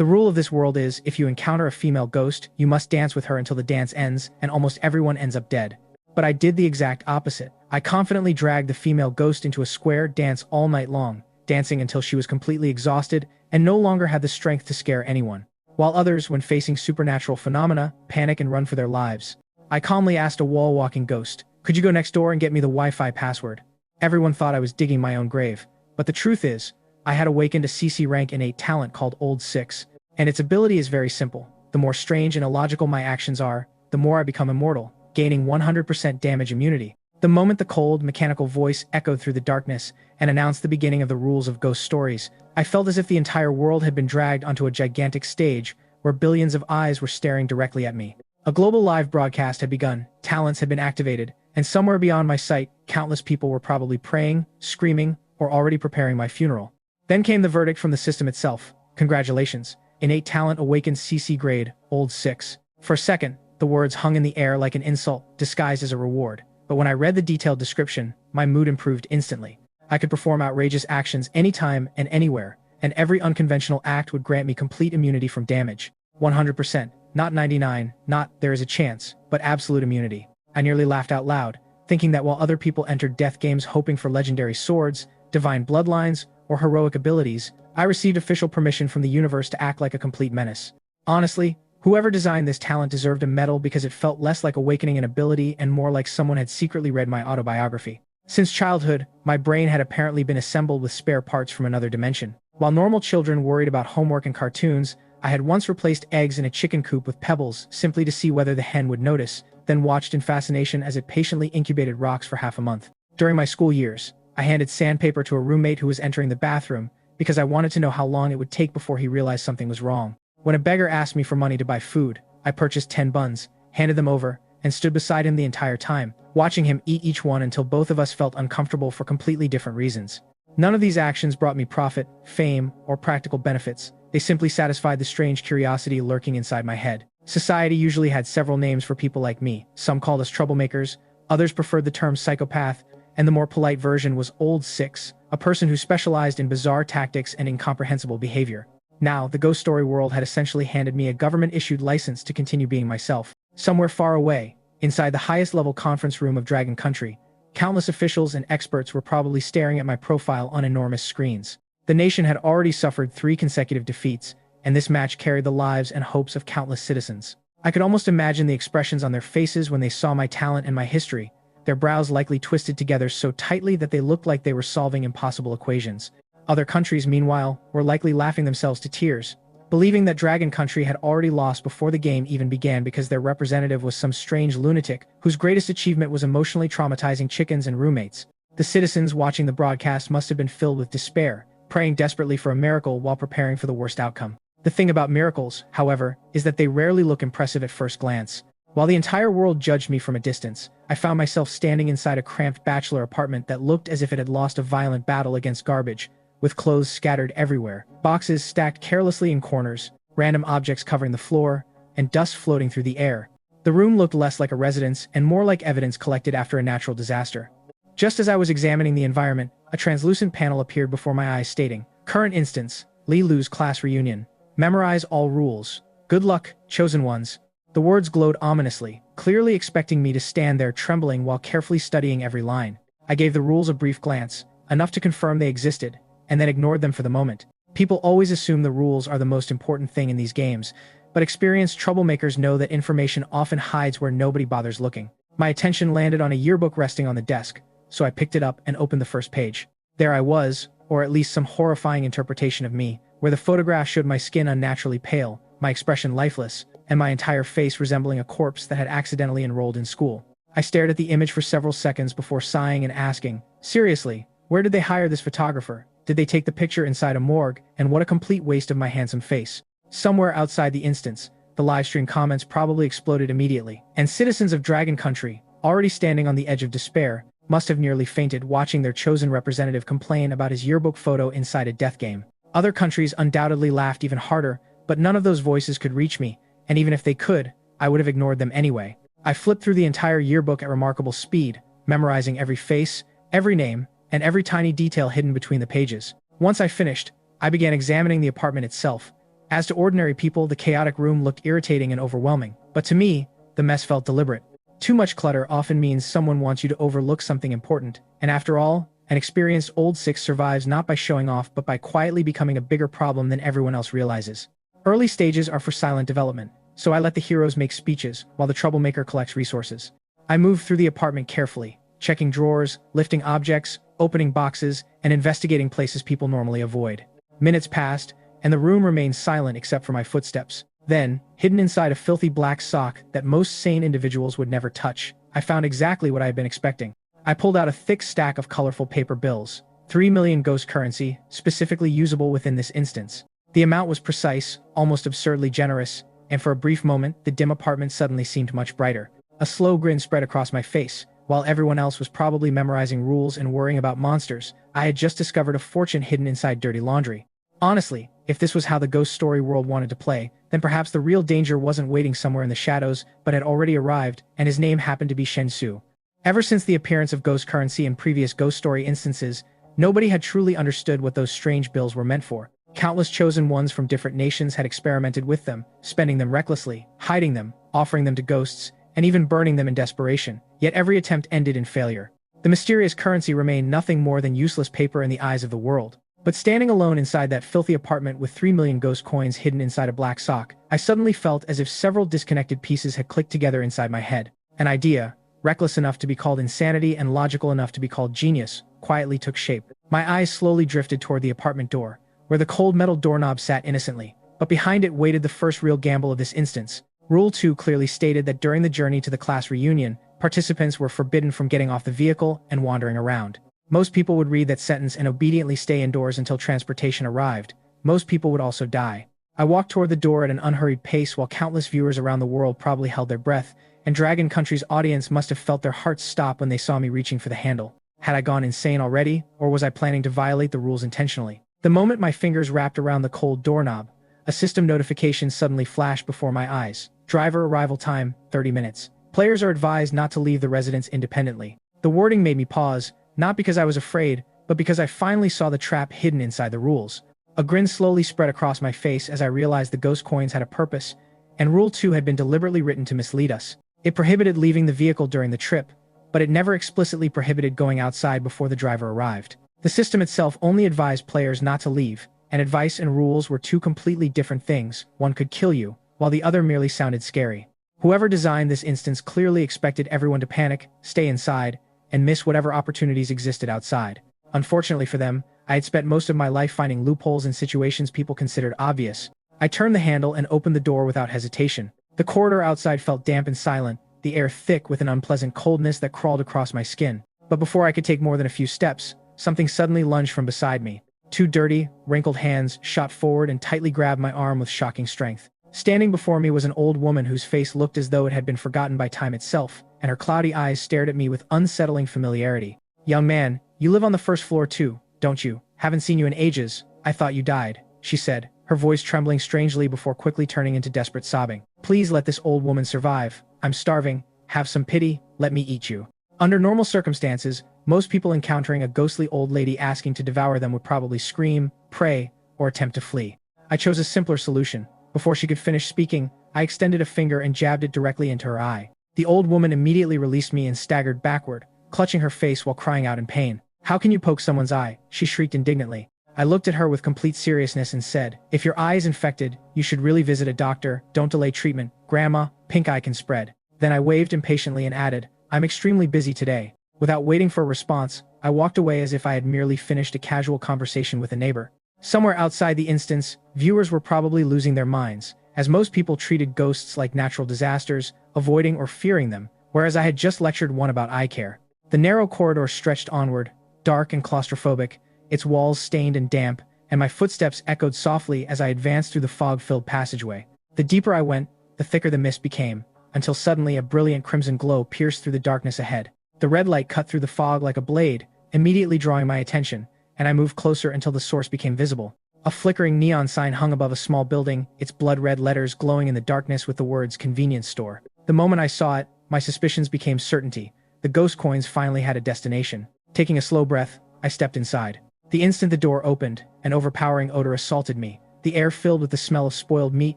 The rule of this world is, if you encounter a female ghost, you must dance with her until the dance ends, and almost everyone ends up dead. But I did the exact opposite. I confidently dragged the female ghost into a square dance all night long, dancing until she was completely exhausted and no longer had the strength to scare anyone. While others, when facing supernatural phenomena, panic and run for their lives. I calmly asked a wall-walking ghost, "Could you go next door and get me the Wi-Fi password?" Everyone thought I was digging my own grave. But the truth is, I had awakened a CC rank innate talent called Old 6, and its ability is very simple. The more strange and illogical my actions are, the more I become immortal, gaining 100% damage immunity. The moment the cold, mechanical voice echoed through the darkness and announced the beginning of the rules of ghost stories, I felt as if the entire world had been dragged onto a gigantic stage where billions of eyes were staring directly at me. A global live broadcast had begun, talents had been activated, and somewhere beyond my sight, countless people were probably praying, screaming, or already preparing my funeral. Then came the verdict from the system itself. Congratulations. Innate talent awakened CC grade, Old 6. For a second, the words hung in the air like an insult, disguised as a reward. But when I read the detailed description, my mood improved instantly. I could perform outrageous actions anytime and anywhere, and every unconventional act would grant me complete immunity from damage. 100%, not 99, not there is a chance, but absolute immunity. I nearly laughed out loud, thinking that while other people entered death games hoping for legendary swords, divine bloodlines, or heroic abilities, I received official permission from the universe to act like a complete menace. Honestly, whoever designed this talent deserved a medal because it felt less like awakening an ability and more like someone had secretly read my autobiography. Since childhood, my brain had apparently been assembled with spare parts from another dimension. While normal children worried about homework and cartoons, I had once replaced eggs in a chicken coop with pebbles simply to see whether the hen would notice, then watched in fascination as it patiently incubated rocks for half a month. During my school years, I handed sandpaper to a roommate who was entering the bathroom because I wanted to know how long it would take before he realized something was wrong. When a beggar asked me for money to buy food, I purchased 10 buns, handed them over, and stood beside him the entire time, watching him eat each one until both of us felt uncomfortable for completely different reasons. None of these actions brought me profit, fame, or practical benefits. They simply satisfied the strange curiosity lurking inside my head. Society usually had several names for people like me. Some called us troublemakers, others preferred the term psychopath, and the more polite version was Old 6, a person who specialized in bizarre tactics and incomprehensible behavior. Now, the ghost story world had essentially handed me a government-issued license to continue being myself. Somewhere far away, inside the highest-level conference room of Dragon Country, countless officials and experts were probably staring at my profile on enormous screens. The nation had already suffered 3 consecutive defeats, and this match carried the lives and hopes of countless citizens. I could almost imagine the expressions on their faces when they saw my talent and my history, their brows likely twisted together so tightly that they looked like they were solving impossible equations. Other countries, meanwhile, were likely laughing themselves to tears, believing that Dragon Country had already lost before the game even began because their representative was some strange lunatic whose greatest achievement was emotionally traumatizing chickens and roommates. The citizens watching the broadcast must have been filled with despair, praying desperately for a miracle while preparing for the worst outcome. The thing about miracles, however, is that they rarely look impressive at first glance. While the entire world judged me from a distance, I found myself standing inside a cramped bachelor apartment that looked as if it had lost a violent battle against garbage, with clothes scattered everywhere, boxes stacked carelessly in corners, random objects covering the floor, and dust floating through the air. The room looked less like a residence and more like evidence collected after a natural disaster. Just as I was examining the environment, a translucent panel appeared before my eyes stating, "Current instance, Li Lu's class reunion. Memorize all rules. Good luck, chosen ones." The words glowed ominously, clearly expecting me to stand there trembling while carefully studying every line. I gave the rules a brief glance, enough to confirm they existed, and then ignored them for the moment. People always assume the rules are the most important thing in these games, but experienced troublemakers know that information often hides where nobody bothers looking. My attention landed on a yearbook resting on the desk, so I picked it up and opened the first page. There I was, or at least some horrifying interpretation of me, where the photograph showed my skin unnaturally pale, my expression lifeless, and my entire face resembling a corpse that had accidentally enrolled in school. I stared at the image for several seconds before sighing and asking, seriously, where did they hire this photographer? Did they take the picture inside a morgue? And what a complete waste of my handsome face. Somewhere outside the instance, the livestream comments probably exploded immediately, and citizens of Dragon Country, already standing on the edge of despair, must have nearly fainted watching their chosen representative complain about his yearbook photo inside a death game. Other countries undoubtedly laughed even harder, but none of those voices could reach me, and even if they could, I would have ignored them anyway. I flipped through the entire yearbook at remarkable speed, memorizing every face, every name, and every tiny detail hidden between the pages. Once I finished, I began examining the apartment itself, As to ordinary people, the chaotic room looked irritating and overwhelming, but to me, the mess felt deliberate. Too much clutter often means someone wants you to overlook something important, and after all, an experienced old six survives not by showing off but by quietly becoming a bigger problem than everyone else realizes. Early stages are for silent development, so I let the heroes make speeches while the troublemaker collects resources. I moved through the apartment carefully, checking drawers, lifting objects, opening boxes, and investigating places people normally avoid. Minutes passed, and the room remained silent except for my footsteps. Then, hidden inside a filthy black sock that most sane individuals would never touch, I found exactly what I had been expecting. I pulled out a thick stack of colorful paper bills, 3 million ghost currency, specifically usable within this instance. The amount was precise, almost absurdly generous, and for a brief moment, the dim apartment suddenly seemed much brighter. A slow grin spread across my face. While everyone else was probably memorizing rules and worrying about monsters, I had just discovered a fortune hidden inside dirty laundry. Honestly, if this was how the ghost story world wanted to play, then perhaps the real danger wasn't waiting somewhere in the shadows, but had already arrived, and his name happened to be Shen Xu. Ever since the appearance of ghost currency in previous ghost story instances, nobody had truly understood what those strange bills were meant for. Countless chosen ones from different nations had experimented with them, spending them recklessly, hiding them, offering them to ghosts, and even burning them in desperation, yet every attempt ended in failure. The mysterious currency remained nothing more than useless paper in the eyes of the world. But standing alone inside that filthy apartment with 3 million ghost coins hidden inside a black sock, I suddenly felt as if several disconnected pieces had clicked together inside my head. An idea, reckless enough to be called insanity and logical enough to be called genius, quietly took shape. My eyes slowly drifted toward the apartment door, where the cold metal doorknob sat innocently, but behind it waited the first real gamble of this instance. Rule 2 clearly stated that during the journey to the class reunion, participants were forbidden from getting off the vehicle and wandering around. Most people would read that sentence and obediently stay indoors until transportation arrived. Most people would also die. I walked toward the door at an unhurried pace while countless viewers around the world probably held their breath, and Dragon Country's audience must have felt their hearts stop when they saw me reaching for the handle. Had I gone insane already, or was I planning to violate the rules intentionally? The moment my fingers wrapped around the cold doorknob, a system notification suddenly flashed before my eyes. Driver arrival time, 30 minutes. Players are advised not to leave the residence independently. The wording made me pause, not because I was afraid, but because I finally saw the trap hidden inside the rules. A grin slowly spread across my face as I realized the ghost coins had a purpose, and Rule 2 had been deliberately written to mislead us. It prohibited leaving the vehicle during the trip, but it never explicitly prohibited going outside before the driver arrived. The system itself only advised players not to leave, and advice and rules were two completely different things. One could kill you, while the other merely sounded scary. Whoever designed this instance clearly expected everyone to panic, stay inside, and miss whatever opportunities existed outside. Unfortunately for them, I had spent most of my life finding loopholes in situations people considered obvious. I turned the handle and opened the door without hesitation. The corridor outside felt damp and silent, the air thick with an unpleasant coldness that crawled across my skin. But before I could take more than a few steps, something suddenly lunged from beside me. Two dirty, wrinkled hands shot forward and tightly grabbed my arm with shocking strength. Standing before me was an old woman whose face looked as though it had been forgotten by time itself, and her cloudy eyes stared at me with unsettling familiarity. "Young man, you live on the first floor too, don't you? Haven't seen you in ages. I thought you died," she said, her voice trembling strangely before quickly turning into desperate sobbing. "Please let this old woman survive. I'm starving. Have some pity. Let me eat you." Under normal circumstances, most people encountering a ghostly old lady asking to devour them would probably scream, pray, or attempt to flee. I chose a simpler solution. Before she could finish speaking, I extended a finger and jabbed it directly into her eye. The old woman immediately released me and staggered backward, clutching her face while crying out in pain. "How can you poke someone's eye?" she shrieked indignantly. I looked at her with complete seriousness and said, "If your eye is infected, you should really visit a doctor. Don't delay treatment. Grandma, pink eye can spread." Then I waved impatiently and added, "I'm extremely busy today." Without waiting for a response, I walked away as if I had merely finished a casual conversation with a neighbor. Somewhere outside the instance, viewers were probably losing their minds, as most people treated ghosts like natural disasters, avoiding or fearing them, whereas I had just lectured one about eye care. The narrow corridor stretched onward, dark and claustrophobic, its walls stained and damp, and my footsteps echoed softly as I advanced through the fog-filled passageway. The deeper I went, the thicker the mist became, until suddenly a brilliant crimson glow pierced through the darkness ahead. The red light cut through the fog like a blade, immediately drawing my attention, and I moved closer until the source became visible. A flickering neon sign hung above a small building, its blood-red letters glowing in the darkness with the words "Convenience Store." The moment I saw it, my suspicions became certainty. The ghost coins finally had a destination. Taking a slow breath, I stepped inside. The instant the door opened, an overpowering odor assaulted me, the air filled with the smell of spoiled meat,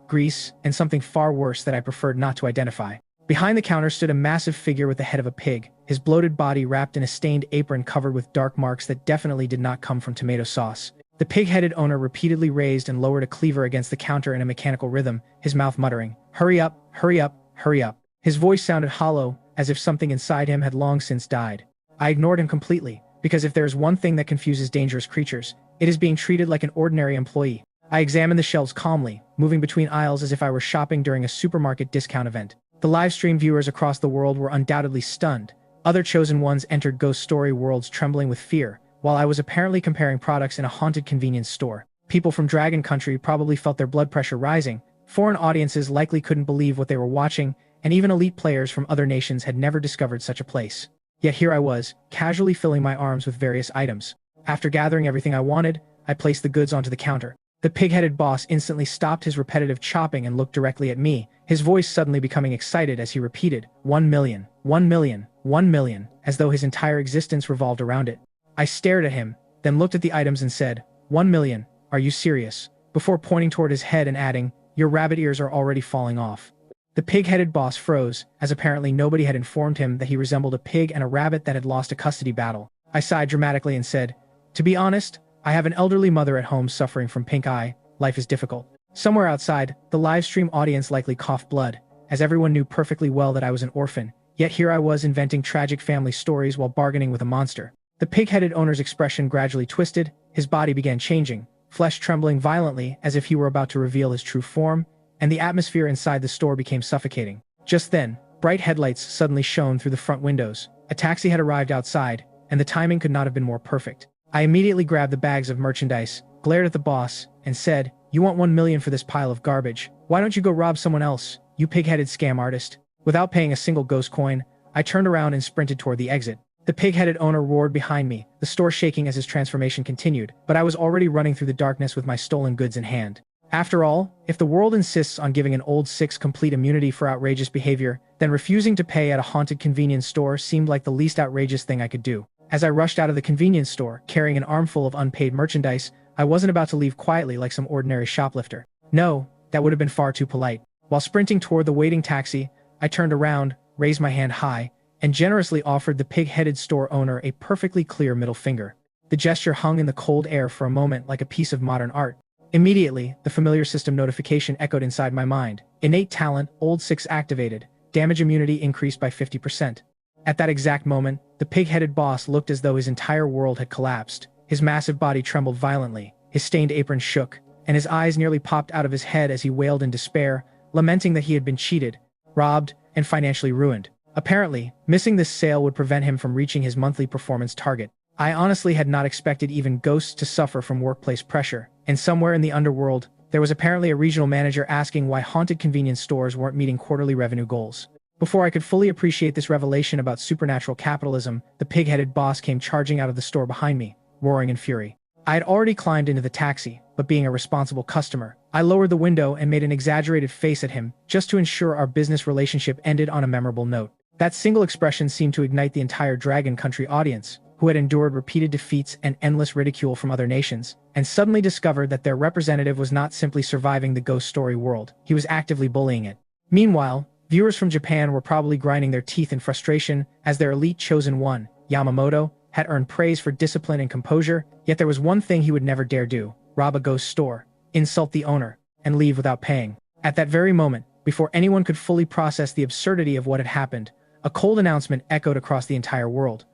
grease, and something far worse that I preferred not to identify. Behind the counter stood a massive figure with the head of a pig, his bloated body wrapped in a stained apron covered with dark marks that definitely did not come from tomato sauce. The pig-headed owner repeatedly raised and lowered a cleaver against the counter in a mechanical rhythm, his mouth muttering, "Hurry up, hurry up, hurry up." His voice sounded hollow, as if something inside him had long since died. I ignored him completely, because if there is one thing that confuses dangerous creatures, it is being treated like an ordinary employee. I examined the shelves calmly, moving between aisles as if I were shopping during a supermarket discount event. The live stream viewers across the world were undoubtedly stunned. Other chosen ones entered ghost story worlds trembling with fear, while I was apparently comparing products in a haunted convenience store. People from Dragon Country probably felt their blood pressure rising, foreign audiences likely couldn't believe what they were watching, and even elite players from other nations had never discovered such a place. Yet here I was, casually filling my arms with various items. After gathering everything I wanted, I placed the goods onto the counter. The pig-headed boss instantly stopped his repetitive chopping and looked directly at me, his voice suddenly becoming excited as he repeated, 1 million, 1 million, 1 million, as though his entire existence revolved around it. I stared at him, then looked at the items and said, 1 million, are you serious? Before pointing toward his head and adding, your rabbit ears are already falling off. The pig-headed boss froze, as apparently nobody had informed him that he resembled a pig and a rabbit that had lost a custody battle. I sighed dramatically and said, to be honest, I have an elderly mother at home suffering from pink eye. Life is difficult. Somewhere outside, the live stream audience likely coughed blood, as everyone knew perfectly well that I was an orphan, yet here I was inventing tragic family stories while bargaining with a monster. The pig-headed owner's expression gradually twisted, his body began changing, flesh trembling violently as if he were about to reveal his true form, and the atmosphere inside the store became suffocating. Just then, bright headlights suddenly shone through the front windows. A taxi had arrived outside, and the timing could not have been more perfect. I immediately grabbed the bags of merchandise, glared at the boss, and said, you want 1 million for this pile of garbage? Why don't you go rob someone else, you pig-headed scam artist? Without paying a single ghost coin, I turned around and sprinted toward the exit. The pig-headed owner roared behind me, the store shaking as his transformation continued, but I was already running through the darkness with my stolen goods in hand. After all, if the world insists on giving an old six complete immunity for outrageous behavior, then refusing to pay at a haunted convenience store seemed like the least outrageous thing I could do. As I rushed out of the convenience store, carrying an armful of unpaid merchandise, I wasn't about to leave quietly like some ordinary shoplifter. No, that would have been far too polite. While sprinting toward the waiting taxi, I turned around, raised my hand high, and generously offered the pig-headed store owner a perfectly clear middle finger. The gesture hung in the cold air for a moment like a piece of modern art. Immediately, the familiar system notification echoed inside my mind. Innate talent, old 6 activated. Damage immunity increased by 50%. At that exact moment, the pig-headed boss looked as though his entire world had collapsed. His massive body trembled violently, his stained apron shook, and his eyes nearly popped out of his head as he wailed in despair, lamenting that he had been cheated, robbed, and financially ruined. Apparently, missing this sale would prevent him from reaching his monthly performance target. I honestly had not expected even ghosts to suffer from workplace pressure, and somewhere in the underworld, there was apparently a regional manager asking why haunted convenience stores weren't meeting quarterly revenue goals. Before I could fully appreciate this revelation about supernatural capitalism, the pig-headed boss came charging out of the store behind me, roaring in fury. I had already climbed into the taxi, but being a responsible customer, I lowered the window and made an exaggerated face at him, just to ensure our business relationship ended on a memorable note. That single expression seemed to ignite the entire Dragon Country audience, who had endured repeated defeats and endless ridicule from other nations, and suddenly discovered that their representative was not simply surviving the ghost story world, he was actively bullying it. Meanwhile, viewers from Japan were probably grinding their teeth in frustration as their elite chosen one, Yamamoto, had earned praise for discipline and composure, yet there was one thing he would never dare do: rob a ghost store, insult the owner, and leave without paying. At that very moment, before anyone could fully process the absurdity of what had happened, a cold announcement echoed across the entire world.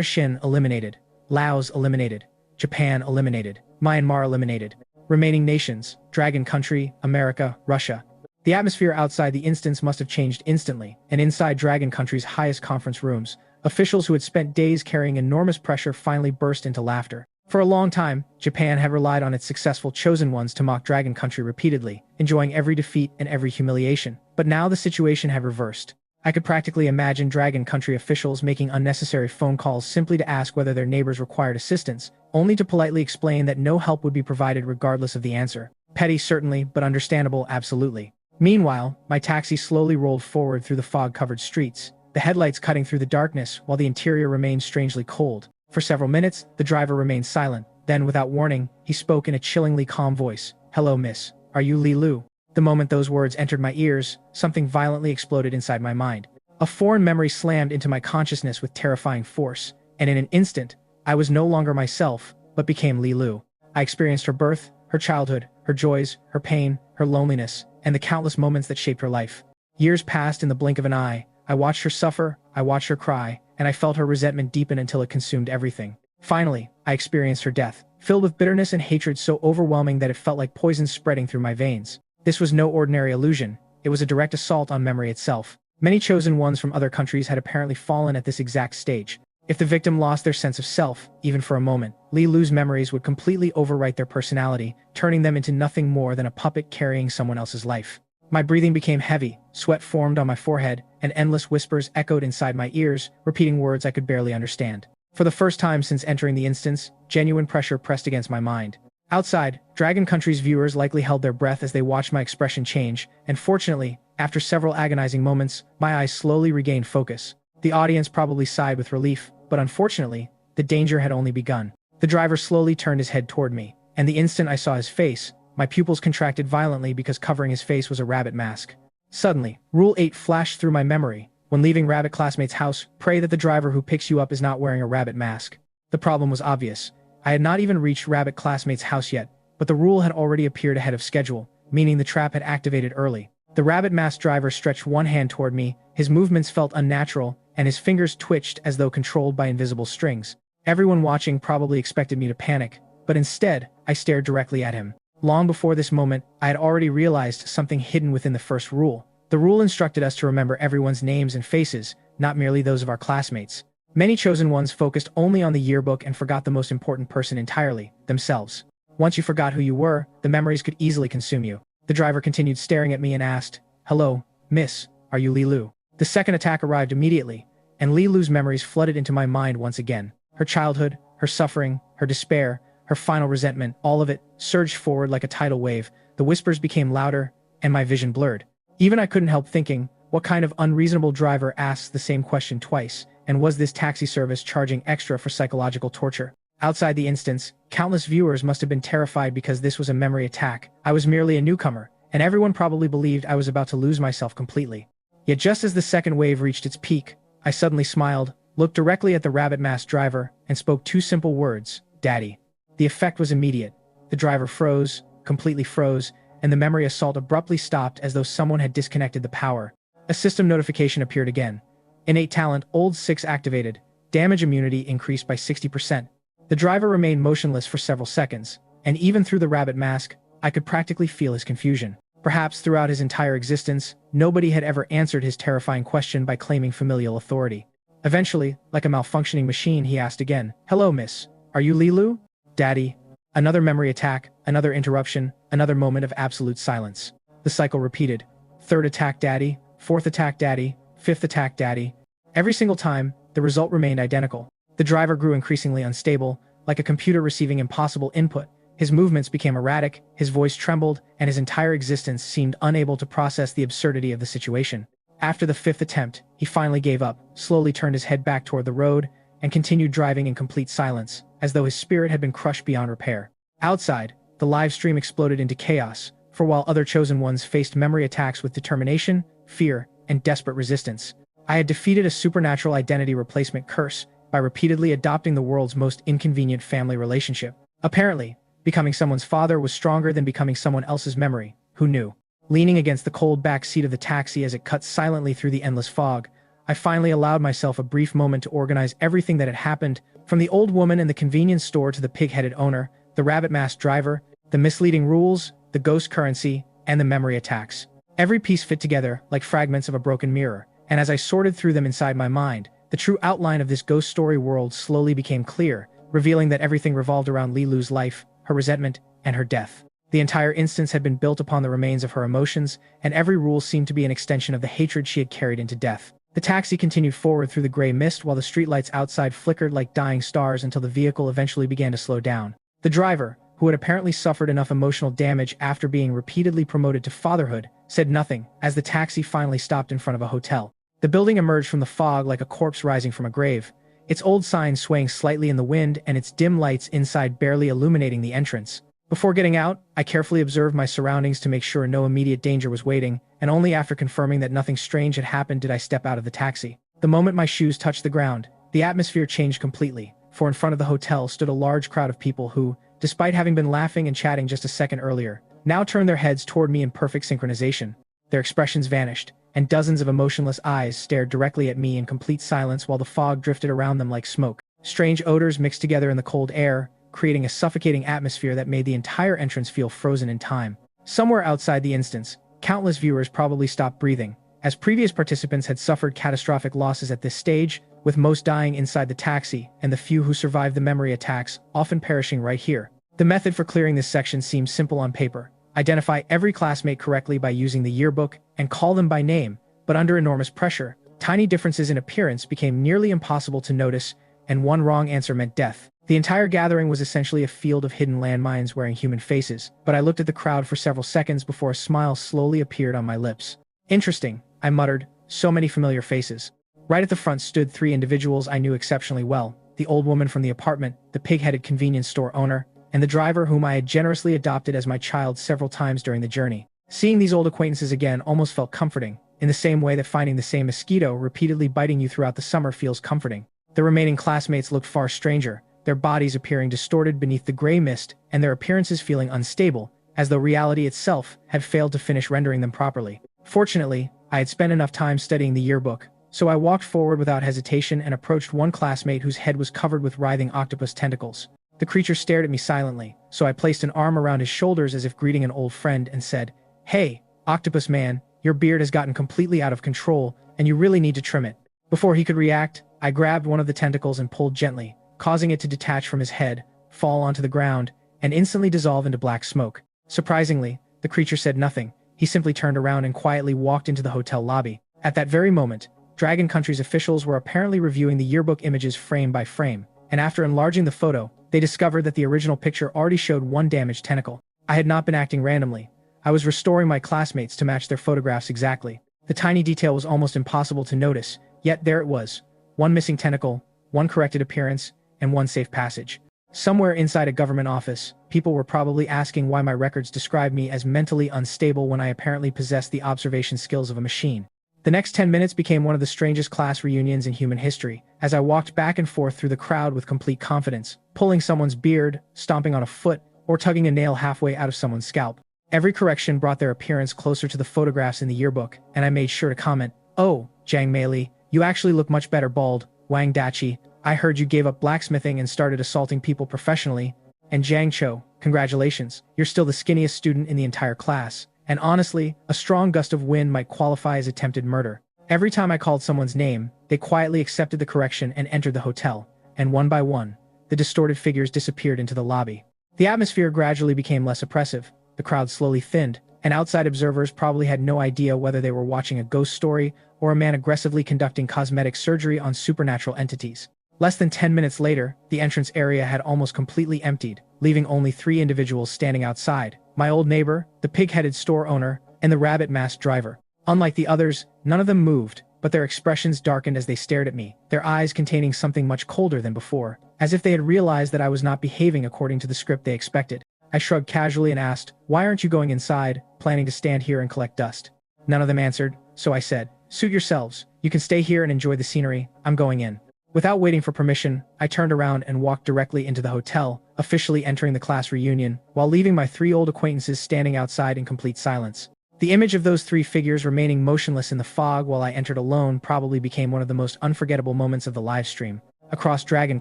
Shin eliminated. Laos eliminated. Japan eliminated. Myanmar eliminated. Remaining nations: Dragon Country, America, Russia. The atmosphere outside the instance must have changed instantly, and inside Dragon Country's highest conference rooms, officials who had spent days carrying enormous pressure finally burst into laughter. For a long time, Japan had relied on its successful chosen ones to mock Dragon Country repeatedly, enjoying every defeat and every humiliation. But now the situation had reversed. I could practically imagine Dragon Country officials making unnecessary phone calls simply to ask whether their neighbors required assistance, only to politely explain that no help would be provided regardless of the answer. Petty certainly, but understandable absolutely. Meanwhile, my taxi slowly rolled forward through the fog-covered streets, the headlights cutting through the darkness while the interior remained strangely cold. For several minutes, the driver remained silent. Then, without warning, he spoke in a chillingly calm voice. "Hello, miss. Are you Li Lu?" The moment those words entered my ears, something violently exploded inside my mind. A foreign memory slammed into my consciousness with terrifying force, and in an instant, I was no longer myself, but became Li Lu. I experienced her birth, her childhood, her joys, her pain, her loneliness, and the countless moments that shaped her life. Years passed in the blink of an eye. I watched her suffer, I watched her cry, and I felt her resentment deepen until it consumed everything. Finally, I experienced her death, filled with bitterness and hatred so overwhelming that it felt like poison spreading through my veins. This was no ordinary illusion. It was a direct assault on memory itself. Many chosen ones from other countries had apparently fallen at this exact stage. If the victim lost their sense of self, even for a moment, Li Lu's memories would completely overwrite their personality, turning them into nothing more than a puppet carrying someone else's life. My breathing became heavy, sweat formed on my forehead, and endless whispers echoed inside my ears, repeating words I could barely understand. For the first time since entering the instance, genuine pressure pressed against my mind. Outside, Dragon Country's viewers likely held their breath as they watched my expression change, and fortunately, after several agonizing moments, my eyes slowly regained focus. The audience probably sighed with relief, but unfortunately, the danger had only begun. The driver slowly turned his head toward me, and the instant I saw his face, my pupils contracted violently because covering his face was a rabbit mask. Suddenly, Rule 8 flashed through my memory. When leaving Rabbit Classmate's house, pray that the driver who picks you up is not wearing a rabbit mask. The problem was obvious. I had not even reached Rabbit Classmate's house yet, but the rule had already appeared ahead of schedule, meaning the trap had activated early. The rabbit mask driver stretched one hand toward me, his movements felt unnatural, and his fingers twitched as though controlled by invisible strings. Everyone watching probably expected me to panic, but instead, I stared directly at him. Long before this moment, I had already realized something hidden within the first rule. The rule instructed us to remember everyone's names and faces, not merely those of our classmates. Many chosen ones focused only on the yearbook and forgot the most important person entirely, themselves. Once you forgot who you were, the memories could easily consume you. The driver continued staring at me and asked, "Hello, miss, are you Li Lu?" The second attack arrived immediately, and Li Lu's memories flooded into my mind once again. Her childhood, her suffering, her despair, her final resentment, all of it surged forward like a tidal wave. The whispers became louder, and my vision blurred. Even I couldn't help thinking, what kind of unreasonable driver asks the same question twice, and was this taxi service charging extra for psychological torture? Outside the instance, countless viewers must have been terrified because this was a memory attack. I was merely a newcomer, and everyone probably believed I was about to lose myself completely. Yet just as the second wave reached its peak, I suddenly smiled, looked directly at the rabbit mask driver, and spoke two simple words, "Daddy." The effect was immediate. The driver froze, completely froze, and the memory assault abruptly stopped as though someone had disconnected the power. A system notification appeared again. Innate talent, old 6 activated. Damage immunity increased by 60%. The driver remained motionless for several seconds, and even through the rabbit mask, I could practically feel his confusion. Perhaps throughout his entire existence, nobody had ever answered his terrifying question by claiming familial authority. Eventually, like a malfunctioning machine, he asked again, "Hello, miss. Are you Li Lu?" "Daddy." Another memory attack, another interruption, another moment of absolute silence. The cycle repeated. Third attack, Daddy. Fourth attack, Daddy. Fifth attack, Daddy. Every single time, the result remained identical. The driver grew increasingly unstable, like a computer receiving impossible input. His movements became erratic, his voice trembled, and his entire existence seemed unable to process the absurdity of the situation. After the 5th attempt, he finally gave up, slowly turned his head back toward the road, and continued driving in complete silence, as though his spirit had been crushed beyond repair. Outside, the live stream exploded into chaos, for while other chosen ones faced memory attacks with determination, fear, and desperate resistance, I had defeated a supernatural identity replacement curse by repeatedly adopting the world's most inconvenient family relationship. Apparently, becoming someone's father was stronger than becoming someone else's memory. Who knew? Leaning against the cold back seat of the taxi as it cut silently through the endless fog, I finally allowed myself a brief moment to organize everything that had happened, from the old woman in the convenience store to the pig-headed owner, the rabbit-masked driver, the misleading rules, the ghost currency, and the memory attacks. Every piece fit together like fragments of a broken mirror, and as I sorted through them inside my mind, the true outline of this ghost story world slowly became clear, revealing that everything revolved around Li Lu's life, her resentment, and her death. The entire instance had been built upon the remains of her emotions, and every rule seemed to be an extension of the hatred she had carried into death. The taxi continued forward through the gray mist while the streetlights outside flickered like dying stars until the vehicle eventually began to slow down. The driver, who had apparently suffered enough emotional damage after being repeatedly promoted to fatherhood, said nothing as the taxi finally stopped in front of a hotel. The building emerged from the fog like a corpse rising from a grave, its old sign swaying slightly in the wind and its dim lights inside barely illuminating the entrance. Before getting out, I carefully observed my surroundings to make sure no immediate danger was waiting, and only after confirming that nothing strange had happened did I step out of the taxi. The moment my shoes touched the ground, the atmosphere changed completely, for in front of the hotel stood a large crowd of people who, despite having been laughing and chatting just a second earlier, now turned their heads toward me in perfect synchronization. Their expressions vanished, and dozens of emotionless eyes stared directly at me in complete silence while the fog drifted around them like smoke. Strange odors mixed together in the cold air, creating a suffocating atmosphere that made the entire entrance feel frozen in time. Somewhere outside the instance, countless viewers probably stopped breathing, as previous participants had suffered catastrophic losses at this stage, with most dying inside the taxi, and the few who survived the memory attacks often perishing right here. The method for clearing this section seemed simple on paper. Identify every classmate correctly by using the yearbook, and call them by name, but under enormous pressure, tiny differences in appearance became nearly impossible to notice, and one wrong answer meant death. The entire gathering was essentially a field of hidden landmines wearing human faces, but I looked at the crowd for several seconds before a smile slowly appeared on my lips. Interesting, I muttered, so many familiar faces. Right at the front stood three individuals I knew exceptionally well, the old woman from the apartment, the pig-headed convenience store owner, and the driver whom I had generously adopted as my child several times during the journey. Seeing these old acquaintances again almost felt comforting, in the same way that finding the same mosquito repeatedly biting you throughout the summer feels comforting. The remaining classmates looked far stranger, their bodies appearing distorted beneath the gray mist, and their appearances feeling unstable, as though reality itself had failed to finish rendering them properly. Fortunately, I had spent enough time studying the yearbook, so I walked forward without hesitation and approached one classmate whose head was covered with writhing octopus tentacles. The creature stared at me silently, so I placed an arm around his shoulders as if greeting an old friend and said, "Hey, octopus man, your beard has gotten completely out of control, and you really need to trim it." Before he could react, I grabbed one of the tentacles and pulled gently, causing it to detach from his head, fall onto the ground, and instantly dissolve into black smoke. Surprisingly, the creature said nothing. He simply turned around and quietly walked into the hotel lobby. At that very moment, Dragon Country's officials were apparently reviewing the yearbook images frame by frame, and after enlarging the photo, they discovered that the original picture already showed one damaged tentacle. I had not been acting randomly. I was restoring my classmates to match their photographs exactly. The tiny detail was almost impossible to notice, yet there it was. One missing tentacle, one corrected appearance, and one safe passage. Somewhere inside a government office, people were probably asking why my records described me as mentally unstable when I apparently possessed the observation skills of a machine. The next 10 minutes became one of the strangest class reunions in human history, as I walked back and forth through the crowd with complete confidence, pulling someone's beard, stomping on a foot, or tugging a nail halfway out of someone's scalp. Every correction brought their appearance closer to the photographs in the yearbook, and I made sure to comment, "Oh, Jiang Meili, you actually look much better bald. Wang Dachi, I heard you gave up blacksmithing and started assaulting people professionally. And Jiang Cho, congratulations, you're still the skinniest student in the entire class. And honestly, a strong gust of wind might qualify as attempted murder." Every time I called someone's name, they quietly accepted the correction and entered the hotel, and one by one, the distorted figures disappeared into the lobby. The atmosphere gradually became less oppressive, the crowd slowly thinned, and outside observers probably had no idea whether they were watching a ghost story or a man aggressively conducting cosmetic surgery on supernatural entities. Less than 10 minutes later, the entrance area had almost completely emptied, leaving only 3 individuals standing outside: my old neighbor, the pig-headed store owner, and the rabbit-masked driver. Unlike the others, none of them moved, but their expressions darkened as they stared at me, their eyes containing something much colder than before, as if they had realized that I was not behaving according to the script they expected. I shrugged casually and asked, "Why aren't you going inside, planning to stand here and collect dust?" None of them answered, so I said, "Suit yourselves. You can stay here and enjoy the scenery. I'm going in." Without waiting for permission, I turned around and walked directly into the hotel, officially entering the class reunion, while leaving my 3 old acquaintances standing outside in complete silence. The image of those 3 figures remaining motionless in the fog while I entered alone probably became one of the most unforgettable moments of the livestream. Across Dragon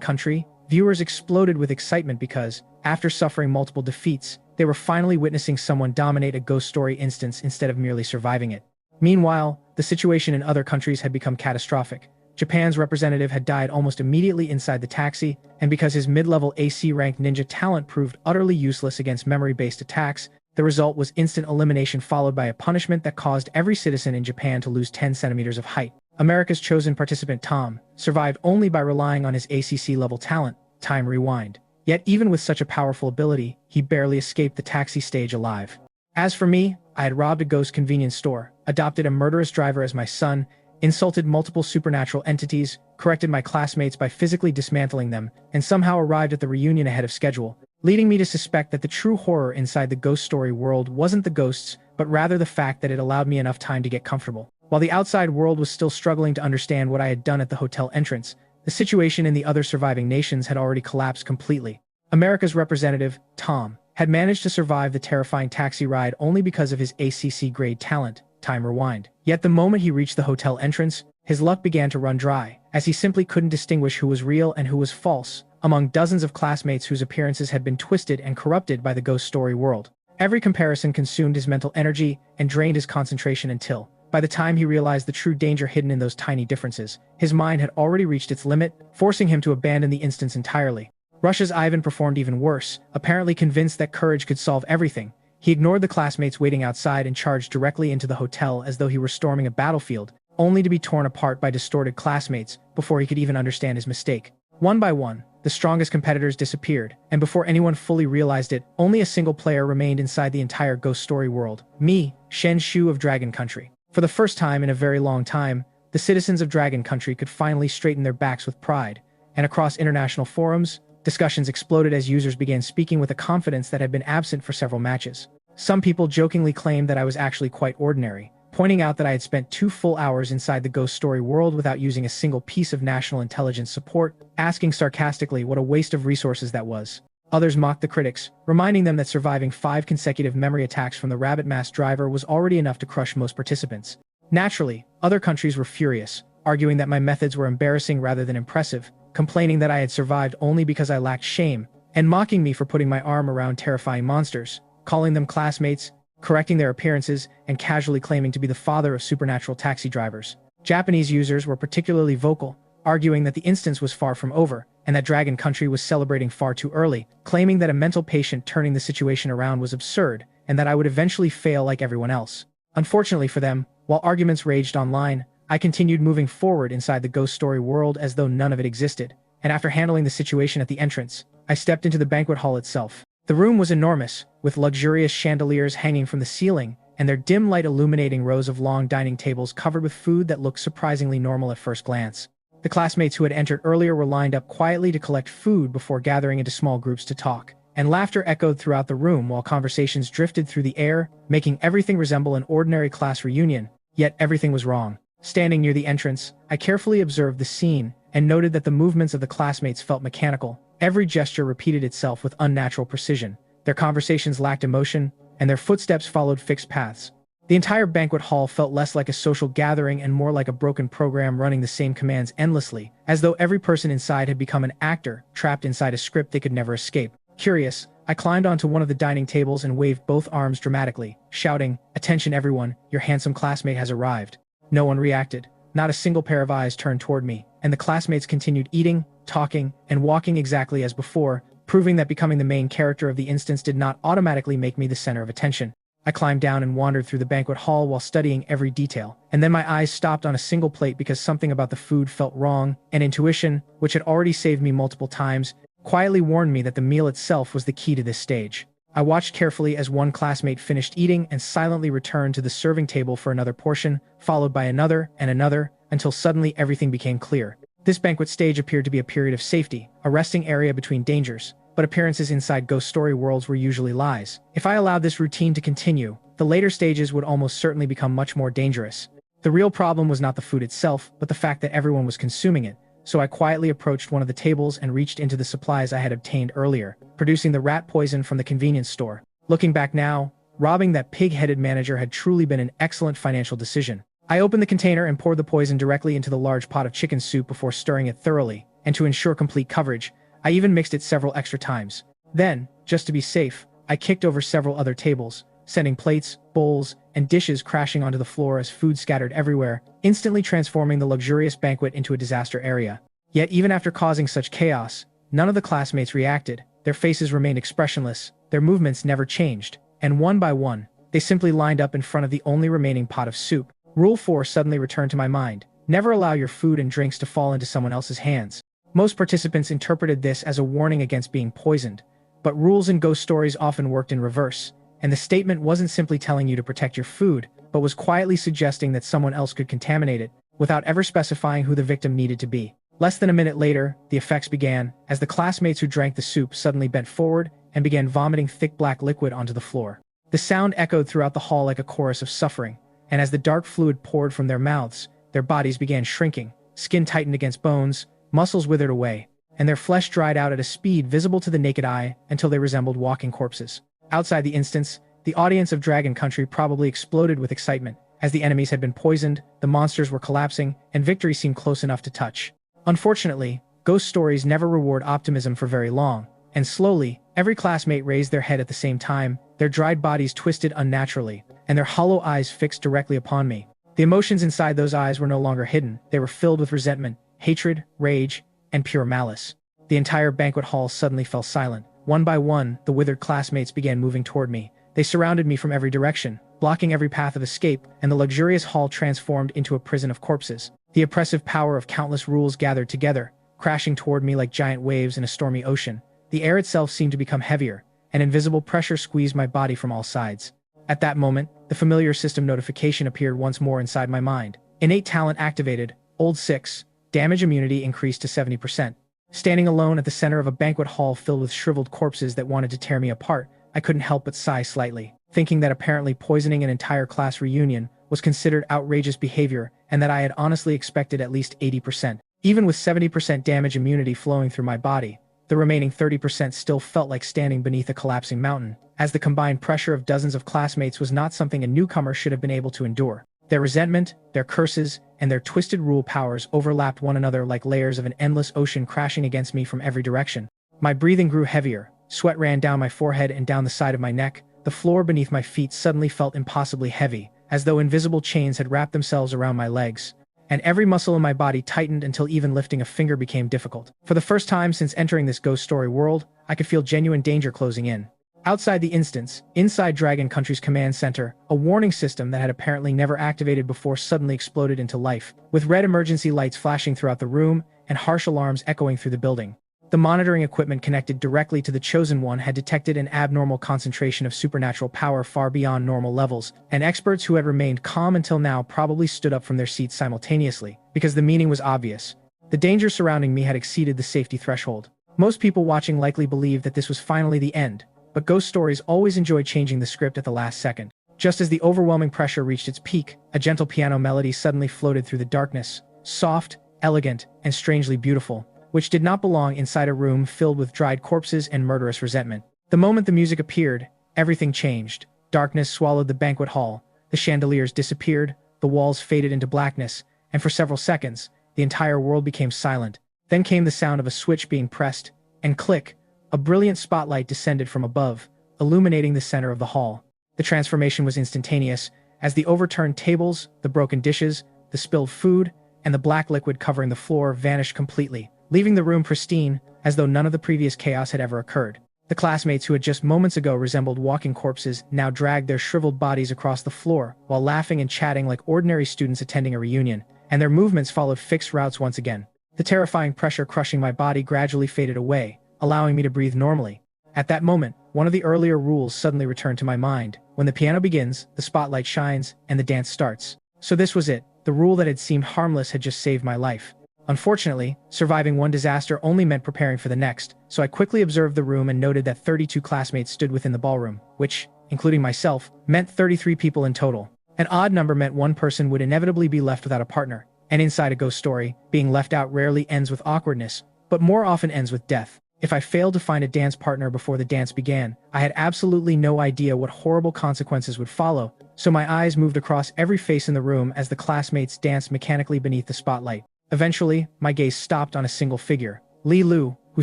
Country, viewers exploded with excitement because, after suffering multiple defeats, they were finally witnessing someone dominate a ghost story instance instead of merely surviving it. Meanwhile, the situation in other countries had become catastrophic. Japan's representative had died almost immediately inside the taxi, and because his mid-level AC-ranked ninja talent proved utterly useless against memory-based attacks, the result was instant elimination followed by a punishment that caused every citizen in Japan to lose 10 centimeters of height. America's chosen participant Tom survived only by relying on his ACC-level talent, Time Rewind. Yet even with such a powerful ability, he barely escaped the taxi stage alive. As for me, I had robbed a ghost convenience store, adopted a murderous driver as my son, insulted multiple supernatural entities, corrected my classmates by physically dismantling them, and somehow arrived at the reunion ahead of schedule. leading me to suspect that the true horror inside the ghost story world wasn't the ghosts, but rather the fact that it allowed me enough time to get comfortable. While the outside world was still struggling to understand what I had done at the hotel entrance, the situation in the other surviving nations had already collapsed completely. America's representative, Tom, had managed to survive the terrifying taxi ride only because of his ACC-grade talent, time rewind. Yet the moment he reached the hotel entrance, his luck began to run dry, as he simply couldn't distinguish who was real and who was false, among dozens of classmates whose appearances had been twisted and corrupted by the ghost story world. Every comparison consumed his mental energy and drained his concentration until, by the time he realized the true danger hidden in those tiny differences, his mind had already reached its limit, forcing him to abandon the instance entirely. Russia's Ivan performed even worse, apparently convinced that courage could solve everything. He ignored the classmates waiting outside and charged directly into the hotel as though he were storming a battlefield, only to be torn apart by distorted classmates before he could even understand his mistake. One by one, the strongest competitors disappeared, and before anyone fully realized it, only a single player remained inside the entire ghost story world. Me, Shen Xu of Dragon Country. For the first time in a very long time, the citizens of Dragon Country could finally straighten their backs with pride, and across international forums, discussions exploded as users began speaking with a confidence that had been absent for several matches. Some people jokingly claimed that I was actually quite ordinary, pointing out that I had spent 2 full hours inside the ghost story world without using a single piece of national intelligence support, asking sarcastically what a waste of resources that was. Others mocked the critics, reminding them that surviving 5 consecutive memory attacks from the rabbit mask driver was already enough to crush most participants. Naturally, other countries were furious, arguing that my methods were embarrassing rather than impressive, complaining that I had survived only because I lacked shame, and mocking me for putting my arm around terrifying monsters, calling them classmates, correcting their appearances, and casually claiming to be the father of supernatural taxi drivers. Japanese users were particularly vocal, arguing that the instance was far from over, and that Dragon Country was celebrating far too early, claiming that a mental patient turning the situation around was absurd, and that I would eventually fail like everyone else. Unfortunately for them, while arguments raged online, I continued moving forward inside the ghost story world as though none of it existed, and after handling the situation at the entrance, I stepped into the banquet hall itself. The room was enormous, with luxurious chandeliers hanging from the ceiling, and their dim light illuminating rows of long dining tables covered with food that looked surprisingly normal at first glance. The classmates who had entered earlier were lined up quietly to collect food before gathering into small groups to talk, and laughter echoed throughout the room while conversations drifted through the air, making everything resemble an ordinary class reunion, yet everything was wrong. Standing near the entrance, I carefully observed the scene, and noted that the movements of the classmates felt mechanical. Every gesture repeated itself with unnatural precision. Their conversations lacked emotion, and their footsteps followed fixed paths. The entire banquet hall felt less like a social gathering and more like a broken program running the same commands endlessly, as though every person inside had become an actor, trapped inside a script they could never escape. Curious, I climbed onto one of the dining tables and waved both arms dramatically, shouting, "Attention everyone, your handsome classmate has arrived." No one reacted. Not a single pair of eyes turned toward me, and the classmates continued eating, talking, and walking exactly as before, proving that becoming the main character of the instance did not automatically make me the center of attention. I climbed down and wandered through the banquet hall while studying every detail, and then my eyes stopped on a single plate because something about the food felt wrong, and intuition, which had already saved me multiple times, quietly warned me that the meal itself was the key to this stage. I watched carefully as one classmate finished eating and silently returned to the serving table for another portion, followed by another and another, until suddenly everything became clear. This banquet stage appeared to be a period of safety, a resting area between dangers, but appearances inside ghost story worlds were usually lies. If I allowed this routine to continue, the later stages would almost certainly become much more dangerous. The real problem was not the food itself, but the fact that everyone was consuming it, so I quietly approached one of the tables and reached into the supplies I had obtained earlier, producing the rat poison from the convenience store. Looking back now, robbing that pig-headed manager had truly been an excellent financial decision. I opened the container and poured the poison directly into the large pot of chicken soup before stirring it thoroughly, and to ensure complete coverage, I even mixed it several extra times. Then, just to be safe, I kicked over several other tables, sending plates, bowls, and dishes crashing onto the floor as food scattered everywhere, instantly transforming the luxurious banquet into a disaster area. Yet even after causing such chaos, none of the classmates reacted. Their faces remained expressionless, their movements never changed, and one by one, they simply lined up in front of the only remaining pot of soup. Rule 4 suddenly returned to my mind. Never allow your food and drinks to fall into someone else's hands. Most participants interpreted this as a warning against being poisoned, but rules in ghost stories often worked in reverse, and the statement wasn't simply telling you to protect your food, but was quietly suggesting that someone else could contaminate it, without ever specifying who the victim needed to be. Less than a minute later, the effects began, as the classmates who drank the soup suddenly bent forward and began vomiting thick black liquid onto the floor. The sound echoed throughout the hall like a chorus of suffering, and as the dark fluid poured from their mouths, their bodies began shrinking, skin tightened against bones, muscles withered away, and their flesh dried out at a speed visible to the naked eye until they resembled walking corpses. Outside the instance, the audience of Dragon Country probably exploded with excitement, as the enemies had been poisoned, the monsters were collapsing, and victory seemed close enough to touch. Unfortunately, ghost stories never reward optimism for very long, and slowly, every classmate raised their head at the same time, their dried bodies twisted unnaturally, and their hollow eyes fixed directly upon me. The emotions inside those eyes were no longer hidden, they were filled with resentment, hatred, rage, and pure malice. The entire banquet hall suddenly fell silent. One by one, the withered classmates began moving toward me. They surrounded me from every direction, blocking every path of escape, and the luxurious hall transformed into a prison of corpses. The oppressive power of countless rules gathered together, crashing toward me like giant waves in a stormy ocean. The air itself seemed to become heavier, and invisible pressure squeezed my body from all sides. At that moment, the familiar system notification appeared once more inside my mind. Innate talent activated, old 6, damage immunity increased to 70%. Standing alone at the center of a banquet hall filled with shriveled corpses that wanted to tear me apart, I couldn't help but sigh slightly, thinking that apparently poisoning an entire class reunion was considered outrageous behavior and that I had honestly expected at least 80%. Even with 70% damage immunity flowing through my body, the remaining 30% still felt like standing beneath a collapsing mountain, as the combined pressure of dozens of classmates was not something a newcomer should have been able to endure. Their resentment, their curses, and their twisted rule powers overlapped one another like layers of an endless ocean crashing against me from every direction. My breathing grew heavier, sweat ran down my forehead and down the side of my neck, the floor beneath my feet suddenly felt impossibly heavy, as though invisible chains had wrapped themselves around my legs, and every muscle in my body tightened until even lifting a finger became difficult. For the first time since entering this ghost story world, I could feel genuine danger closing in. Outside the instance, inside Dragon Country's command center, a warning system that had apparently never activated before suddenly exploded into life, with red emergency lights flashing throughout the room and harsh alarms echoing through the building. The monitoring equipment connected directly to the Chosen One had detected an abnormal concentration of supernatural power far beyond normal levels, and experts who had remained calm until now probably stood up from their seats simultaneously, because the meaning was obvious. The danger surrounding me had exceeded the safety threshold. Most people watching likely believed that this was finally the end, but ghost stories always enjoy changing the script at the last second. Just as the overwhelming pressure reached its peak, a gentle piano melody suddenly floated through the darkness, soft, elegant, and strangely beautiful, which did not belong inside a room filled with dried corpses and murderous resentment. The moment the music appeared, everything changed. Darkness swallowed the banquet hall, the chandeliers disappeared, the walls faded into blackness, and for several seconds, the entire world became silent. Then came the sound of a switch being pressed, and click, a brilliant spotlight descended from above, illuminating the center of the hall. The transformation was instantaneous, as the overturned tables, the broken dishes, the spilled food, and the black liquid covering the floor vanished completely, leaving the room pristine, as though none of the previous chaos had ever occurred. The classmates who had just moments ago resembled walking corpses now dragged their shriveled bodies across the floor, while laughing and chatting like ordinary students attending a reunion, and their movements followed fixed routes once again. The terrifying pressure crushing my body gradually faded away, allowing me to breathe normally. At that moment, one of the earlier rules suddenly returned to my mind. When the piano begins, the spotlight shines, and the dance starts. So this was it. The rule that had seemed harmless had just saved my life. Unfortunately, surviving one disaster only meant preparing for the next, so I quickly observed the room and noted that 32 classmates stood within the ballroom, which, including myself, meant 33 people in total. An odd number meant one person would inevitably be left without a partner, and inside a ghost story, being left out rarely ends with awkwardness, but more often ends with death. If I failed to find a dance partner before the dance began, I had absolutely no idea what horrible consequences would follow, so my eyes moved across every face in the room as the classmates danced mechanically beneath the spotlight. Eventually, my gaze stopped on a single figure, Li Lu, who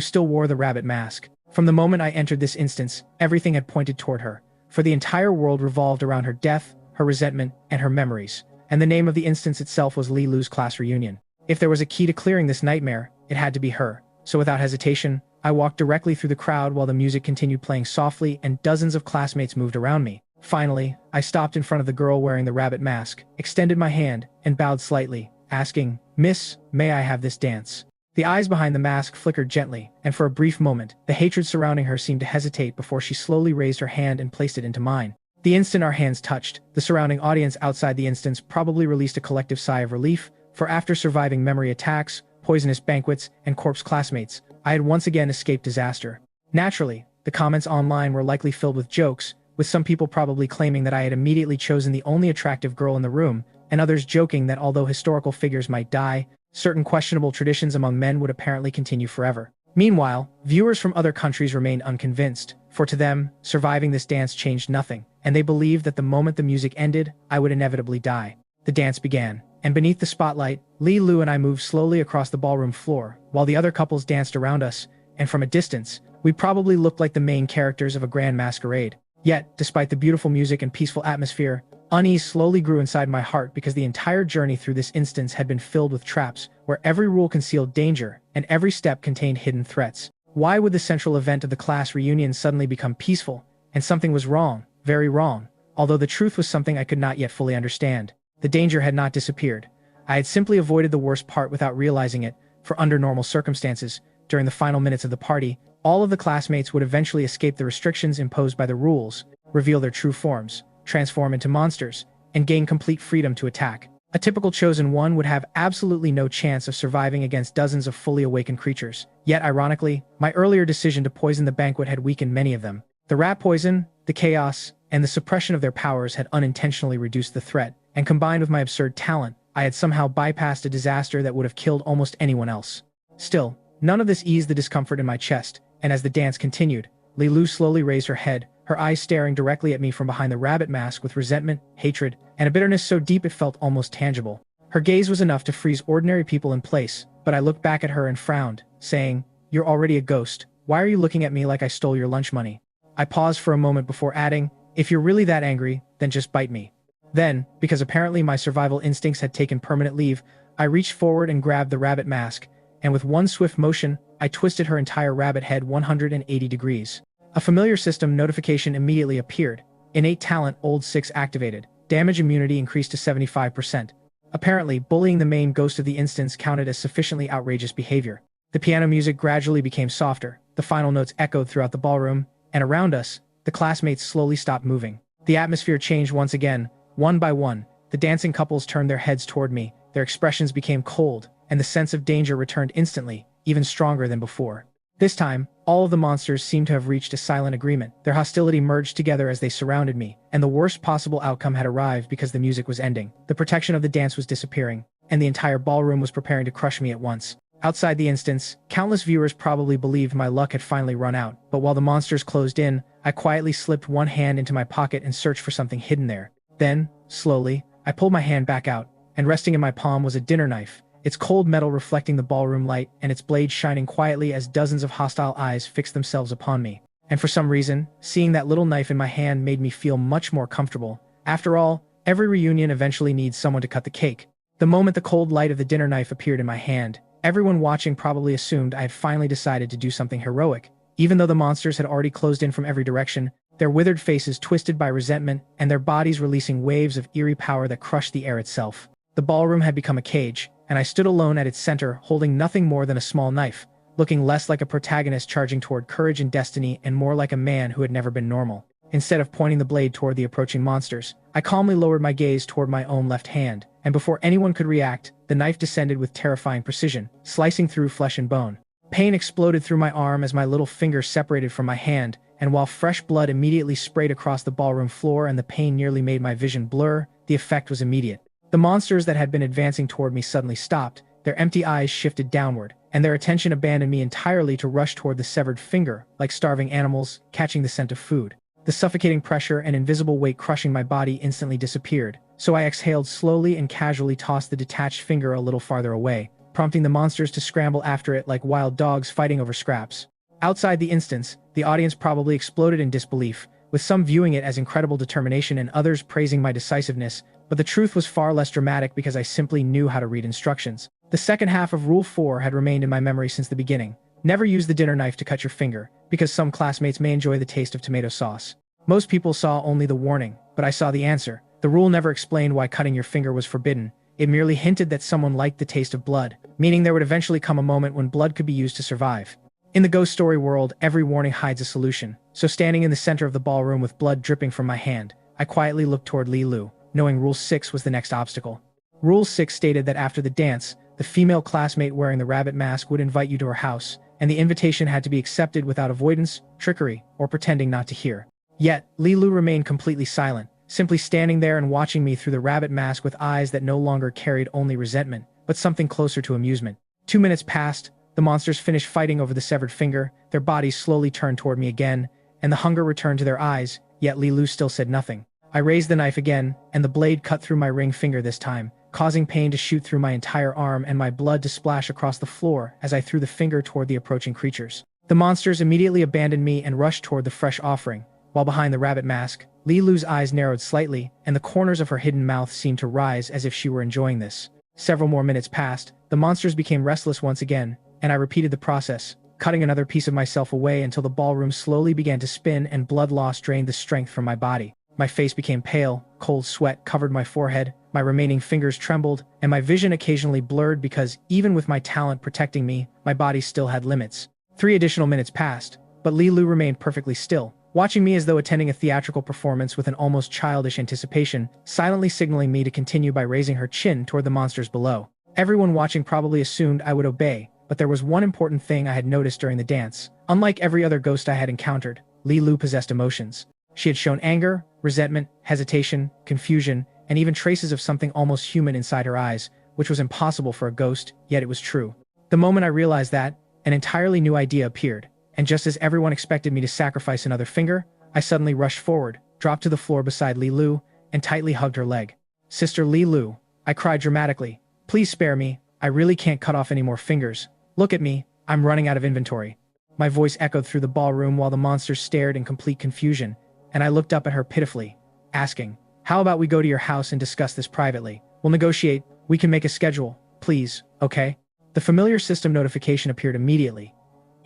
still wore the rabbit mask. From the moment I entered this instance, everything had pointed toward her, for the entire world revolved around her death, her resentment, and her memories, and the name of the instance itself was Li Lu's class reunion. If there was a key to clearing this nightmare, it had to be her. So without hesitation, I walked directly through the crowd while the music continued playing softly and dozens of classmates moved around me. Finally, I stopped in front of the girl wearing the rabbit mask, extended my hand, and bowed slightly, asking, "Miss, may I have this dance?" The eyes behind the mask flickered gently, and for a brief moment, the hatred surrounding her seemed to hesitate before she slowly raised her hand and placed it into mine. The instant our hands touched, the surrounding audience outside the instance probably released a collective sigh of relief, for after surviving memory attacks, poisonous banquets, and corpse classmates, I had once again escaped disaster. Naturally, The comments online were likely filled with jokes, with some people probably claiming that I had immediately chosen the only attractive girl in the room, and others joking that although historical figures might die, certain questionable traditions among men would apparently continue forever. Meanwhile, viewers from other countries remained unconvinced, for to them, surviving this dance changed nothing, and they believed that the moment the music ended, I would inevitably die. The dance began, and beneath the spotlight, Li Lu and I moved slowly across the ballroom floor, while the other couples danced around us, and from a distance, we probably looked like the main characters of a grand masquerade. Yet, despite the beautiful music and peaceful atmosphere, unease slowly grew inside my heart because the entire journey through this instance had been filled with traps, where every rule concealed danger, and every step contained hidden threats. Why would the central event of the class reunion suddenly become peaceful? And something was wrong, very wrong, although the truth was something I could not yet fully understand. The danger had not disappeared. I had simply avoided the worst part without realizing it, for under normal circumstances, during the final minutes of the party, all of the classmates would eventually escape the restrictions imposed by the rules, reveal their true forms, transform into monsters, and gain complete freedom to attack. A typical chosen one would have absolutely no chance of surviving against dozens of fully awakened creatures. Yet, ironically, my earlier decision to poison the banquet had weakened many of them. The rat poison, the chaos, and the suppression of their powers had unintentionally reduced the threat, and combined with my absurd talent, I had somehow bypassed a disaster that would have killed almost anyone else. Still, none of this eased the discomfort in my chest, and as the dance continued, Li Lu slowly raised her head, her eyes staring directly at me from behind the rabbit mask with resentment, hatred, and a bitterness so deep it felt almost tangible. Her gaze was enough to freeze ordinary people in place, but I looked back at her and frowned, saying, "You're already a ghost. Why are you looking at me like I stole your lunch money?" I paused for a moment before adding, "If you're really that angry, then just bite me." Then, because apparently my survival instincts had taken permanent leave, I reached forward and grabbed the rabbit mask, and with one swift motion, I twisted her entire rabbit head 180 degrees. A familiar system notification immediately appeared. Innate talent old 6 activated. Damage immunity increased to 75%. Apparently, bullying the main ghost of the instance counted as sufficiently outrageous behavior. The piano music gradually became softer. The final notes echoed throughout the ballroom, and around us, the classmates slowly stopped moving. The atmosphere changed once again. One by one, the dancing couples turned their heads toward me, their expressions became cold, and the sense of danger returned instantly, even stronger than before. This time, all of the monsters seemed to have reached a silent agreement. Their hostility merged together as they surrounded me, and the worst possible outcome had arrived because the music was ending. The protection of the dance was disappearing, and the entire ballroom was preparing to crush me at once. Outside the instance, countless viewers probably believed my luck had finally run out, but while the monsters closed in, I quietly slipped one hand into my pocket and searched for something hidden there. Then, slowly, I pulled my hand back out, and resting in my palm was a dinner knife, its cold metal reflecting the ballroom light and its blade shining quietly as dozens of hostile eyes fixed themselves upon me. And for some reason, seeing that little knife in my hand made me feel much more comfortable. After all, every reunion eventually needs someone to cut the cake. The moment the cold light of the dinner knife appeared in my hand, everyone watching probably assumed I had finally decided to do something heroic. Even though the monsters had already closed in from every direction, their withered faces twisted by resentment and their bodies releasing waves of eerie power that crushed the air itself. The ballroom had become a cage, and I stood alone at its center, holding nothing more than a small knife, looking less like a protagonist charging toward courage and destiny and more like a man who had never been normal. Instead of pointing the blade toward the approaching monsters, I calmly lowered my gaze toward my own left hand, and before anyone could react, the knife descended with terrifying precision, slicing through flesh and bone. Pain exploded through my arm as my little finger separated from my hand, and while fresh blood immediately sprayed across the ballroom floor and the pain nearly made my vision blur, the effect was immediate. The monsters that had been advancing toward me suddenly stopped, their empty eyes shifted downward, and their attention abandoned me entirely to rush toward the severed finger, like starving animals catching the scent of food. The suffocating pressure and invisible weight crushing my body instantly disappeared, so I exhaled slowly and casually tossed the detached finger a little farther away, prompting the monsters to scramble after it like wild dogs fighting over scraps. Outside the instance, the audience probably exploded in disbelief, with some viewing it as incredible determination and others praising my decisiveness, but the truth was far less dramatic because I simply knew how to read instructions. The second half of Rule 4 had remained in my memory since the beginning. Never use the dinner knife to cut your finger, because some classmates may enjoy the taste of tomato sauce. Most people saw only the warning, but I saw the answer. The rule never explained why cutting your finger was forbidden. It merely hinted that someone liked the taste of blood, meaning there would eventually come a moment when blood could be used to survive. In the ghost story world, every warning hides a solution, so standing in the center of the ballroom with blood dripping from my hand, I quietly looked toward Li Lu, knowing Rule 6 was the next obstacle. Rule 6 stated that after the dance, the female classmate wearing the rabbit mask would invite you to her house, and the invitation had to be accepted without avoidance, trickery, or pretending not to hear. Yet, Li Lu remained completely silent, simply standing there and watching me through the rabbit mask with eyes that no longer carried only resentment, but something closer to amusement. 2 minutes passed, the monsters finished fighting over the severed finger, their bodies slowly turned toward me again, and the hunger returned to their eyes, yet Li Lu still said nothing. I raised the knife again, and the blade cut through my ring finger this time, causing pain to shoot through my entire arm and my blood to splash across the floor as I threw the finger toward the approaching creatures. The monsters immediately abandoned me and rushed toward the fresh offering, while behind the rabbit mask, Li Lu's eyes narrowed slightly, and the corners of her hidden mouth seemed to rise as if she were enjoying this. Several more minutes passed, the monsters became restless once again, and I repeated the process, cutting another piece of myself away until the ballroom slowly began to spin and blood loss drained the strength from my body. My face became pale, cold sweat covered my forehead, my remaining fingers trembled, and my vision occasionally blurred because, even with my talent protecting me, my body still had limits. 3 additional minutes passed, but Li Lu remained perfectly still, watching me as though attending a theatrical performance with an almost childish anticipation, silently signaling me to continue by raising her chin toward the monsters below. Everyone watching probably assumed I would obey, but there was one important thing I had noticed during the dance. Unlike every other ghost I had encountered, Li Lu possessed emotions. She had shown anger, resentment, hesitation, confusion, and even traces of something almost human inside her eyes, which was impossible for a ghost, yet it was true. The moment I realized that, an entirely new idea appeared, and just as everyone expected me to sacrifice another finger, I suddenly rushed forward, dropped to the floor beside Li Lu, and tightly hugged her leg. "Sister Li Lu," I cried dramatically, "please spare me, I really can't cut off any more fingers. Look at me, I'm running out of inventory." My voice echoed through the ballroom while the monsters stared in complete confusion, and I looked up at her pitifully, asking, "How about we go to your house and discuss this privately? We'll negotiate, we can make a schedule, please, okay?" The familiar system notification appeared immediately.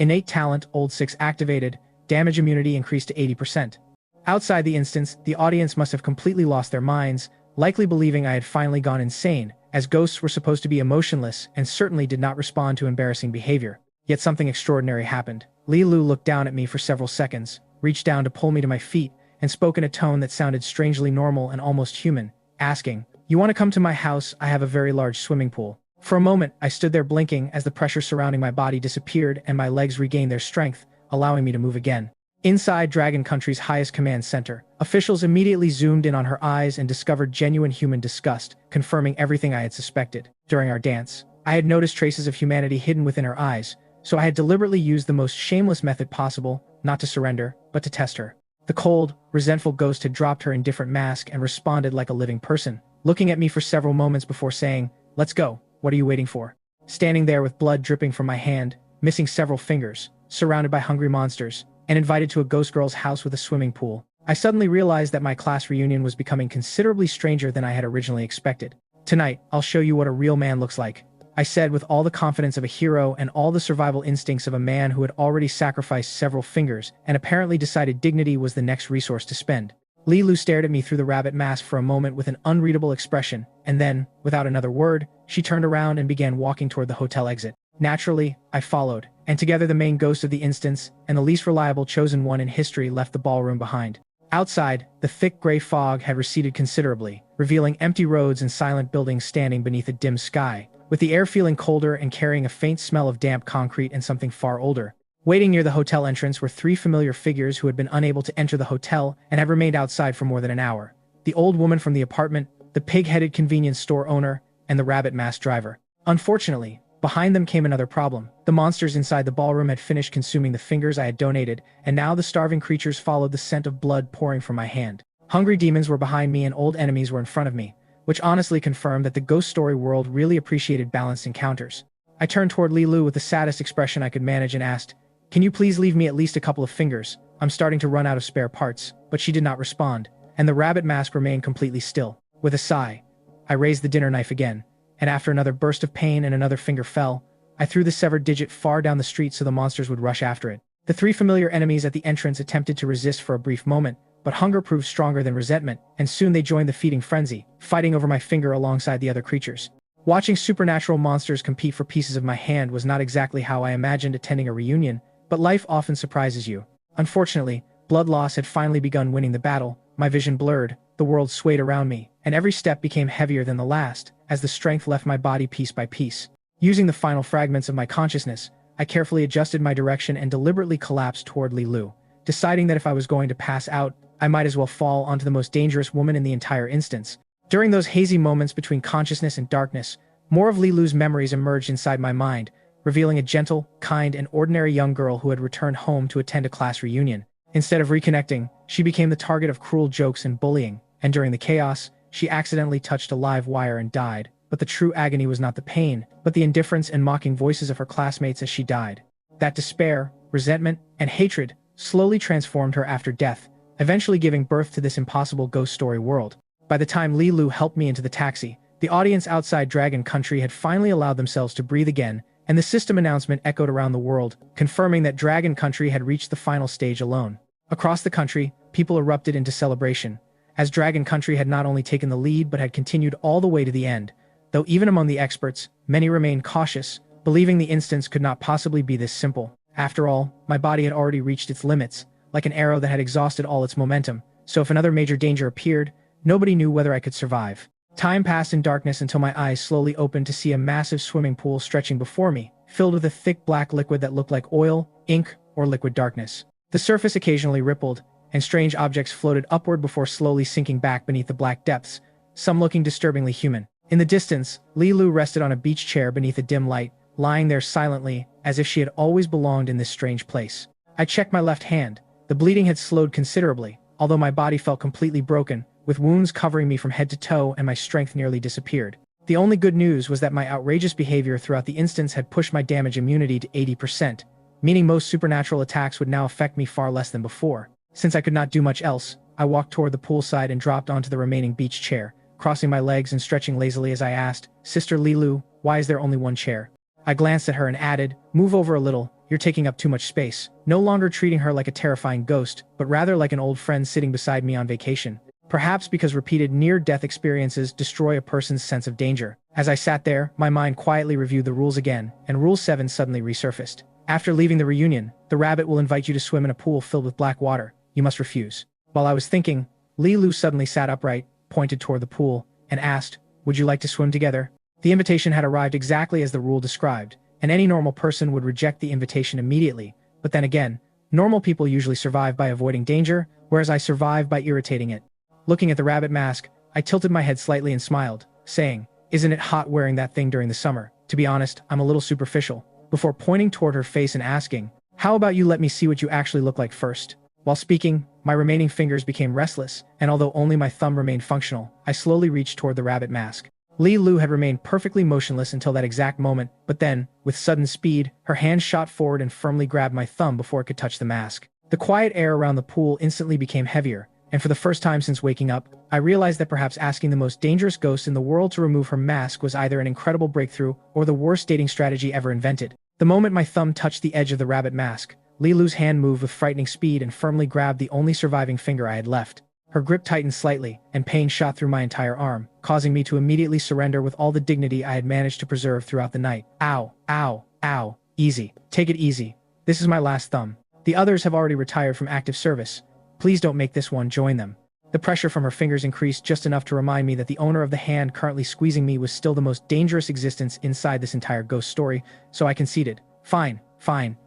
Innate talent, old 6 activated, damage immunity increased to 80%. Outside the instance, the audience must have completely lost their minds, likely believing I had finally gone insane, as ghosts were supposed to be emotionless and certainly did not respond to embarrassing behavior. Yet something extraordinary happened. Li Lu looked down at me for several seconds, reached down to pull me to my feet, and spoke in a tone that sounded strangely normal and almost human, asking, "You want to come to my house? I have a very large swimming pool." For a moment, I stood there blinking as the pressure surrounding my body disappeared and my legs regained their strength, allowing me to move again. Inside Dragon Country's highest command center, officials immediately zoomed in on her eyes and discovered genuine human disgust, confirming everything I had suspected. During our dance, I had noticed traces of humanity hidden within her eyes, so I had deliberately used the most shameless method possible, not to surrender, but to test her. The cold, resentful ghost had dropped her indifferent mask and responded like a living person, looking at me for several moments before saying, "Let's go. What are you waiting for?" Standing there with blood dripping from my hand, missing several fingers, surrounded by hungry monsters, and invited to a ghost girl's house with a swimming pool, I suddenly realized that my class reunion was becoming considerably stranger than I had originally expected. "Tonight, I'll show you what a real man looks like," I said with all the confidence of a hero and all the survival instincts of a man who had already sacrificed several fingers and apparently decided dignity was the next resource to spend. Li Lu stared at me through the rabbit mask for a moment with an unreadable expression, and then, without another word, she turned around and began walking toward the hotel exit. Naturally, I followed, and together the main ghost of the instance and the least reliable chosen one in history left the ballroom behind. Outside, the thick gray fog had receded considerably, revealing empty roads and silent buildings standing beneath a dim sky, with the air feeling colder and carrying a faint smell of damp concrete and something far older. Waiting near the hotel entrance were 3 familiar figures who had been unable to enter the hotel and had remained outside for more than an hour. The old woman from the apartment, the pig-headed convenience store owner, and the rabbit-masked driver. Unfortunately, behind them came another problem. The monsters inside the ballroom had finished consuming the fingers I had donated, and now the starving creatures followed the scent of blood pouring from my hand. Hungry demons were behind me and old enemies were in front of me, which honestly confirmed that the ghost story world really appreciated balanced encounters. I turned toward Li Lu with the saddest expression I could manage and asked, "Can you please leave me at least a couple of fingers? I'm starting to run out of spare parts," but she did not respond, and the rabbit mask remained completely still. With a sigh, I raised the dinner knife again, and after another burst of pain and another finger fell, I threw the severed digit far down the street so the monsters would rush after it. The 3 familiar enemies at the entrance attempted to resist for a brief moment, but hunger proved stronger than resentment, and soon they joined the feeding frenzy, fighting over my finger alongside the other creatures. Watching supernatural monsters compete for pieces of my hand was not exactly how I imagined attending a reunion, but life often surprises you. Unfortunately, blood loss had finally begun winning the battle. My vision blurred, the world swayed around me, and every step became heavier than the last, as the strength left my body piece by piece. Using the final fragments of my consciousness, I carefully adjusted my direction and deliberately collapsed toward Li Lu, deciding that if I was going to pass out, I might as well fall onto the most dangerous woman in the entire instance. During those hazy moments between consciousness and darkness, more of Li Lu's memories emerged inside my mind, revealing a gentle, kind, and ordinary young girl who had returned home to attend a class reunion. Instead of reconnecting, she became the target of cruel jokes and bullying, and during the chaos, she accidentally touched a live wire and died. But the true agony was not the pain, but the indifference and mocking voices of her classmates as she died. That despair, resentment, and hatred slowly transformed her after death, eventually giving birth to this impossible ghost story world. By the time Li Lu helped me into the taxi, the audience outside Dragon Country had finally allowed themselves to breathe again, and the system announcement echoed around the world, confirming that Dragon Country had reached the final stage alone. Across the country, people erupted into celebration, as Dragon Country had not only taken the lead but had continued all the way to the end. Though even among the experts, many remained cautious, believing the instance could not possibly be this simple. After all, my body had already reached its limits, like an arrow that had exhausted all its momentum, so if another major danger appeared, nobody knew whether I could survive. Time passed in darkness until my eyes slowly opened to see a massive swimming pool stretching before me, filled with a thick black liquid that looked like oil, ink, or liquid darkness. The surface occasionally rippled, and strange objects floated upward before slowly sinking back beneath the black depths, some looking disturbingly human. In the distance, Li Lu rested on a beach chair beneath a dim light, lying there silently, as if she had always belonged in this strange place. I checked my left hand. The bleeding had slowed considerably, although my body felt completely broken, with wounds covering me from head to toe and my strength nearly disappeared. The only good news was that my outrageous behavior throughout the instance had pushed my damage immunity to 80%, meaning most supernatural attacks would now affect me far less than before. Since I could not do much else, I walked toward the poolside and dropped onto the remaining beach chair, crossing my legs and stretching lazily as I asked, "Sister Li Lu, why is there only one chair?" I glanced at her and added, "Move over a little, you're taking up too much space," no longer treating her like a terrifying ghost, but rather like an old friend sitting beside me on vacation. Perhaps because repeated near-death experiences destroy a person's sense of danger. As I sat there, my mind quietly reviewed the rules again, and Rule 7 suddenly resurfaced. After leaving the reunion, the rabbit will invite you to swim in a pool filled with black water. You must refuse. While I was thinking, Li Lu suddenly sat upright, pointed toward the pool, and asked, "Would you like to swim together?" The invitation had arrived exactly as the rule described, and any normal person would reject the invitation immediately. But then again, normal people usually survive by avoiding danger, whereas I survive by irritating it. Looking at the rabbit mask, I tilted my head slightly and smiled, saying, "Isn't it hot wearing that thing during the summer? To be honest, I'm a little superficial," before pointing toward her face and asking, "How about you let me see what you actually look like first?" While speaking, my remaining fingers became restless, and although only my thumb remained functional, I slowly reached toward the rabbit mask. Li Lu had remained perfectly motionless until that exact moment, but then, with sudden speed, her hand shot forward and firmly grabbed my thumb before it could touch the mask. The quiet air around the pool instantly became heavier, and for the first time since waking up, I realized that perhaps asking the most dangerous ghost in the world to remove her mask was either an incredible breakthrough or the worst dating strategy ever invented. The moment my thumb touched the edge of the rabbit mask, Li Lu's hand moved with frightening speed and firmly grabbed the only surviving finger I had left. Her grip tightened slightly, and pain shot through my entire arm, causing me to immediately surrender with all the dignity I had managed to preserve throughout the night. "Ow, ow, ow, easy. Take it easy. This is my last thumb. The others have already retired from active service. Please don't make this one join them." The pressure from her fingers increased just enough to remind me that the owner of the hand currently squeezing me was still the most dangerous existence inside this entire ghost story, so I conceded. Fine,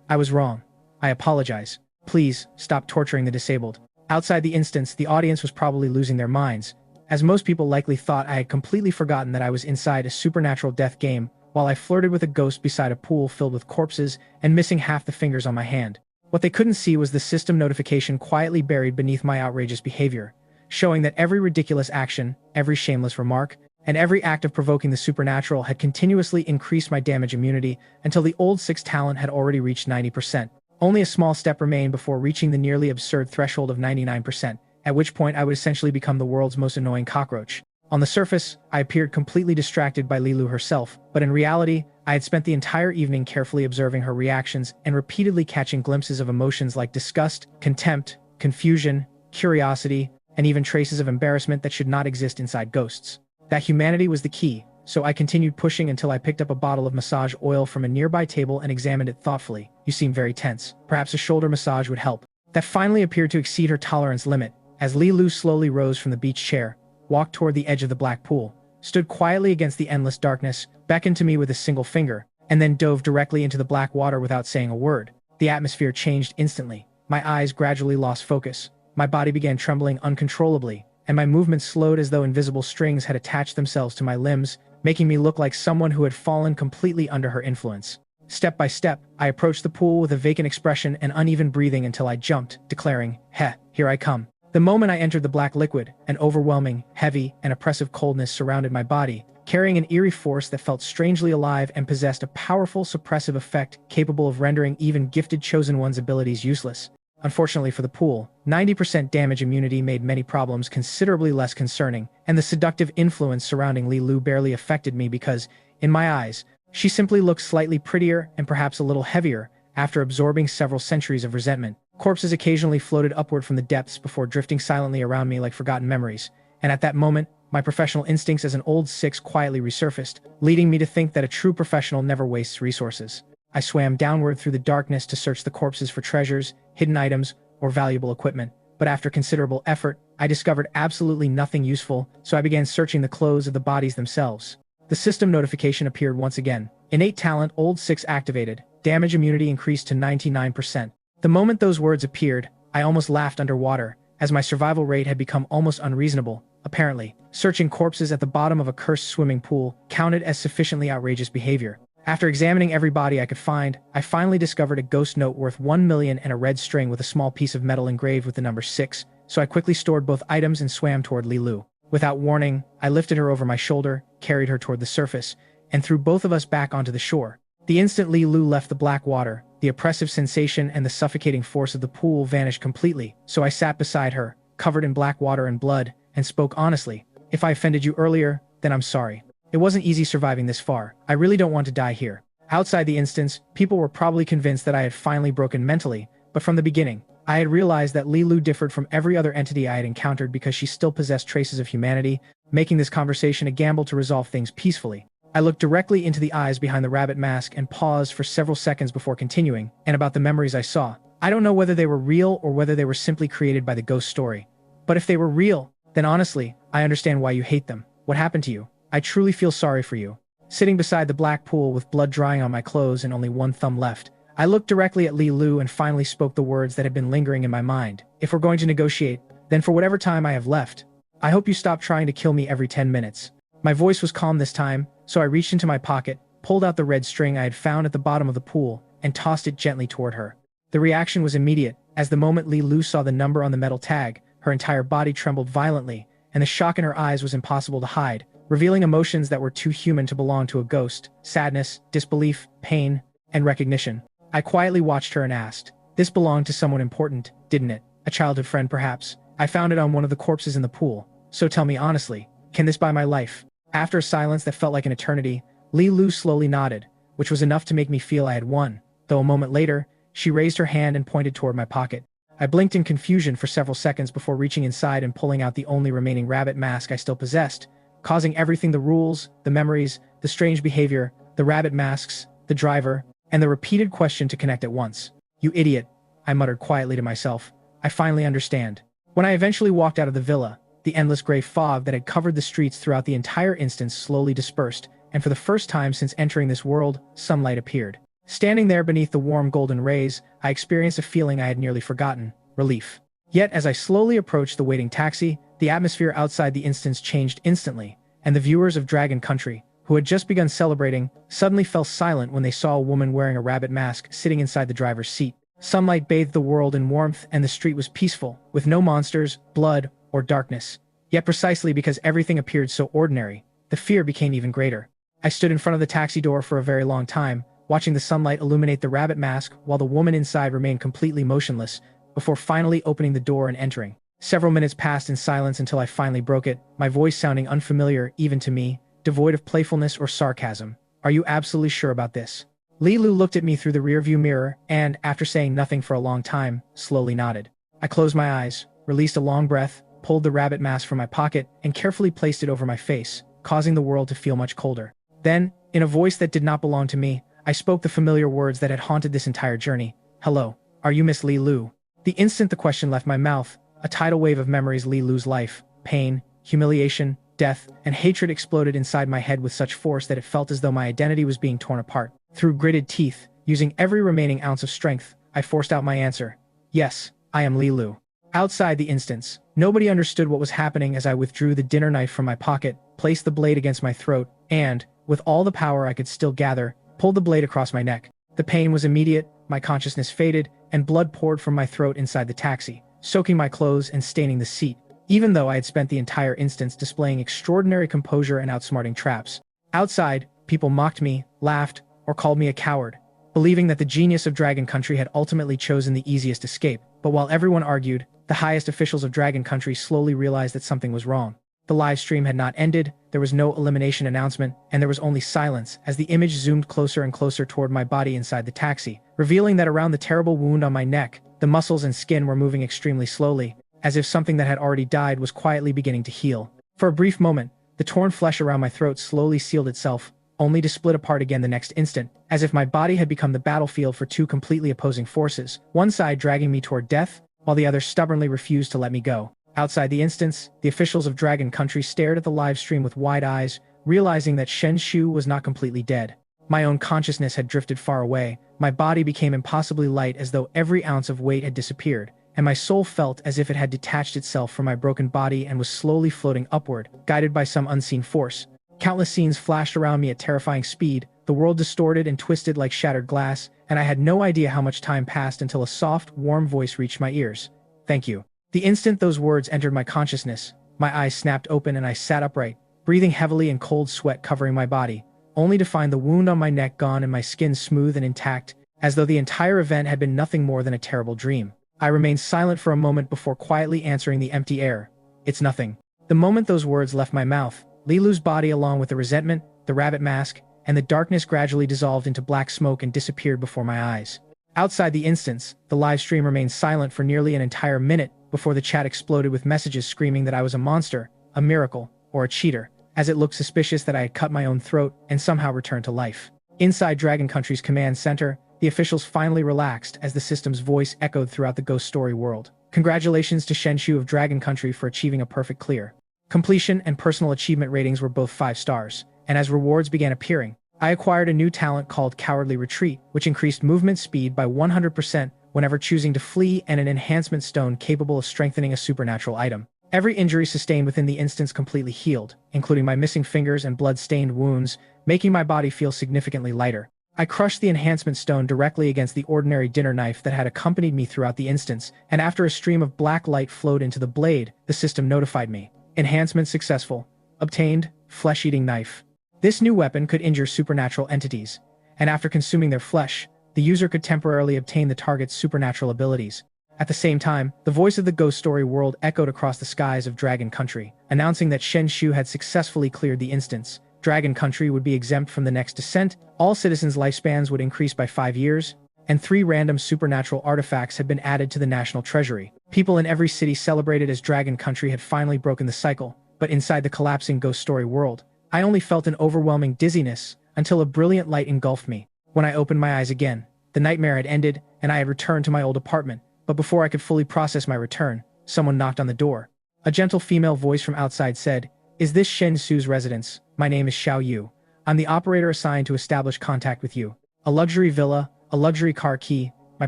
I was wrong. I apologize. Please, stop torturing the disabled." Outside the instance, the audience was probably losing their minds, as most people likely thought I had completely forgotten that I was inside a supernatural death game, while I flirted with a ghost beside a pool filled with corpses and missing half the fingers on my hand. What they couldn't see was the system notification quietly buried beneath my outrageous behavior, showing that every ridiculous action, every shameless remark, and every act of provoking the supernatural had continuously increased my damage immunity until the old 6 talent had already reached 90%. Only a small step remained before reaching the nearly absurd threshold of 99%, at which point I would essentially become the world's most annoying cockroach. On the surface, I appeared completely distracted by Li Lu herself, but in reality, I had spent the entire evening carefully observing her reactions and repeatedly catching glimpses of emotions like disgust, contempt, confusion, curiosity, and even traces of embarrassment that should not exist inside ghosts. That humanity was the key, so I continued pushing until I picked up a bottle of massage oil from a nearby table and examined it thoughtfully. "You seem very tense. Perhaps a shoulder massage would help." That finally appeared to exceed her tolerance limit, as Li Lu slowly rose from the beach chair, walked toward the edge of the black pool, stood quietly against the endless darkness, beckoned to me with a single finger, and then dove directly into the black water without saying a word. The atmosphere changed instantly. My eyes gradually lost focus. My body began trembling uncontrollably, and my movements slowed as though invisible strings had attached themselves to my limbs, making me look like someone who had fallen completely under her influence. Step by step, I approached the pool with a vacant expression and uneven breathing until I jumped, declaring, "Heh, here I come." The moment I entered the black liquid, an overwhelming, heavy, and oppressive coldness surrounded my body, carrying an eerie force that felt strangely alive and possessed a powerful suppressive effect capable of rendering even gifted chosen one's abilities useless. Unfortunately for the pool, 90% damage immunity made many problems considerably less concerning, and the seductive influence surrounding Li Lu barely affected me because, in my eyes, she simply looked slightly prettier and perhaps a little heavier after absorbing several centuries of resentment. Corpses occasionally floated upward from the depths before drifting silently around me like forgotten memories, and at that moment, my professional instincts as an old six quietly resurfaced, leading me to think that a true professional never wastes resources. I swam downward through the darkness to search the corpses for treasures, hidden items, or valuable equipment, but after considerable effort, I discovered absolutely nothing useful, so I began searching the clothes of the bodies themselves. The system notification appeared once again. Innate talent, old 6 activated. Damage immunity increased to 99%. The moment those words appeared, I almost laughed underwater, as my survival rate had become almost unreasonable. Apparently, searching corpses at the bottom of a cursed swimming pool counted as sufficiently outrageous behavior. After examining every body I could find, I finally discovered a ghost note worth 1 million and a red string with a small piece of metal engraved with the number 6, so I quickly stored both items and swam toward Li Lu. Without warning, I lifted her over my shoulder, carried her toward the surface, and threw both of us back onto the shore. The instant Li Lu left the black water, the oppressive sensation and the suffocating force of the pool vanished completely, so I sat beside her, covered in black water and blood, and spoke honestly. "If I offended you earlier, then I'm sorry. It wasn't easy surviving this far. I really don't want to die here." Outside the instance, people were probably convinced that I had finally broken mentally, but from the beginning, I had realized that Li Lu differed from every other entity I had encountered because she still possessed traces of humanity, making this conversation a gamble to resolve things peacefully. I looked directly into the eyes behind the rabbit mask and paused for several seconds before continuing, and about the memories I saw. I don't know whether they were real or whether they were simply created by the ghost story. But if they were real, then honestly, I understand why you hate them. What happened to you? I truly feel sorry for you. Sitting beside the black pool with blood drying on my clothes and only one thumb left, I looked directly at Li Lu and finally spoke the words that had been lingering in my mind. "If we're going to negotiate, then for whatever time I have left, I hope you stop trying to kill me every 10 minutes. My voice was calm this time, so I reached into my pocket, pulled out the red string I had found at the bottom of the pool, and tossed it gently toward her. The reaction was immediate, as the moment Li Lu saw the number on the metal tag, her entire body trembled violently, and the shock in her eyes was impossible to hide, revealing emotions that were too human to belong to a ghost: sadness, disbelief, pain, and recognition. I quietly watched her and asked, "This belonged to someone important, didn't it? A childhood friend, perhaps? I found it on one of the corpses in the pool. So tell me honestly, can this buy my life?" After a silence that felt like an eternity, Li Lu slowly nodded, which was enough to make me feel I had won, though a moment later, she raised her hand and pointed toward my pocket. I blinked in confusion for several seconds before reaching inside and pulling out the only remaining rabbit mask I still possessed, causing everything: the rules, the memories, the strange behavior, the rabbit masks, the driver, and the repeated question to connect at once. "You idiot," I muttered quietly to myself. "I finally understand." When I eventually walked out of the villa, the endless gray fog that had covered the streets throughout the entire instance slowly dispersed, and for the first time since entering this world, sunlight appeared. Standing there beneath the warm golden rays, I experienced a feeling I had nearly forgotten: relief. Yet as I slowly approached the waiting taxi, the atmosphere outside the instance changed instantly, and the viewers of Dragon Country, who had just begun celebrating, suddenly fell silent when they saw a woman wearing a rabbit mask sitting inside the driver's seat. Sunlight bathed the world in warmth, and the street was peaceful, with no monsters, blood, or darkness. Yet precisely because everything appeared so ordinary, the fear became even greater. I stood in front of the taxi door for a very long time, watching the sunlight illuminate the rabbit mask while the woman inside remained completely motionless, before finally opening the door and entering. Several minutes passed in silence until I finally broke it, my voice sounding unfamiliar even to me, devoid of playfulness or sarcasm. "Are you absolutely sure about this?" Li Lu looked at me through the rearview mirror and, after saying nothing for a long time, slowly nodded. I closed my eyes, released a long breath, pulled the rabbit mask from my pocket, and carefully placed it over my face, causing the world to feel much colder. Then, in a voice that did not belong to me, I spoke the familiar words that had haunted this entire journey. "Hello, are you Miss Li Lu?" The instant the question left my mouth, a tidal wave of memories: Li Lu's life, pain, humiliation, death, and hatred exploded inside my head with such force that it felt as though my identity was being torn apart. Through gritted teeth, using every remaining ounce of strength, I forced out my answer. Yes, I am Li Lu. Outside the instance, nobody understood what was happening as I withdrew the dinner knife from my pocket, placed the blade against my throat, and, with all the power I could still gather, pulled the blade across my neck. The pain was immediate, my consciousness faded, and blood poured from my throat inside the taxi, soaking my clothes and staining the seat, even though I had spent the entire instance displaying extraordinary composure and outsmarting traps. Outside, people mocked me, laughed, or called me a coward, believing that the genius of Dragon Country had ultimately chosen the easiest escape. But while everyone argued, the highest officials of Dragon Country slowly realized that something was wrong. The live stream had not ended, there was no elimination announcement, and there was only silence as the image zoomed closer and closer toward my body inside the taxi, revealing that around the terrible wound on my neck, the muscles and skin were moving extremely slowly, as if something that had already died was quietly beginning to heal. For a brief moment, the torn flesh around my throat slowly sealed itself, only to split apart again the next instant, as if my body had become the battlefield for two completely opposing forces, one side dragging me toward death, while the other stubbornly refused to let me go. Outside the instance, the officials of Dragon Country stared at the live stream with wide eyes, realizing that Shen Xu was not completely dead. My own consciousness had drifted far away, my body became impossibly light as though every ounce of weight had disappeared, and my soul felt as if it had detached itself from my broken body and was slowly floating upward, guided by some unseen force. Countless scenes flashed around me at terrifying speed, the world distorted and twisted like shattered glass, and I had no idea how much time passed until a soft, warm voice reached my ears. Thank you. The instant those words entered my consciousness, my eyes snapped open and I sat upright, breathing heavily and cold sweat covering my body, only to find the wound on my neck gone and my skin smooth and intact, as though the entire event had been nothing more than a terrible dream. I remained silent for a moment before quietly answering the empty air. It's nothing. The moment those words left my mouth, Li Lu's body along with the resentment, the rabbit mask, and the darkness gradually dissolved into black smoke and disappeared before my eyes. Outside the instance, the live stream remained silent for nearly an entire minute before the chat exploded with messages screaming that I was a monster, a miracle, or a cheater, as it looked suspicious that I had cut my own throat and somehow returned to life. Inside Dragon Country's command center, the officials finally relaxed as the system's voice echoed throughout the ghost story world. Congratulations to Shen Xu of Dragon Country for achieving a perfect clear. Completion and personal achievement ratings were both 5 stars, and as rewards began appearing, I acquired a new talent called Cowardly Retreat, which increased movement speed by 100% whenever choosing to flee, and an enhancement stone capable of strengthening a supernatural item. Every injury sustained within the instance completely healed, including my missing fingers and blood-stained wounds, making my body feel significantly lighter. I crushed the enhancement stone directly against the ordinary dinner knife that had accompanied me throughout the instance, and after a stream of black light flowed into the blade, the system notified me. Enhancement successful. Obtained, flesh-eating knife. This new weapon could injure supernatural entities, and after consuming their flesh, the user could temporarily obtain the target's supernatural abilities. At the same time, the voice of the ghost story world echoed across the skies of Dragon Country, announcing that Shen Xu had successfully cleared the instance. Dragon Country would be exempt from the next descent, all citizens' lifespans would increase by 5 years, and 3 random supernatural artifacts had been added to the national treasury. People in every city celebrated as Dragon Country had finally broken the cycle, but inside the collapsing ghost story world, I only felt an overwhelming dizziness until a brilliant light engulfed me. When I opened my eyes again, the nightmare had ended, and I had returned to my old apartment. But before I could fully process my return, someone knocked on the door. A gentle female voice from outside said, "Is this Shen Xu's residence? My name is Xiao Yu. I'm the operator assigned to establish contact with you. A luxury villa, a luxury car key, my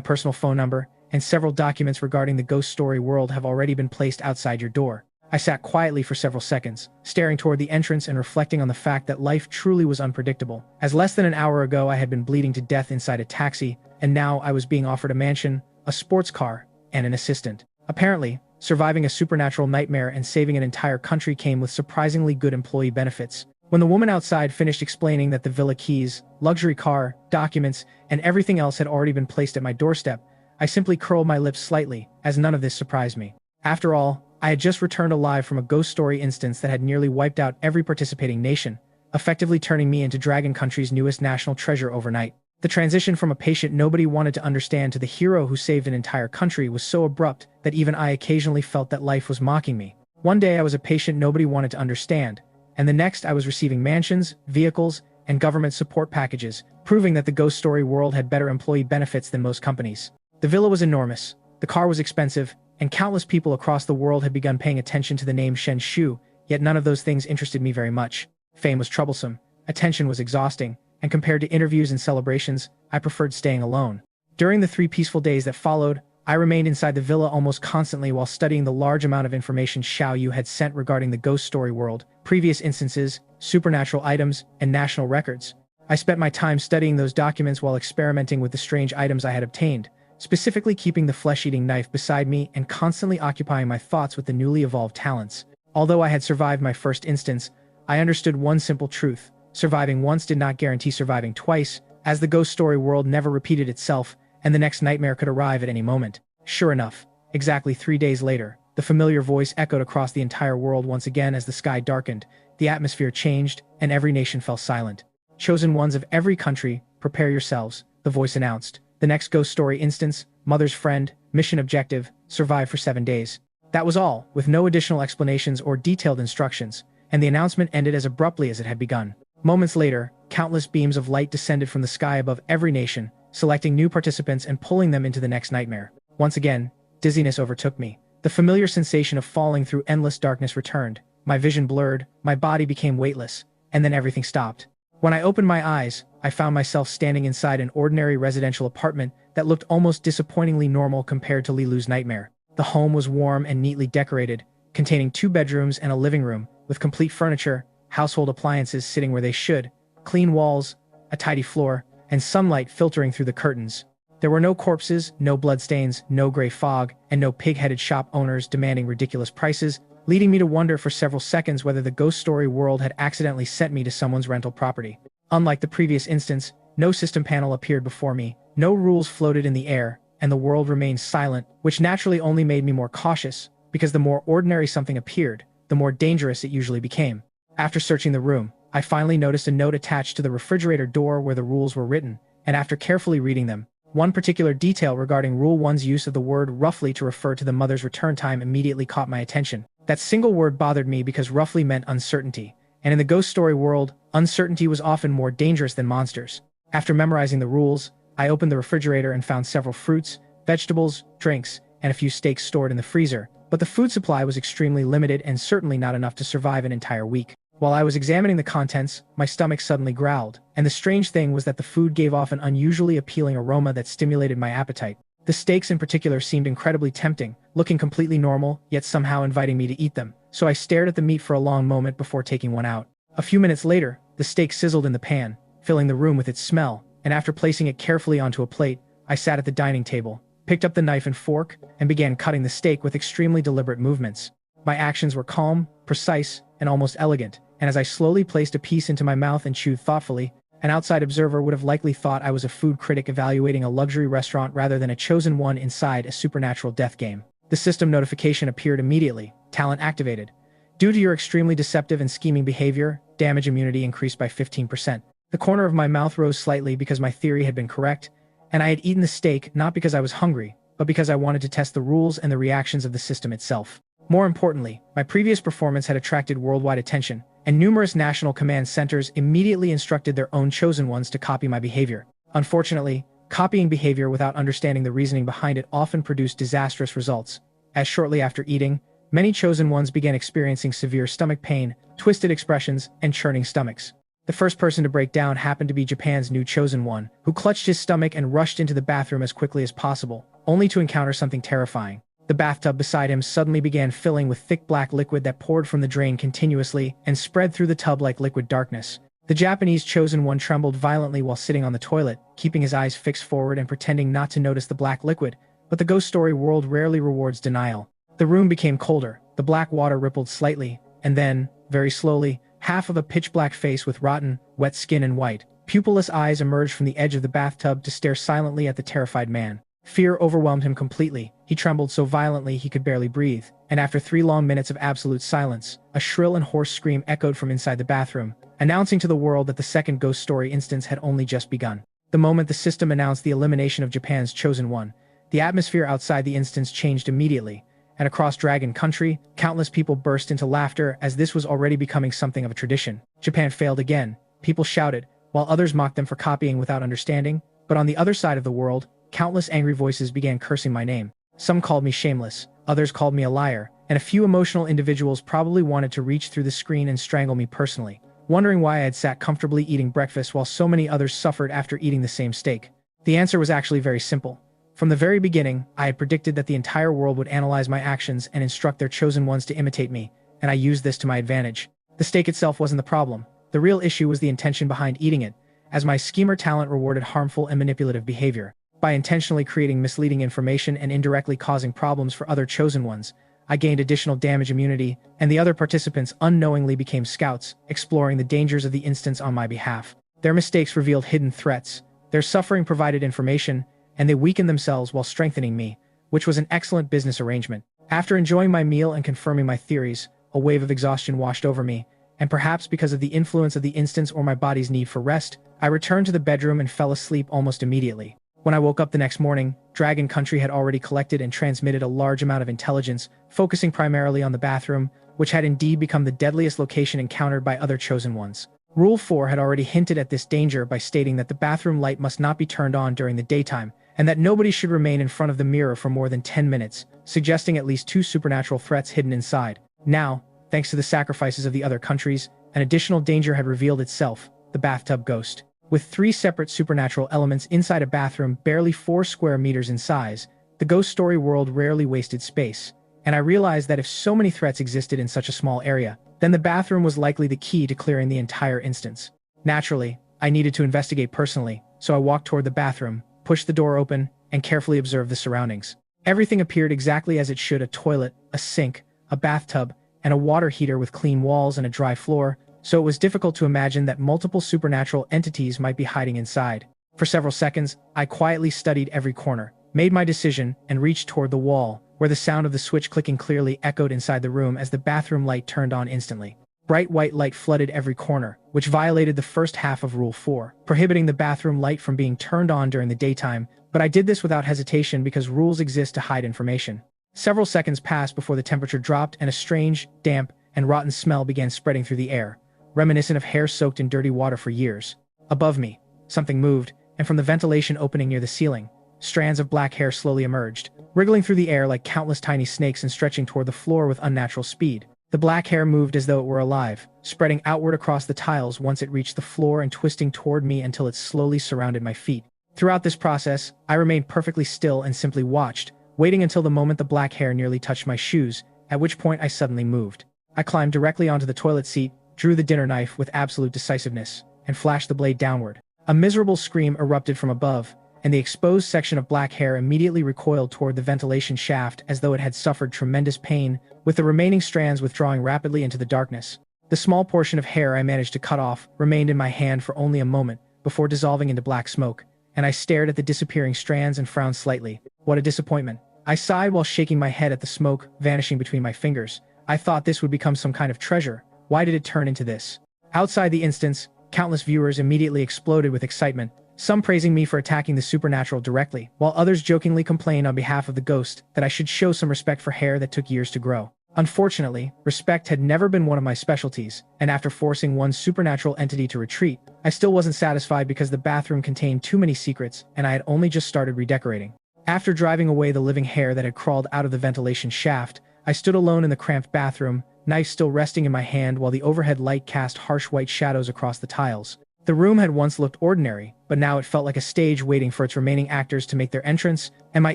personal phone number, and several documents regarding the ghost story world have already been placed outside your door." I sat quietly for several seconds, staring toward the entrance and reflecting on the fact that life truly was unpredictable. As less than an hour ago I had been bleeding to death inside a taxi, and now I was being offered a mansion, a sports car, and an assistant. Apparently, surviving a supernatural nightmare and saving an entire country came with surprisingly good employee benefits. When the woman outside finished explaining that the villa keys, luxury car, documents, and everything else had already been placed at my doorstep, I simply curled my lips slightly, as none of this surprised me. After all, I had just returned alive from a ghost story instance that had nearly wiped out every participating nation, effectively turning me into Dragon Country's newest national treasure overnight. The transition from a patient nobody wanted to understand to the hero who saved an entire country was so abrupt that even I occasionally felt that life was mocking me. One day I was a patient nobody wanted to understand, and the next I was receiving mansions, vehicles, and government support packages, proving that the ghost story world had better employee benefits than most companies. The villa was enormous, the car was expensive, and countless people across the world had begun paying attention to the name Shen Xu, yet none of those things interested me very much. Fame was troublesome, attention was exhausting, and compared to interviews and celebrations, I preferred staying alone. During the 3 peaceful days that followed, I remained inside the villa almost constantly while studying the large amount of information Xiao Yu had sent regarding the ghost story world, previous instances, supernatural items, and national records. I spent my time studying those documents while experimenting with the strange items I had obtained, specifically keeping the flesh-eating knife beside me and constantly occupying my thoughts with the newly evolved talents. Although I had survived my first instance, I understood one simple truth: surviving once did not guarantee surviving twice, as the ghost story world never repeated itself, and the next nightmare could arrive at any moment. Sure enough, exactly 3 days later, the familiar voice echoed across the entire world once again as the sky darkened, the atmosphere changed, and every nation fell silent. "Chosen ones of every country, prepare yourselves," the voice announced. "The next ghost story instance, Mother's Friend, mission objective, survive for 7 days." That was all, with no additional explanations or detailed instructions, and the announcement ended as abruptly as it had begun. Moments later, countless beams of light descended from the sky above every nation, selecting new participants and pulling them into the next nightmare. Once again, dizziness overtook me. The familiar sensation of falling through endless darkness returned. My vision blurred, my body became weightless, and then everything stopped. When I opened my eyes, I found myself standing inside an ordinary residential apartment that looked almost disappointingly normal compared to Lilu's nightmare. The home was warm and neatly decorated, containing 2 bedrooms and a living room, with complete furniture, household appliances sitting where they should, clean walls, a tidy floor, and sunlight filtering through the curtains. There were no corpses, no bloodstains, no gray fog, and no pig-headed shop owners demanding ridiculous prices, leading me to wonder for several seconds whether the ghost story world had accidentally sent me to someone's rental property. Unlike the previous instance, no system panel appeared before me, no rules floated in the air, and the world remained silent, which naturally only made me more cautious, because the more ordinary something appeared, the more dangerous it usually became. After searching the room, I finally noticed a note attached to the refrigerator door where the rules were written, and after carefully reading them, one particular detail regarding Rule 1's use of the word roughly to refer to the mother's return time immediately caught my attention. That single word bothered me because roughly meant uncertainty, and in the ghost story world, uncertainty was often more dangerous than monsters. After memorizing the rules, I opened the refrigerator and found several fruits, vegetables, drinks, and a few steaks stored in the freezer, but the food supply was extremely limited and certainly not enough to survive an entire week. While I was examining the contents, my stomach suddenly growled, and the strange thing was that the food gave off an unusually appealing aroma that stimulated my appetite. The steaks in particular seemed incredibly tempting, looking completely normal, yet somehow inviting me to eat them, so I stared at the meat for a long moment before taking one out. A few minutes later, the steak sizzled in the pan, filling the room with its smell, and after placing it carefully onto a plate, I sat at the dining table, picked up the knife and fork, and began cutting the steak with extremely deliberate movements. My actions were calm, precise, and almost elegant, and as I slowly placed a piece into my mouth and chewed thoughtfully, an outside observer would have likely thought I was a food critic evaluating a luxury restaurant rather than a chosen one inside a supernatural death game. The system notification appeared immediately. Talent activated. Due to your extremely deceptive and scheming behavior, damage immunity increased by 15%. The corner of my mouth rose slightly because my theory had been correct, and I had eaten the steak not because I was hungry, but because I wanted to test the rules and the reactions of the system itself. More importantly, my previous performance had attracted worldwide attention, and numerous national command centers immediately instructed their own chosen ones to copy my behavior. Unfortunately, copying behavior without understanding the reasoning behind it often produced disastrous results, as shortly after eating, many chosen ones began experiencing severe stomach pain, twisted expressions, and churning stomachs. The first person to break down happened to be Japan's new chosen one, who clutched his stomach and rushed into the bathroom as quickly as possible, only to encounter something terrifying. The bathtub beside him suddenly began filling with thick black liquid that poured from the drain continuously and spread through the tub like liquid darkness. The Japanese chosen one trembled violently while sitting on the toilet, keeping his eyes fixed forward and pretending not to notice the black liquid, but the ghost story world rarely rewards denial. The room became colder, the black water rippled slightly, and then, very slowly, half of a pitch-black face with rotten, wet skin and white, pupilless eyes emerged from the edge of the bathtub to stare silently at the terrified man. Fear overwhelmed him completely. He trembled so violently he could barely breathe, and after 3 long minutes of absolute silence, a shrill and hoarse scream echoed from inside the bathroom, announcing to the world that the second ghost story instance had only just begun. The moment the system announced the elimination of Japan's chosen one, the atmosphere outside the instance changed immediately, and across Dragon Country, countless people burst into laughter as this was already becoming something of a tradition. Japan failed again, people shouted, while others mocked them for copying without understanding, but on the other side of the world, countless angry voices began cursing my name. Some called me shameless, others called me a liar, and a few emotional individuals probably wanted to reach through the screen and strangle me personally, wondering why I had sat comfortably eating breakfast while so many others suffered after eating the same steak. The answer was actually very simple. From the very beginning, I had predicted that the entire world would analyze my actions and instruct their chosen ones to imitate me, and I used this to my advantage. The steak itself wasn't the problem. The real issue was the intention behind eating it, as my schemer talent rewarded harmful and manipulative behavior. By intentionally creating misleading information and indirectly causing problems for other chosen ones, I gained additional damage immunity, and the other participants unknowingly became scouts, exploring the dangers of the instance on my behalf. Their mistakes revealed hidden threats, their suffering provided information, and they weakened themselves while strengthening me, which was an excellent business arrangement. After enjoying my meal and confirming my theories, a wave of exhaustion washed over me, and perhaps because of the influence of the instance or my body's need for rest, I returned to the bedroom and fell asleep almost immediately. When I woke up the next morning, Dragon Country had already collected and transmitted a large amount of intelligence, focusing primarily on the bathroom, which had indeed become the deadliest location encountered by other chosen ones. Rule 4 had already hinted at this danger by stating that the bathroom light must not be turned on during the daytime, and that nobody should remain in front of the mirror for more than 10 minutes, suggesting at least 2 supernatural threats hidden inside. Now, thanks to the sacrifices of the other countries, an additional danger had revealed itself: the bathtub ghost. With 3 separate supernatural elements inside a bathroom barely 4 square meters in size, the ghost story world rarely wasted space, and I realized that if so many threats existed in such a small area, then the bathroom was likely the key to clearing the entire instance. Naturally, I needed to investigate personally, so I walked toward the bathroom, pushed the door open, and carefully observed the surroundings. Everything appeared exactly as it should: a toilet, a sink, a bathtub, and a water heater with clean walls and a dry floor, so it was difficult to imagine that multiple supernatural entities might be hiding inside. For several seconds, I quietly studied every corner, made my decision, and reached toward the wall, where the sound of the switch clicking clearly echoed inside the room as the bathroom light turned on instantly. Bright white light flooded every corner, which violated the first half of Rule 4, prohibiting the bathroom light from being turned on during the daytime, but I did this without hesitation because rules exist to hide information. Several seconds passed before the temperature dropped and a strange, damp, and rotten smell began spreading through the air, reminiscent of hair soaked in dirty water for years. Above me, something moved, and from the ventilation opening near the ceiling, strands of black hair slowly emerged, wriggling through the air like countless tiny snakes and stretching toward the floor with unnatural speed. The black hair moved as though it were alive, spreading outward across the tiles once it reached the floor and twisting toward me until it slowly surrounded my feet. Throughout this process, I remained perfectly still and simply watched, waiting until the moment the black hair nearly touched my shoes, at which point I suddenly moved. I climbed directly onto the toilet seat, drew the dinner knife with absolute decisiveness, and flashed the blade downward. A miserable scream erupted from above, and the exposed section of black hair immediately recoiled toward the ventilation shaft as though it had suffered tremendous pain, with the remaining strands withdrawing rapidly into the darkness. The small portion of hair I managed to cut off remained in my hand for only a moment before dissolving into black smoke, and I stared at the disappearing strands and frowned slightly. What a disappointment. I sighed while shaking my head at the smoke vanishing between my fingers. I thought this would become some kind of treasure. Why did it turn into this? Outside the instance, countless viewers immediately exploded with excitement, some praising me for attacking the supernatural directly, while others jokingly complained on behalf of the ghost that I should show some respect for hair that took years to grow. Unfortunately, respect had never been one of my specialties, and after forcing one supernatural entity to retreat, I still wasn't satisfied because the bathroom contained too many secrets and I had only just started redecorating. After driving away the living hair that had crawled out of the ventilation shaft, I stood alone in the cramped bathroom, knife still resting in my hand while the overhead light cast harsh white shadows across the tiles. The room had once looked ordinary, but now it felt like a stage waiting for its remaining actors to make their entrance, and my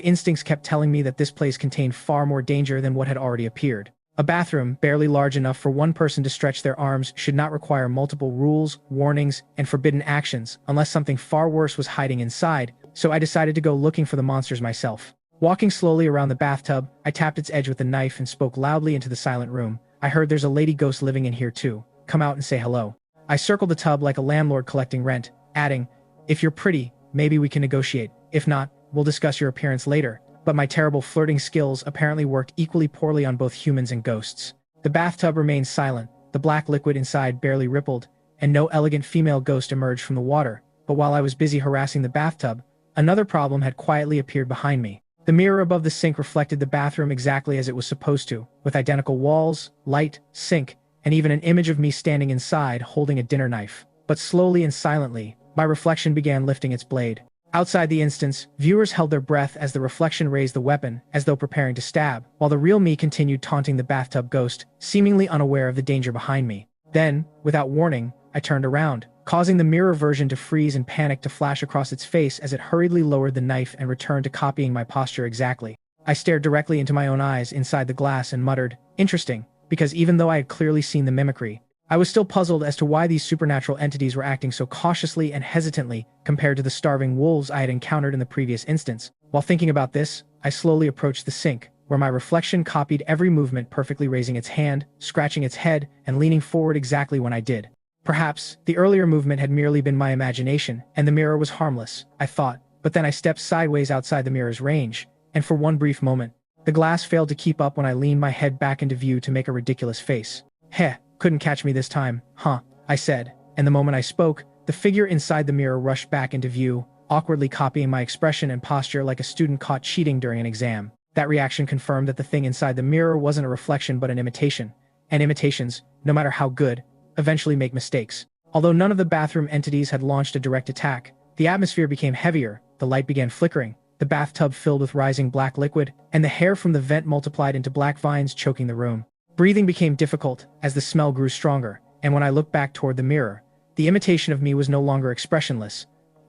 instincts kept telling me that this place contained far more danger than what had already appeared. A bathroom, barely large enough for one person to stretch their arms, should not require multiple rules, warnings, and forbidden actions, unless something far worse was hiding inside, so I decided to go looking for the monsters myself. Walking slowly around the bathtub, I tapped its edge with a knife and spoke loudly into the silent room. I heard there's a lady ghost living in here too. Come out and say hello. I circled the tub like a landlord collecting rent, adding, if you're pretty, maybe we can negotiate. If not, we'll discuss your appearance later. But my terrible flirting skills apparently worked equally poorly on both humans and ghosts. The bathtub remained silent, the black liquid inside barely rippled, and no elegant female ghost emerged from the water. But while I was busy harassing the bathtub, another problem had quietly appeared behind me. The mirror above the sink reflected the bathroom exactly as it was supposed to, with identical walls, light, sink, and even an image of me standing inside holding a dinner knife. But slowly and silently, my reflection began lifting its blade. Outside the instance, viewers held their breath as the reflection raised the weapon, as though preparing to stab, while the real me continued taunting the bathtub ghost, seemingly unaware of the danger behind me. Then, without warning, I turned around, causing the mirror version to freeze and panic to flash across its face as it hurriedly lowered the knife and returned to copying my posture exactly. I stared directly into my own eyes inside the glass and muttered, "Interesting," because even though I had clearly seen the mimicry, I was still puzzled as to why these supernatural entities were acting so cautiously and hesitantly compared to the starving wolves I had encountered in the previous instance. While thinking about this, I slowly approached the sink, where my reflection copied every movement, perfectly raising its hand, scratching its head, and leaning forward exactly when I did. Perhaps, the earlier movement had merely been my imagination, and the mirror was harmless, I thought, but then I stepped sideways outside the mirror's range, and for one brief moment, the glass failed to keep up when I leaned my head back into view to make a ridiculous face. "Heh, couldn't catch me this time, huh?" I said, and the moment I spoke, the figure inside the mirror rushed back into view, awkwardly copying my expression and posture like a student caught cheating during an exam. That reaction confirmed that the thing inside the mirror wasn't a reflection but an imitation, and imitations, no matter how good, eventually make mistakes. Although none of the bathroom entities had launched a direct attack, the atmosphere became heavier, the light began flickering, the bathtub filled with rising black liquid, and the hair from the vent multiplied into black vines choking the room. Breathing became difficult as the smell grew stronger, and when I looked back toward the mirror, the imitation of me was no longer expressionless.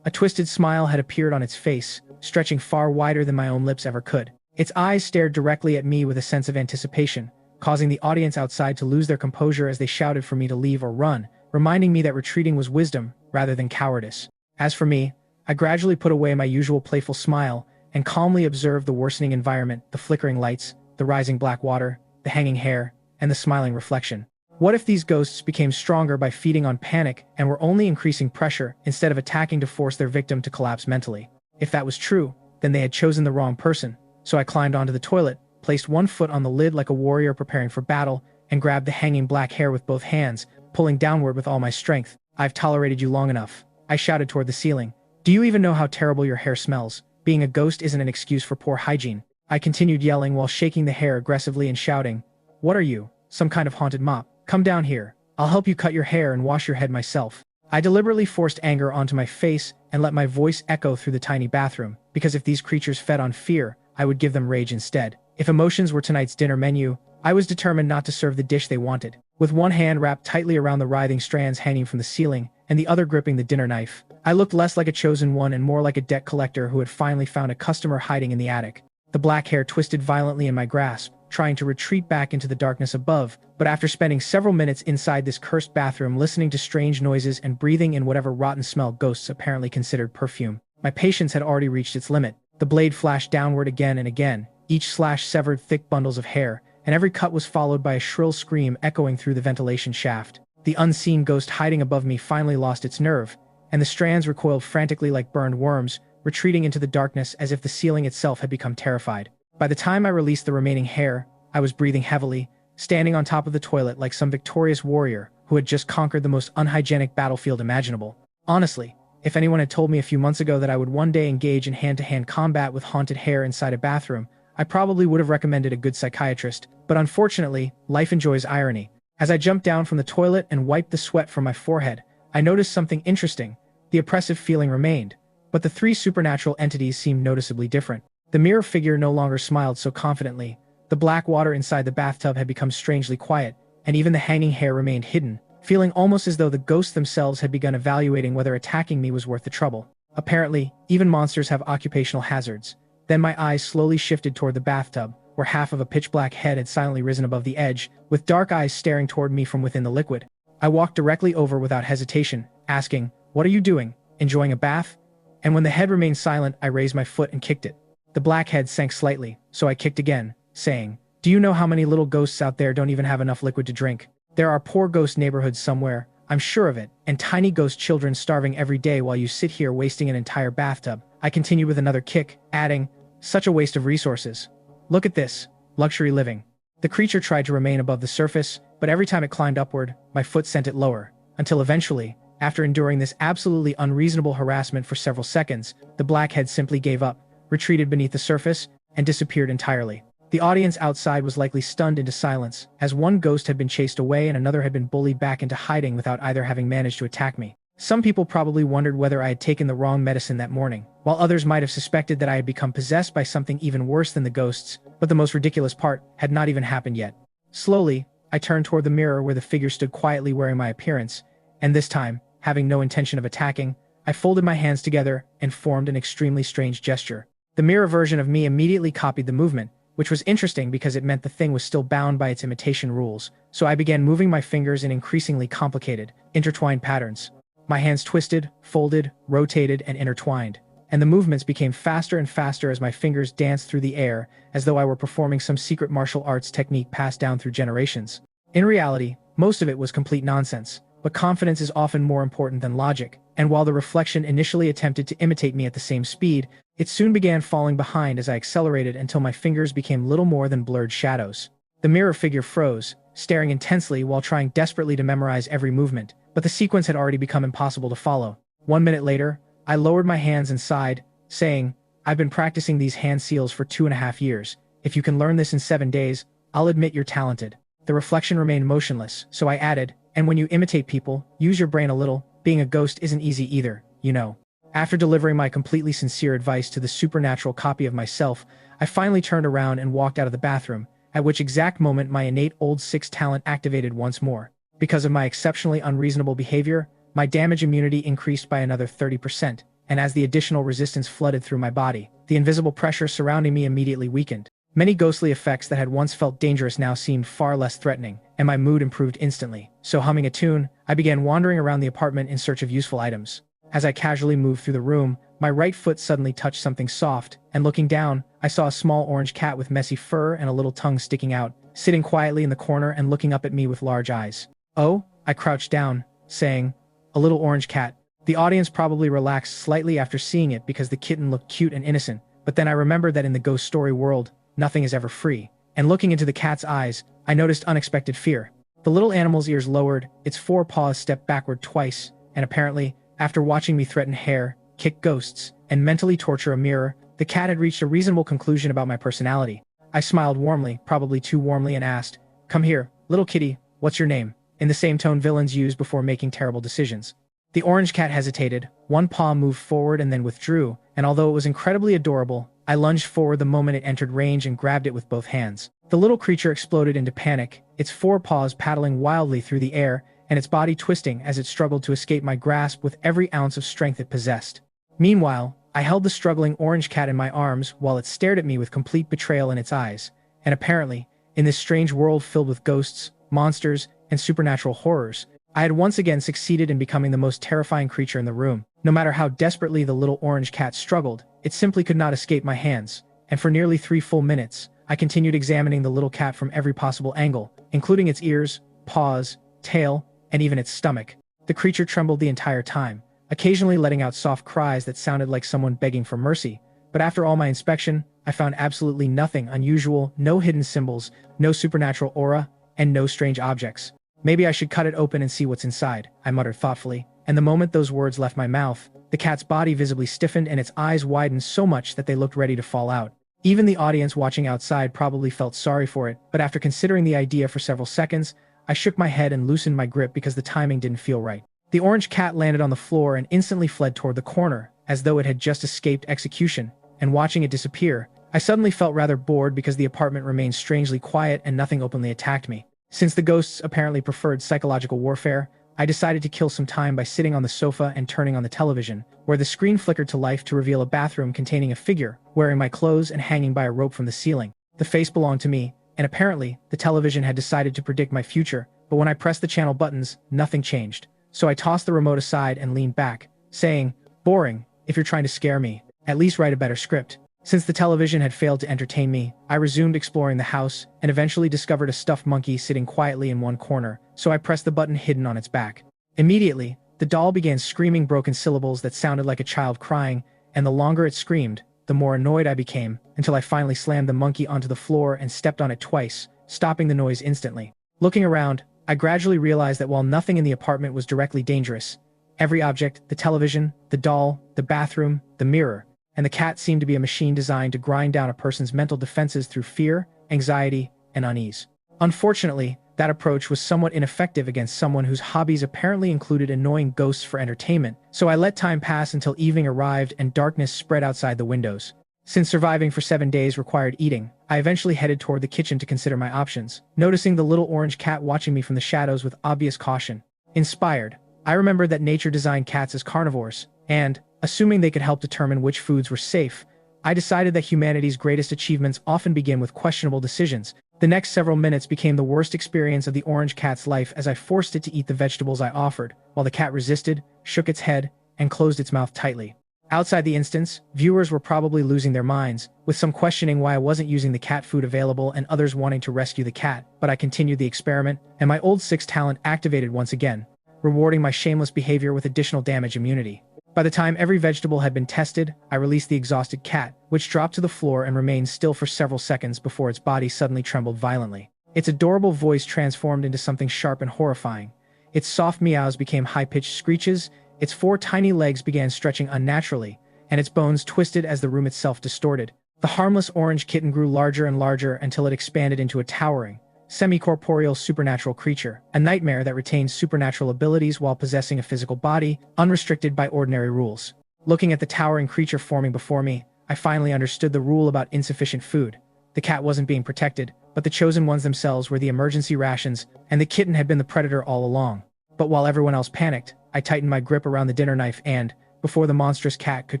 A twisted smile had appeared on its face, stretching far wider than my own lips ever could. Its eyes stared directly at me with a sense of anticipation, causing the audience outside to lose their composure as they shouted for me to leave or run, reminding me that retreating was wisdom rather than cowardice. As for me, I gradually put away my usual playful smile and calmly observed the worsening environment, the flickering lights, the rising black water, the hanging hair, and the smiling reflection. What if these ghosts became stronger by feeding on panic and were only increasing pressure instead of attacking to force their victim to collapse mentally? If that was true, then they had chosen the wrong person. So I climbed onto the toilet, placed one foot on the lid like a warrior preparing for battle, and grabbed the hanging black hair with both hands, pulling downward with all my strength. "I've tolerated you long enough," I shouted toward the ceiling. "Do you even know how terrible your hair smells? Being a ghost isn't an excuse for poor hygiene." I continued yelling while shaking the hair aggressively and shouting, "What are you, some kind of haunted mop? Come down here. I'll help you cut your hair and wash your head myself." I deliberately forced anger onto my face and let my voice echo through the tiny bathroom, because if these creatures fed on fear, I would give them rage instead. If emotions were tonight's dinner menu, I was determined not to serve the dish they wanted. With one hand wrapped tightly around the writhing strands hanging from the ceiling, and the other gripping the dinner knife, I looked less like a chosen one and more like a debt collector who had finally found a customer hiding in the attic. The black hair twisted violently in my grasp, trying to retreat back into the darkness above, but after spending several minutes inside this cursed bathroom listening to strange noises and breathing in whatever rotten smell ghosts apparently considered perfume, my patience had already reached its limit. The blade flashed downward again and again, each slash severed thick bundles of hair, and every cut was followed by a shrill scream echoing through the ventilation shaft. The unseen ghost hiding above me finally lost its nerve, and the strands recoiled frantically like burned worms, retreating into the darkness as if the ceiling itself had become terrified. By the time I released the remaining hair, I was breathing heavily, standing on top of the toilet like some victorious warrior who had just conquered the most unhygienic battlefield imaginable. Honestly, if anyone had told me a few months ago that I would one day engage in hand-to-hand combat with haunted hair inside a bathroom, I probably would have recommended a good psychiatrist, but unfortunately, life enjoys irony. As I jumped down from the toilet and wiped the sweat from my forehead, I noticed something interesting. The oppressive feeling remained, but the three supernatural entities seemed noticeably different. The mirror figure no longer smiled so confidently, the black water inside the bathtub had become strangely quiet, and even the hanging hair remained hidden, feeling almost as though the ghosts themselves had begun evaluating whether attacking me was worth the trouble. Apparently, even monsters have occupational hazards. Then my eyes slowly shifted toward the bathtub, where half of a pitch-black head had silently risen above the edge, with dark eyes staring toward me from within the liquid. I walked directly over without hesitation, asking, "What are you doing? Enjoying a bath?" And when the head remained silent, I raised my foot and kicked it. The black head sank slightly, so I kicked again, saying, "Do you know how many little ghosts out there don't even have enough liquid to drink? There are poor ghost neighborhoods somewhere, I'm sure of it, and tiny ghost children starving every day while you sit here wasting an entire bathtub." I continued with another kick, adding, "Such a waste of resources. Look at this, luxury living." The creature tried to remain above the surface, but every time it climbed upward, my foot sent it lower, until eventually, after enduring this absolutely unreasonable harassment for several seconds, the blackhead simply gave up, retreated beneath the surface, and disappeared entirely. The audience outside was likely stunned into silence, as one ghost had been chased away and another had been bullied back into hiding without either having managed to attack me. Some people probably wondered whether I had taken the wrong medicine that morning, while others might have suspected that I had become possessed by something even worse than the ghosts, but the most ridiculous part had not even happened yet. Slowly, I turned toward the mirror where the figure stood quietly wearing my appearance, and this time, having no intention of attacking, I folded my hands together and formed an extremely strange gesture. The mirror version of me immediately copied the movement, which was interesting because it meant the thing was still bound by its imitation rules, so I began moving my fingers in increasingly complicated, intertwined patterns. My hands twisted, folded, rotated, and intertwined, and the movements became faster and faster as my fingers danced through the air, as though I were performing some secret martial arts technique passed down through generations. In reality, most of it was complete nonsense, but confidence is often more important than logic, and while the reflection initially attempted to imitate me at the same speed, it soon began falling behind as I accelerated until my fingers became little more than blurred shadows. The mirror figure froze, staring intensely while trying desperately to memorize every movement, but the sequence had already become impossible to follow. 1 minute later, I lowered my hands and sighed, saying, "I've been practicing these hand seals for 2.5 years. If you can learn this in 7 days, I'll admit you're talented." The reflection remained motionless, so I added, "And when you imitate people, use your brain a little. Being a ghost isn't easy either, you know." After delivering my completely sincere advice to the supernatural copy of myself, I finally turned around and walked out of the bathroom, at which exact moment my innate old 6 talent activated once more. Because of my exceptionally unreasonable behavior, my damage immunity increased by another 30%, and as the additional resistance flooded through my body, the invisible pressure surrounding me immediately weakened. Many ghostly effects that had once felt dangerous now seemed far less threatening, and my mood improved instantly. So humming a tune, I began wandering around the apartment in search of useful items. As I casually moved through the room, my right foot suddenly touched something soft, and looking down, I saw a small orange cat with messy fur and a little tongue sticking out, sitting quietly in the corner and looking up at me with large eyes. "Oh," I crouched down, saying, "A little orange cat." The audience probably relaxed slightly after seeing it because the kitten looked cute and innocent, but then I remembered that in the ghost story world, nothing is ever free, and looking into the cat's eyes, I noticed unexpected fear. The little animal's ears lowered, its 4 paws stepped backward twice, and apparently, after watching me threaten hair, kick ghosts, and mentally torture a mirror, the cat had reached a reasonable conclusion about my personality. I smiled warmly, probably too warmly, and asked, "Come here, little kitty, what's your name?" in the same tone villains use before making terrible decisions. The orange cat hesitated, one paw moved forward and then withdrew, and although it was incredibly adorable, I lunged forward the moment it entered range and grabbed it with both hands. The little creature exploded into panic, its 4 paws paddling wildly through the air, and its body twisting as it struggled to escape my grasp with every ounce of strength it possessed. Meanwhile, I held the struggling orange cat in my arms while it stared at me with complete betrayal in its eyes, and apparently, in this strange world filled with ghosts, monsters, and supernatural horrors, I had once again succeeded in becoming the most terrifying creature in the room. No matter how desperately the little orange cat struggled, it simply could not escape my hands, and for nearly 3 full minutes, I continued examining the little cat from every possible angle, including its ears, paws, tail, and even its stomach. The creature trembled the entire time, occasionally letting out soft cries that sounded like someone begging for mercy, but after all my inspection, I found absolutely nothing unusual, no hidden symbols, no supernatural aura, and no strange objects. "Maybe I should cut it open and see what's inside," I muttered thoughtfully, and the moment those words left my mouth, the cat's body visibly stiffened and its eyes widened so much that they looked ready to fall out. Even the audience watching outside probably felt sorry for it, but after considering the idea for several seconds, I shook my head and loosened my grip because the timing didn't feel right. The orange cat landed on the floor and instantly fled toward the corner, as though it had just escaped execution, and watching it disappear, I suddenly felt rather bored because the apartment remained strangely quiet and nothing openly attacked me. Since the ghosts apparently preferred psychological warfare, I decided to kill some time by sitting on the sofa and turning on the television, where the screen flickered to life to reveal a bathroom containing a figure, wearing my clothes and hanging by a rope from the ceiling. The face belonged to me, and apparently, the television had decided to predict my future, but when I pressed the channel buttons, nothing changed. So I tossed the remote aside and leaned back, saying, "Boring, if you're trying to scare me. At least write a better script." Since the television had failed to entertain me, I resumed exploring the house and eventually discovered a stuffed monkey sitting quietly in one corner, so I pressed the button hidden on its back. Immediately, the doll began screaming broken syllables that sounded like a child crying, and the longer it screamed, the more annoyed I became, until I finally slammed the monkey onto the floor and stepped on it twice, stopping the noise instantly. Looking around, I gradually realized that while nothing in the apartment was directly dangerous, every object, the television, the doll, the bathroom, the mirror, and the cat seemed to be a machine designed to grind down a person's mental defenses through fear, anxiety, and unease. Unfortunately, That approach was somewhat ineffective against someone whose hobbies apparently included annoying ghosts for entertainment, so I let time pass until evening arrived and darkness spread outside the windows. Since surviving for 7 days required eating, I eventually headed toward the kitchen to consider my options, noticing the little orange cat watching me from the shadows with obvious caution. Inspired, I remembered that nature designed cats as carnivores, and, assuming they could help determine which foods were safe, I decided that humanity's greatest achievements often begin with questionable decisions. The next several minutes became the worst experience of the orange cat's life as I forced it to eat the vegetables I offered, while the cat resisted, shook its head, and closed its mouth tightly. Outside the instance, viewers were probably losing their minds, with some questioning why I wasn't using the cat food available and others wanting to rescue the cat, but I continued the experiment, and my old sixth talent activated once again, rewarding my shameless behavior with additional damage immunity. By the time every vegetable had been tested, I released the exhausted cat, which dropped to the floor and remained still for several seconds before its body suddenly trembled violently. Its adorable voice transformed into something sharp and horrifying. Its soft meows became high-pitched screeches, its 4 tiny legs began stretching unnaturally, and its bones twisted as the room itself distorted. The harmless orange kitten grew larger and larger until it expanded into a towering, semi-corporeal supernatural creature, a nightmare that retained supernatural abilities while possessing a physical body, unrestricted by ordinary rules. Looking at the towering creature forming before me, I finally understood the rule about insufficient food. The cat wasn't being protected, but the chosen ones themselves were the emergency rations, and the kitten had been the predator all along. But while everyone else panicked, I tightened my grip around the dinner knife and, before the monstrous cat could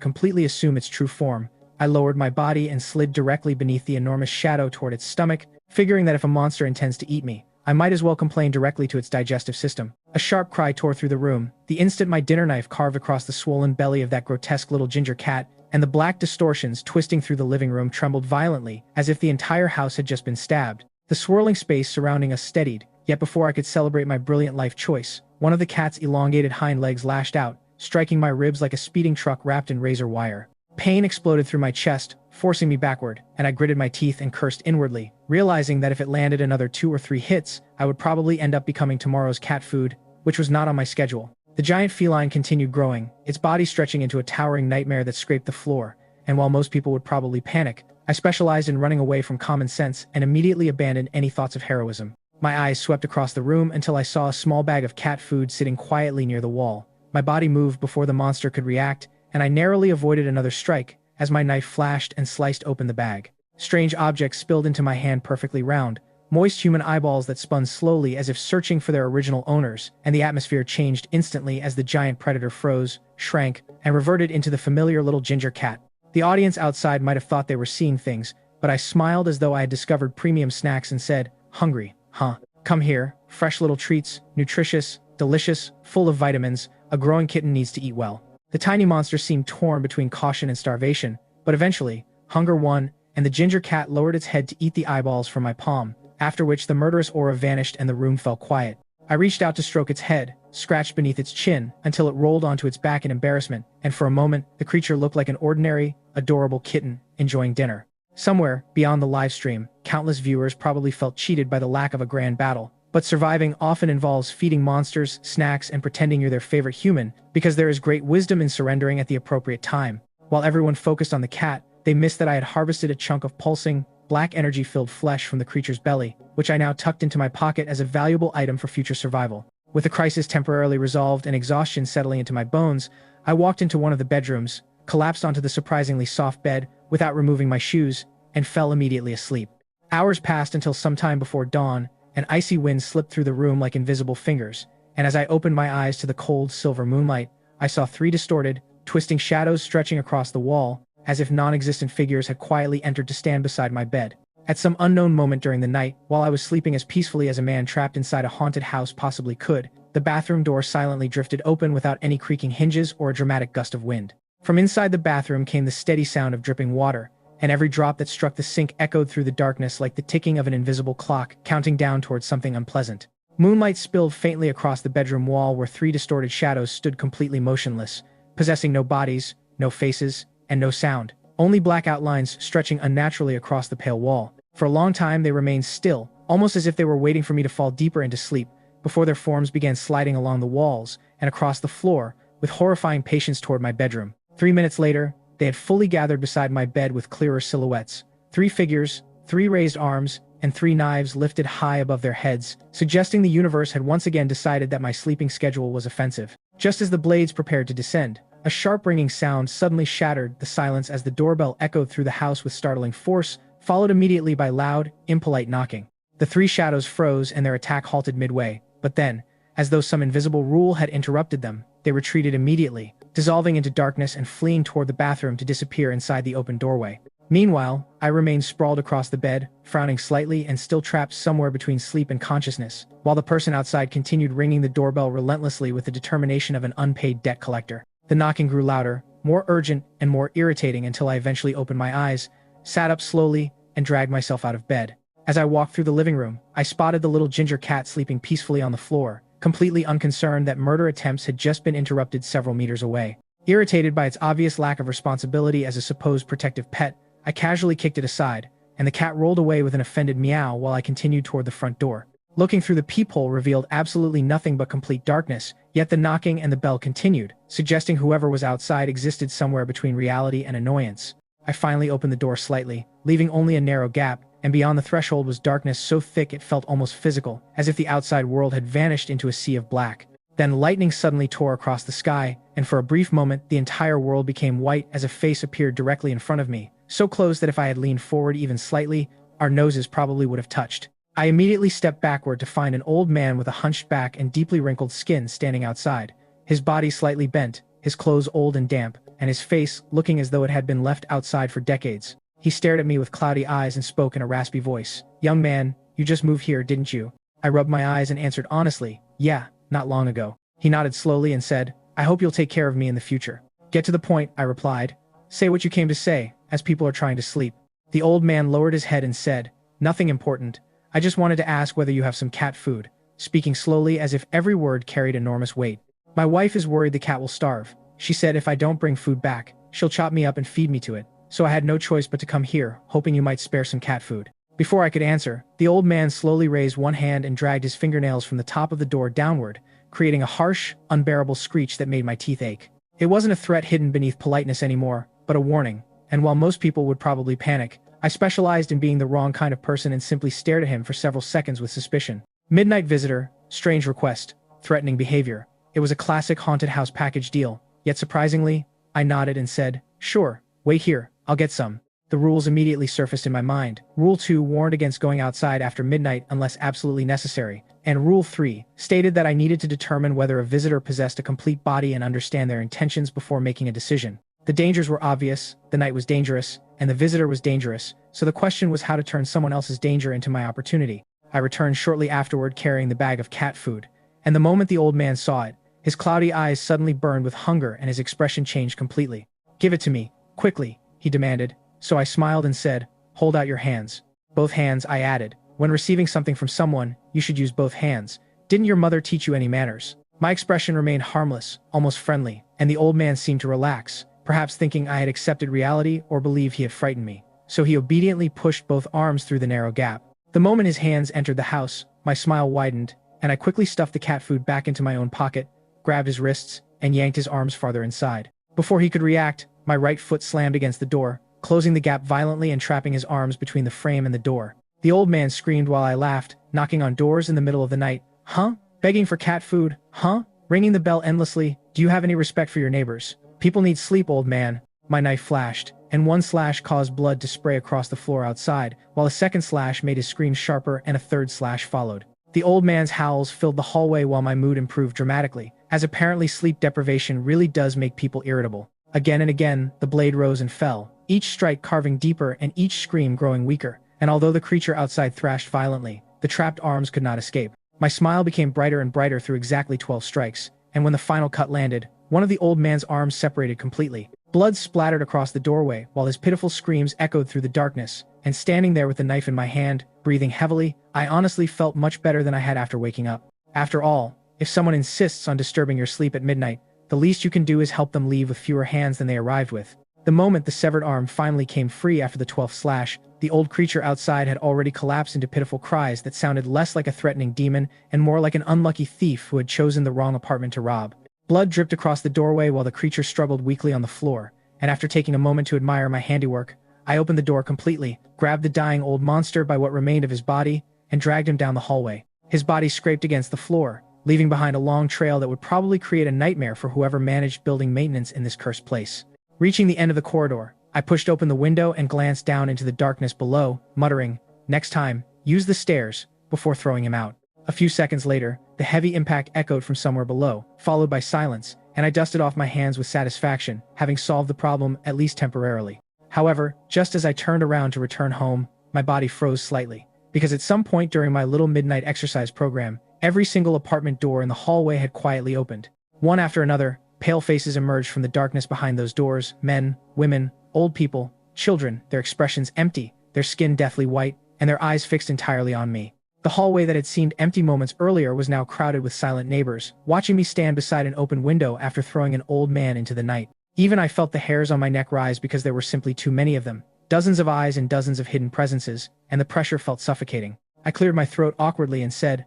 completely assume its true form, I lowered my body and slid directly beneath the enormous shadow toward its stomach, figuring that if a monster intends to eat me, I might as well complain directly to its digestive system. A sharp cry tore through the room, the instant my dinner knife carved across the swollen belly of that grotesque little ginger cat, and the black distortions twisting through the living room trembled violently, as if the entire house had just been stabbed. The swirling space surrounding us steadied, yet before I could celebrate my brilliant life choice, one of the cat's elongated hind legs lashed out, striking my ribs like a speeding truck wrapped in razor wire. Pain exploded through my chest, forcing me backward, and I gritted my teeth and cursed inwardly, realizing that if it landed another 2 or 3 hits, I would probably end up becoming tomorrow's cat food, which was not on my schedule. The giant feline continued growing, its body stretching into a towering nightmare that scraped the floor, and while most people would probably panic, I specialized in running away from common sense and immediately abandoned any thoughts of heroism. My eyes swept across the room until I saw a small bag of cat food sitting quietly near the wall. My body moved before the monster could react, and I narrowly avoided another strike as my knife flashed and sliced open the bag. Strange objects spilled into my hand perfectly round, moist human eyeballs that spun slowly as if searching for their original owners, and the atmosphere changed instantly as the giant predator froze, shrank, and reverted into the familiar little ginger cat. The audience outside might have thought they were seeing things, but I smiled as though I had discovered premium snacks and said, "Hungry, huh? Come here, fresh little treats, nutritious, delicious, full of vitamins. A growing kitten needs to eat well." The tiny monster seemed torn between caution and starvation, but eventually, hunger won, and the ginger cat lowered its head to eat the eyeballs from my palm, after which the murderous aura vanished and the room fell quiet. I reached out to stroke its head, scratched beneath its chin, until it rolled onto its back in embarrassment, and for a moment, the creature looked like an ordinary, adorable kitten, enjoying dinner. Somewhere, beyond the live stream, countless viewers probably felt cheated by the lack of a grand battle. But surviving often involves feeding monsters, snacks, and pretending you're their favorite human, because there is great wisdom in surrendering at the appropriate time. While everyone focused on the cat, they missed that I had harvested a chunk of pulsing, black energy-filled flesh from the creature's belly, which I now tucked into my pocket as a valuable item for future survival. With the crisis temporarily resolved and exhaustion settling into my bones, I walked into one of the bedrooms, collapsed onto the surprisingly soft bed without removing my shoes, and fell immediately asleep. Hours passed until sometime before dawn. An icy wind slipped through the room like invisible fingers, and as I opened my eyes to the cold, silver moonlight, I saw 3 distorted, twisting shadows stretching across the wall, as if non-existent figures had quietly entered to stand beside my bed. At some unknown moment during the night, while I was sleeping as peacefully as a man trapped inside a haunted house possibly could, the bathroom door silently drifted open without any creaking hinges or a dramatic gust of wind. From inside the bathroom came the steady sound of dripping water, and every drop that struck the sink echoed through the darkness like the ticking of an invisible clock, counting down towards something unpleasant. Moonlight spilled faintly across the bedroom wall where 3 distorted shadows stood completely motionless, possessing no bodies, no faces, and no sound. Only black outlines stretching unnaturally across the pale wall. For a long time they remained still, almost as if they were waiting for me to fall deeper into sleep, before their forms began sliding along the walls and across the floor, with horrifying patience toward my bedroom. 3 minutes later, they had fully gathered beside my bed with clearer silhouettes. 3 figures, 3 raised arms, and 3 knives lifted high above their heads, suggesting the universe had once again decided that my sleeping schedule was offensive. Just as the blades prepared to descend, a sharp ringing sound suddenly shattered the silence as the doorbell echoed through the house with startling force, followed immediately by loud, impolite knocking. The 3 shadows froze and their attack halted midway, but then, as though some invisible rule had interrupted them, they retreated immediately, dissolving into darkness and fleeing toward the bathroom to disappear inside the open doorway. Meanwhile, I remained sprawled across the bed, frowning slightly and still trapped somewhere between sleep and consciousness, while the person outside continued ringing the doorbell relentlessly with the determination of an unpaid debt collector. The knocking grew louder, more urgent, and more irritating until I eventually opened my eyes, sat up slowly, and dragged myself out of bed. As I walked through the living room, I spotted the little ginger cat sleeping peacefully on the floor, completely unconcerned that murder attempts had just been interrupted several meters away. Irritated by its obvious lack of responsibility as a supposed protective pet, I casually kicked it aside, and the cat rolled away with an offended meow while I continued toward the front door. Looking through the peephole revealed absolutely nothing but complete darkness, yet the knocking and the bell continued, suggesting whoever was outside existed somewhere between reality and annoyance. I finally opened the door slightly, leaving only a narrow gap, and beyond the threshold was darkness so thick it felt almost physical, as if the outside world had vanished into a sea of black. Then lightning suddenly tore across the sky, and for a brief moment the entire world became white as a face appeared directly in front of me, so close that if I had leaned forward even slightly, our noses probably would have touched. I immediately stepped backward to find an old man with a hunched back and deeply wrinkled skin standing outside, his body slightly bent, his clothes old and damp, and his face looking as though it had been left outside for decades. He stared at me with cloudy eyes and spoke in a raspy voice. "Young man, you just moved here, didn't you?" I rubbed my eyes and answered honestly, "Yeah, not long ago." He nodded slowly and said, "I hope you'll take care of me in the future." "Get to the point," I replied. "Say what you came to say, as people are trying to sleep." The old man lowered his head and said, "Nothing important. I just wanted to ask whether you have some cat food," speaking slowly as if every word carried enormous weight. "My wife is worried the cat will starve. She said if I don't bring food back, she'll chop me up and feed me to it. So I had no choice but to come here, hoping you might spare some cat food." Before I could answer, the old man slowly raised one hand and dragged his fingernails from the top of the door downward, creating a harsh, unbearable screech that made my teeth ache. It wasn't a threat hidden beneath politeness anymore, but a warning, and while most people would probably panic, I specialized in being the wrong kind of person and simply stared at him for several seconds with suspicion. Midnight visitor, strange request, threatening behavior. It was a classic haunted house package deal, yet surprisingly, I nodded and said, "Sure, wait here, I'll get some." The rules immediately surfaced in my mind. Rule 2 warned against going outside after midnight unless absolutely necessary, and Rule 3 stated that I needed to determine whether a visitor possessed a complete body and understand their intentions before making a decision. The dangers were obvious, the night was dangerous, and the visitor was dangerous, so the question was how to turn someone else's danger into my opportunity. I returned shortly afterward carrying the bag of cat food, and the moment the old man saw it, his cloudy eyes suddenly burned with hunger and his expression changed completely. "Give it to me, quickly," he demanded, so I smiled and said, "Hold out your hands." "Both hands," I added. "When receiving something from someone, you should use both hands. Didn't your mother teach you any manners?" My expression remained harmless, almost friendly, and the old man seemed to relax, perhaps thinking I had accepted reality or believed he had frightened me. So he obediently pushed both arms through the narrow gap. The moment his hands entered the house, my smile widened, and I quickly stuffed the cat food back into my own pocket, grabbed his wrists, and yanked his arms farther inside. Before he could react, my right foot slammed against the door, closing the gap violently and trapping his arms between the frame and the door. The old man screamed while I laughed, knocking on doors in the middle of the night. "Huh? Begging for cat food? Huh? Ringing the bell endlessly? Do you have any respect for your neighbors? People need sleep, old man." My knife flashed, and one slash caused blood to spray across the floor outside, while a second slash made his scream sharper and a third slash followed. The old man's howls filled the hallway while my mood improved dramatically, as apparently sleep deprivation really does make people irritable. Again and again, the blade rose and fell, each strike carving deeper and each scream growing weaker, and although the creature outside thrashed violently, the trapped arms could not escape. My smile became brighter and brighter through exactly 12 strikes, and when the final cut landed, one of the old man's arms separated completely. Blood splattered across the doorway while his pitiful screams echoed through the darkness, and standing there with the knife in my hand, breathing heavily, I honestly felt much better than I had after waking up. After all, if someone insists on disturbing your sleep at midnight, the least you can do is help them leave with fewer hands than they arrived with. The moment the severed arm finally came free after the 12th slash, the old creature outside had already collapsed into pitiful cries that sounded less like a threatening demon and more like an unlucky thief who had chosen the wrong apartment to rob. Blood dripped across the doorway while the creature struggled weakly on the floor, and after taking a moment to admire my handiwork, I opened the door completely, grabbed the dying old monster by what remained of his body, and dragged him down the hallway. His body scraped against the floor, leaving behind a long trail that would probably create a nightmare for whoever managed building maintenance in this cursed place. Reaching the end of the corridor, I pushed open the window and glanced down into the darkness below, muttering, "Next time, use the stairs," before throwing him out. A few seconds later, the heavy impact echoed from somewhere below, followed by silence, and I dusted off my hands with satisfaction, having solved the problem, at least temporarily. However, just as I turned around to return home, my body froze slightly, because at some point during my little midnight exercise program, every single apartment door in the hallway had quietly opened. One after another, pale faces emerged from the darkness behind those doors: men, women, old people, children, their expressions empty, their skin deathly white, and their eyes fixed entirely on me. The hallway that had seemed empty moments earlier was now crowded with silent neighbors, watching me stand beside an open window after throwing an old man into the night. Even I felt the hairs on my neck rise because there were simply too many of them. Dozens of eyes and dozens of hidden presences, and the pressure felt suffocating. I cleared my throat awkwardly and said,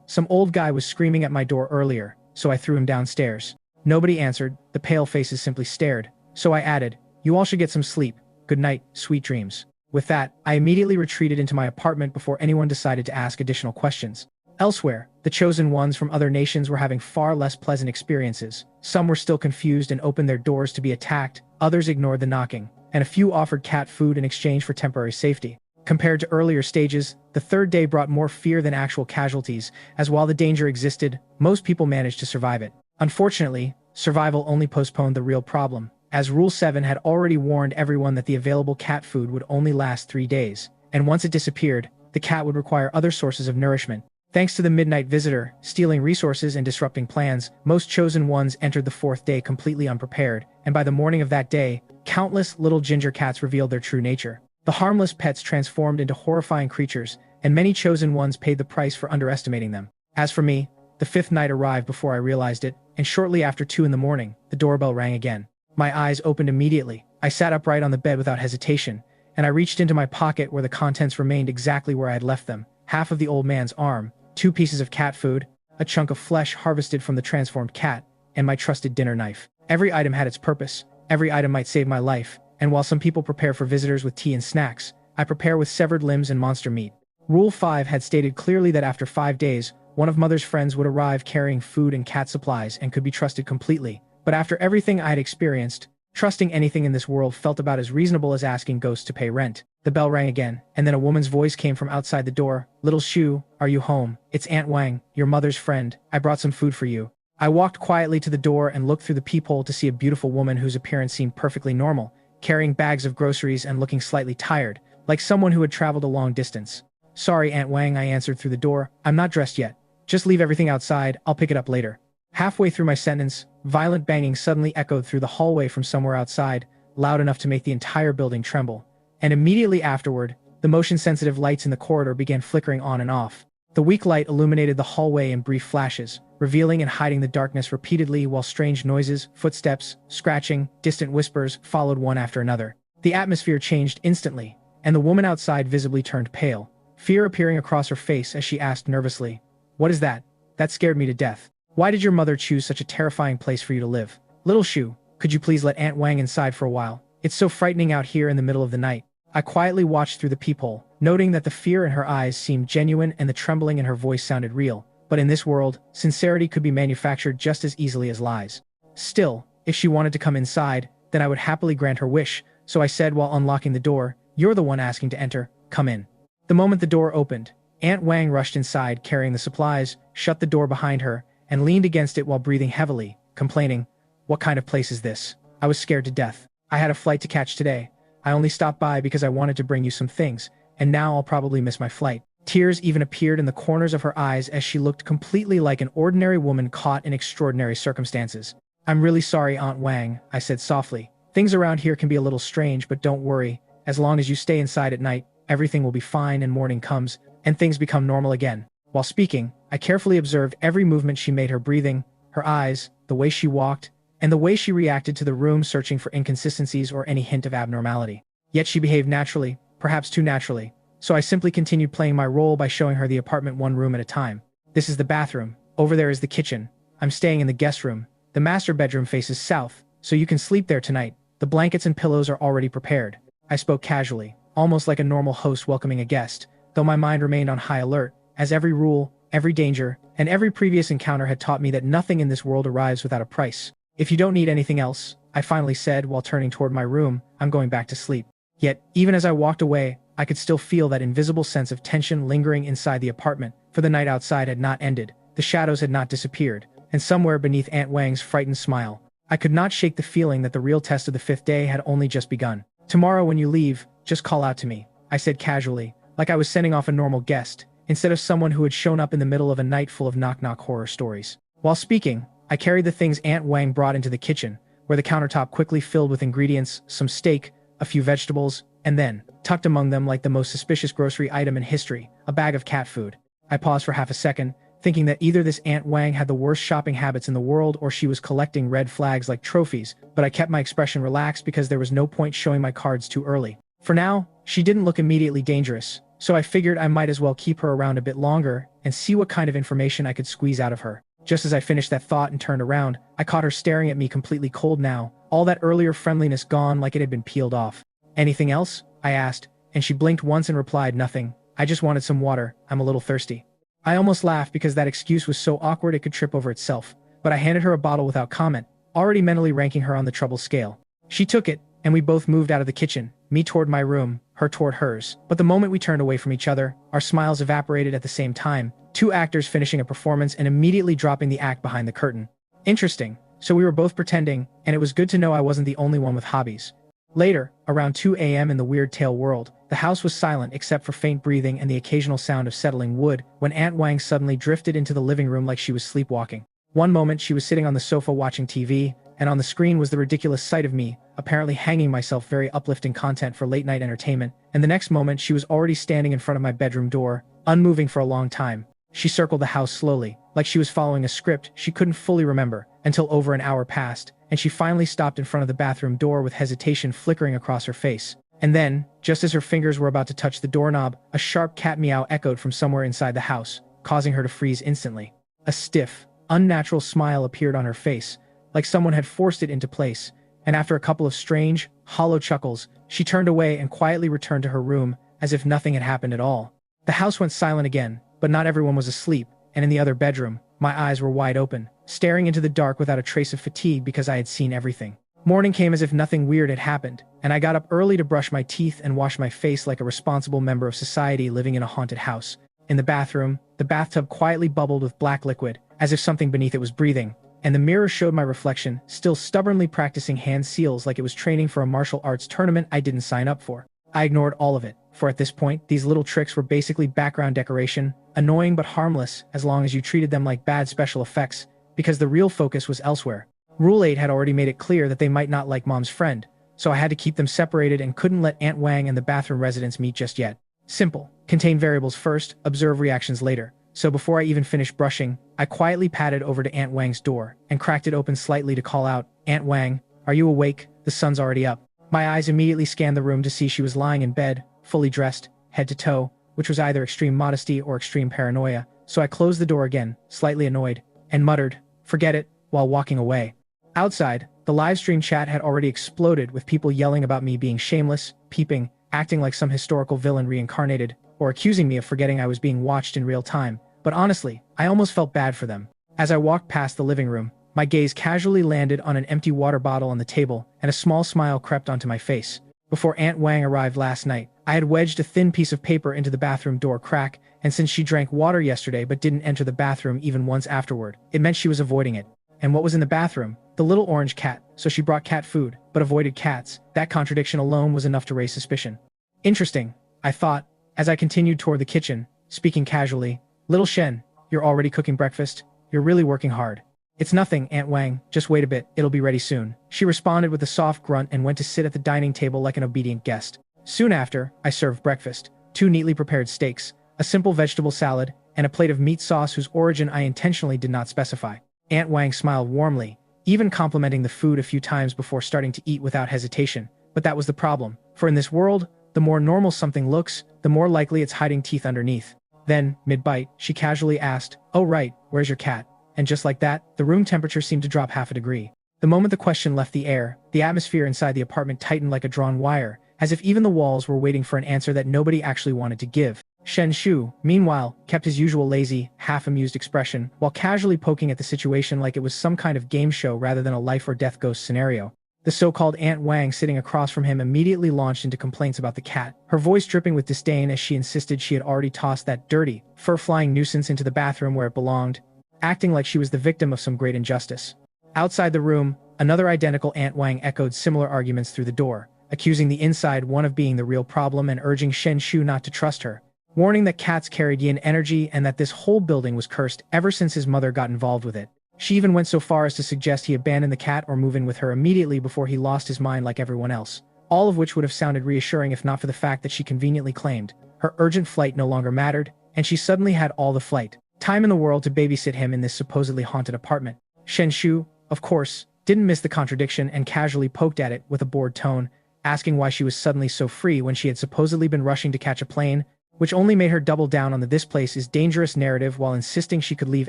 some old guy was screaming at my door earlier, so I threw him downstairs." Nobody answered, the pale faces simply stared. So I added, "You all should get some sleep. Good night, sweet dreams." With that, I immediately retreated into my apartment before anyone decided to ask additional questions. Elsewhere, the chosen ones from other nations were having far less pleasant experiences. Some were still confused and opened their doors to be attacked, others ignored the knocking, and a few offered cat food in exchange for temporary safety. Compared to earlier stages, the third day brought more fear than actual casualties, as while the danger existed, most people managed to survive it. Unfortunately, survival only postponed the real problem, as Rule 7 had already warned everyone that the available cat food would only last 3 days, and once it disappeared, the cat would require other sources of nourishment. Thanks to the midnight visitor, stealing resources and disrupting plans, most chosen ones entered the 4th day completely unprepared, and by the morning of that day, countless little ginger cats revealed their true nature. The harmless pets transformed into horrifying creatures, and many chosen ones paid the price for underestimating them. As for me, the 5th night arrived before I realized it, and shortly after 2 in the morning, the doorbell rang again. My eyes opened immediately. I sat upright on the bed without hesitation, and I reached into my pocket where the contents remained exactly where I had left them: half of the old man's arm, 2 pieces of cat food, a chunk of flesh harvested from the transformed cat, and my trusted dinner knife. Every item had its purpose. Every item might save my life, and while some people prepare for visitors with tea and snacks, I prepare with severed limbs and monster meat. Rule 5 had stated clearly that after 5 days, one of Mother's friends would arrive carrying food and cat supplies and could be trusted completely. But after everything I had experienced, trusting anything in this world felt about as reasonable as asking ghosts to pay rent. The bell rang again, and then a woman's voice came from outside the door. "Little Shu, are you home? It's Aunt Wang, your mother's friend. I brought some food for you." I walked quietly to the door and looked through the peephole to see a beautiful woman whose appearance seemed perfectly normal, carrying bags of groceries and looking slightly tired, like someone who had traveled a long distance. "Sorry, Aunt Wang," I answered through the door. "I'm not dressed yet. Just leave everything outside, I'll pick it up later." Halfway through my sentence, violent banging suddenly echoed through the hallway from somewhere outside, loud enough to make the entire building tremble. And immediately afterward, the motion-sensitive lights in the corridor began flickering on and off. The weak light illuminated the hallway in brief flashes, revealing and hiding the darkness repeatedly while strange noises, footsteps, scratching, distant whispers followed one after another. The atmosphere changed instantly, and the woman outside visibly turned pale, fear appearing across her face as she asked nervously, "What is that? That scared me to death. Why did your mother choose such a terrifying place for you to live? Little Shu, could you please let Aunt Wang inside for a while? It's so frightening out here in the middle of the night." I quietly watched through the peephole, noting that the fear in her eyes seemed genuine and the trembling in her voice sounded real. But in this world, sincerity could be manufactured just as easily as lies. Still, if she wanted to come inside, then I would happily grant her wish, so I said while unlocking the door, "You're the one asking to enter. Come in." The moment the door opened, Aunt Wang rushed inside carrying the supplies, shut the door behind her, and leaned against it while breathing heavily, complaining, "What kind of place is this? I was scared to death. I had a flight to catch today. I only stopped by because I wanted to bring you some things, and now I'll probably miss my flight." Tears even appeared in the corners of her eyes as she looked completely like an ordinary woman caught in extraordinary circumstances. "I'm really sorry, Aunt Wang," I said softly. "Things around here can be a little strange, but don't worry. As long as you stay inside at night, everything will be fine and morning comes, and things become normal again." While speaking, I carefully observed every movement she made, her breathing, her eyes, the way she walked, and the way she reacted to the room, searching for inconsistencies or any hint of abnormality. Yet she behaved naturally, perhaps too naturally, so I simply continued playing my role by showing her the apartment one room at a time. "This is the bathroom. Over there is the kitchen. I'm staying in the guest room. The master bedroom faces south, so you can sleep there tonight. The blankets and pillows are already prepared." I spoke casually, almost like a normal host welcoming a guest, though my mind remained on high alert, as every rule, every danger, and every previous encounter had taught me that nothing in this world arrives without a price. If you don't need anything else, I finally said while turning toward my room, I'm going back to sleep. Yet, even as I walked away, I could still feel that invisible sense of tension lingering inside the apartment, for the night outside had not ended, the shadows had not disappeared, and somewhere beneath Aunt Wang's frightened smile, I could not shake the feeling that the real test of the fifth day had only just begun. Tomorrow when you leave, just call out to me, I said casually, like I was sending off a normal guest, instead of someone who had shown up in the middle of a night full of knock-knock horror stories. While speaking, I carried the things Aunt Wang brought into the kitchen, where the countertop quickly filled with ingredients, some steak, a few vegetables, and then, tucked among them like the most suspicious grocery item in history, a bag of cat food. I paused for half a second, thinking that either this Aunt Wang had the worst shopping habits in the world or she was collecting red flags like trophies, but I kept my expression relaxed because there was no point showing my cards too early. For now, she didn't look immediately dangerous, so I figured I might as well keep her around a bit longer and see what kind of information I could squeeze out of her. Just as I finished that thought and turned around, I caught her staring at me completely cold now, all that earlier friendliness gone like it had been peeled off. Anything else? I asked, and she blinked once and replied nothing. I just wanted some water, I'm a little thirsty. I almost laughed because that excuse was so awkward it could trip over itself, but I handed her a bottle without comment, already mentally ranking her on the trouble scale. She took it, and we both moved out of the kitchen, me toward my room, her toward hers. But the moment we turned away from each other, our smiles evaporated at the same time, two actors finishing a performance and immediately dropping the act behind the curtain. Interesting, so we were both pretending, and it was good to know I wasn't the only one with hobbies. Later, around 2 a.m. in the Weird Tale world, the house was silent except for faint breathing and the occasional sound of settling wood, when Aunt Wang suddenly drifted into the living room like she was sleepwalking. One moment she was sitting on the sofa watching TV, and on the screen was the ridiculous sight of me, apparently hanging myself very uplifting content for late-night entertainment, and the next moment she was already standing in front of my bedroom door, unmoving for a long time. She circled the house slowly, like she was following a script she couldn't fully remember, until over an hour passed, and she finally stopped in front of the bathroom door with hesitation flickering across her face. And then, just as her fingers were about to touch the doorknob, a sharp cat meow echoed from somewhere inside the house, causing her to freeze instantly. A stiff, unnatural smile appeared on her face, like someone had forced it into place, and after a couple of strange, hollow chuckles, she turned away and quietly returned to her room, as if nothing had happened at all. The house went silent again, but not everyone was asleep, and in the other bedroom, my eyes were wide open, staring into the dark without a trace of fatigue because I had seen everything. Morning came as if nothing weird had happened, and I got up early to brush my teeth and wash my face like a responsible member of society living in a haunted house. In the bathroom, the bathtub quietly bubbled with black liquid, as if something beneath it was breathing, and the mirror showed my reflection, still stubbornly practicing hand seals like it was training for a martial arts tournament I didn't sign up for. I ignored all of it, for at this point, these little tricks were basically background decoration, annoying but harmless as long as you treated them like bad special effects, because the real focus was elsewhere. Rule 8 had already made it clear that they might not like Mom's friend, so I had to keep them separated and couldn't let Aunt Wang and the bathroom residents meet just yet. Simple. Contain variables first, observe reactions later. So before I even finished brushing, I quietly padded over to Aunt Wang's door and cracked it open slightly to call out, "Aunt Wang, are you awake? The sun's already up." My eyes immediately scanned the room to see she was lying in bed, fully dressed, head to toe, which was either extreme modesty or extreme paranoia, so I closed the door again, slightly annoyed, and muttered, "Forget it," while walking away. Outside, the livestream chat had already exploded with people yelling about me being shameless, peeping, acting like some historical villain reincarnated, or accusing me of forgetting I was being watched in real time. But honestly, I almost felt bad for them. As I walked past the living room, my gaze casually landed on an empty water bottle on the table, and a small smile crept onto my face. Before Aunt Wang arrived last night, I had wedged a thin piece of paper into the bathroom door crack, and since she drank water yesterday but didn't enter the bathroom even once afterward, it meant she was avoiding it. And what was in the bathroom? The little orange cat, so she brought cat food, but avoided cats. That contradiction alone was enough to raise suspicion. Interesting, I thought, as I continued toward the kitchen, speaking casually. "Little Shen, you're already cooking breakfast? You're really working hard." "It's nothing, Aunt Wang, just wait a bit, it'll be ready soon," she responded with a soft grunt and went to sit at the dining table like an obedient guest. Soon after, I served breakfast, 2 neatly prepared steaks, a simple vegetable salad, and a plate of meat sauce whose origin I intentionally did not specify. Aunt Wang smiled warmly, even complimenting the food a few times before starting to eat without hesitation. But that was the problem, for in this world, the more normal something looks, the more likely it's hiding teeth underneath. Then, mid-bite, she casually asked, "Oh right, where's your cat?" And just like that, the room temperature seemed to drop half a degree. The moment the question left the air, the atmosphere inside the apartment tightened like a drawn wire, as if even the walls were waiting for an answer that nobody actually wanted to give. Shen Xu, meanwhile, kept his usual lazy, half-amused expression, while casually poking at the situation like it was some kind of game show rather than a life-or-death ghost scenario. The so-called Aunt Wang sitting across from him immediately launched into complaints about the cat, her voice dripping with disdain as she insisted she had already tossed that dirty, fur-flying nuisance into the bathroom where it belonged, acting like she was the victim of some great injustice. Outside the room, another identical Aunt Wang echoed similar arguments through the door, accusing the inside one of being the real problem and urging Shen Xu not to trust her, warning that cats carried yin energy and that this whole building was cursed ever since his mother got involved with it. She even went so far as to suggest he abandon the cat or move in with her immediately before he lost his mind like everyone else, all of which would have sounded reassuring if not for the fact that she conveniently claimed her urgent flight no longer mattered, and she suddenly had all the flight time in the world to babysit him in this supposedly haunted apartment. Shen Xu, of course, didn't miss the contradiction and casually poked at it with a bored tone, asking why she was suddenly so free when she had supposedly been rushing to catch a plane, which only made her double down on the "this place is dangerous" narrative while insisting she could leave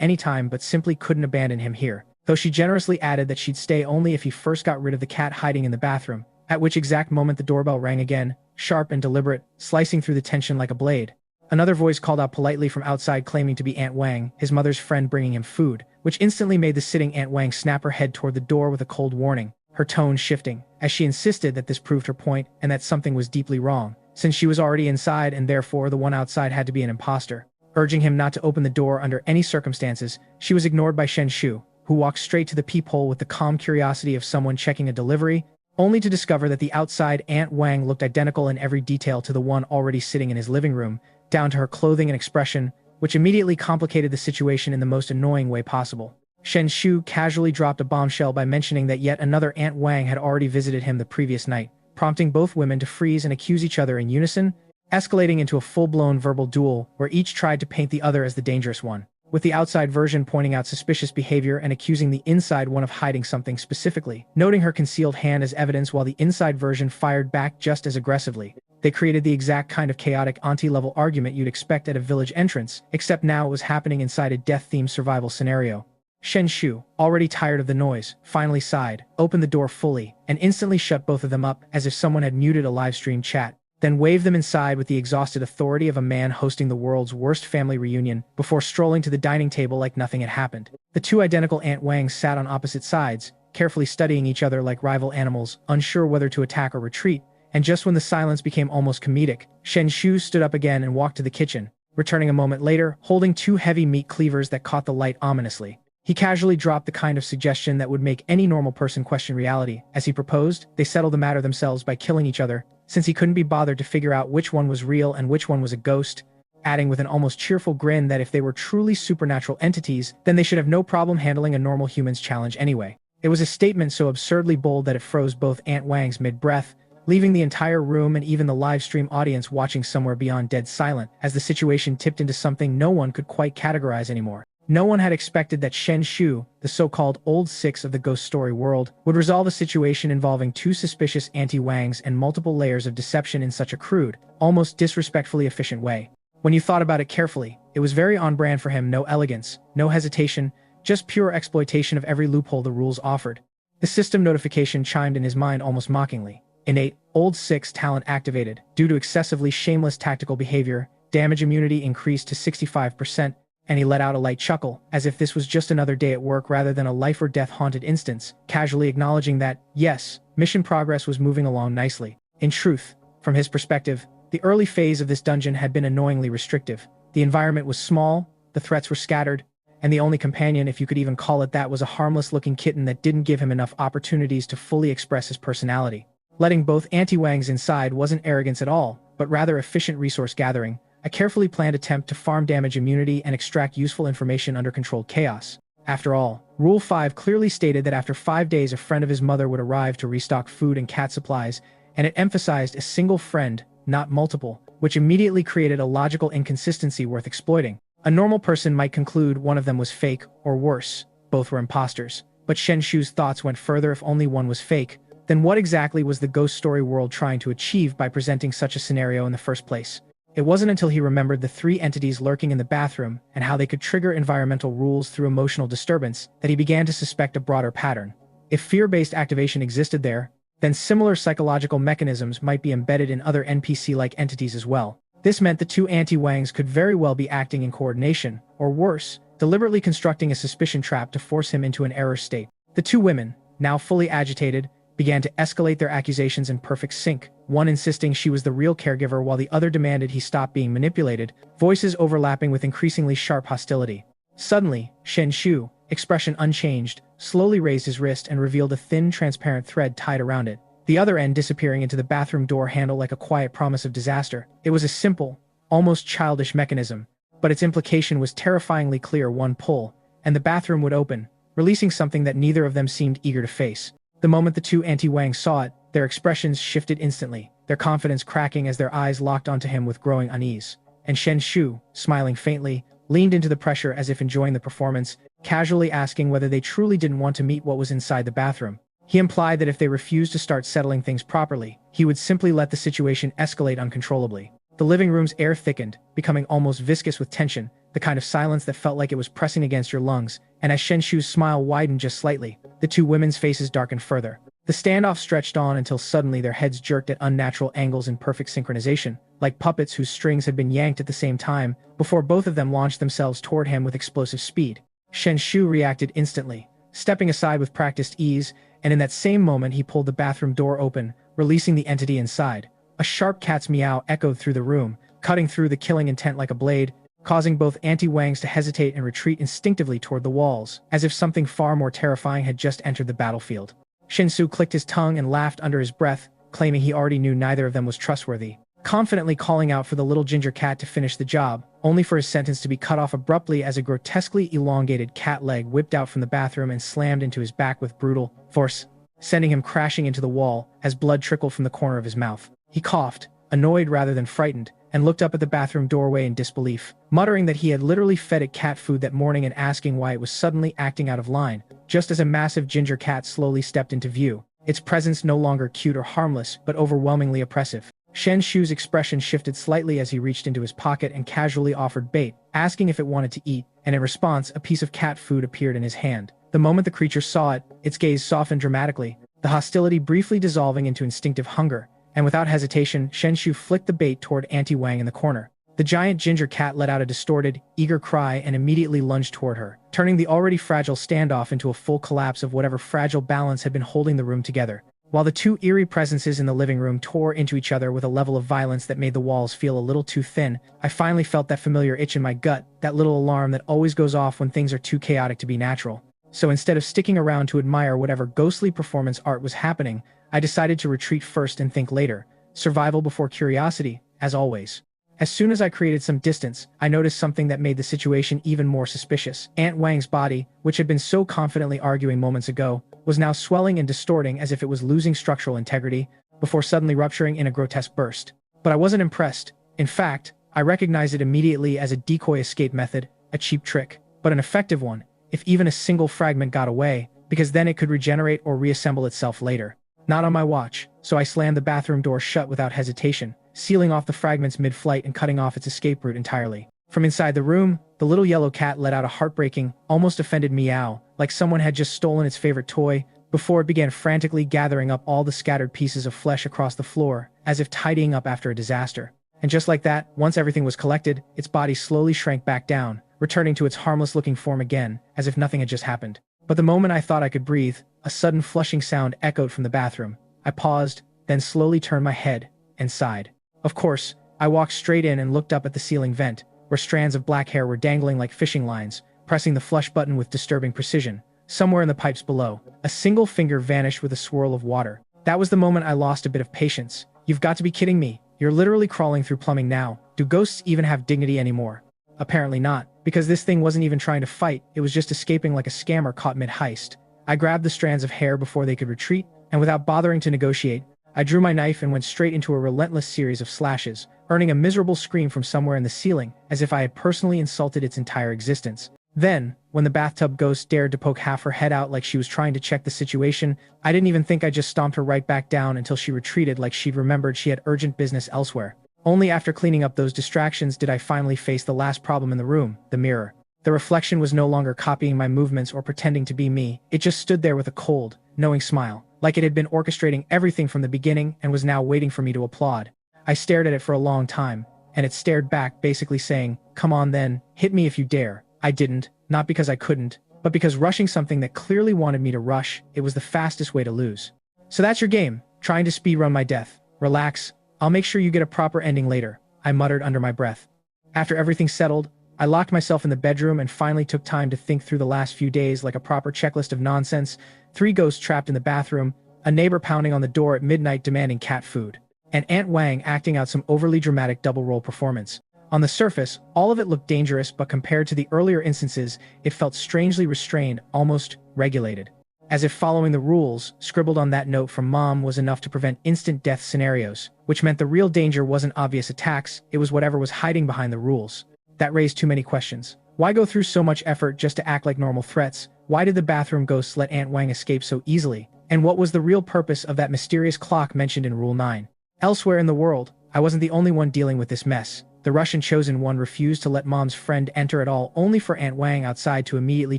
anytime but simply couldn't abandon him here, though she generously added that she'd stay only if he first got rid of the cat hiding in the bathroom, at which exact moment the doorbell rang again, sharp and deliberate, slicing through the tension like a blade. Another voice called out politely from outside claiming to be Aunt Wang, his mother's friend bringing him food, which instantly made the sitting Aunt Wang snap her head toward the door with a cold warning, her tone shifting, as she insisted that this proved her point and that something was deeply wrong, since she was already inside and therefore the one outside had to be an imposter. Urging him not to open the door under any circumstances, she was ignored by Shen Xu, who walked straight to the peephole with the calm curiosity of someone checking a delivery, only to discover that the outside Aunt Wang looked identical in every detail to the one already sitting in his living room, down to her clothing and expression, which immediately complicated the situation in the most annoying way possible. Shen Xu casually dropped a bombshell by mentioning that yet another Aunt Wang had already visited him the previous night, prompting both women to freeze and accuse each other in unison, escalating into a full-blown verbal duel where each tried to paint the other as the dangerous one, with the outside version pointing out suspicious behavior and accusing the inside one of hiding something specifically, noting her concealed hand as evidence while the inside version fired back just as aggressively. They created the exact kind of chaotic auntie-level argument you'd expect at a village entrance, except now it was happening inside a death-themed survival scenario. Shen Xu, already tired of the noise, finally sighed, opened the door fully, and instantly shut both of them up as if someone had muted a live-stream chat, then waved them inside with the exhausted authority of a man hosting the world's worst family reunion before strolling to the dining table like nothing had happened. The two identical Aunt Wangs sat on opposite sides, carefully studying each other like rival animals, unsure whether to attack or retreat, and just when the silence became almost comedic, Shen Xu stood up again and walked to the kitchen, returning a moment later, holding two heavy meat cleavers that caught the light ominously. He casually dropped the kind of suggestion that would make any normal person question reality. As he proposed, they settle the matter themselves by killing each other, since he couldn't be bothered to figure out which one was real and which one was a ghost, adding with an almost cheerful grin that if they were truly supernatural entities, then they should have no problem handling a normal human's challenge anyway. It was a statement so absurdly bold that it froze both Aunt Wangs mid-breath, leaving the entire room and even the live stream audience watching somewhere beyond dead silent, as the situation tipped into something no one could quite categorize anymore. No one had expected that Shen Xu, the so-called Old Six of the ghost story world, would resolve a situation involving two suspicious anti-Wangs and multiple layers of deception in such a crude, almost disrespectfully efficient way. When you thought about it carefully, it was very on-brand for him. No elegance, no hesitation, just pure exploitation of every loophole the rules offered. The system notification chimed in his mind almost mockingly. Innate, Old Six talent activated. Due to excessively shameless tactical behavior, damage immunity increased to 65%, and he let out a light chuckle, as if this was just another day at work rather than a life-or-death haunted instance, casually acknowledging that, yes, mission progress was moving along nicely. In truth, from his perspective, the early phase of this dungeon had been annoyingly restrictive. The environment was small, the threats were scattered, and the only companion, if you could even call it that, was a harmless-looking kitten that didn't give him enough opportunities to fully express his personality. Letting both anti-Wangs inside wasn't arrogance at all, but rather efficient resource gathering, a carefully planned attempt to farm damage immunity and extract useful information under controlled chaos. After all, Rule 5 clearly stated that after 5 days a friend of his mother would arrive to restock food and cat supplies, and it emphasized a single friend, not multiple, which immediately created a logical inconsistency worth exploiting. A normal person might conclude one of them was fake, or worse, both were imposters. But Shen Xu's thoughts went further. If only one was fake, then what exactly was the ghost story world trying to achieve by presenting such a scenario in the first place? It wasn't until he remembered the three entities lurking in the bathroom and how they could trigger environmental rules through emotional disturbance that he began to suspect a broader pattern. If fear-based activation existed there, then similar psychological mechanisms might be embedded in other NPC-like entities as well. This meant the two anti-Wangs could very well be acting in coordination, or worse, deliberately constructing a suspicion trap to force him into an error state. The two women, now fully agitated, began to escalate their accusations in perfect sync, one insisting she was the real caregiver while the other demanded he stop being manipulated, voices overlapping with increasingly sharp hostility. Suddenly, Shen Xu, expression unchanged, slowly raised his wrist and revealed a thin, transparent thread tied around it, the other end disappearing into the bathroom door handle like a quiet promise of disaster. It was a simple, almost childish mechanism, but its implication was terrifyingly clear: one pull, and the bathroom would open, releasing something that neither of them seemed eager to face. The moment the two anti-Wangs saw it, their expressions shifted instantly, their confidence cracking as their eyes locked onto him with growing unease. And Shen Xu, smiling faintly, leaned into the pressure as if enjoying the performance, casually asking whether they truly didn't want to meet what was inside the bathroom. He implied that if they refused to start settling things properly, he would simply let the situation escalate uncontrollably. The living room's air thickened, becoming almost viscous with tension, the kind of silence that felt like it was pressing against your lungs, and as Shen Xu's smile widened just slightly, the two women's faces darkened further. The standoff stretched on until suddenly their heads jerked at unnatural angles in perfect synchronization, like puppets whose strings had been yanked at the same time, before both of them launched themselves toward him with explosive speed. Shen Xu reacted instantly, stepping aside with practiced ease, and in that same moment he pulled the bathroom door open, releasing the entity inside. A sharp cat's meow echoed through the room, cutting through the killing intent like a blade, causing both anti-Wangs to hesitate and retreat instinctively toward the walls, as if something far more terrifying had just entered the battlefield. Shen Xu clicked his tongue and laughed under his breath, claiming he already knew neither of them was trustworthy, confidently calling out for the little ginger cat to finish the job, only for his sentence to be cut off abruptly as a grotesquely elongated cat leg whipped out from the bathroom and slammed into his back with brutal force, sending him crashing into the wall as blood trickled from the corner of his mouth. He coughed, annoyed rather than frightened, and looked up at the bathroom doorway in disbelief, muttering that he had literally fed it cat food that morning and asking why it was suddenly acting out of line, just as a massive ginger cat slowly stepped into view, its presence no longer cute or harmless but overwhelmingly oppressive. Shen Xu's expression shifted slightly as he reached into his pocket and casually offered bait, asking if it wanted to eat, and in response, a piece of cat food appeared in his hand. The moment the creature saw it, its gaze softened dramatically, the hostility briefly dissolving into instinctive hunger, and without hesitation, Shen Xu flicked the bait toward anti-Wang in the corner. The giant ginger cat let out a distorted, eager cry and immediately lunged toward her, turning the already fragile standoff into a full collapse of whatever fragile balance had been holding the room together. While the two eerie presences in the living room tore into each other with a level of violence that made the walls feel a little too thin, I finally felt that familiar itch in my gut, that little alarm that always goes off when things are too chaotic to be natural. So instead of sticking around to admire whatever ghostly performance art was happening, I decided to retreat first and think later. Survival before curiosity, as always. As soon as I created some distance, I noticed something that made the situation even more suspicious. Aunt Wang's body, which had been so confidently arguing moments ago, was now swelling and distorting as if it was losing structural integrity, before suddenly rupturing in a grotesque burst. But I wasn't impressed. In fact, I recognized it immediately as a decoy escape method, a cheap trick, but an effective one, if even a single fragment got away, because then it could regenerate or reassemble itself later. Not on my watch, so I slammed the bathroom door shut without hesitation, sealing off the fragments mid-flight and cutting off its escape route entirely. From inside the room, the little yellow cat let out a heartbreaking, almost offended meow, like someone had just stolen its favorite toy, before it began frantically gathering up all the scattered pieces of flesh across the floor, as if tidying up after a disaster. And just like that, once everything was collected, its body slowly shrank back down, returning to its harmless-looking form again, as if nothing had just happened. But the moment I thought I could breathe, a sudden flushing sound echoed from the bathroom. I paused, then slowly turned my head, and sighed. Of course, I walked straight in and looked up at the ceiling vent, where strands of black hair were dangling like fishing lines, pressing the flush button with disturbing precision. Somewhere in the pipes below, a single finger vanished with a swirl of water. That was the moment I lost a bit of patience. You've got to be kidding me. You're literally crawling through plumbing now. Do ghosts even have dignity anymore? Apparently not, because this thing wasn't even trying to fight, it was just escaping like a scammer caught mid-heist. I grabbed the strands of hair before they could retreat, and without bothering to negotiate, I drew my knife and went straight into a relentless series of slashes, earning a miserable scream from somewhere in the ceiling, as if I had personally insulted its entire existence. Then, when the bathtub ghost dared to poke half her head out like she was trying to check the situation, I didn't even think I just stomped her right back down until she retreated like she'd remembered she had urgent business elsewhere. Only after cleaning up those distractions did I finally face the last problem in the room, the mirror. The reflection was no longer copying my movements or pretending to be me, it just stood there with a cold, knowing smile, like it had been orchestrating everything from the beginning and was now waiting for me to applaud. I stared at it for a long time, and it stared back, basically saying, "Come on then, hit me if you dare." I didn't, not because I couldn't, but because rushing something that clearly wanted me to rush, it was the fastest way to lose. "So that's your game, trying to speedrun my death. Relax, I'll make sure you get a proper ending later," I muttered under my breath. After everything settled, I locked myself in the bedroom and finally took time to think through the last few days like a proper checklist of nonsense. 3 ghosts trapped in the bathroom, a neighbor pounding on the door at midnight demanding cat food, and Aunt Wang acting out some overly dramatic double-role performance. On the surface, all of it looked dangerous, but compared to the earlier instances, it felt strangely restrained, almost regulated. As if following the rules scribbled on that note from Mom was enough to prevent instant death scenarios, which meant the real danger wasn't obvious attacks, it was whatever was hiding behind the rules. That raised too many questions. Why go through so much effort just to act like normal threats? Why did the bathroom ghosts let Aunt Wang escape so easily? And what was the real purpose of that mysterious clock mentioned in Rule 9? Elsewhere in the world, I wasn't the only one dealing with this mess. The Russian chosen one refused to let Mom's friend enter at all, only for Aunt Wang outside to immediately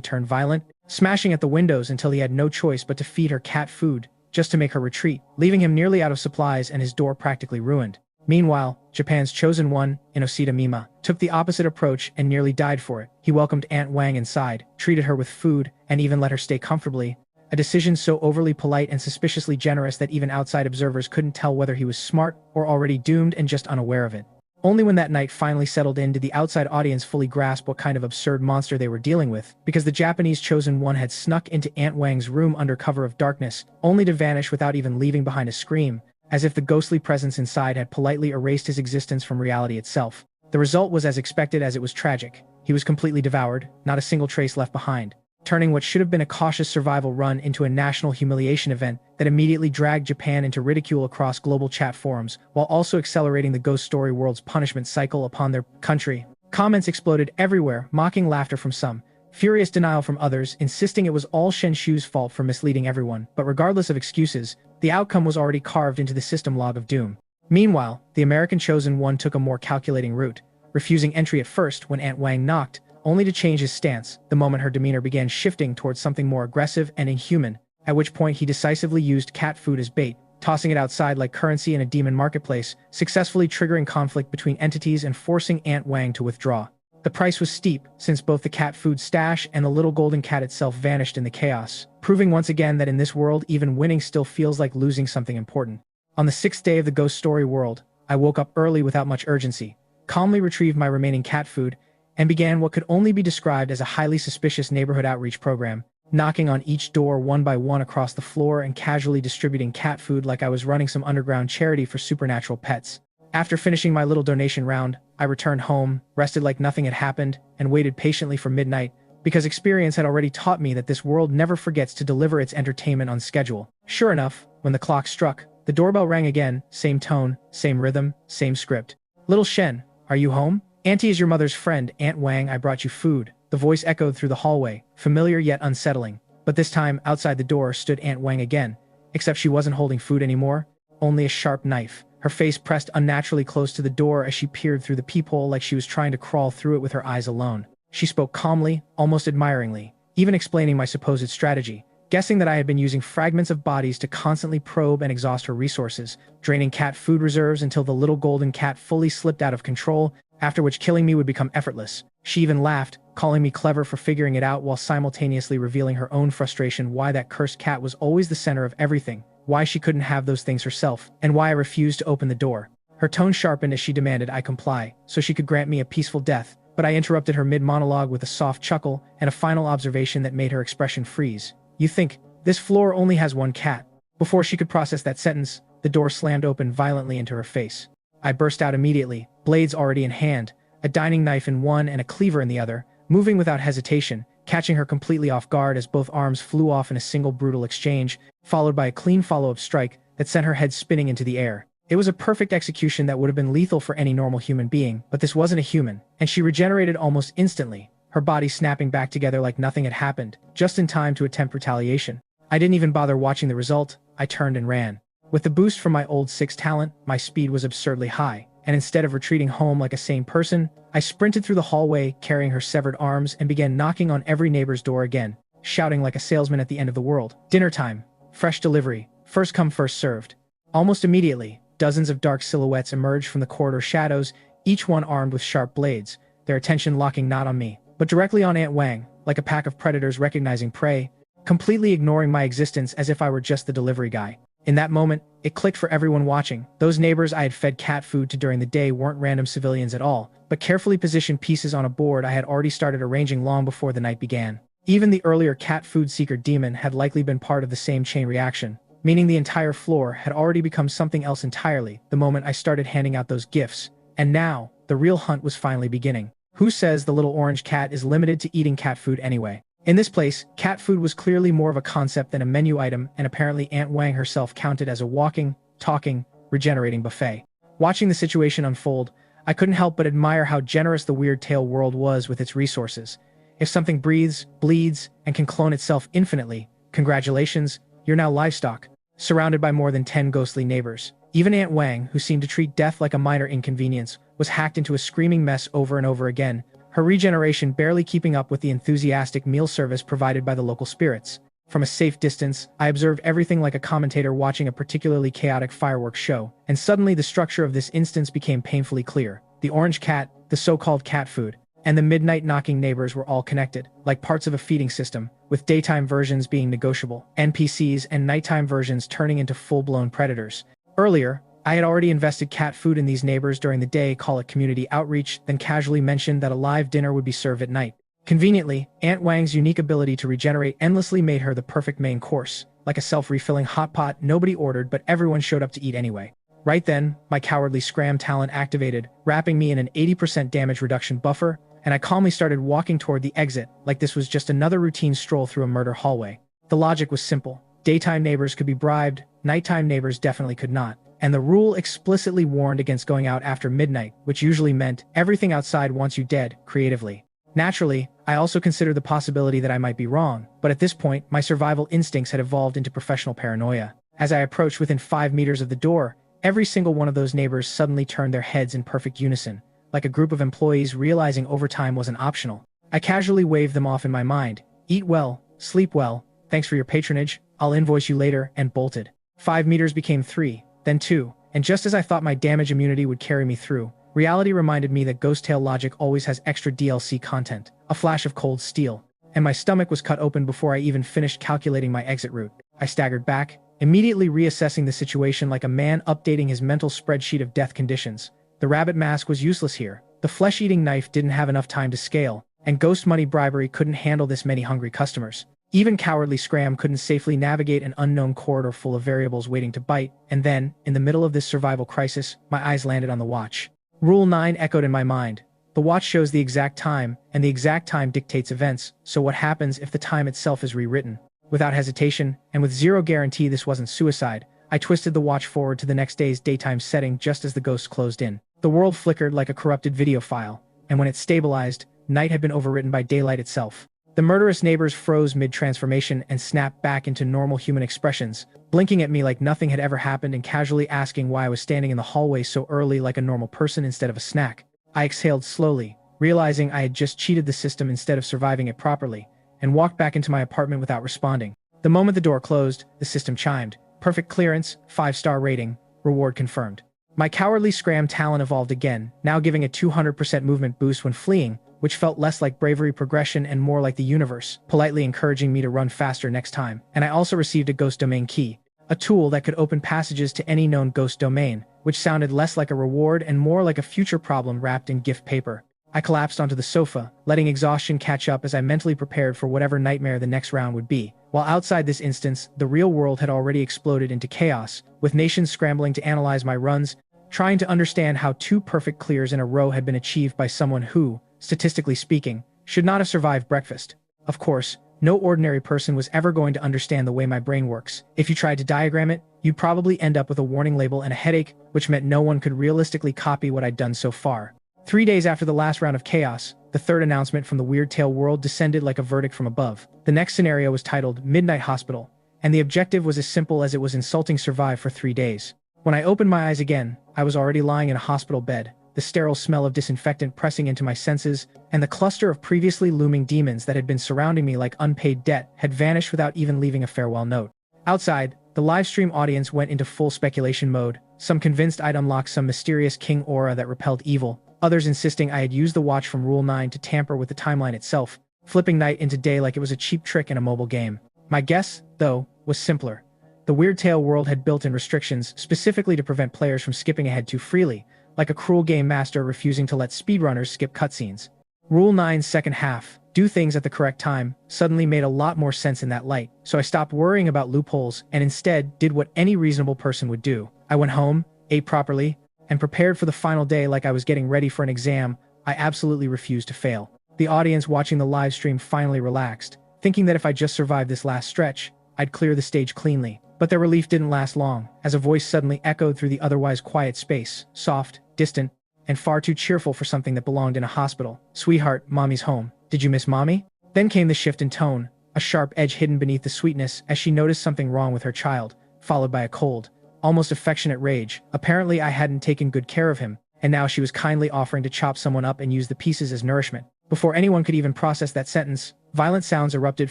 turn violent, smashing at the windows until he had no choice but to feed her cat food, just to make her retreat, leaving him nearly out of supplies and his door practically ruined. Meanwhile, Japan's chosen one, Inosita Mima, took the opposite approach and nearly died for it. He welcomed Aunt Wang inside, treated her with food, and even let her stay comfortably, a decision so overly polite and suspiciously generous that even outside observers couldn't tell whether he was smart or already doomed and just unaware of it. Only when that night finally settled in did the outside audience fully grasp what kind of absurd monster they were dealing with, because the Japanese chosen one had snuck into Aunt Wang's room under cover of darkness, only to vanish without even leaving behind a scream, as if the ghostly presence inside had politely erased his existence from reality itself. The result was as expected as it was tragic. He was completely devoured, not a single trace left behind, turning what should have been a cautious survival run into a national humiliation event that immediately dragged Japan into ridicule across global chat forums, while also accelerating the ghost story world's punishment cycle upon their country. Comments exploded everywhere, mocking laughter from some, furious denial from others, insisting it was all Shen Xu's fault for misleading everyone. But regardless of excuses, the outcome was already carved into the system log of doom. Meanwhile, the American chosen one took a more calculating route, refusing entry at first when Aunt Wang knocked, only to change his stance the moment her demeanor began shifting towards something more aggressive and inhuman, at which point he decisively used cat food as bait, tossing it outside like currency in a demon marketplace, successfully triggering conflict between entities and forcing Aunt Wang to withdraw. The price was steep, since both the cat food stash and the little golden cat itself vanished in the chaos, proving once again that in this world even winning still feels like losing something important. On the 6th day of the ghost story world, I woke up early without much urgency, calmly retrieved my remaining cat food, and began what could only be described as a highly suspicious neighborhood outreach program, knocking on each door one by one across the floor and casually distributing cat food like I was running some underground charity for supernatural pets. After finishing my little donation round, I returned home, rested like nothing had happened, and waited patiently for midnight, because experience had already taught me that this world never forgets to deliver its entertainment on schedule. Sure enough, when the clock struck, the doorbell rang again, same tone, same rhythm, same script. "Little Shen, are you home? Auntie is your mother's friend, Aunt Wang, I brought you food." The voice echoed through the hallway, familiar yet unsettling. But this time, outside the door stood Aunt Wang again, except she wasn't holding food anymore, only a sharp knife. Her face pressed unnaturally close to the door as she peered through the peephole like she was trying to crawl through it with her eyes alone. She spoke calmly, almost admiringly, even explaining my supposed strategy, guessing that I had been using fragments of bodies to constantly probe and exhaust her resources, draining cat food reserves until the little golden cat fully slipped out of control, after which killing me would become effortless. She even laughed, calling me clever for figuring it out while simultaneously revealing her own frustration why that cursed cat was always the center of everything, why she couldn't have those things herself, and why I refused to open the door. Her tone sharpened as she demanded I comply, so she could grant me a peaceful death, but I interrupted her mid-monologue with a soft chuckle and a final observation that made her expression freeze. "You think, this floor only has one cat?" Before she could process that sentence, the door slammed open violently into her face. I burst out immediately, blades already in hand, a dining knife in one and a cleaver in the other, moving without hesitation, catching her completely off guard as both arms flew off in a single brutal exchange, followed by a clean follow-up strike that sent her head spinning into the air. It was a perfect execution that would have been lethal for any normal human being, but this wasn't a human, and she regenerated almost instantly, her body snapping back together like nothing had happened, just in time to attempt retaliation. I didn't even bother watching the result, I turned and ran. With the boost from my old 6 talent, my speed was absurdly high, and instead of retreating home like a sane person, I sprinted through the hallway carrying her severed arms and began knocking on every neighbor's door again, shouting like a salesman at the end of the world. "Dinner time! fresh delivery, first come first served. Almost immediately, dozens of dark silhouettes emerged from the corridor shadows, each one armed with sharp blades, their attention locking not on me, but directly on Aunt Wang, like a pack of predators recognizing prey, completely ignoring my existence as if I were just the delivery guy. In that moment, it clicked for everyone watching. Those neighbors I had fed cat food to during the day weren't random civilians at all, but carefully positioned pieces on a board I had already started arranging long before the night began. Even the earlier cat food seeker demon had likely been part of the same chain reaction, meaning the entire floor had already become something else entirely the moment I started handing out those gifts. And now, the real hunt was finally beginning. Who says the little orange cat is limited to eating cat food anyway? In this place, cat food was clearly more of a concept than a menu item, and apparently Aunt Wang herself counted as a walking, talking, regenerating buffet. Watching the situation unfold, I couldn't help but admire how generous the Weird Tale world was with its resources. If something breathes, bleeds, and can clone itself infinitely, congratulations, you're now livestock, surrounded by more than 10 ghostly neighbors. Even Aunt Wang, who seemed to treat death like a minor inconvenience, was hacked into a screaming mess over and over again, her regeneration barely keeping up with the enthusiastic meal service provided by the local spirits. From a safe distance, I observed everything like a commentator watching a particularly chaotic fireworks show, and suddenly the structure of this instance became painfully clear. The orange cat, the so-called cat food, and the midnight knocking neighbors were all connected, like parts of a feeding system, with daytime versions being negotiable, NPCs and nighttime versions turning into full-blown predators. Earlier, I had already invested cat food in these neighbors during the day, call it community outreach, then casually mentioned that a live dinner would be served at night. Conveniently, Aunt Wang's unique ability to regenerate endlessly made her the perfect main course. Like a self-refilling hot pot, nobody ordered, but everyone showed up to eat anyway. Right then, my cowardly scram talent activated, wrapping me in an 80% damage reduction buffer, and I calmly started walking toward the exit, like this was just another routine stroll through a murder hallway. The logic was simple. Daytime neighbors could be bribed, nighttime neighbors definitely could not. And the rule explicitly warned against going out after midnight, which usually meant everything outside wants you dead, creatively. Naturally, I also considered the possibility that I might be wrong, but at this point, my survival instincts had evolved into professional paranoia. As I approached within 5 meters of the door, every single one of those neighbors suddenly turned their heads in perfect unison, like a group of employees realizing overtime wasn't optional. I casually waved them off in my mind. Eat well, sleep well, thanks for your patronage, I'll invoice you later, and bolted. 5 meters became 3. Then 2, and just as I thought my damage immunity would carry me through, reality reminded me that Ghost Tale logic always has extra DLC content, a flash of cold steel, and my stomach was cut open before I even finished calculating my exit route. I staggered back, immediately reassessing the situation like a man updating his mental spreadsheet of death conditions. The rabbit mask was useless here, the flesh-eating knife didn't have enough time to scale, and ghost money bribery couldn't handle this many hungry customers. Even cowardly Scram couldn't safely navigate an unknown corridor full of variables waiting to bite, and then, in the middle of this survival crisis, my eyes landed on the watch. Rule 9 echoed in my mind. The watch shows the exact time, and the exact time dictates events, so what happens if the time itself is rewritten? Without hesitation, and with zero guarantee this wasn't suicide, I twisted the watch forward to the next day's daytime setting just as the ghost closed in. The world flickered like a corrupted video file, and when it stabilized, night had been overwritten by daylight itself. The murderous neighbors froze mid-transformation and snapped back into normal human expressions, blinking at me like nothing had ever happened and casually asking why I was standing in the hallway so early like a normal person instead of a snack. I exhaled slowly, realizing I had just cheated the system instead of surviving it properly, and walked back into my apartment without responding. The moment the door closed, the system chimed. Perfect clearance, 5-star rating, reward confirmed. My cowardly Scram talent evolved again, now giving a 200% movement boost when fleeing, which felt less like bravery progression and more like the universe, politely encouraging me to run faster next time. And I also received a ghost domain key, a tool that could open passages to any known ghost domain, which sounded less like a reward and more like a future problem wrapped in gift paper. I collapsed onto the sofa, letting exhaustion catch up as I mentally prepared for whatever nightmare the next round would be. While outside this instance, the real world had already exploded into chaos, with nations scrambling to analyze my runs, trying to understand how 2 perfect clears in a row had been achieved by someone who, statistically speaking, should not have survived breakfast. Of course, no ordinary person was ever going to understand the way my brain works. If you tried to diagram it, you'd probably end up with a warning label and a headache, which meant no one could realistically copy what I'd done so far. 3 days after the last round of chaos, the third announcement from the Weird Tale world descended like a verdict from above. The next scenario was titled Midnight Hospital, and the objective was as simple as it was insulting survive for 3 days. When I opened my eyes again, I was already lying in a hospital bed, the sterile smell of disinfectant pressing into my senses, and the cluster of previously looming demons that had been surrounding me like unpaid debt had vanished without even leaving a farewell note. Outside, the livestream audience went into full speculation mode, some convinced I'd unlocked some mysterious king aura that repelled evil, others insisting I had used the watch from Rule 9 to tamper with the timeline itself, flipping night into day like it was a cheap trick in a mobile game. My guess, though, was simpler. The Weird Tale world had built-in restrictions specifically to prevent players from skipping ahead too freely, like a cruel game master refusing to let speedrunners skip cutscenes. Rule 9's second half, do things at the correct time, suddenly made a lot more sense in that light, so I stopped worrying about loopholes and instead did what any reasonable person would do. I went home, ate properly, and prepared for the final day like I was getting ready for an exam I absolutely refused to fail. The audience watching the live stream finally relaxed, thinking that if I just survived this last stretch, I'd clear the stage cleanly. But their relief didn't last long, as a voice suddenly echoed through the otherwise quiet space, soft, distant, and far too cheerful for something that belonged in a hospital. "Sweetheart, Mommy's home. Did you miss Mommy?" Then came the shift in tone, a sharp edge hidden beneath the sweetness as she noticed something wrong with her child, followed by a cold, almost affectionate rage. Apparently I hadn't taken good care of him, and now she was kindly offering to chop someone up and use the pieces as nourishment. Before anyone could even process that sentence, violent sounds erupted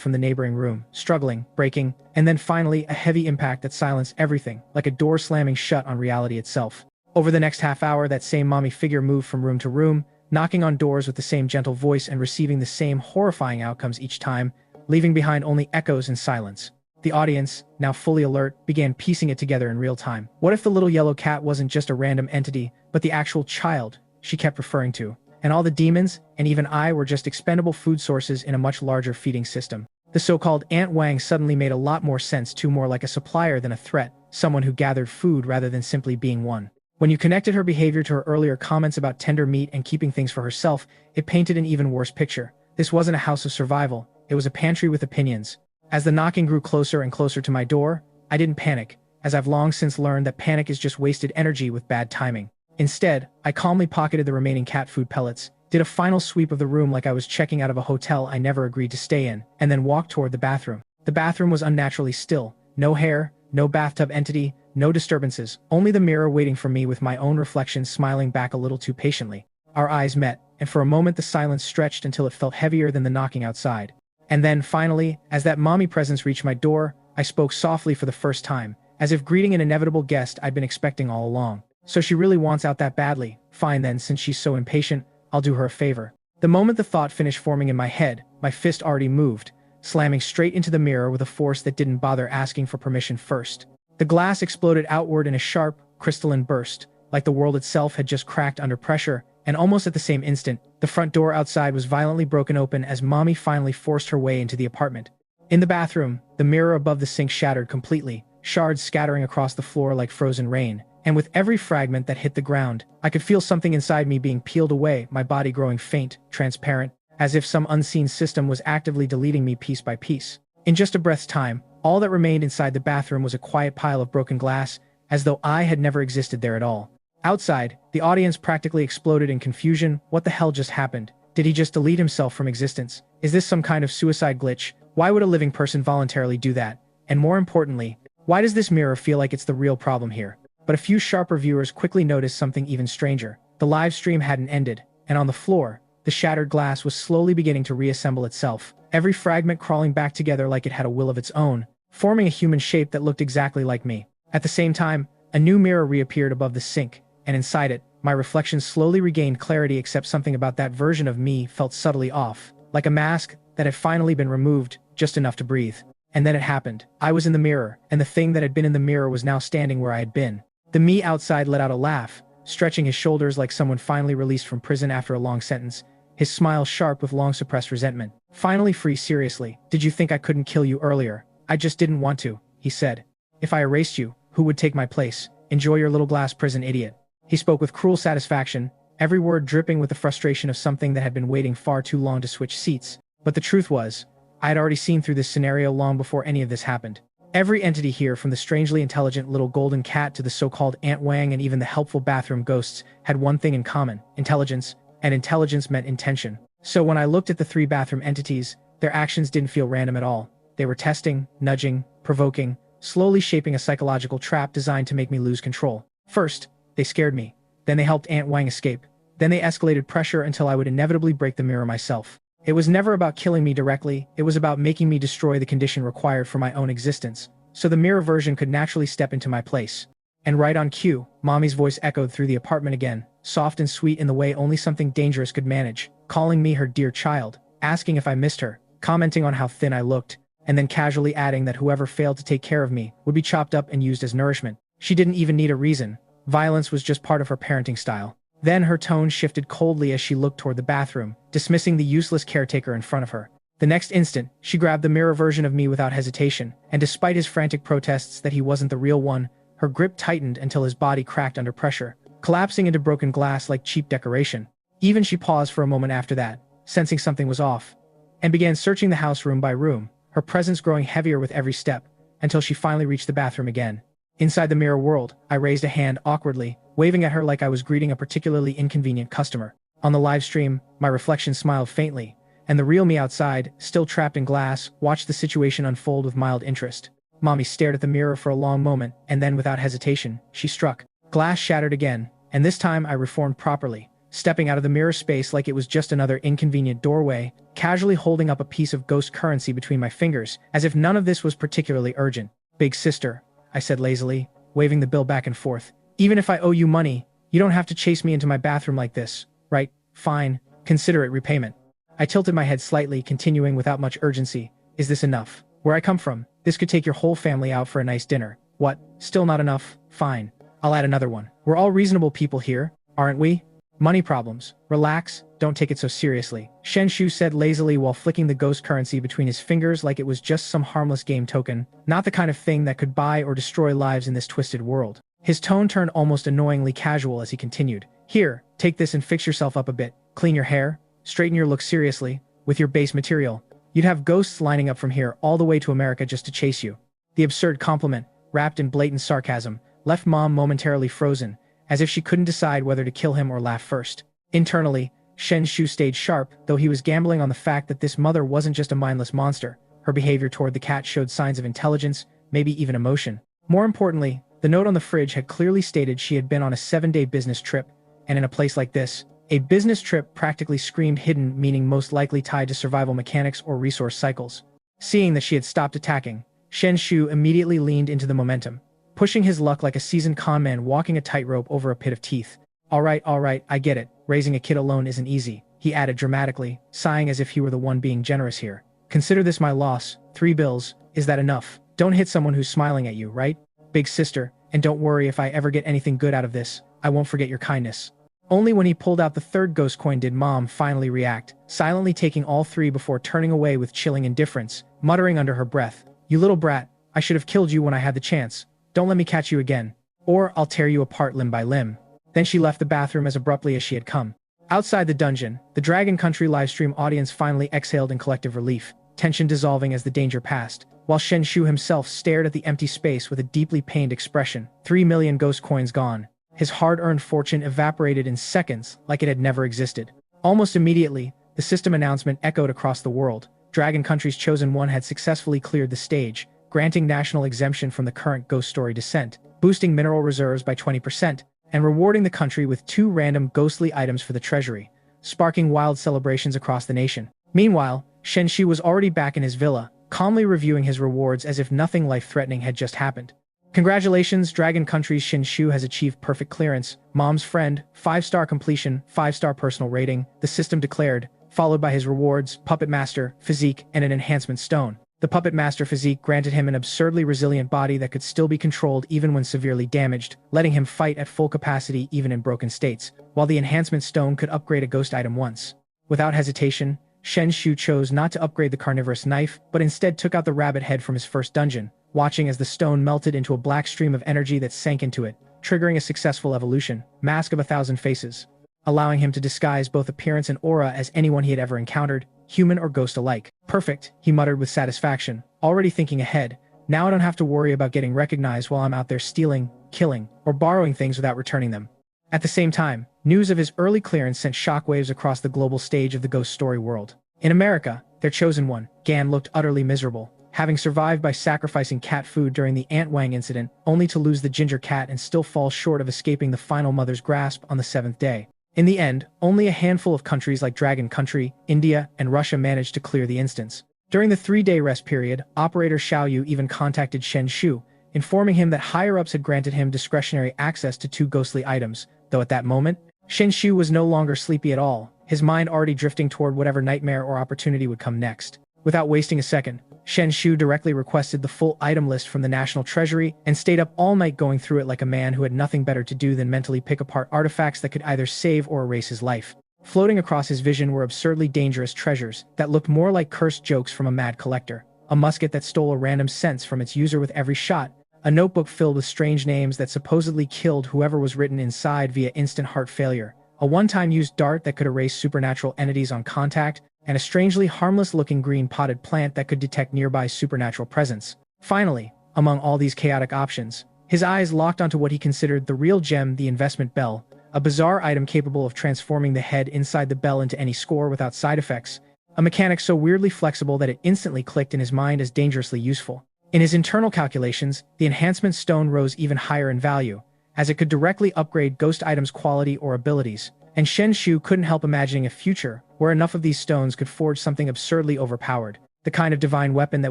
from the neighboring room, struggling, breaking, and then finally a heavy impact that silenced everything, like a door slamming shut on reality itself. Over the next half hour, that same mommy figure moved from room to room, knocking on doors with the same gentle voice and receiving the same horrifying outcomes each time, leaving behind only echoes and silence. The audience, now fully alert, began piecing it together in real time. What if the little yellow cat wasn't just a random entity, but the actual child she kept referring to? And all the demons, and even I, were just expendable food sources in a much larger feeding system. The so-called Aunt Wang suddenly made a lot more sense too, more like a supplier than a threat, someone who gathered food rather than simply being one. When you connected her behavior to her earlier comments about tender meat and keeping things for herself, it painted an even worse picture. This wasn't a house of survival, it was a pantry with opinions. As the knocking grew closer and closer to my door, I didn't panic, as I've long since learned that panic is just wasted energy with bad timing. Instead, I calmly pocketed the remaining cat food pellets, did a final sweep of the room like I was checking out of a hotel I never agreed to stay in, and then walked toward the bathroom. The bathroom was unnaturally still. No hair, no bathtub entity, no disturbances, only the mirror waiting for me with my own reflection smiling back a little too patiently. Our eyes met, and for a moment the silence stretched until it felt heavier than the knocking outside. And then, finally, as that mommy presence reached my door, I spoke softly for the first time, as if greeting an inevitable guest I'd been expecting all along. "So she really wants out that badly. Fine then, since she's so impatient, I'll do her a favor." The moment the thought finished forming in my head, my fist already moved, slamming straight into the mirror with a force that didn't bother asking for permission first. The glass exploded outward in a sharp, crystalline burst, like the world itself had just cracked under pressure, and almost at the same instant, the front door outside was violently broken open as Mommy finally forced her way into the apartment. In the bathroom, the mirror above the sink shattered completely, shards scattering across the floor like frozen rain, and with every fragment that hit the ground, I could feel something inside me being peeled away, my body growing faint, transparent, as if some unseen system was actively deleting me piece by piece. In just a breath's time, all that remained inside the bathroom was a quiet pile of broken glass, as though I had never existed there at all. Outside, the audience practically exploded in confusion. What the hell just happened? Did he just delete himself from existence? Is this some kind of suicide glitch? Why would a living person voluntarily do that? And more importantly, why does this mirror feel like it's the real problem here? But a few sharper viewers quickly noticed something even stranger. The live stream hadn't ended, and on the floor, the shattered glass was slowly beginning to reassemble itself, every fragment crawling back together like it had a will of its own, forming a human shape that looked exactly like me. At the same time, a new mirror reappeared above the sink, and inside it, my reflection slowly regained clarity, except something about that version of me felt subtly off, like a mask that had finally been removed, just enough to breathe. And then it happened. I was in the mirror, and the thing that had been in the mirror was now standing where I had been. The me outside let out a laugh, stretching his shoulders like someone finally released from prison after a long sentence, his smile sharp with long-suppressed resentment. "Finally free, seriously. Did you think I couldn't kill you earlier? I just didn't want to," he said. "If I erased you, who would take my place? Enjoy your little glass prison, idiot." He spoke with cruel satisfaction, every word dripping with the frustration of something that had been waiting far too long to switch seats. But the truth was, I had already seen through this scenario long before any of this happened. Every entity here, from the strangely intelligent little golden cat to the so-called Aunt Wang and even the helpful bathroom ghosts, had one thing in common: intelligence, and intelligence meant intention. So when I looked at the three bathroom entities, their actions didn't feel random at all. They were testing, nudging, provoking, slowly shaping a psychological trap designed to make me lose control. First, they scared me. Then they helped Aunt Wang escape. Then they escalated pressure until I would inevitably break the mirror myself. It was never about killing me directly, it was about making me destroy the condition required for my own existence. so the mirror version could naturally step into my place. And right on cue, Mommy's voice echoed through the apartment again, soft and sweet in the way only something dangerous could manage, calling me her dear child, asking if I missed her, commenting on how thin I looked, and then casually adding that whoever failed to take care of me would be chopped up and used as nourishment. She didn't even need a reason. Violence was just part of her parenting style. Then her tone shifted coldly as she looked toward the bathroom, dismissing the useless caretaker in front of her. The next instant, she grabbed the mirror version of me without hesitation, and despite his frantic protests that he wasn't the real one, her grip tightened until his body cracked under pressure, collapsing into broken glass like cheap decoration. Even she paused for a moment after that, sensing something was off, and began searching the house room by room, her presence growing heavier with every step, until she finally reached the bathroom again. Inside the mirror world, I raised a hand awkwardly, waving at her like I was greeting a particularly inconvenient customer. On the live stream, my reflection smiled faintly, and the real me outside, still trapped in glass, watched the situation unfold with mild interest. Mommy stared at the mirror for a long moment, and then without hesitation, she struck. Glass shattered again, and this time I reformed properly, stepping out of the mirror space like it was just another inconvenient doorway, casually holding up a piece of ghost currency between my fingers, as if none of this was particularly urgent. Big sister, I said lazily, waving the bill back and forth. Even if I owe you money, you don't have to chase me into my bathroom like this, right? Fine, consider it repayment. I tilted my head slightly, continuing without much urgency. Is this enough? Where I come from, this could take your whole family out for a nice dinner. What? Still not enough? Fine. I'll add another one. We're all reasonable people here, aren't we? Money problems. Relax, don't take it so seriously, Shen Xu said lazily while flicking the ghost currency between his fingers like it was just some harmless game token, not the kind of thing that could buy or destroy lives in this twisted world. His tone turned almost annoyingly casual as he continued. Here, take this and fix yourself up a bit. Clean your hair, straighten your look seriously, with your base material. You'd have ghosts lining up from here all the way to America just to chase you. The absurd compliment, wrapped in blatant sarcasm, left Mom momentarily frozen, as if she couldn't decide whether to kill him or laugh first. Internally, Shen Xu stayed sharp, though he was gambling on the fact that this mother wasn't just a mindless monster. Her behavior toward the cat showed signs of intelligence, maybe even emotion. More importantly, the note on the fridge had clearly stated she had been on a 7-day business trip, and in a place like this, a business trip practically screamed hidden, meaning most likely tied to survival mechanics or resource cycles. Seeing that she had stopped attacking, Shen Xu immediately leaned into the momentum, pushing his luck like a seasoned con man walking a tightrope over a pit of teeth. All right, I get it. Raising a kid alone isn't easy, he added dramatically, sighing as if he were the one being generous here. Consider this my loss. 3 bills. Is that enough? Don't hit someone who's smiling at you, right? Big sister, and don't worry if I ever get anything good out of this, I won't forget your kindness. Only when he pulled out the 3rd ghost coin did Mom finally react, silently taking all 3 before turning away with chilling indifference, muttering under her breath, "You little brat, I should have killed you when I had the chance. Don't let me catch you again, or I'll tear you apart limb by limb." Then she left the bathroom as abruptly as she had come. Outside the dungeon, the Dragon Country livestream audience finally exhaled in collective relief, tension dissolving as the danger passed, while Shen Xu himself stared at the empty space with a deeply pained expression. 3 million ghost coins gone. His hard-earned fortune evaporated in seconds like it had never existed. Almost immediately, the system announcement echoed across the world. Dragon Country's chosen one had successfully cleared the stage, granting national exemption from the current ghost story descent, boosting mineral reserves by 20%, and rewarding the country with 2 random ghostly items for the treasury, sparking wild celebrations across the nation. Meanwhile, Shen Xu was already back in his villa, calmly reviewing his rewards as if nothing life-threatening had just happened. Congratulations, Dragon Country's Shen Xu has achieved perfect clearance. Mom's friend, 5-star completion, 5-star personal rating, the system declared, followed by his rewards, Puppet Master, Physique, and an enhancement stone. The Puppet Master Physique granted him an absurdly resilient body that could still be controlled even when severely damaged, letting him fight at full capacity even in broken states, while the enhancement stone could upgrade a ghost item once. Without hesitation, Shen Xu chose not to upgrade the carnivorous knife, but instead took out the rabbit head from his first dungeon, watching as the stone melted into a black stream of energy that sank into it, triggering a successful evolution, Mask of 1,000 Faces, allowing him to disguise both appearance and aura as anyone he had ever encountered, human or ghost alike. Perfect, he muttered with satisfaction, already thinking ahead. Now I don't have to worry about getting recognized while I'm out there stealing, killing, or borrowing things without returning them. At the same time, news of his early clearance sent shockwaves across the global stage of the ghost story world. In America, their chosen one, Gan, looked utterly miserable, having survived by sacrificing cat food during the Ant Wang incident, only to lose the ginger cat and still fall short of escaping the final mother's grasp on the 7th day. In the end, only a handful of countries like Dragon Country, India, and Russia managed to clear the instance. During the 3-day rest period, Operator Xiaoyu even contacted Shen Xu, informing him that higher-ups had granted him discretionary access to 2 ghostly items, though at that moment, Shen Xu was no longer sleepy at all, his mind already drifting toward whatever nightmare or opportunity would come next. Without wasting a second, Shen Xu directly requested the full item list from the National Treasury and stayed up all night going through it like a man who had nothing better to do than mentally pick apart artifacts that could either save or erase his life. Floating across his vision were absurdly dangerous treasures that looked more like cursed jokes from a mad collector, a musket that stole a random sense from its user with every shot, a notebook filled with strange names that supposedly killed whoever was written inside via instant heart failure, a one-time used dart that could erase supernatural entities on contact, and a strangely harmless-looking green potted plant that could detect nearby supernatural presence. Finally, among all these chaotic options, his eyes locked onto what he considered the real gem, the investment bell, a bizarre item capable of transforming the head inside the bell into any score without side effects, a mechanic so weirdly flexible that it instantly clicked in his mind as dangerously useful. In his internal calculations, the enhancement stone rose even higher in value, as it could directly upgrade ghost items' quality or abilities, and Shen Xu couldn't help imagining a future where enough of these stones could forge something absurdly overpowered, the kind of divine weapon that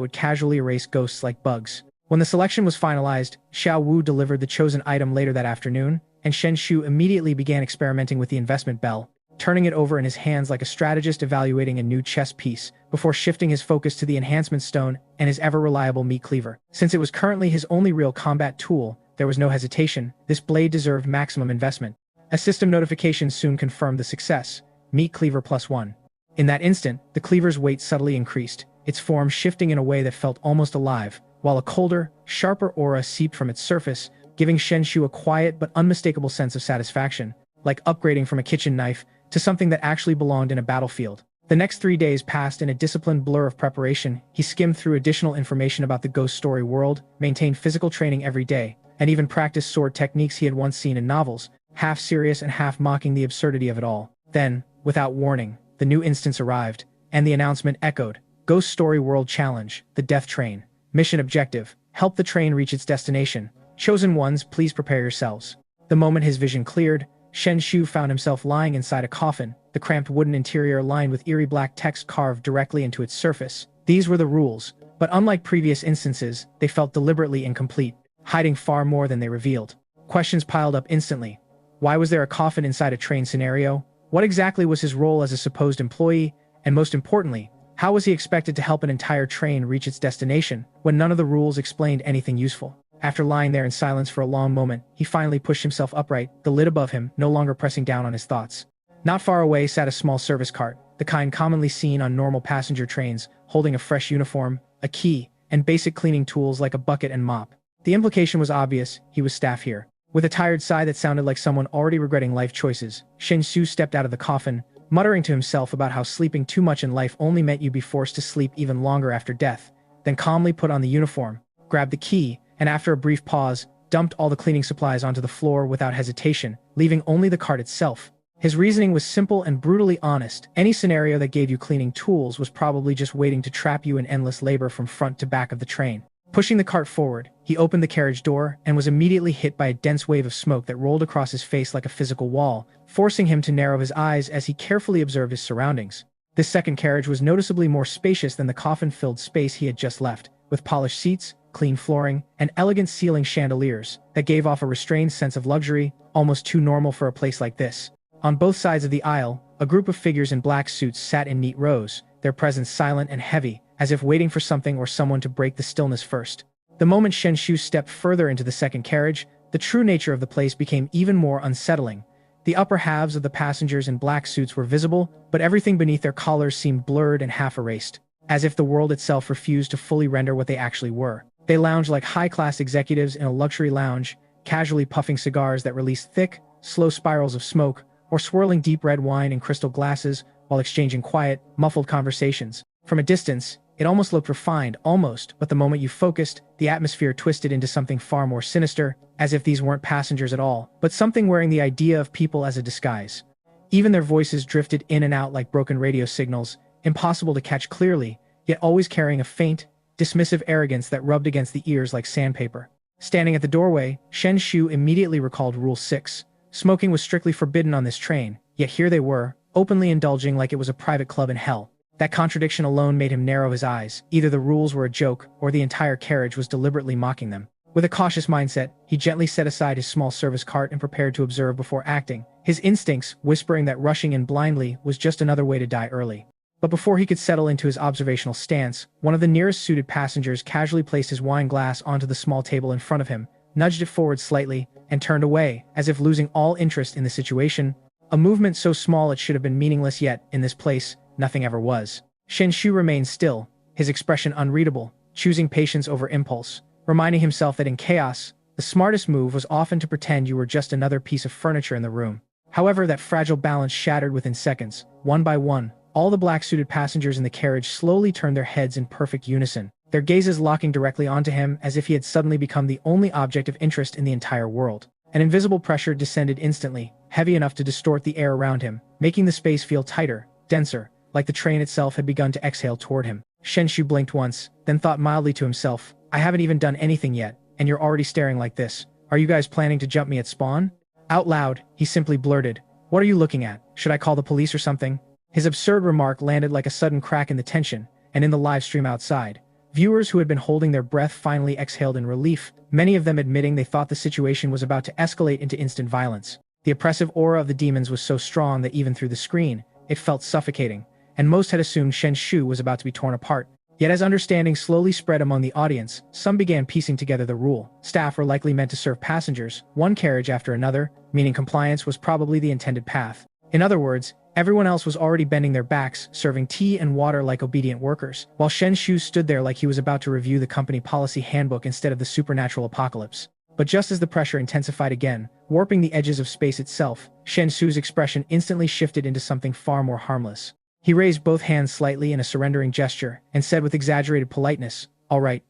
would casually erase ghosts like bugs. When the selection was finalized, Xiao Wu delivered the chosen item later that afternoon, and Shen Xu immediately began experimenting with the investment bell, turning it over in his hands like a strategist evaluating a new chess piece, before shifting his focus to the enhancement stone and his ever-reliable meat cleaver. Since it was currently his only real combat tool, there was no hesitation. This blade deserved maximum investment. A system notification soon confirmed the success. Meat cleaver +1. In that instant, the cleaver's weight subtly increased, its form shifting in a way that felt almost alive, while a colder, sharper aura seeped from its surface, giving Shen Xu a quiet but unmistakable sense of satisfaction, like upgrading from a kitchen knife to something that actually belonged in a battlefield. The next 3 days passed in a disciplined blur of preparation. He skimmed through additional information about the ghost story world, maintained physical training every day, and even practiced sword techniques he had once seen in novels, half serious and half mocking the absurdity of it all. Then, without warning, the new instance arrived, and the announcement echoed. Ghost Story World Challenge, the Death Train. Mission objective: help the train reach its destination. Chosen ones, please prepare yourselves. The moment his vision cleared, Shen Xu found himself lying inside a coffin, the cramped wooden interior lined with eerie black text carved directly into its surface. These were the rules, but unlike previous instances, they felt deliberately incomplete, hiding far more than they revealed. Questions piled up instantly. Why was there a coffin inside a train scenario? What exactly was his role as a supposed employee? And most importantly, how was he expected to help an entire train reach its destination when none of the rules explained anything useful? After lying there in silence for a long moment, he finally pushed himself upright, the lid above him no longer pressing down on his thoughts. Not far away sat a small service cart, the kind commonly seen on normal passenger trains, holding a fresh uniform, a key, and basic cleaning tools like a bucket and mop. The implication was obvious: he was staff here. With a tired sigh that sounded like someone already regretting life choices, Shen Xu stepped out of the coffin, muttering to himself about how sleeping too much in life only meant you'd be forced to sleep even longer after death, then calmly put on the uniform, grabbed the key, and after a brief pause, dumped all the cleaning supplies onto the floor without hesitation, leaving only the cart itself. His reasoning was simple and brutally honest. Any scenario that gave you cleaning tools was probably just waiting to trap you in endless labor from front to back of the train. Pushing the cart forward, he opened the carriage door and was immediately hit by a dense wave of smoke that rolled across his face like a physical wall, forcing him to narrow his eyes as he carefully observed his surroundings. This second carriage was noticeably more spacious than the coffin-filled space he had just left, with polished seats, clean flooring, and elegant ceiling chandeliers that gave off a restrained sense of luxury, almost too normal for a place like this. On both sides of the aisle, a group of figures in black suits sat in neat rows, their presence silent and heavy, as if waiting for something or someone to break the stillness first. The moment Shen Xu stepped further into the second carriage, the true nature of the place became even more unsettling. The upper halves of the passengers in black suits were visible, but everything beneath their collars seemed blurred and half erased, as if the world itself refused to fully render what they actually were. They lounged like high-class executives in a luxury lounge, casually puffing cigars that released thick, slow spirals of smoke, or swirling deep red wine in crystal glasses while exchanging quiet, muffled conversations. From a distance, it almost looked refined, but the moment you focused, the atmosphere twisted into something far more sinister, as if these weren't passengers at all, but something wearing the idea of people as a disguise. Even their voices drifted in and out like broken radio signals, impossible to catch clearly, yet always carrying a faint, dismissive arrogance that rubbed against the ears like sandpaper. Standing at the doorway, Shen Xu immediately recalled Rule 6. Smoking was strictly forbidden on this train, yet here they were, openly indulging like it was a private club in hell. That contradiction alone made him narrow his eyes. Either the rules were a joke, or the entire carriage was deliberately mocking them. With a cautious mindset, he gently set aside his small service cart and prepared to observe before acting, his instincts whispering that rushing in blindly was just another way to die early. But before he could settle into his observational stance, one of the nearest suited passengers casually placed his wine glass onto the small table in front of him, nudged it forward slightly, and turned away, as if losing all interest in the situation. A movement so small it should have been meaningless, yet, in this place, nothing ever was. Shen Xu remained still, his expression unreadable, choosing patience over impulse, reminding himself that in chaos, the smartest move was often to pretend you were just another piece of furniture in the room. However, that fragile balance shattered within seconds. One by one, all the black-suited passengers in the carriage slowly turned their heads in perfect unison, their gazes locking directly onto him as if he had suddenly become the only object of interest in the entire world. An invisible pressure descended instantly, heavy enough to distort the air around him, making the space feel tighter, denser, like the train itself had begun to exhale toward him. Shen Xu blinked once, then thought mildly to himself, I haven't even done anything yet, and you're already staring like this. Are you guys planning to jump me at spawn? Out loud, he simply blurted, What are you looking at? Should I call the police or something? His absurd remark landed like a sudden crack in the tension, and in the live stream outside, viewers who had been holding their breath finally exhaled in relief, many of them admitting they thought the situation was about to escalate into instant violence. The oppressive aura of the demons was so strong that even through the screen, it felt suffocating, and most had assumed Shen Xu was about to be torn apart. Yet as understanding slowly spread among the audience, some began piecing together the rule. Staff were likely meant to serve passengers, one carriage after another, meaning compliance was probably the intended path. In other words, everyone else was already bending their backs, serving tea and water like obedient workers, while Shen Xu stood there like he was about to review the company policy handbook instead of the supernatural apocalypse. But just as the pressure intensified again, warping the edges of space itself, Shen Xu's expression instantly shifted into something far more harmless. He raised both hands slightly in a surrendering gesture, and said with exaggerated politeness, all right,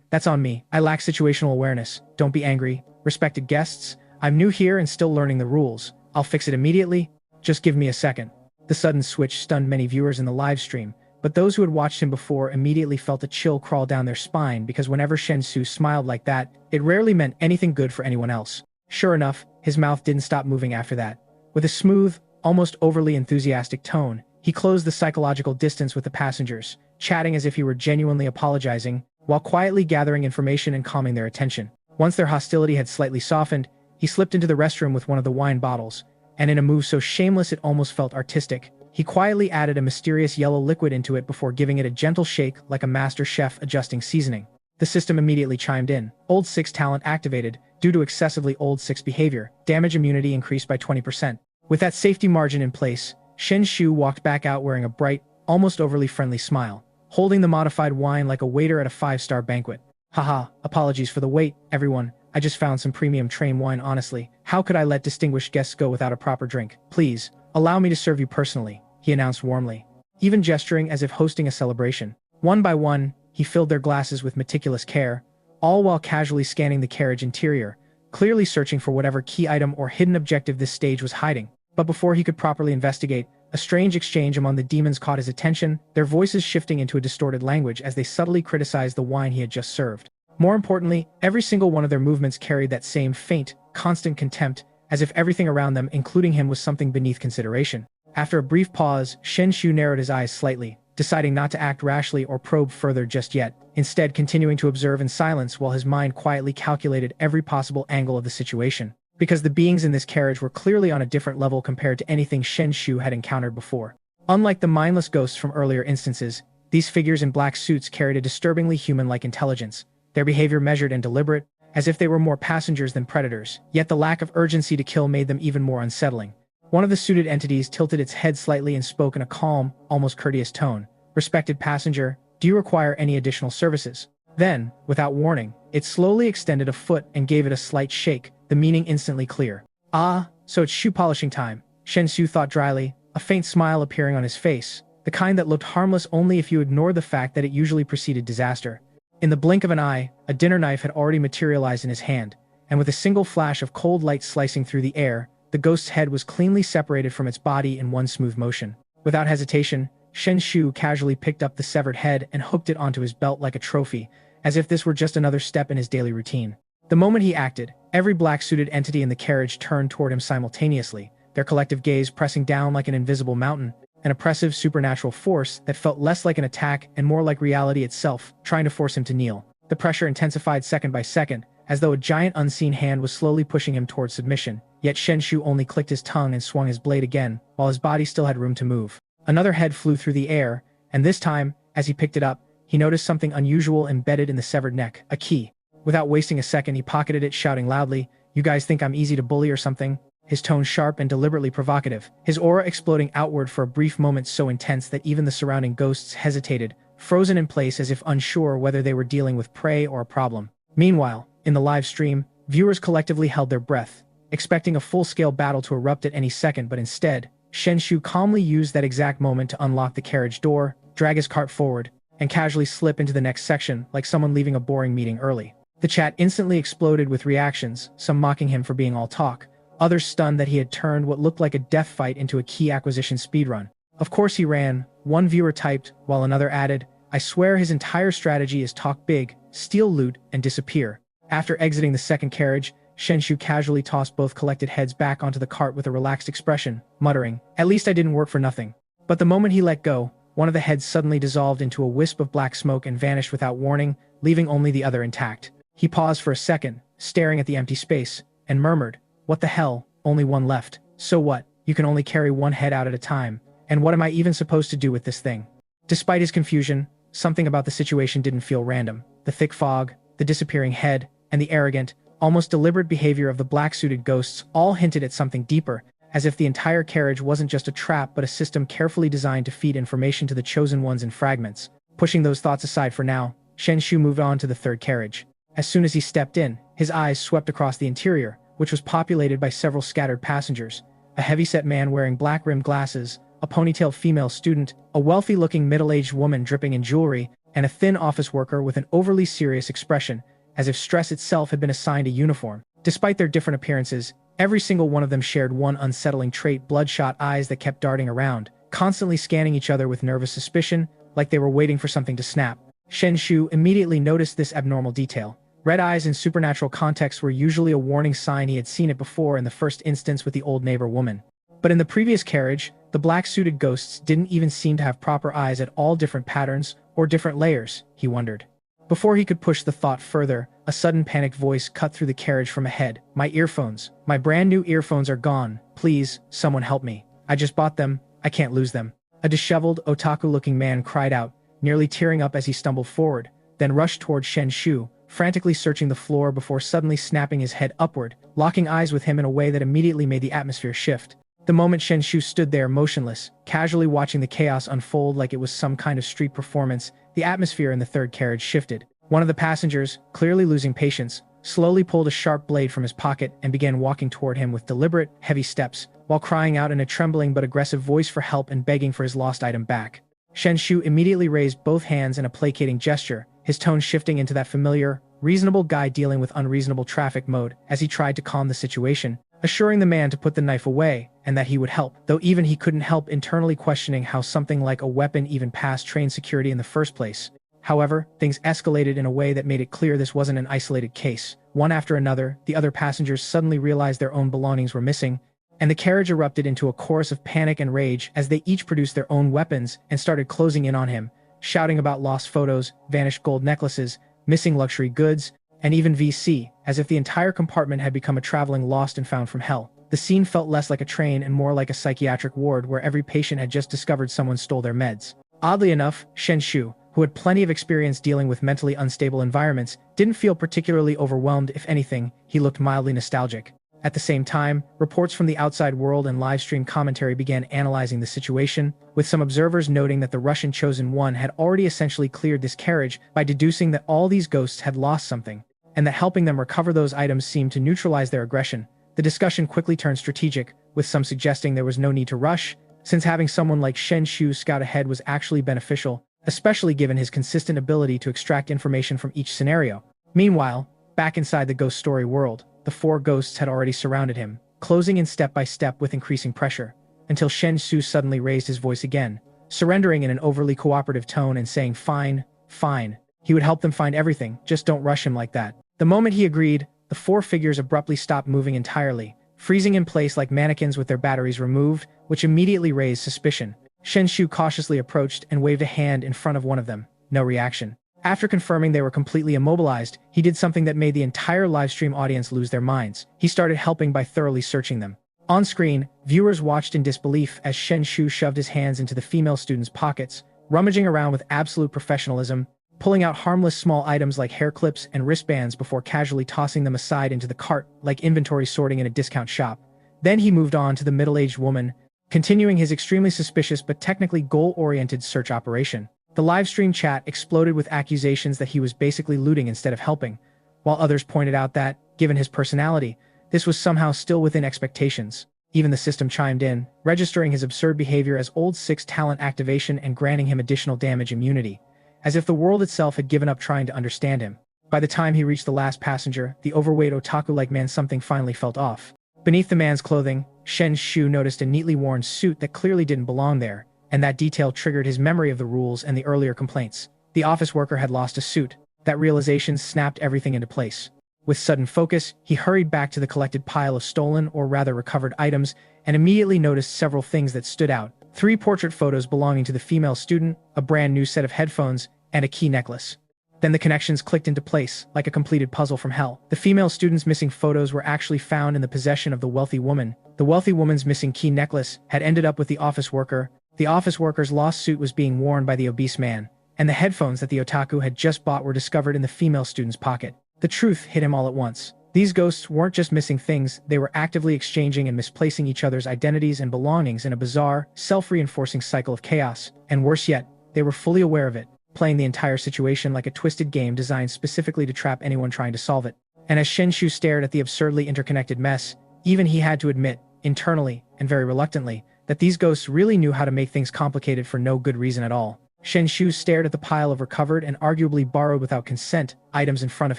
that's on me. I lack situational awareness. Don't be angry. Respected guests, I'm new here and still learning the rules. I'll fix it immediately. Just give me a second. The sudden switch stunned many viewers in the live stream, but those who had watched him before immediately felt a chill crawl down their spine because whenever Shen Xu smiled like that, it rarely meant anything good for anyone else. Sure enough, his mouth didn't stop moving after that. With a smooth, almost overly enthusiastic tone, he closed the psychological distance with the passengers, chatting as if he were genuinely apologizing, while quietly gathering information and calming their attention. Once their hostility had slightly softened, he slipped into the restroom with one of the wine bottles, and in a move so shameless it almost felt artistic, he quietly added a mysterious yellow liquid into it before giving it a gentle shake like a master chef adjusting seasoning. The system immediately chimed in. Old 6 talent activated. Due to excessively Old 6 behavior, damage immunity increased by 20%. With that safety margin in place, Shen Xu walked back out wearing a bright, almost overly friendly smile, holding the modified wine like a waiter at a 5-star banquet. Haha, apologies for the wait, everyone. I just found some premium train wine. Honestly, how could I let distinguished guests go without a proper drink? Please, allow me to serve you personally, he announced warmly, even gesturing as if hosting a celebration. One by one, he filled their glasses with meticulous care, all while casually scanning the carriage interior, clearly searching for whatever key item or hidden objective this stage was hiding. But before he could properly investigate, a strange exchange among the demons caught his attention, their voices shifting into a distorted language as they subtly criticized the wine he had just served. More importantly, every single one of their movements carried that same faint, constant contempt, as if everything around them, including him, was something beneath consideration. After a brief pause, Shen Xu narrowed his eyes slightly, deciding not to act rashly or probe further just yet, instead continuing to observe in silence while his mind quietly calculated every possible angle of the situation. Because the beings in this carriage were clearly on a different level compared to anything Shen Xu had encountered before. Unlike the mindless ghosts from earlier instances, these figures in black suits carried a disturbingly human-like intelligence, their behavior measured and deliberate, as if they were more passengers than predators, yet the lack of urgency to kill made them even more unsettling. One of the suited entities tilted its head slightly and spoke in a calm, almost courteous tone. Respected passenger, do you require any additional services? Then, without warning, it slowly extended a foot and gave it a slight shake, the meaning instantly clear. Ah, so it's shoe polishing time, Shen Xu thought dryly, a faint smile appearing on his face, the kind that looked harmless only if you ignored the fact that it usually preceded disaster. In the blink of an eye, a dinner knife had already materialized in his hand, and with a single flash of cold light slicing through the air, the ghost's head was cleanly separated from its body in one smooth motion. Without hesitation, Shen Xu casually picked up the severed head and hooked it onto his belt like a trophy, as if this were just another step in his daily routine. The moment he acted, every black-suited entity in the carriage turned toward him simultaneously, their collective gaze pressing down like an invisible mountain. an oppressive supernatural force that felt less like an attack and more like reality itself, trying to force him to kneel. The pressure intensified second by second, as though a giant unseen hand was slowly pushing him towards submission, yet Shen Xu only clicked his tongue and swung his blade again, while his body still had room to move. Another head flew through the air, and this time, as he picked it up, he noticed something unusual embedded in the severed neck, a key. Without wasting a second, he pocketed it, shouting loudly, "You guys think I'm easy to bully or something?" His tone sharp and deliberately provocative, his aura exploding outward for a brief moment so intense that even the surrounding ghosts hesitated, frozen in place as if unsure whether they were dealing with prey or a problem. Meanwhile, in the live stream, viewers collectively held their breath, expecting a full-scale battle to erupt at any second, but instead, Shen Xu calmly used that exact moment to unlock the carriage door, drag his cart forward, and casually slip into the next section like someone leaving a boring meeting early. The chat instantly exploded with reactions, some mocking him for being all talk, others stunned that he had turned what looked like a death fight into a key acquisition speedrun. Of course he ran, one viewer typed, while another added, "I swear his entire strategy is talk big, steal loot, and disappear." After exiting the second carriage, Shen Xu casually tossed both collected heads back onto the cart with a relaxed expression, muttering, "At least I didn't work for nothing." But the moment he let go, one of the heads suddenly dissolved into a wisp of black smoke and vanished without warning, leaving only the other intact. He paused for a second, staring at the empty space, and murmured, "What the hell, only one left. So what, you can only carry one head out at a time, and what am I even supposed to do with this thing?" Despite his confusion, something about the situation didn't feel random. The thick fog, the disappearing head, and the arrogant, almost deliberate behavior of the black-suited ghosts all hinted at something deeper, as if the entire carriage wasn't just a trap but a system carefully designed to feed information to the chosen ones in fragments. Pushing those thoughts aside for now, Shen Xu moved on to the third carriage. As soon as he stepped in, his eyes swept across the interior, which was populated by several scattered passengers. A heavy-set man wearing black-rimmed glasses, a ponytailed female student, a wealthy-looking middle-aged woman dripping in jewelry, and a thin office worker with an overly serious expression, as if stress itself had been assigned a uniform. Despite their different appearances, every single one of them shared one unsettling trait: bloodshot eyes that kept darting around, constantly scanning each other with nervous suspicion, like they were waiting for something to snap. Shen Xu immediately noticed this abnormal detail. Red eyes in supernatural contexts were usually a warning sign. He had seen it before in the first instance with the old neighbor woman. But in the previous carriage, the black-suited ghosts didn't even seem to have proper eyes at all. Different patterns, or different layers, he wondered. Before he could push the thought further, a sudden panicked voice cut through the carriage from ahead. "My earphones. My brand new earphones are gone. Please, someone help me. I just bought them. I can't lose them." A disheveled, otaku-looking man cried out, nearly tearing up as he stumbled forward, then rushed toward Shen Xu, frantically searching the floor before suddenly snapping his head upward, locking eyes with him in a way that immediately made the atmosphere shift. The moment Shen Xu stood there motionless, casually watching the chaos unfold like it was some kind of street performance, the atmosphere in the third carriage shifted. One of the passengers, clearly losing patience, slowly pulled a sharp blade from his pocket and began walking toward him with deliberate, heavy steps, while crying out in a trembling but aggressive voice for help and begging for his lost item back. Shen Xu immediately raised both hands in a placating gesture, his tone shifting into that familiar, reasonable guy dealing with unreasonable traffic mode as he tried to calm the situation, assuring the man to put the knife away and that he would help, though even he couldn't help internally questioning how something like a weapon even passed train security in the first place. However, things escalated in a way that made it clear this wasn't an isolated case. One after another, the other passengers suddenly realized their own belongings were missing, and the carriage erupted into a chorus of panic and rage as they each produced their own weapons and started closing in on him, shouting about lost photos, vanished gold necklaces, missing luxury goods, and even VC, as if the entire compartment had become a traveling lost and found from hell. The scene felt less like a train and more like a psychiatric ward where every patient had just discovered someone stole their meds. Oddly enough, Shen Xu, who had plenty of experience dealing with mentally unstable environments, didn't feel particularly overwhelmed. If anything, he looked mildly nostalgic. At the same time, reports from the outside world and live-stream commentary began analyzing the situation, with some observers noting that the Russian Chosen One had already essentially cleared this carriage by deducing that all these ghosts had lost something, and that helping them recover those items seemed to neutralize their aggression. The discussion quickly turned strategic, with some suggesting there was no need to rush, since having someone like Shen Xu scout ahead was actually beneficial, especially given his consistent ability to extract information from each scenario. Meanwhile, back inside the ghost story world, the four ghosts had already surrounded him, closing in step by step with increasing pressure, until Shen Xu suddenly raised his voice again, surrendering in an overly cooperative tone and saying, "Fine, fine. He would help them find everything, just don't rush him like that." The moment he agreed, the four figures abruptly stopped moving entirely, freezing in place like mannequins with their batteries removed, which immediately raised suspicion. Shen Xu cautiously approached and waved a hand in front of one of them. No reaction. After confirming they were completely immobilized, he did something that made the entire livestream audience lose their minds. He started helping by thoroughly searching them. On screen, viewers watched in disbelief as Shen Xu shoved his hands into the female students' pockets, rummaging around with absolute professionalism, pulling out harmless small items like hair clips and wristbands before casually tossing them aside into the cart like inventory sorting in a discount shop. Then he moved on to the middle-aged woman, continuing his extremely suspicious but technically goal-oriented search operation. The livestream chat exploded with accusations that he was basically looting instead of helping, while others pointed out that, given his personality, this was somehow still within expectations. Even the system chimed in, registering his absurd behavior as old 6 talent activation and granting him additional damage immunity, as if the world itself had given up trying to understand him. By the time he reached the last passenger, the overweight otaku-like man, something finally felt off. Beneath the man's clothing, Shen Xu noticed a neatly worn suit that clearly didn't belong there, and that detail triggered his memory of the rules and the earlier complaints. The office worker had lost a suit. That realization snapped everything into place. With sudden focus, he hurried back to the collected pile of stolen or rather recovered items and immediately noticed several things that stood out. 3 portrait photos belonging to the female student, a brand new set of headphones, and a key necklace. Then the connections clicked into place, like a completed puzzle from hell. The female student's missing photos were actually found in the possession of the wealthy woman. The wealthy woman's missing key necklace had ended up with the office worker. The office worker's lost suit was being worn by the obese man, and the headphones that the otaku had just bought were discovered in the female student's pocket. The truth hit him all at once. These ghosts weren't just missing things, they were actively exchanging and misplacing each other's identities and belongings in a bizarre, self-reinforcing cycle of chaos. And worse yet, they were fully aware of it, playing the entire situation like a twisted game designed specifically to trap anyone trying to solve it. And as Shen Xu stared at the absurdly interconnected mess, even he had to admit, internally, and very reluctantly, that these ghosts really knew how to make things complicated for no good reason at all. Shen Xu stared at the pile of recovered and arguably borrowed without consent items in front of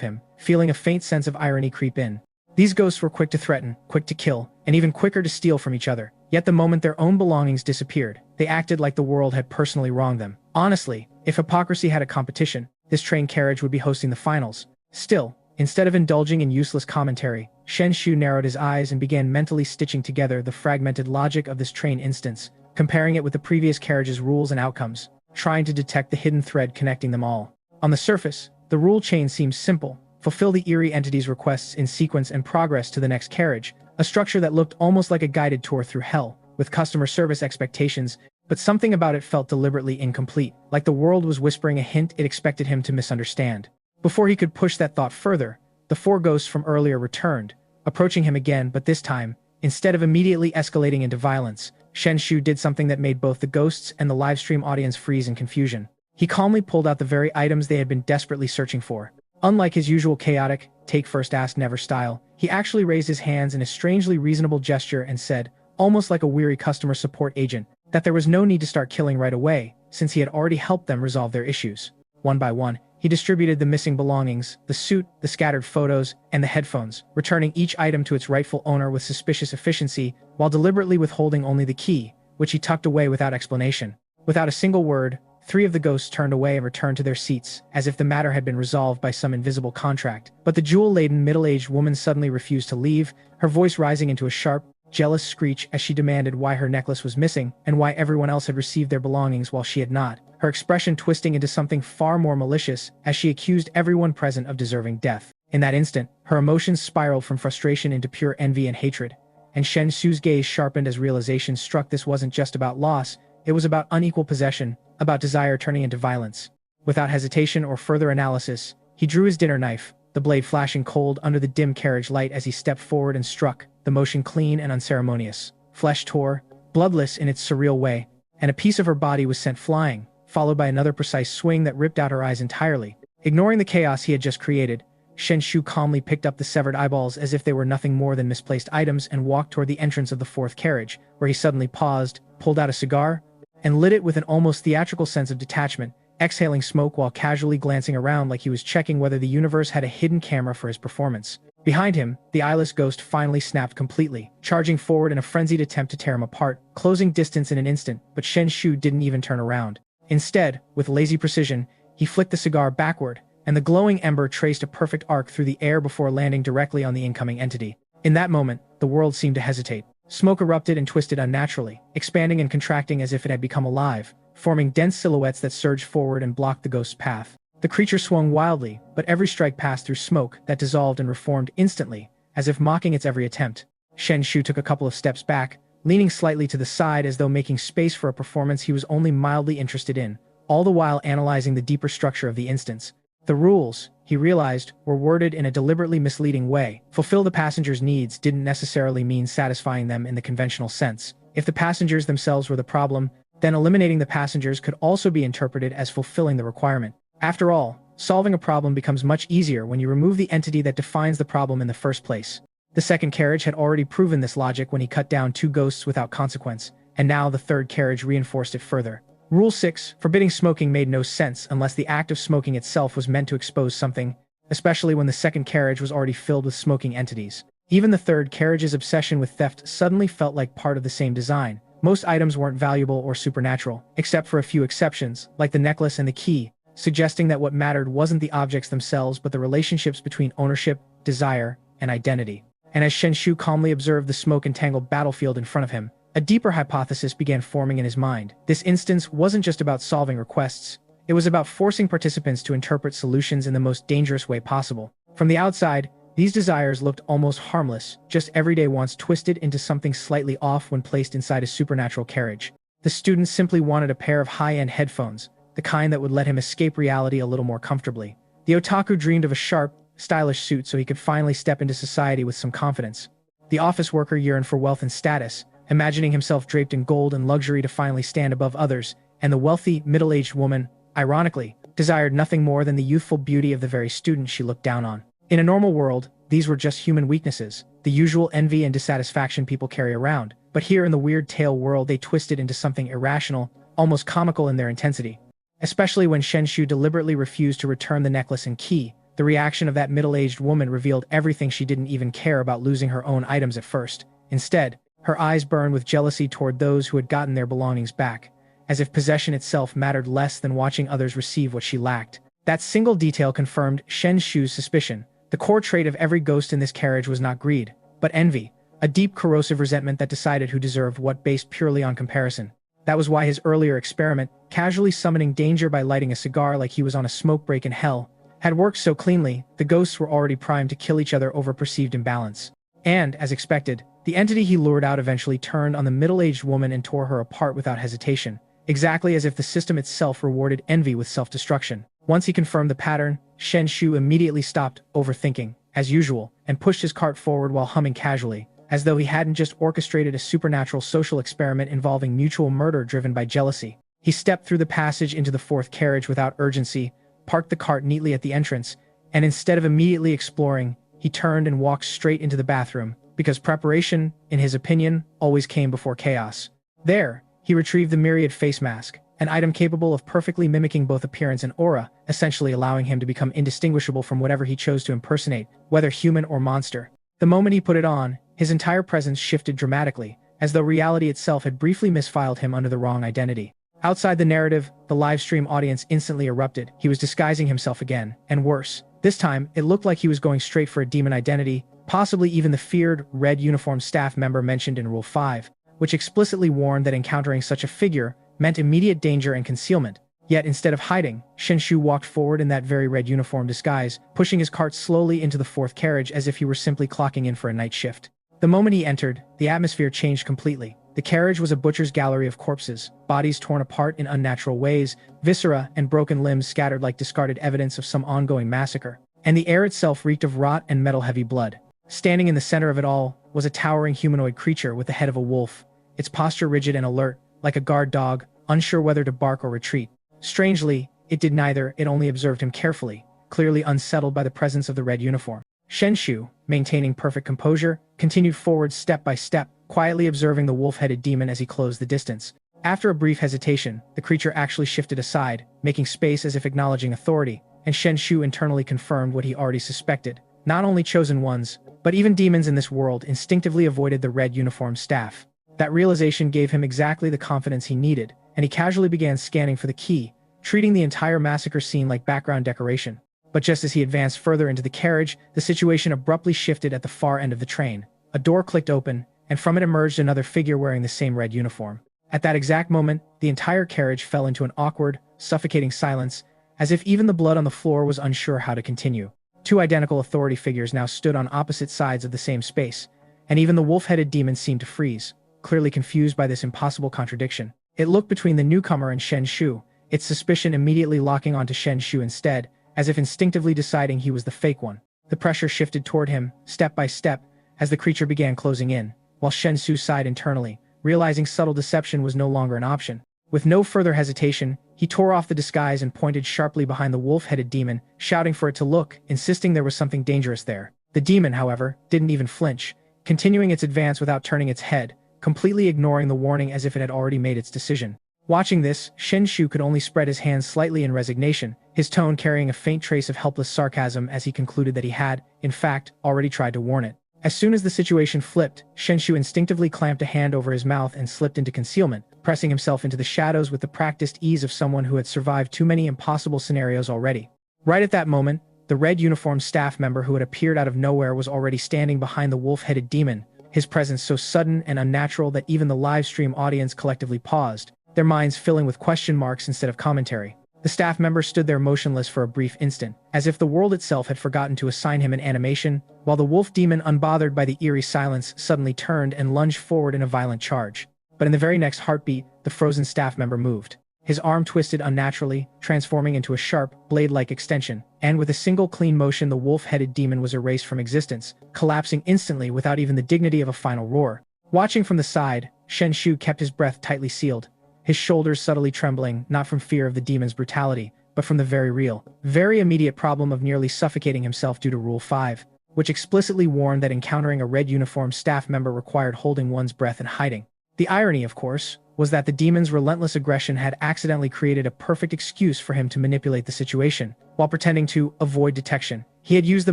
him, feeling a faint sense of irony creep in. These ghosts were quick to threaten, quick to kill, and even quicker to steal from each other. Yet the moment their own belongings disappeared, they acted like the world had personally wronged them. Honestly, if hypocrisy had a competition, this train carriage would be hosting the finals. Still, instead of indulging in useless commentary, Shen Xu narrowed his eyes and began mentally stitching together the fragmented logic of this train instance, comparing it with the previous carriage's rules and outcomes, trying to detect the hidden thread connecting them all. On the surface, the rule chain seems simple: fulfill the eerie entity's requests in sequence and progress to the next carriage, a structure that looked almost like a guided tour through hell, with customer service expectations, but something about it felt deliberately incomplete, like the world was whispering a hint it expected him to misunderstand. Before he could push that thought further, the 4 ghosts from earlier returned, approaching him again, but this time, instead of immediately escalating into violence, Shen Xu did something that made both the ghosts and the livestream audience freeze in confusion. He calmly pulled out the very items they had been desperately searching for. Unlike his usual chaotic, take first ask never style, he actually raised his hands in a strangely reasonable gesture and said, almost like a weary customer support agent, that there was no need to start killing right away, since he had already helped them resolve their issues. One by one, he distributed the missing belongings, the suit, the scattered photos, and the headphones, returning each item to its rightful owner with suspicious efficiency, while deliberately withholding only the key, which he tucked away without explanation. Without a single word, 3 of the ghosts turned away and returned to their seats, as if the matter had been resolved by some invisible contract. But the jewel-laden middle-aged woman suddenly refused to leave, her voice rising into a sharp, jealous screech as she demanded why her necklace was missing and why everyone else had received their belongings while she had not, her expression twisting into something far more malicious as she accused everyone present of deserving death. In that instant, her emotions spiraled from frustration into pure envy and hatred, and Shen Xu's gaze sharpened as realization struck this wasn't just about loss, it was about unequal possession, about desire turning into violence. Without hesitation or further analysis, he drew his dinner knife, the blade flashing cold under the dim carriage light as he stepped forward and struck, the motion clean and unceremonious. Flesh tore, bloodless in its surreal way, and a piece of her body was sent flying, followed by another precise swing that ripped out her eyes entirely. Ignoring the chaos he had just created, Shen Xu calmly picked up the severed eyeballs as if they were nothing more than misplaced items and walked toward the entrance of the 4th carriage, where he suddenly paused, pulled out a cigar, and lit it with an almost theatrical sense of detachment, exhaling smoke while casually glancing around like he was checking whether the universe had a hidden camera for his performance. Behind him, the eyeless ghost finally snapped completely, charging forward in a frenzied attempt to tear him apart, closing distance in an instant, but Shen Xu didn't even turn around. Instead, with lazy precision, he flicked the cigar backward, and the glowing ember traced a perfect arc through the air before landing directly on the incoming entity. In that moment, the world seemed to hesitate. Smoke erupted and twisted unnaturally, expanding and contracting as if it had become alive, forming dense silhouettes that surged forward and blocked the ghost's path. The creature swung wildly, but every strike passed through smoke that dissolved and reformed instantly, as if mocking its every attempt. Shen Xu took a couple of steps back, leaning slightly to the side as though making space for a performance he was only mildly interested in, all the while analyzing the deeper structure of the instance. The rules, he realized, were worded in a deliberately misleading way. Fulfill the passenger's needs didn't necessarily mean satisfying them in the conventional sense. If the passengers themselves were the problem, then eliminating the passengers could also be interpreted as fulfilling the requirement. After all, solving a problem becomes much easier when you remove the entity that defines the problem in the first place. The second carriage had already proven this logic when he cut down 2 ghosts without consequence, and now the third carriage reinforced it further. Rule 6, forbidding smoking made no sense unless the act of smoking itself was meant to expose something, especially when the second carriage was already filled with smoking entities. Even the third carriage's obsession with theft suddenly felt like part of the same design. Most items weren't valuable or supernatural, except for a few exceptions, like the necklace and the key, suggesting that what mattered wasn't the objects themselves but the relationships between ownership, desire, and identity. And as Shen Xu calmly observed the smoke-entangled battlefield in front of him, a deeper hypothesis began forming in his mind. This instance wasn't just about solving requests, it was about forcing participants to interpret solutions in the most dangerous way possible. From the outside, these desires looked almost harmless, just everyday wants twisted into something slightly off when placed inside a supernatural carriage. The student simply wanted a pair of high-end headphones, the kind that would let him escape reality a little more comfortably. The otaku dreamed of a sharp, stylish suit so he could finally step into society with some confidence. The office worker yearned for wealth and status, imagining himself draped in gold and luxury to finally stand above others, and the wealthy, middle-aged woman, ironically, desired nothing more than the youthful beauty of the very student she looked down on. In a normal world, these were just human weaknesses, the usual envy and dissatisfaction people carry around, but here in the weird tale world they twisted into something irrational, almost comical in their intensity. Especially when Shen Xu deliberately refused to return the necklace and key, the reaction of that middle-aged woman revealed everything. She didn't even care about losing her own items at first. Instead, her eyes burned with jealousy toward those who had gotten their belongings back, as if possession itself mattered less than watching others receive what she lacked. That single detail confirmed Shen Xu's suspicion. The core trait of every ghost in this carriage was not greed, but envy, a deep corrosive resentment that decided who deserved what based purely on comparison. That was why his earlier experiment, casually summoning danger by lighting a cigar like he was on a smoke break in hell, had worked so cleanly. The ghosts were already primed to kill each other over perceived imbalance. And, as expected, the entity he lured out eventually turned on the middle-aged woman and tore her apart without hesitation, exactly as if the system itself rewarded envy with self-destruction. Once he confirmed the pattern, Shen Xu immediately stopped overthinking, as usual, and pushed his cart forward while humming casually, as though he hadn't just orchestrated a supernatural social experiment involving mutual murder driven by jealousy. He stepped through the passage into the fourth carriage without urgency, parked the cart neatly at the entrance, and instead of immediately exploring, he turned and walked straight into the bathroom, because preparation, in his opinion, always came before chaos. There, he retrieved the myriad face mask, an item capable of perfectly mimicking both appearance and aura, essentially allowing him to become indistinguishable from whatever he chose to impersonate, whether human or monster. The moment he put it on, his entire presence shifted dramatically, as though reality itself had briefly misfiled him under the wrong identity. Outside the narrative, the livestream audience instantly erupted. He was disguising himself again, and worse. This time, it looked like he was going straight for a demon identity, possibly even the feared, red uniformed staff member mentioned in Rule 5, which explicitly warned that encountering such a figure meant immediate danger and concealment. Yet instead of hiding, Shen Xu walked forward in that very red uniform disguise, pushing his cart slowly into the fourth carriage as if he were simply clocking in for a night shift. The moment he entered, the atmosphere changed completely. The carriage was a butcher's gallery of corpses, bodies torn apart in unnatural ways, viscera and broken limbs scattered like discarded evidence of some ongoing massacre. And the air itself reeked of rot and metal-heavy blood. Standing in the center of it all was a towering humanoid creature with the head of a wolf, its posture rigid and alert, like a guard dog, unsure whether to bark or retreat. Strangely, it did neither. It only observed him carefully, clearly unsettled by the presence of the red uniform. Shen Xu, maintaining perfect composure, continued forward step by step, quietly observing the wolf-headed demon as he closed the distance. After a brief hesitation, the creature actually shifted aside, making space as if acknowledging authority, and Shen Xu internally confirmed what he already suspected. Not only chosen ones, but even demons in this world instinctively avoided the red uniform staff. That realization gave him exactly the confidence he needed, and he casually began scanning for the key, treating the entire massacre scene like background decoration. But just as he advanced further into the carriage, the situation abruptly shifted at the far end of the train. A door clicked open, and from it emerged another figure wearing the same red uniform. At that exact moment, the entire carriage fell into an awkward, suffocating silence, as if even the blood on the floor was unsure how to continue. Two identical authority figures now stood on opposite sides of the same space, and even the wolf-headed demon seemed to freeze, clearly confused by this impossible contradiction. It looked between the newcomer and Shen Xu, its suspicion immediately locking onto Shen Xu instead, as if instinctively deciding he was the fake one. The pressure shifted toward him, step by step, as the creature began closing in, while Shen Xu sighed internally, realizing subtle deception was no longer an option. With no further hesitation, he tore off the disguise and pointed sharply behind the wolf-headed demon, shouting for it to look, insisting there was something dangerous there. The demon, however, didn't even flinch, continuing its advance without turning its head, completely ignoring the warning as if it had already made its decision. Watching this, Shen Xu could only spread his hands slightly in resignation, his tone carrying a faint trace of helpless sarcasm as he concluded that he had, in fact, already tried to warn it. As soon as the situation flipped, Shen Xu instinctively clamped a hand over his mouth and slipped into concealment, pressing himself into the shadows with the practiced ease of someone who had survived too many impossible scenarios already. Right at that moment, the red-uniformed staff member who had appeared out of nowhere was already standing behind the wolf-headed demon, his presence so sudden and unnatural that even the live stream audience collectively paused, their minds filling with question marks instead of commentary. The staff member stood there motionless for a brief instant, as if the world itself had forgotten to assign him an animation, while the wolf demon, unbothered by the eerie silence, suddenly turned and lunged forward in a violent charge. But in the very next heartbeat, the frozen staff member moved. His arm twisted unnaturally, transforming into a sharp, blade-like extension, and with a single clean motion the wolf-headed demon was erased from existence, collapsing instantly without even the dignity of a final roar. Watching from the side, Shen Xu kept his breath tightly sealed, his shoulders subtly trembling, not from fear of the demon's brutality, but from the very real, very immediate problem of nearly suffocating himself due to Rule 5, which explicitly warned that encountering a red-uniformed staff member required holding one's breath and hiding. The irony, of course, was that the demon's relentless aggression had accidentally created a perfect excuse for him to manipulate the situation. While pretending to avoid detection, he had used the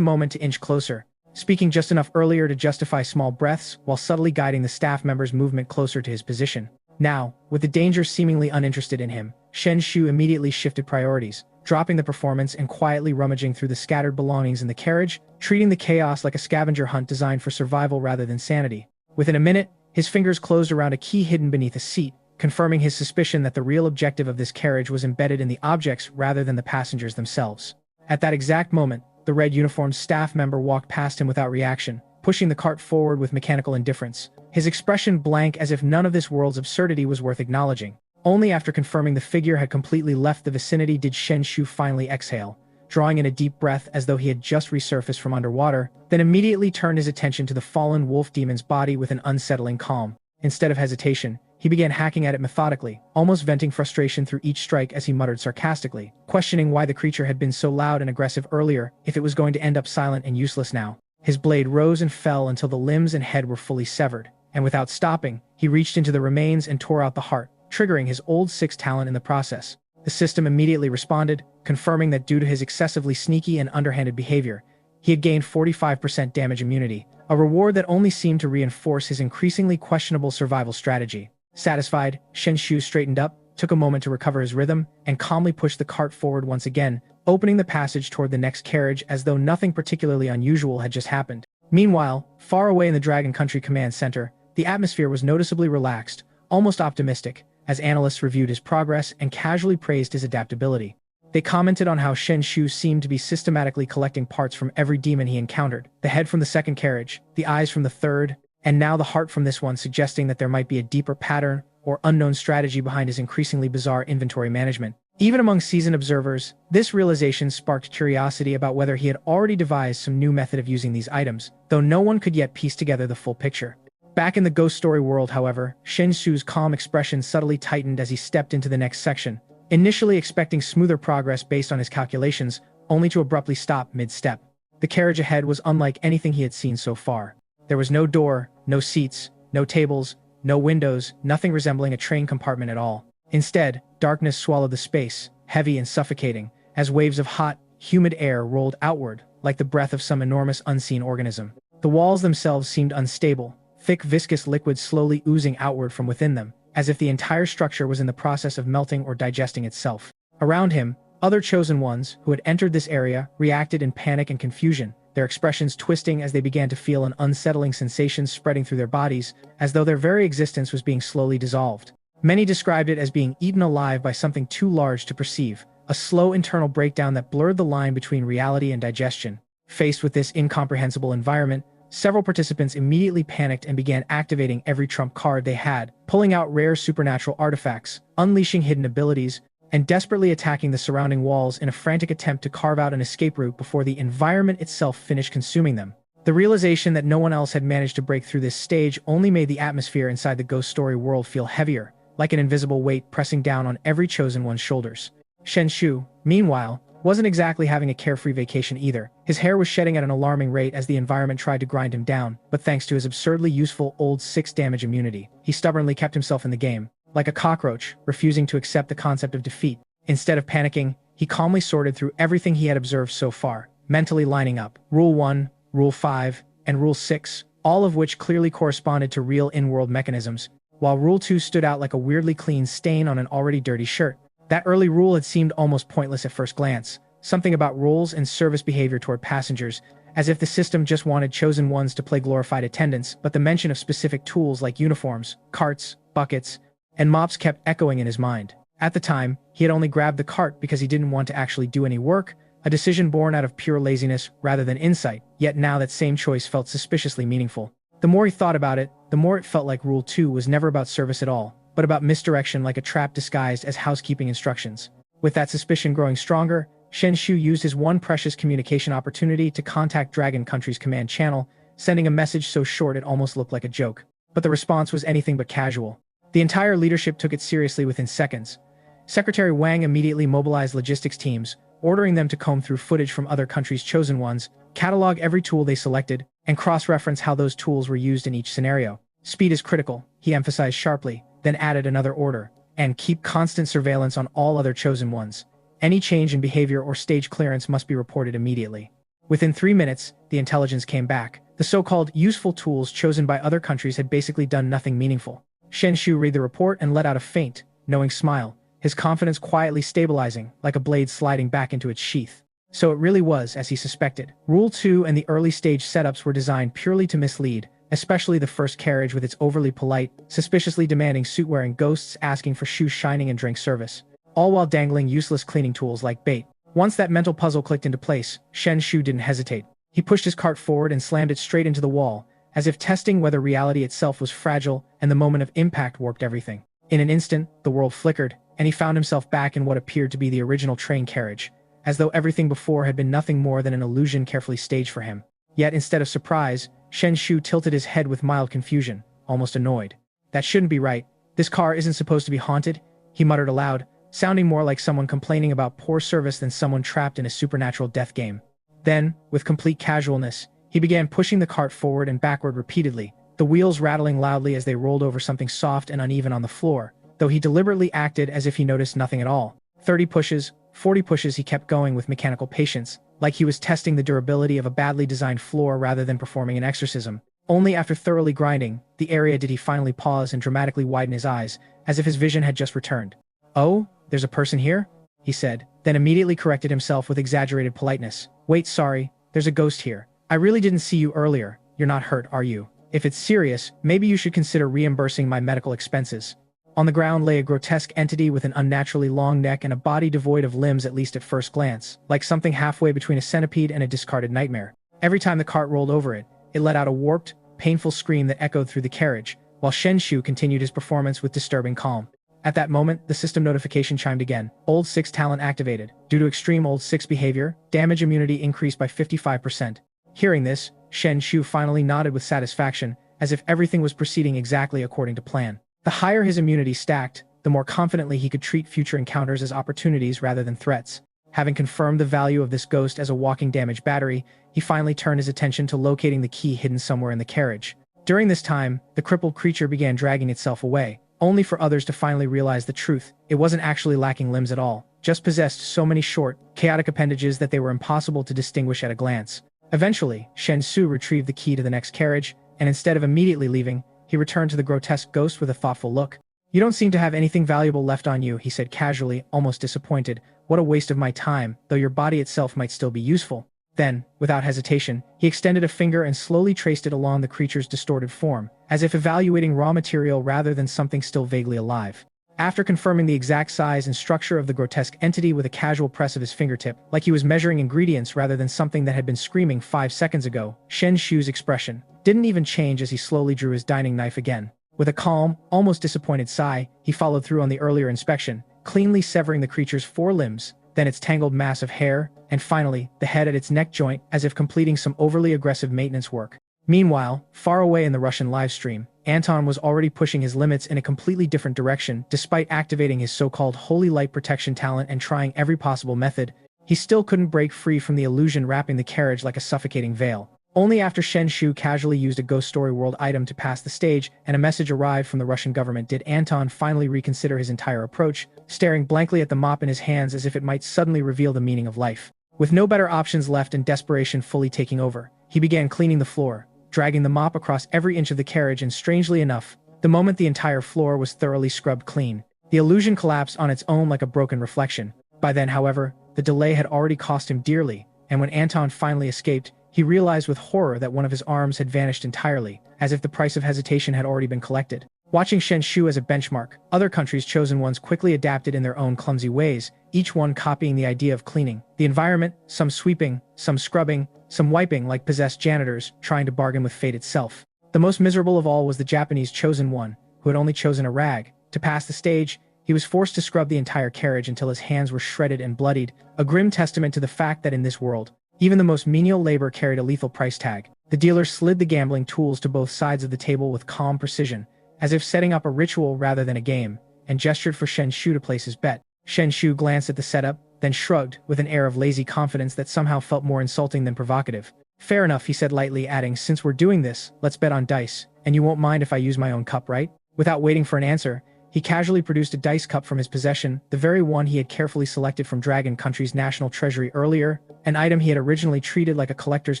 moment to inch closer, speaking just enough earlier to justify small breaths while subtly guiding the staff member's movement closer to his position. Now, with the danger seemingly uninterested in him, Shen Xu immediately shifted priorities, dropping the performance and quietly rummaging through the scattered belongings in the carriage, treating the chaos like a scavenger hunt designed for survival rather than sanity. Within a minute, his fingers closed around a key hidden beneath a seat, confirming his suspicion that the real objective of this carriage was embedded in the objects rather than the passengers themselves. At that exact moment, the red-uniformed staff member walked past him without reaction, pushing the cart forward with mechanical indifference, his expression blank as if none of this world's absurdity was worth acknowledging. Only after confirming the figure had completely left the vicinity did Shen Xu finally exhale, drawing in a deep breath as though he had just resurfaced from underwater, then immediately turned his attention to the fallen wolf demon's body with an unsettling calm. Instead of hesitation, he began hacking at it methodically, almost venting frustration through each strike as he muttered sarcastically, questioning why the creature had been so loud and aggressive earlier if it was going to end up silent and useless now. His blade rose and fell until the limbs and head were fully severed, and without stopping, he reached into the remains and tore out the heart, triggering his old sixth talent in the process. The system immediately responded, confirming that due to his excessively sneaky and underhanded behavior, he had gained 45% damage immunity, a reward that only seemed to reinforce his increasingly questionable survival strategy. Satisfied, Shen Xu straightened up, took a moment to recover his rhythm, and calmly pushed the cart forward once again, opening the passage toward the next carriage as though nothing particularly unusual had just happened. Meanwhile, far away in the Dragon Country Command Center, the atmosphere was noticeably relaxed, almost optimistic, as analysts reviewed his progress and casually praised his adaptability. They commented on how Shen Xu seemed to be systematically collecting parts from every demon he encountered, the head from the second carriage, the eyes from the third, and now the heart from this one, suggesting that there might be a deeper pattern or unknown strategy behind his increasingly bizarre inventory management. Even among seasoned observers, this realization sparked curiosity about whether he had already devised some new method of using these items, though no one could yet piece together the full picture. Back in the ghost story world, however, Shen Xu's calm expression subtly tightened as he stepped into the next section, initially expecting smoother progress based on his calculations, only to abruptly stop mid-step. The carriage ahead was unlike anything he had seen so far. There was no door, no seats, no tables, no windows, nothing resembling a train compartment at all. Instead, darkness swallowed the space, heavy and suffocating, as waves of hot, humid air rolled outward, like the breath of some enormous unseen organism. The walls themselves seemed unstable, thick viscous liquid slowly oozing outward from within them, as if the entire structure was in the process of melting or digesting itself. Around him, other chosen ones, who had entered this area, reacted in panic and confusion, their expressions twisting as they began to feel an unsettling sensation spreading through their bodies, as though their very existence was being slowly dissolved. Many described it as being eaten alive by something too large to perceive, a slow internal breakdown that blurred the line between reality and digestion. Faced with this incomprehensible environment, several participants immediately panicked and began activating every trump card they had, pulling out rare supernatural artifacts, unleashing hidden abilities, and desperately attacking the surrounding walls in a frantic attempt to carve out an escape route before the environment itself finished consuming them. The realization that no one else had managed to break through this stage only made the atmosphere inside the ghost story world feel heavier, like an invisible weight pressing down on every chosen one's shoulders. Shen Xu, meanwhile, wasn't exactly having a carefree vacation either. His hair was shedding at an alarming rate as the environment tried to grind him down, but thanks to his absurdly useful old 6 damage immunity, he stubbornly kept himself in the game, like a cockroach, refusing to accept the concept of defeat. Instead of panicking, he calmly sorted through everything he had observed so far, mentally lining up Rule 1, Rule 5, and Rule 6, all of which clearly corresponded to real in-world mechanisms, while Rule 2 stood out like a weirdly clean stain on an already dirty shirt. That early rule had seemed almost pointless at first glance, something about rules and service behavior toward passengers, as if the system just wanted chosen ones to play glorified attendants, but the mention of specific tools like uniforms, carts, buckets, and mops kept echoing in his mind. At the time, he had only grabbed the cart because he didn't want to actually do any work, a decision born out of pure laziness rather than insight, yet now that same choice felt suspiciously meaningful. The more he thought about it, the more it felt like Rule 2 was never about service at all, but about misdirection like a trap disguised as housekeeping instructions. With that suspicion growing stronger, Shen Xu used his one precious communication opportunity to contact Dragon Country's command channel, sending a message so short it almost looked like a joke. But the response was anything but casual. The entire leadership took it seriously within seconds. Secretary Wang immediately mobilized logistics teams, ordering them to comb through footage from other countries' chosen ones, catalog every tool they selected, and cross-reference how those tools were used in each scenario. Speed is critical, he emphasized sharply, then added another order, and keep constant surveillance on all other chosen ones. Any change in behavior or stage clearance must be reported immediately. Within 3 minutes, the intelligence came back. The so-called useful tools chosen by other countries had basically done nothing meaningful. Shen Xu read the report and let out a faint, knowing smile, his confidence quietly stabilizing, like a blade sliding back into its sheath. So it really was, as he suspected. Rule 2 and the early stage setups were designed purely to mislead, especially the first carriage with its overly polite, suspiciously demanding suit-wearing ghosts asking for shoe shining and drink service, all while dangling useless cleaning tools like bait. Once that mental puzzle clicked into place, Shen Xu didn't hesitate. He pushed his cart forward and slammed it straight into the wall, as if testing whether reality itself was fragile, and the moment of impact warped everything. In an instant, the world flickered, and he found himself back in what appeared to be the original train carriage, as though everything before had been nothing more than an illusion carefully staged for him. Yet instead of surprise, Shen Xu tilted his head with mild confusion, almost annoyed. That shouldn't be right. This car isn't supposed to be haunted, he muttered aloud, sounding more like someone complaining about poor service than someone trapped in a supernatural death game. Then, with complete casualness, he began pushing the cart forward and backward repeatedly, the wheels rattling loudly as they rolled over something soft and uneven on the floor, though he deliberately acted as if he noticed nothing at all. 30 pushes, 40 pushes, he kept going with mechanical patience, like he was testing the durability of a badly designed floor rather than performing an exorcism. Only after thoroughly grinding the area did he finally pause and dramatically widen his eyes, as if his vision had just returned. "Oh, there's a person here?" he said, then immediately corrected himself with exaggerated politeness. "Wait, sorry, there's a ghost here. I really didn't see you earlier. You're not hurt, are you? If it's serious, maybe you should consider reimbursing my medical expenses." On the ground lay a grotesque entity with an unnaturally long neck and a body devoid of limbs, at least at first glance, like something halfway between a centipede and a discarded nightmare. Every time the cart rolled over it, it let out a warped, painful scream that echoed through the carriage, while Shen Xu continued his performance with disturbing calm. At that moment, the system notification chimed again. Old 6 talent activated. Due to extreme Old 6 behavior, damage immunity increased by 55%. Hearing this, Shen Xu finally nodded with satisfaction, as if everything was proceeding exactly according to plan. The higher his immunity stacked, the more confidently he could treat future encounters as opportunities rather than threats. Having confirmed the value of this ghost as a walking damage battery, he finally turned his attention to locating the key hidden somewhere in the carriage. During this time, the crippled creature began dragging itself away, only for others to finally realize the truth. It wasn't actually lacking limbs at all, just possessed so many short, chaotic appendages that they were impossible to distinguish at a glance. Eventually, Shen Xu retrieved the key to the next carriage, and instead of immediately leaving, he returned to the grotesque ghost with a thoughtful look. "You don't seem to have anything valuable left on you," he said casually, almost disappointed. "What a waste of my time, though your body itself might still be useful." Then, without hesitation, he extended a finger and slowly traced it along the creature's distorted form, as if evaluating raw material rather than something still vaguely alive. After confirming the exact size and structure of the grotesque entity with a casual press of his fingertip, like he was measuring ingredients rather than something that had been screaming 5 seconds ago, Shen Xu's expression didn't even change as he slowly drew his dining knife again. With a calm, almost disappointed sigh, he followed through on the earlier inspection, cleanly severing the creature's 4 limbs, then its tangled mass of hair, and finally, the head at its neck joint, as if completing some overly aggressive maintenance work. Meanwhile, far away in the Russian livestream, Anton was already pushing his limits in a completely different direction. Despite activating his so-called holy light protection talent and trying every possible method, he still couldn't break free from the illusion wrapping the carriage like a suffocating veil. Only after Shen Xu casually used a Ghost Story World item to pass the stage and a message arrived from the Russian government did Anton finally reconsider his entire approach, staring blankly at the mop in his hands as if it might suddenly reveal the meaning of life. With no better options left and desperation fully taking over, he began cleaning the floor, dragging the mop across every inch of the carriage, and strangely enough, the moment the entire floor was thoroughly scrubbed clean, the illusion collapsed on its own like a broken reflection. By then, however, the delay had already cost him dearly, and when Anton finally escaped, he realized with horror that one of his arms had vanished entirely, as if the price of hesitation had already been collected. Watching Shen Xu as a benchmark, other countries' chosen ones quickly adapted in their own clumsy ways, each one copying the idea of cleaning the environment, some sweeping, some scrubbing, some wiping like possessed janitors, trying to bargain with fate itself. The most miserable of all was the Japanese chosen one, who had only chosen a rag. To pass the stage, he was forced to scrub the entire carriage until his hands were shredded and bloodied, a grim testament to the fact that in this world, even the most menial labor carried a lethal price tag. The dealer slid the gambling tools to both sides of the table with calm precision, as if setting up a ritual rather than a game, and gestured for Shen Xu to place his bet. Shen Xu glanced at the setup, then shrugged, with an air of lazy confidence that somehow felt more insulting than provocative. Fair enough, he said lightly, adding, since we're doing this, let's bet on dice, and you won't mind if I use my own cup, right? Without waiting for an answer, he casually produced a dice cup from his possession, the very one he had carefully selected from Dragon Country's national treasury earlier, an item he had originally treated like a collector's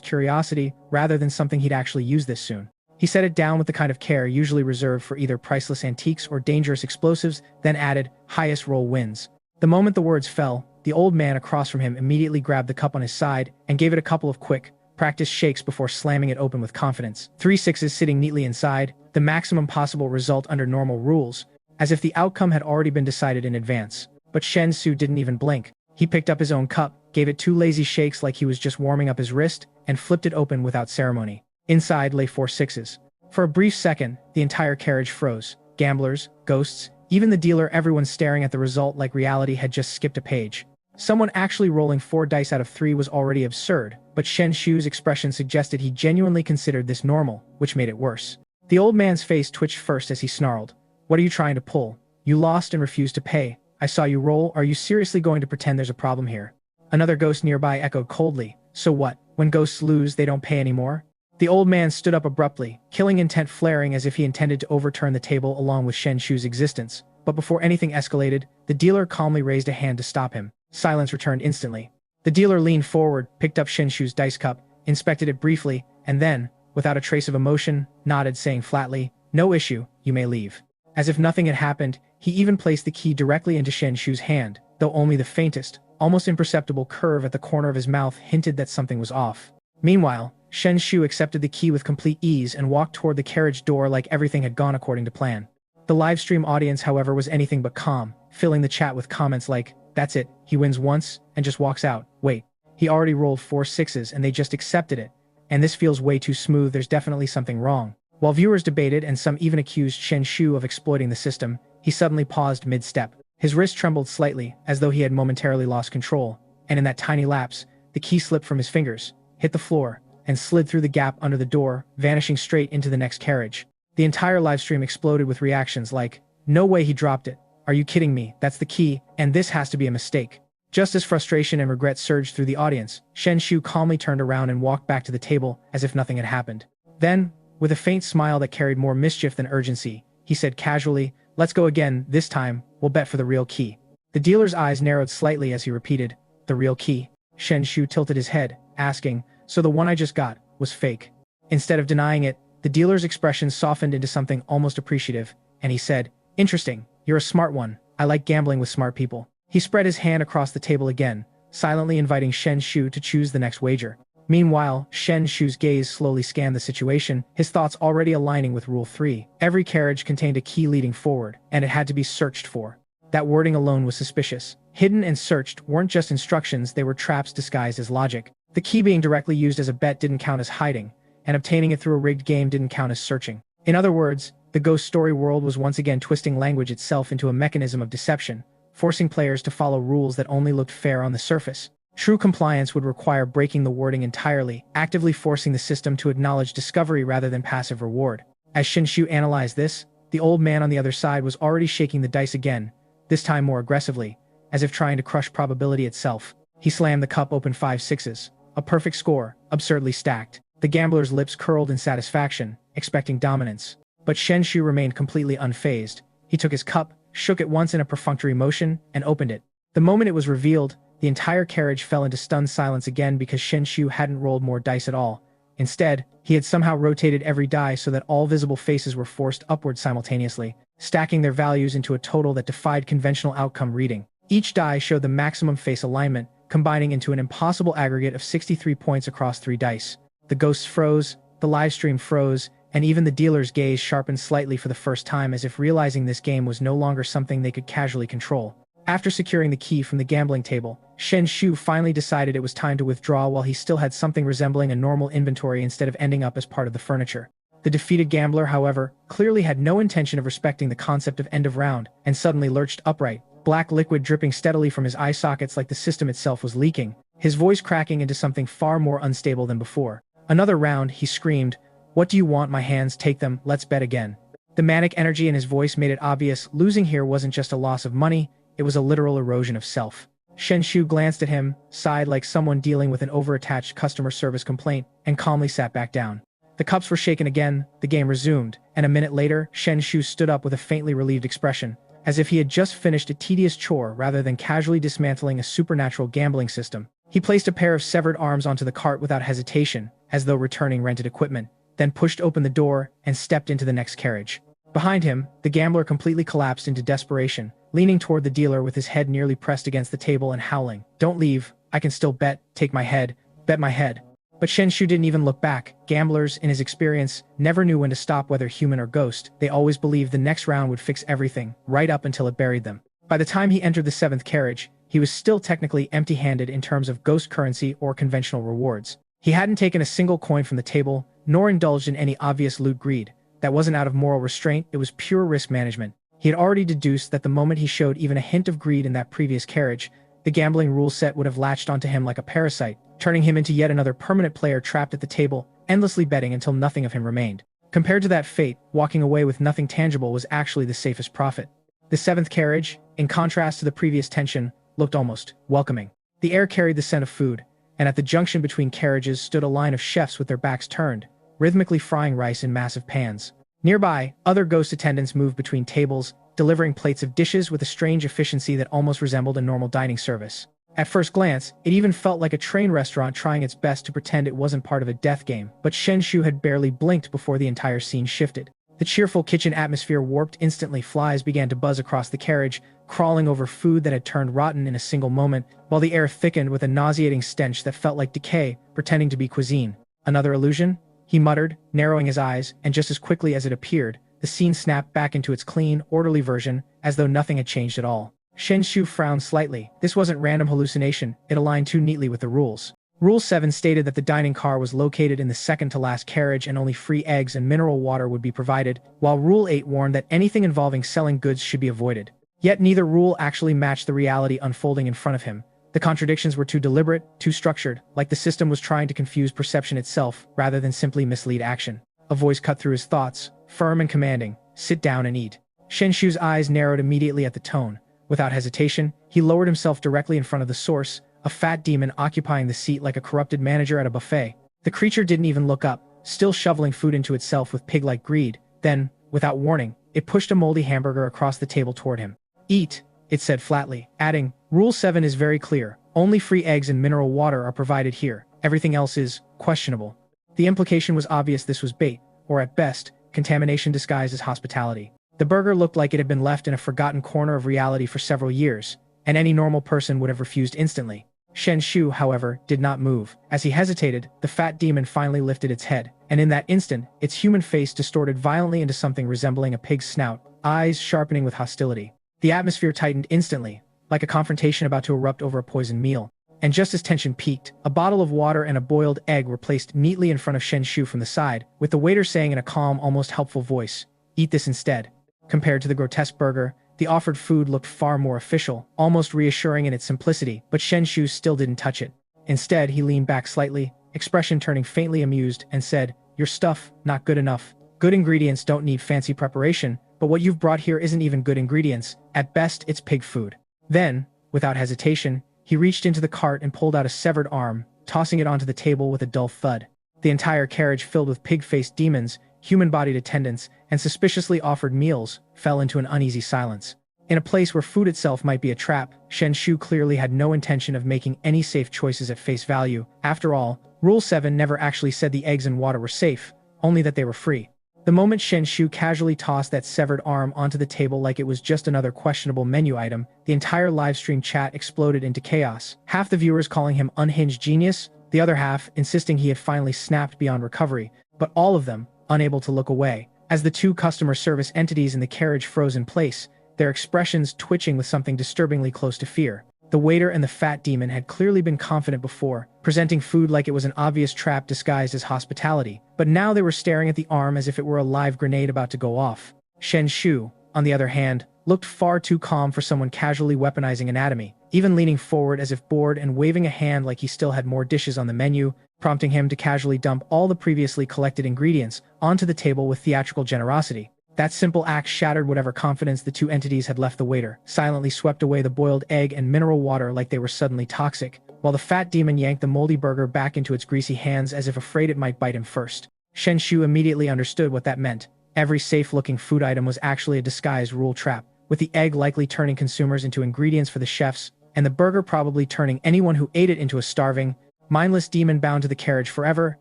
curiosity rather than something he'd actually use this soon. He set it down with the kind of care usually reserved for either priceless antiques or dangerous explosives, then added, highest roll wins. The moment the words fell, the old man across from him immediately grabbed the cup on his side and gave it a couple of quick, practiced shakes before slamming it open with confidence. 3 sixes sitting neatly inside, the maximum possible result under normal rules, as if the outcome had already been decided in advance. But Shen Xu didn't even blink. He picked up his own cup, gave it 2 lazy shakes like he was just warming up his wrist, and flipped it open without ceremony. Inside lay 4 sixes. For a brief second, the entire carriage froze. Gamblers, ghosts, even the dealer, everyone staring at the result like reality had just skipped a page. Someone actually rolling 4 dice out of 3 was already absurd, but Shen Xu's expression suggested he genuinely considered this normal, which made it worse. The old man's face twitched first as he snarled, "What are you trying to pull? You lost and refused to pay. I saw you roll. Are you seriously going to pretend there's a problem here?" Another ghost nearby echoed coldly, "So what? When ghosts lose, they don't pay anymore?" The old man stood up abruptly, killing intent flaring as if he intended to overturn the table along with Shen Xu's existence. But before anything escalated, the dealer calmly raised a hand to stop him. Silence returned instantly. The dealer leaned forward, picked up Shen Xu's dice cup, inspected it briefly, and then, without a trace of emotion, nodded, saying flatly, "No issue, you may leave." As if nothing had happened, he even placed the key directly into Shen Xu's hand, though only the faintest, almost imperceptible curve at the corner of his mouth hinted that something was off. Meanwhile, Shen Xu accepted the key with complete ease and walked toward the carriage door like everything had gone according to plan. The livestream audience, however, was anything but calm, filling the chat with comments like, "That's it, he wins once, and just walks out. Wait, he already rolled 4 sixes and they just accepted it. And this feels way too smooth, there's definitely something wrong." While viewers debated and some even accused Shen Xu of exploiting the system, he suddenly paused mid-step. His wrist trembled slightly, as though he had momentarily lost control, and in that tiny lapse, the key slipped from his fingers, hit the floor, and slid through the gap under the door, vanishing straight into the next carriage. The entire livestream exploded with reactions like, "No way he dropped it. Are you kidding me? That's the key, and this has to be a mistake." Just as frustration and regret surged through the audience, Shen Xu calmly turned around and walked back to the table as if nothing had happened. Then, with a faint smile that carried more mischief than urgency, he said casually, "Let's go again, this time, we'll bet for the real key." The dealer's eyes narrowed slightly as he repeated, "The real key?" Shen Xu tilted his head, asking, "So the one I just got was fake?" Instead of denying it, the dealer's expression softened into something almost appreciative, and he said, "Interesting, you're a smart one. I like gambling with smart people." He spread his hand across the table again, silently inviting Shen Xu to choose the next wager. Meanwhile, Shen Xu's gaze slowly scanned the situation, his thoughts already aligning with Rule 3. Every carriage contained a key leading forward, and it had to be searched for. That wording alone was suspicious. Hidden and searched weren't just instructions, they were traps disguised as logic. The key being directly used as a bet didn't count as hiding, and obtaining it through a rigged game didn't count as searching. In other words, the ghost story world was once again twisting language itself into a mechanism of deception, forcing players to follow rules that only looked fair on the surface. True compliance would require breaking the wording entirely, actively forcing the system to acknowledge discovery rather than passive reward. As Shen Xu analyzed this, the old man on the other side was already shaking the dice again, this time more aggressively, as if trying to crush probability itself. He slammed the cup open 5 sixes. A perfect score, absurdly stacked. The gambler's lips curled in satisfaction, expecting dominance. But Shen Xu remained completely unfazed. He took his cup, shook it once in a perfunctory motion, and opened it. The moment it was revealed, the entire carriage fell into stunned silence again because Shen Xu hadn't rolled more dice at all. Instead, he had somehow rotated every die so that all visible faces were forced upward simultaneously, stacking their values into a total that defied conventional outcome reading. Each die showed the maximum face alignment, combining into an impossible aggregate of 63 points across 3 dice. The ghosts froze, the livestream froze, and even the dealer's gaze sharpened slightly for the first time as if realizing this game was no longer something they could casually control. After securing the key from the gambling table, Shen Xu finally decided it was time to withdraw while he still had something resembling a normal inventory instead of ending up as part of the furniture. The defeated gambler, however, clearly had no intention of respecting the concept of end of round, and suddenly lurched upright, black liquid dripping steadily from his eye sockets like the system itself was leaking, his voice cracking into something far more unstable than before. "Another round," he screamed. "What do you want? My hands, take them, let's bet again." The manic energy in his voice made it obvious losing here wasn't just a loss of money, it was a literal erosion of self. Shen Xu glanced at him, sighed like someone dealing with an overattached customer service complaint, and calmly sat back down. The cups were shaken again, the game resumed, and a minute later, Shen Xu stood up with a faintly relieved expression, as if he had just finished a tedious chore rather than casually dismantling a supernatural gambling system. He placed a pair of severed arms onto the cart without hesitation, as though returning rented equipment, then pushed open the door and stepped into the next carriage. Behind him, the gambler completely collapsed into desperation, leaning toward the dealer with his head nearly pressed against the table and howling, "Don't leave, I can still bet, take my head, bet my head." But Shen Xu didn't even look back. Gamblers, in his experience, never knew when to stop, whether human or ghost. They always believed the next round would fix everything, right up until it buried them. By the time he entered the 7th carriage, he was still technically empty-handed in terms of ghost currency or conventional rewards. He hadn't taken a single coin from the table, nor indulged in any obvious loot greed. That wasn't out of moral restraint, it was pure risk management. He had already deduced that the moment he showed even a hint of greed in that previous carriage, the gambling rule set would have latched onto him like a parasite, turning him into yet another permanent player trapped at the table, endlessly betting until nothing of him remained. Compared to that fate, walking away with nothing tangible was actually the safest profit. The 7th carriage, in contrast to the previous tension, looked almost welcoming. The air carried the scent of food, and at the junction between carriages stood a line of chefs with their backs turned, rhythmically frying rice in massive pans. Nearby, other ghost attendants moved between tables, delivering plates of dishes with a strange efficiency that almost resembled a normal dining service. At first glance, it even felt like a train restaurant trying its best to pretend it wasn't part of a death game, but Shen Xu had barely blinked before the entire scene shifted. The cheerful kitchen atmosphere warped instantly. Flies began to buzz across the carriage, crawling over food that had turned rotten in a single moment, while the air thickened with a nauseating stench that felt like decay, pretending to be cuisine. "Another illusion?" he muttered, narrowing his eyes, and just as quickly as it appeared, the scene snapped back into its clean, orderly version, as though nothing had changed at all. Shen Xu frowned slightly. This wasn't random hallucination, it aligned too neatly with the rules. Rule 7 stated that the dining car was located in the second-to-last carriage and only free eggs and mineral water would be provided, while Rule 8 warned that anything involving selling goods should be avoided. Yet neither rule actually matched the reality unfolding in front of him. The contradictions were too deliberate, too structured, like the system was trying to confuse perception itself rather than simply mislead action. A voice cut through his thoughts, firm and commanding, "Sit down and eat." Shen Xu's eyes narrowed immediately at the tone. Without hesitation, he lowered himself directly in front of the source, a fat demon occupying the seat like a corrupted manager at a buffet. The creature didn't even look up, still shoveling food into itself with pig-like greed. Then, without warning, it pushed a moldy hamburger across the table toward him. "Eat," it said flatly, adding, "Rule 7 is very clear. Only free eggs and mineral water are provided here. Everything else is questionable." The implication was obvious. This was bait, or at best, contamination disguised as hospitality. The burger looked like it had been left in a forgotten corner of reality for several years, and any normal person would have refused instantly. Shen Xu, however, did not move. As he hesitated, the fat demon finally lifted its head, and in that instant, its human face distorted violently into something resembling a pig's snout, eyes sharpening with hostility. The atmosphere tightened instantly, like a confrontation about to erupt over a poisoned meal. And just as tension peaked, a bottle of water and a boiled egg were placed neatly in front of Shen Xu from the side, with the waiter saying in a calm, almost helpful voice, "Eat this instead." Compared to the grotesque burger, the offered food looked far more official, almost reassuring in its simplicity, but Shen Xu still didn't touch it. Instead, he leaned back slightly, expression turning faintly amused, and said, "Your stuff, not good enough. Good ingredients don't need fancy preparation, but what you've brought here isn't even good ingredients. At best, it's pig food." Then, without hesitation, he reached into the cart and pulled out a severed arm, tossing it onto the table with a dull thud. The entire carriage filled with pig-faced demons, human-bodied attendants, and suspiciously offered meals, fell into an uneasy silence. In a place where food itself might be a trap, Shen Xu clearly had no intention of making any safe choices at face value. After all, Rule 7 never actually said the eggs and water were safe, only that they were free. The moment Shen Xu casually tossed that severed arm onto the table like it was just another questionable menu item, the entire livestream chat exploded into chaos. Half the viewers calling him unhinged genius, the other half insisting he had finally snapped beyond recovery, but all of them unable to look away. As the two customer service entities in the carriage froze in place, their expressions twitching with something disturbingly close to fear. The waiter and the fat demon had clearly been confident before, presenting food like it was an obvious trap disguised as hospitality, but now they were staring at the arm as if it were a live grenade about to go off. Shen Xu, on the other hand, looked far too calm for someone casually weaponizing anatomy, even leaning forward as if bored and waving a hand like he still had more dishes on the menu, prompting him to casually dump all the previously collected ingredients onto the table with theatrical generosity. That simple act shattered whatever confidence the two entities had left the waiter, silently swept away the boiled egg and mineral water like they were suddenly toxic, while the fat demon yanked the moldy burger back into its greasy hands as if afraid it might bite him first. Shen Xu immediately understood what that meant. Every safe-looking food item was actually a disguised rule trap, with the egg likely turning consumers into ingredients for the chefs, and the burger probably turning anyone who ate it into a starving, mindless demon bound to the carriage forever,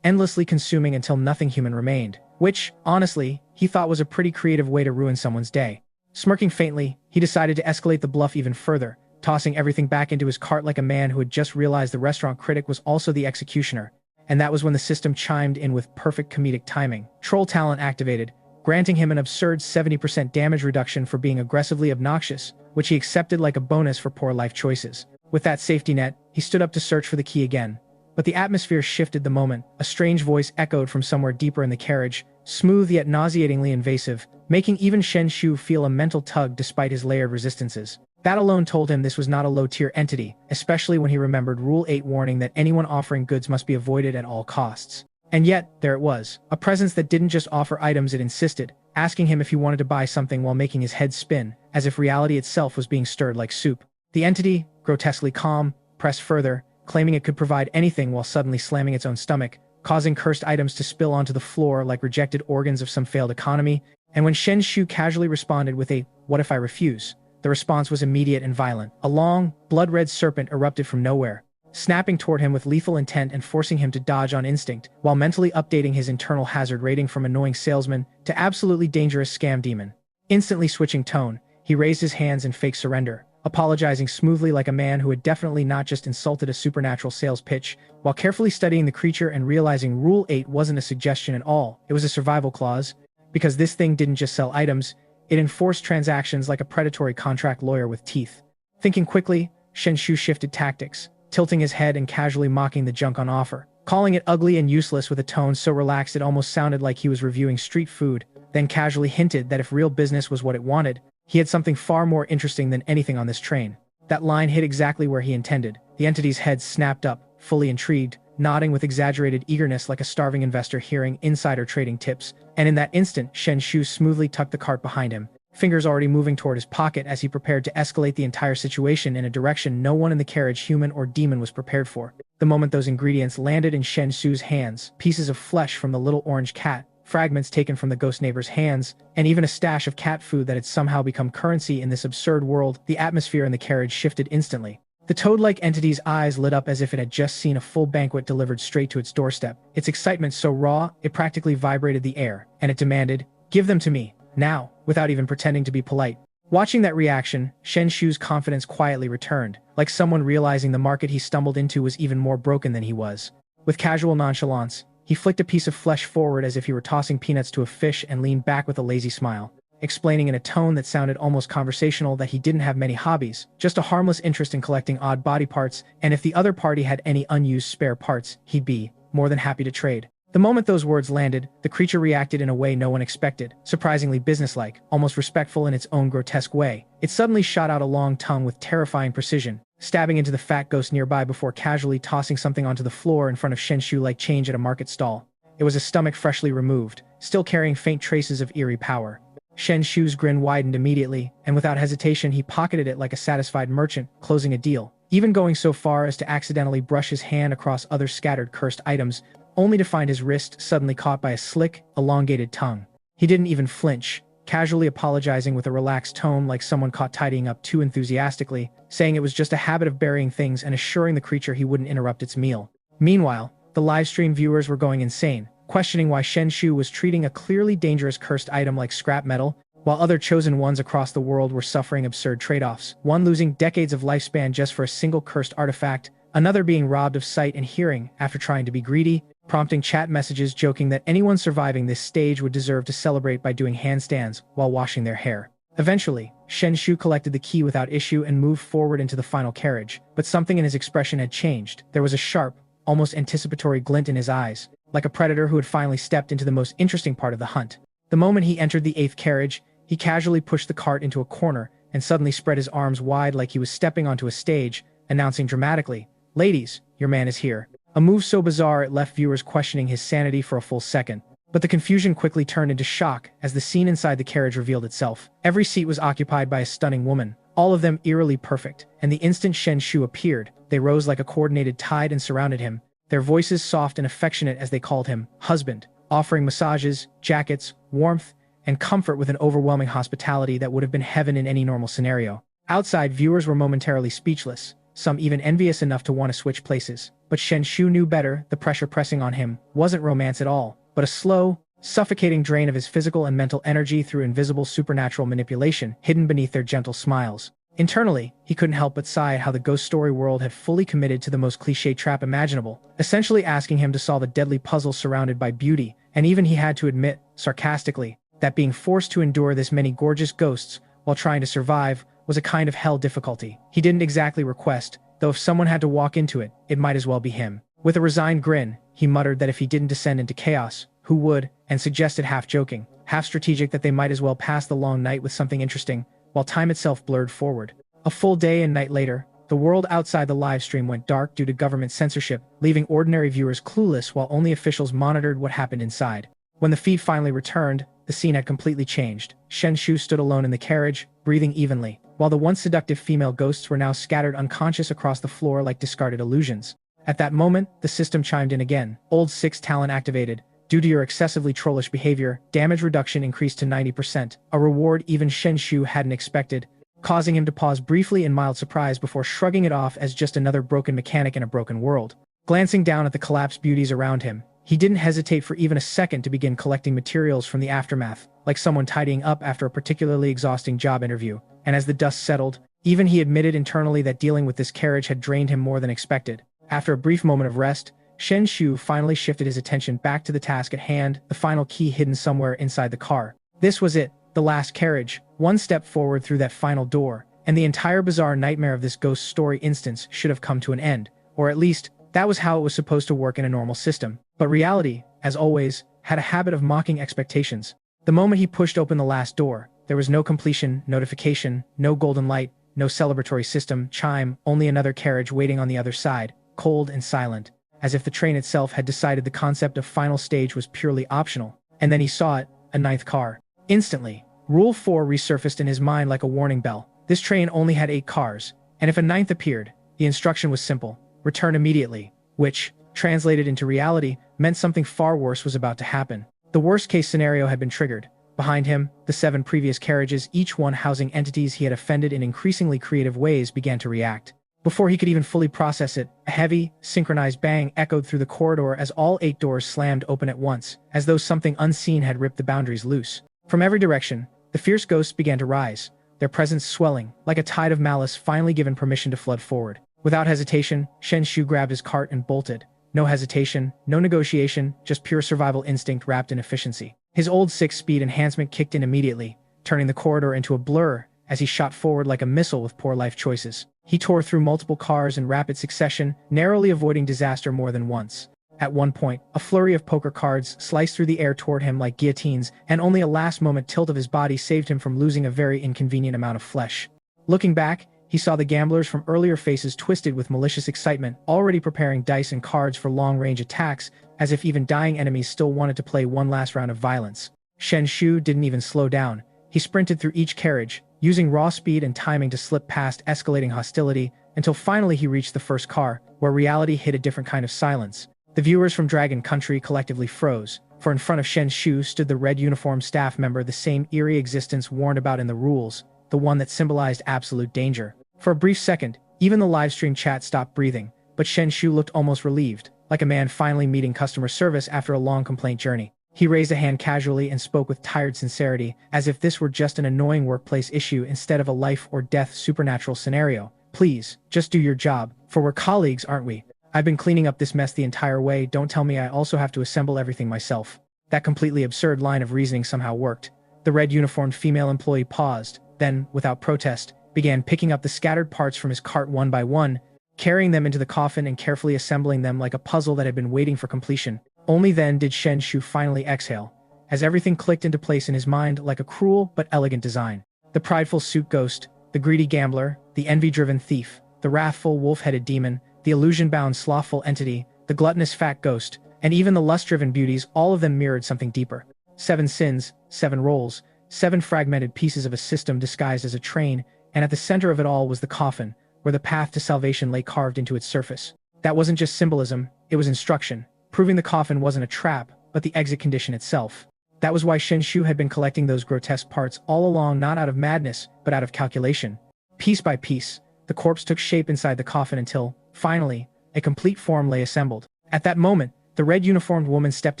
endlessly consuming until nothing human remained. Which, honestly, he thought was a pretty creative way to ruin someone's day. Smirking faintly, he decided to escalate the bluff even further, tossing everything back into his cart like a man who had just realized the restaurant critic was also the executioner. And that was when the system chimed in with perfect comedic timing. Troll talent activated, granting him an absurd 70% damage reduction for being aggressively obnoxious, which he accepted like a bonus for poor life choices. With that safety net, he stood up to search for the key again. But the atmosphere shifted the moment. A strange voice echoed from somewhere deeper in the carriage, smooth yet nauseatingly invasive, making even Shen Xu feel a mental tug despite his layered resistances. That alone told him this was not a low-tier entity, especially when he remembered Rule 8 warning that anyone offering goods must be avoided at all costs. And yet, there it was, a presence that didn't just offer items, it insisted, asking him if he wanted to buy something while making his head spin, as if reality itself was being stirred like soup. The entity, grotesquely calm, pressed further, claiming it could provide anything while suddenly slamming its own stomach, causing cursed items to spill onto the floor like rejected organs of some failed economy. And when Shen Xu casually responded with a, "What if I refuse?" the response was immediate and violent. A long, blood-red serpent erupted from nowhere, snapping toward him with lethal intent and forcing him to dodge on instinct, while mentally updating his internal hazard rating from annoying salesman to absolutely dangerous scam demon. Instantly switching tone, he raised his hands in fake surrender, apologizing smoothly like a man who had definitely not just insulted a supernatural sales pitch, while carefully studying the creature and realizing Rule 8 wasn't a suggestion at all, it was a survival clause, because this thing didn't just sell items, it enforced transactions like a predatory contract lawyer with teeth. Thinking quickly, Shen Xu shifted tactics, tilting his head and casually mocking the junk on offer, calling it ugly and useless with a tone so relaxed it almost sounded like he was reviewing street food, then casually hinted that if real business was what it wanted, he had something far more interesting than anything on this train. That line hit exactly where he intended. The entity's head snapped up, fully intrigued, nodding with exaggerated eagerness like a starving investor hearing insider trading tips, and in that instant, Shen Xu smoothly tucked the cart behind him, fingers already moving toward his pocket as he prepared to escalate the entire situation in a direction no one in the carriage, human or demon, was prepared for. The moment those ingredients landed in Shen Xu's hands, pieces of flesh from the little orange cat, fragments taken from the ghost neighbor's hands, and even a stash of cat food that had somehow become currency in this absurd world, the atmosphere in the carriage shifted instantly. The toad-like entity's eyes lit up as if it had just seen a full banquet delivered straight to its doorstep, its excitement so raw, it practically vibrated the air, and it demanded, "Give them to me, now," without even pretending to be polite. Watching that reaction, Shen Xu's confidence quietly returned, like someone realizing the market he stumbled into was even more broken than he was. With casual nonchalance, he flicked a piece of flesh forward as if he were tossing peanuts to a fish and leaned back with a lazy smile, explaining in a tone that sounded almost conversational that he didn't have many hobbies, just a harmless interest in collecting odd body parts, and if the other party had any unused spare parts, he'd be more than happy to trade. The moment those words landed, the creature reacted in a way no one expected, surprisingly businesslike, almost respectful in its own grotesque way. It suddenly shot out a long tongue with terrifying precision, stabbing into the fat ghost nearby before casually tossing something onto the floor in front of Shen Xu like change at a market stall. It was a stomach freshly removed, still carrying faint traces of eerie power. Shen Xu's grin widened immediately, and without hesitation he pocketed it like a satisfied merchant, closing a deal, even going so far as to accidentally brush his hand across other scattered cursed items, only to find his wrist suddenly caught by a slick, elongated tongue. He didn't even flinch, casually apologizing with a relaxed tone like someone caught tidying up too enthusiastically, saying it was just a habit of burying things and assuring the creature he wouldn't interrupt its meal. Meanwhile, the livestream viewers were going insane, questioning why Shen Xu was treating a clearly dangerous cursed item like scrap metal, while other chosen ones across the world were suffering absurd trade-offs, one losing decades of lifespan just for a single cursed artifact, another being robbed of sight and hearing after trying to be greedy, prompting chat messages joking that anyone surviving this stage would deserve to celebrate by doing handstands while washing their hair. Eventually, Shen Xu collected the key without issue and moved forward into the final carriage, but something in his expression had changed. There was a sharp, almost anticipatory glint in his eyes, like a predator who had finally stepped into the most interesting part of the hunt. The moment he entered the 8th carriage, he casually pushed the cart into a corner and suddenly spread his arms wide like he was stepping onto a stage, announcing dramatically, "Ladies, your man is here." A move so bizarre it left viewers questioning his sanity for a full second. But the confusion quickly turned into shock as the scene inside the carriage revealed itself. Every seat was occupied by a stunning woman, all of them eerily perfect, and the instant Shen Xu appeared, they rose like a coordinated tide and surrounded him, their voices soft and affectionate as they called him husband, offering massages, jackets, warmth, and comfort with an overwhelming hospitality that would have been heaven in any normal scenario. Outside, viewers were momentarily speechless, some even envious enough to want to switch places. But Shen Xu knew better. The pressure pressing on him wasn't romance at all, but a slow, suffocating drain of his physical and mental energy through invisible supernatural manipulation hidden beneath their gentle smiles. Internally, he couldn't help but sigh at how the ghost story world had fully committed to the most cliché trap imaginable, essentially asking him to solve a deadly puzzle surrounded by beauty, and even he had to admit, sarcastically, that being forced to endure this many gorgeous ghosts while trying to survive was a kind of hell difficulty he didn't exactly request, though if someone had to walk into it, it might as well be him. With a resigned grin, he muttered that if he didn't descend into chaos, who would, and suggested half-joking, half-strategic that they might as well pass the long night with something interesting, while time itself blurred forward. A full day and night later, the world outside the live stream went dark due to government censorship, leaving ordinary viewers clueless while only officials monitored what happened inside. When the feed finally returned, the scene had completely changed. Shen Xu stood alone in the carriage, breathing evenly, while the once seductive female ghosts were now scattered unconscious across the floor like discarded illusions. At that moment, the system chimed in again. Old 6 talent activated. Due to your excessively trollish behavior, damage reduction increased to 90%, a reward even Shen Xu hadn't expected, causing him to pause briefly in mild surprise before shrugging it off as just another broken mechanic in a broken world. Glancing down at the collapsed beauties around him, he didn't hesitate for even a second to begin collecting materials from the aftermath, like someone tidying up after a particularly exhausting job interview. And as the dust settled, even he admitted internally that dealing with this carriage had drained him more than expected. After a brief moment of rest, Shen Xu finally shifted his attention back to the task at hand, the final key hidden somewhere inside the car. This was it, the last carriage, one step forward through that final door, and the entire bizarre nightmare of this ghost story instance should have come to an end, or at least, that was how it was supposed to work in a normal system. But reality, as always, had a habit of mocking expectations. The moment he pushed open the last door, there was no completion notification, no golden light, no celebratory system chime, only another carriage waiting on the other side, cold and silent, as if the train itself had decided the concept of final stage was purely optional. And then he saw it, a 9th car. Instantly, Rule 4 resurfaced in his mind like a warning bell. This train only had 8 cars, and if a 9th appeared, the instruction was simple: return immediately, which, translated into reality, meant something far worse was about to happen. The worst-case scenario had been triggered. Behind him, the 7 previous carriages, each one housing entities he had offended in increasingly creative ways, began to react. Before he could even fully process it, a heavy, synchronized bang echoed through the corridor as all 8 doors slammed open at once, as though something unseen had ripped the boundaries loose. From every direction, the fierce ghosts began to rise, their presence swelling, like a tide of malice finally given permission to flood forward. Without hesitation, Shen Xu grabbed his cart and bolted. No hesitation, no negotiation, just pure survival instinct wrapped in efficiency. His old 6-speed enhancement kicked in immediately, turning the corridor into a blur as he shot forward like a missile with poor life choices. He tore through multiple cars in rapid succession, narrowly avoiding disaster more than once. At one point, a flurry of poker cards sliced through the air toward him like guillotines, and only a last-moment tilt of his body saved him from losing a very inconvenient amount of flesh. Looking back, he saw the gamblers from earlier faces twisted with malicious excitement, already preparing dice and cards for long-range attacks, as if even dying enemies still wanted to play one last round of violence. Shen Xu didn't even slow down. He sprinted through each carriage, using raw speed and timing to slip past escalating hostility, until finally he reached the first car, where reality hit a different kind of silence. The viewers from Dragon Country collectively froze, for in front of Shen Xu stood the red-uniformed staff member the same eerie existence warned about in the rules, the one that symbolized absolute danger. For a brief second, even the livestream chat stopped breathing, but Shen Xu looked almost relieved, like a man finally meeting customer service after a long complaint journey. He raised a hand casually and spoke with tired sincerity, as if this were just an annoying workplace issue instead of a life-or-death supernatural scenario. Please, just do your job, for we're colleagues, aren't we? I've been cleaning up this mess the entire way, don't tell me I also have to assemble everything myself. That completely absurd line of reasoning somehow worked. The red-uniformed female employee paused, then, without protest, began picking up the scattered parts from his cart one by one, carrying them into the coffin and carefully assembling them like a puzzle that had been waiting for completion. Only then did Shen Xu finally exhale, as everything clicked into place in his mind like a cruel but elegant design. The prideful suit ghost, the greedy gambler, the envy-driven thief, the wrathful wolf-headed demon, the illusion-bound slothful entity, the gluttonous fat ghost, and even the lust-driven beauties, all of them mirrored something deeper. 7 sins, 7 roles, 7 fragmented pieces of a system disguised as a train, and at the center of it all was the coffin, where the path to salvation lay carved into its surface. That wasn't just symbolism, it was instruction, proving the coffin wasn't a trap, but the exit condition itself. That was why Shen Xu had been collecting those grotesque parts all along, not out of madness, but out of calculation. Piece by piece, the corpse took shape inside the coffin until, finally, a complete form lay assembled. At that moment, the red-uniformed woman stepped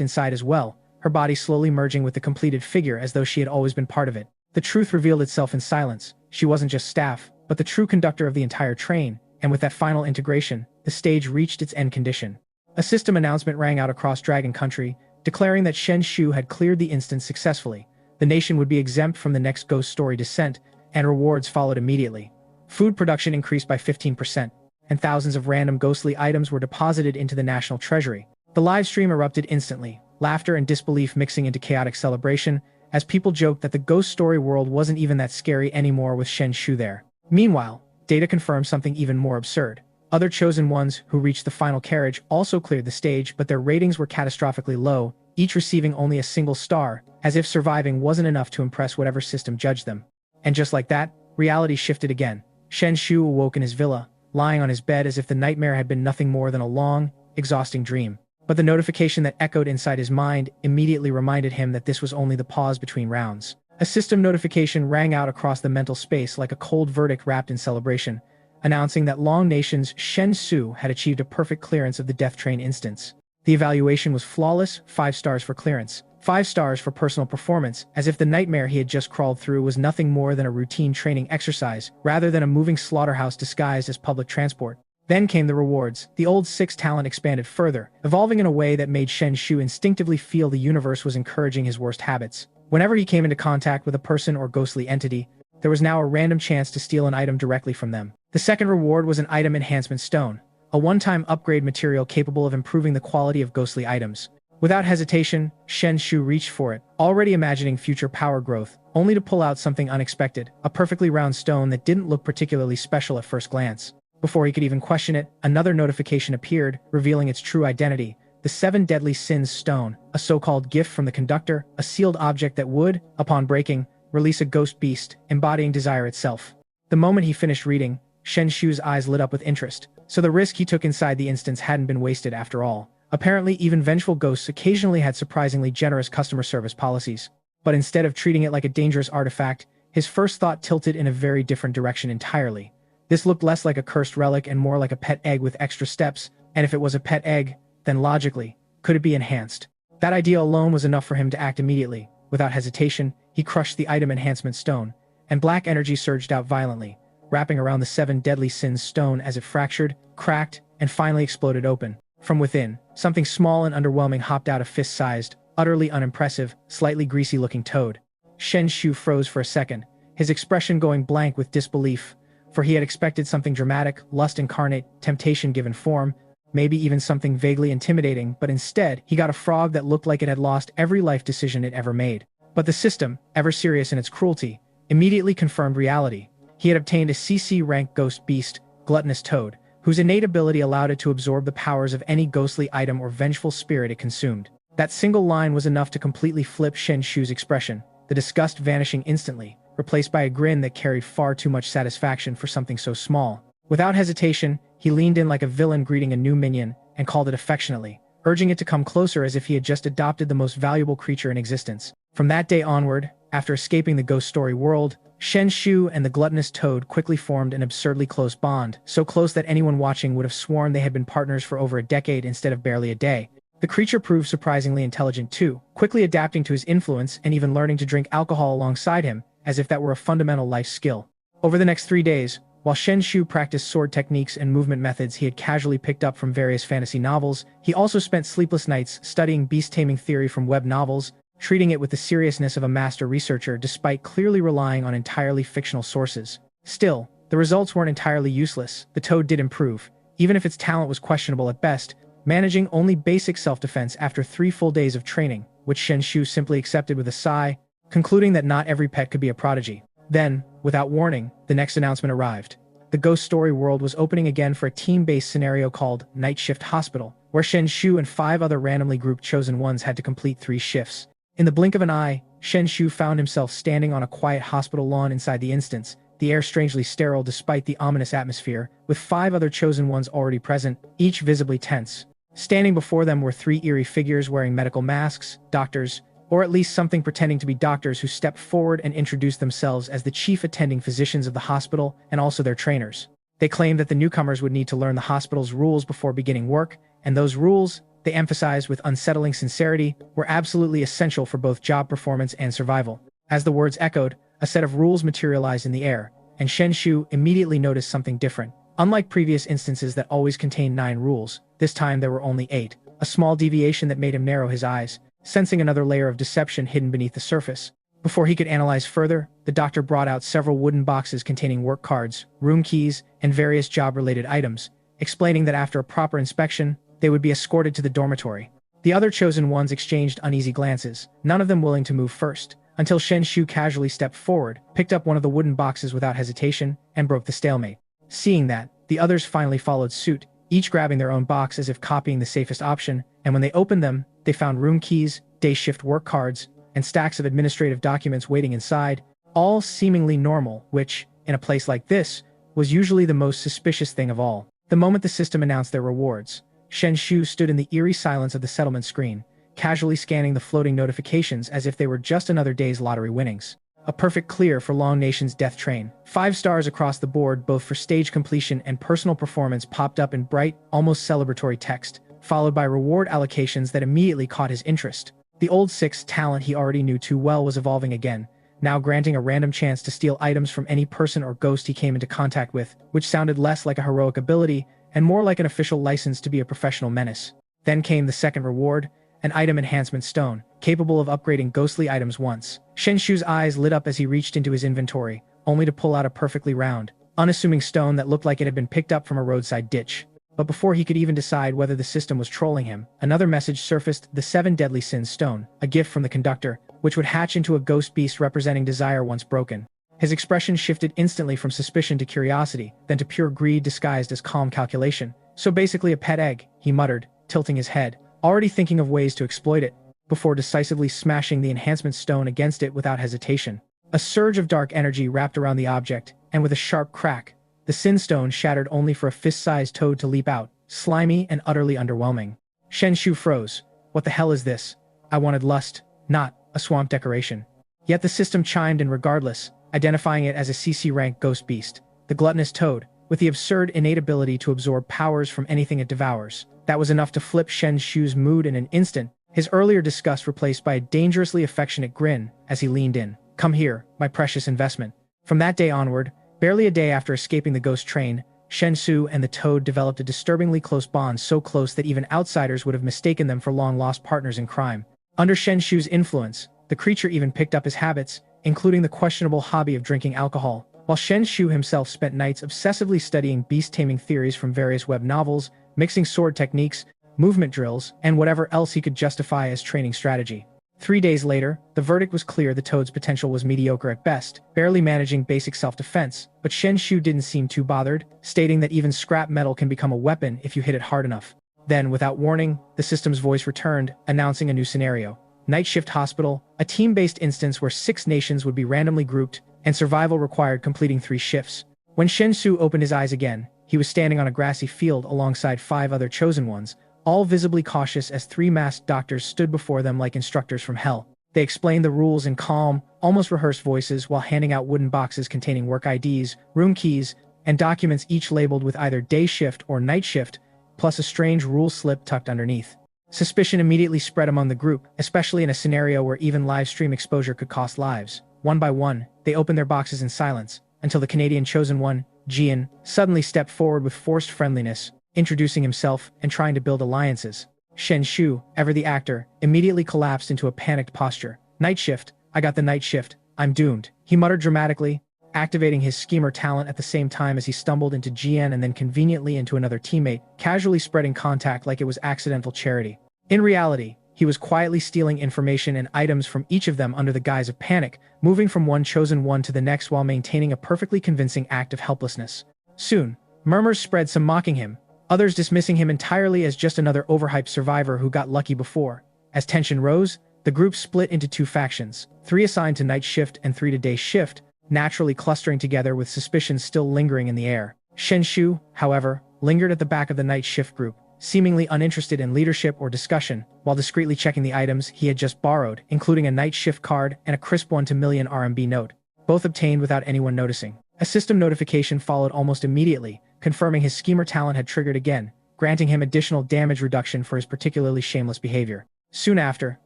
inside as well, her body slowly merging with the completed figure as though she had always been part of it. The truth revealed itself in silence. She wasn't just staff, but the true conductor of the entire train, and with that final integration, the stage reached its end condition. A system announcement rang out across Dragon Country, declaring that Shen Xu had cleared the instance successfully. The nation would be exempt from the next ghost story descent, and rewards followed immediately. Food production increased by 15%, and thousands of random ghostly items were deposited into the national treasury. The live stream erupted instantly, laughter and disbelief mixing into chaotic celebration, as people joked that the ghost story world wasn't even that scary anymore with Shen Xu there. Meanwhile, data confirmed something even more absurd. Other chosen ones who reached the final carriage also cleared the stage, but their ratings were catastrophically low, each receiving only a single star, as if surviving wasn't enough to impress whatever system judged them. And just like that, reality shifted again. Shen Xu awoke in his villa, lying on his bed as if the nightmare had been nothing more than a long, exhausting dream. But the notification that echoed inside his mind immediately reminded him that this was only the pause between rounds. A system notification rang out across the mental space like a cold verdict wrapped in celebration, announcing that Long Nation's Shen Xu had achieved a perfect clearance of the Death Train instance. The evaluation was flawless, 5 stars for clearance, 5 stars for personal performance, as if the nightmare he had just crawled through was nothing more than a routine training exercise, rather than a moving slaughterhouse disguised as public transport. Then came the rewards. The old 6 talent expanded further, evolving in a way that made Shen Xu instinctively feel the universe was encouraging his worst habits. Whenever he came into contact with a person or ghostly entity, there was now a random chance to steal an item directly from them. The second reward was an item enhancement stone, a one-time upgrade material capable of improving the quality of ghostly items. Without hesitation, Shen Xu reached for it, already imagining future power growth, only to pull out something unexpected, a perfectly round stone that didn't look particularly special at first glance. Before he could even question it, another notification appeared, revealing its true identity: the 7 deadly sins stone, a so-called gift from the conductor, a sealed object that would, upon breaking, release a ghost beast, embodying desire itself. The moment he finished reading, Shen Xu's eyes lit up with interest, so the risk he took inside the instance hadn't been wasted after all. Apparently, even vengeful ghosts occasionally had surprisingly generous customer service policies. But instead of treating it like a dangerous artifact, his first thought tilted in a very different direction entirely. This looked less like a cursed relic and more like a pet egg with extra steps, and if it was a pet egg, then logically, could it be enhanced? That idea alone was enough for him to act immediately. Without hesitation, he crushed the item enhancement stone, and black energy surged out violently, wrapping around the 7 deadly sins stone as it fractured, cracked, and finally exploded open. From within, something small and underwhelming hopped out, a fist-sized, utterly unimpressive, slightly greasy-looking toad. Shen Xu froze for a second, his expression going blank with disbelief, for he had expected something dramatic, lust incarnate, temptation given form, maybe even something vaguely intimidating, but instead, he got a frog that looked like it had lost every life decision it ever made. But the system, ever serious in its cruelty, immediately confirmed reality. He had obtained a CC rank ghost beast, gluttonous toad, whose innate ability allowed it to absorb the powers of any ghostly item or vengeful spirit it consumed. That single line was enough to completely flip Shen Xu's expression, the disgust vanishing instantly, replaced by a grin that carried far too much satisfaction for something so small. Without hesitation, he leaned in like a villain greeting a new minion, and called it affectionately, urging it to come closer as if he had just adopted the most valuable creature in existence. From that day onward, after escaping the ghost story world, Shen Xu and the gluttonous toad quickly formed an absurdly close bond, so close that anyone watching would have sworn they had been partners for over a decade instead of barely a day. The creature proved surprisingly intelligent too, quickly adapting to his influence and even learning to drink alcohol alongside him, as if that were a fundamental life skill. Over the next 3 days, while Shen Xu practiced sword techniques and movement methods he had casually picked up from various fantasy novels, he also spent sleepless nights studying beast-taming theory from web novels, treating it with the seriousness of a master researcher despite clearly relying on entirely fictional sources. Still, the results weren't entirely useless. The toad did improve, even if its talent was questionable at best, managing only basic self-defense after 3 full days of training, which Shen Xu simply accepted with a sigh, concluding that not every pet could be a prodigy. Then, without warning, the next announcement arrived. The ghost story world was opening again for a team-based scenario called Night Shift Hospital, where Shen Xu and 5 other randomly grouped chosen ones had to complete 3 shifts. In the blink of an eye, Shen Xu found himself standing on a quiet hospital lawn inside the instance, the air strangely sterile despite the ominous atmosphere, with 5 other chosen ones already present, each visibly tense. Standing before them were 3 eerie figures wearing medical masks, doctors, or at least something pretending to be doctors, who stepped forward and introduced themselves as the chief attending physicians of the hospital and also their trainers. They claimed that the newcomers would need to learn the hospital's rules before beginning work, and those rules, they emphasized with unsettling sincerity, were absolutely essential for both job performance and survival. As the words echoed, a set of rules materialized in the air, and Shen Xu immediately noticed something different. Unlike previous instances that always contained 9 rules, this time there were only 8, a small deviation that made him narrow his eyes, sensing another layer of deception hidden beneath the surface. Before he could analyze further, the doctor brought out several wooden boxes containing work cards, room keys, and various job-related items, explaining that after a proper inspection, they would be escorted to the dormitory. The other chosen ones exchanged uneasy glances, none of them willing to move first, until Shen Xu casually stepped forward, picked up one of the wooden boxes without hesitation, and broke the stalemate. Seeing that, the others finally followed suit, each grabbing their own box as if copying the safest option, and when they opened them, they found room keys, day shift work cards, and stacks of administrative documents waiting inside, all seemingly normal, which, in a place like this, was usually the most suspicious thing of all. The moment the system announced their rewards, Shen Xu stood in the eerie silence of the settlement screen, casually scanning the floating notifications as if they were just another day's lottery winnings. A perfect clear for Long Nation's death train. 5 stars across the board, both for stage completion and personal performance, popped up in bright, almost celebratory text, followed by reward allocations that immediately caught his interest. The old 6 talent he already knew too well was evolving again, now granting a random chance to steal items from any person or ghost he came into contact with, which sounded less like a heroic ability and more like an official license to be a professional menace. Then came the second reward, an item enhancement stone, capable of upgrading ghostly items once. Shen Xu's eyes lit up as he reached into his inventory, only to pull out a perfectly round, unassuming stone that looked like it had been picked up from a roadside ditch. But before he could even decide whether the system was trolling him, another message surfaced: the 7 deadly sins stone, a gift from the conductor, which would hatch into a ghost beast representing desire once broken. His expression shifted instantly from suspicion to curiosity, then to pure greed disguised as calm calculation. So basically a pet egg, he muttered, tilting his head, already thinking of ways to exploit it, before decisively smashing the enhancement stone against it without hesitation. A surge of dark energy wrapped around the object, and with a sharp crack, the sin stone shattered only for a fist-sized toad to leap out, slimy and utterly underwhelming. Shen Xu froze. What the hell is this? I wanted lust, not a swamp decoration. Yet the system chimed in regardless, identifying it as a CC rank ghost beast, the gluttonous toad, with the absurd innate ability to absorb powers from anything it devours. That was enough to flip Shen Xu's mood in an instant, his earlier disgust replaced by a dangerously affectionate grin as he leaned in. Come here, my precious investment. From that day onward, barely a day after escaping the ghost train, Shen Xu and the toad developed a disturbingly close bond, so close that even outsiders would have mistaken them for long-lost partners in crime. Under Shen Xu's influence, the creature even picked up his habits, including the questionable hobby of drinking alcohol, while Shen Xu himself spent nights obsessively studying beast-taming theories from various web novels, mixing sword techniques, movement drills, and whatever else he could justify as training strategy. 3 days later, the verdict was clear: the toad's potential was mediocre at best, barely managing basic self-defense, but Shen Xu didn't seem too bothered, stating that even scrap metal can become a weapon if you hit it hard enough. Then, without warning, the system's voice returned, announcing a new scenario. Night Shift Hospital, a team-based instance where 6 nations would be randomly grouped, and survival required completing 3 shifts. When Shen Xu opened his eyes again, he was standing on a grassy field alongside 5 other chosen ones, all visibly cautious as 3 masked doctors stood before them like instructors from hell. They explained the rules in calm, almost rehearsed voices while handing out wooden boxes containing work IDs, room keys, and documents each labeled with either day shift or night shift, plus a strange rule slip tucked underneath. Suspicion immediately spread among the group, especially in a scenario where even live stream exposure could cost lives. One by one, they opened their boxes in silence, until the Canadian chosen one, Jian, suddenly stepped forward with forced friendliness, introducing himself and trying to build alliances. Shen Xu, ever the actor, immediately collapsed into a panicked posture. "Night shift, I got the night shift, I'm doomed," he muttered dramatically, activating his schemer talent at the same time as he stumbled into Jian and then conveniently into another teammate, casually spreading contact like it was accidental charity. In reality, he was quietly stealing information and items from each of them under the guise of panic, moving from one chosen one to the next while maintaining a perfectly convincing act of helplessness. Soon, murmurs spread, some mocking him, others dismissing him entirely as just another overhyped survivor who got lucky before. As tension rose, the group split into 2 factions, 3 assigned to night shift and 3 to day shift, naturally clustering together with suspicions still lingering in the air. Shen Xu, however, lingered at the back of the night shift group, seemingly uninterested in leadership or discussion, while discreetly checking the items he had just borrowed, including a night shift card and a crisp 1-to-million RMB note, both obtained without anyone noticing. A system notification followed almost immediately, confirming his schemer talent had triggered again, granting him additional damage reduction for his particularly shameless behavior. Soon after,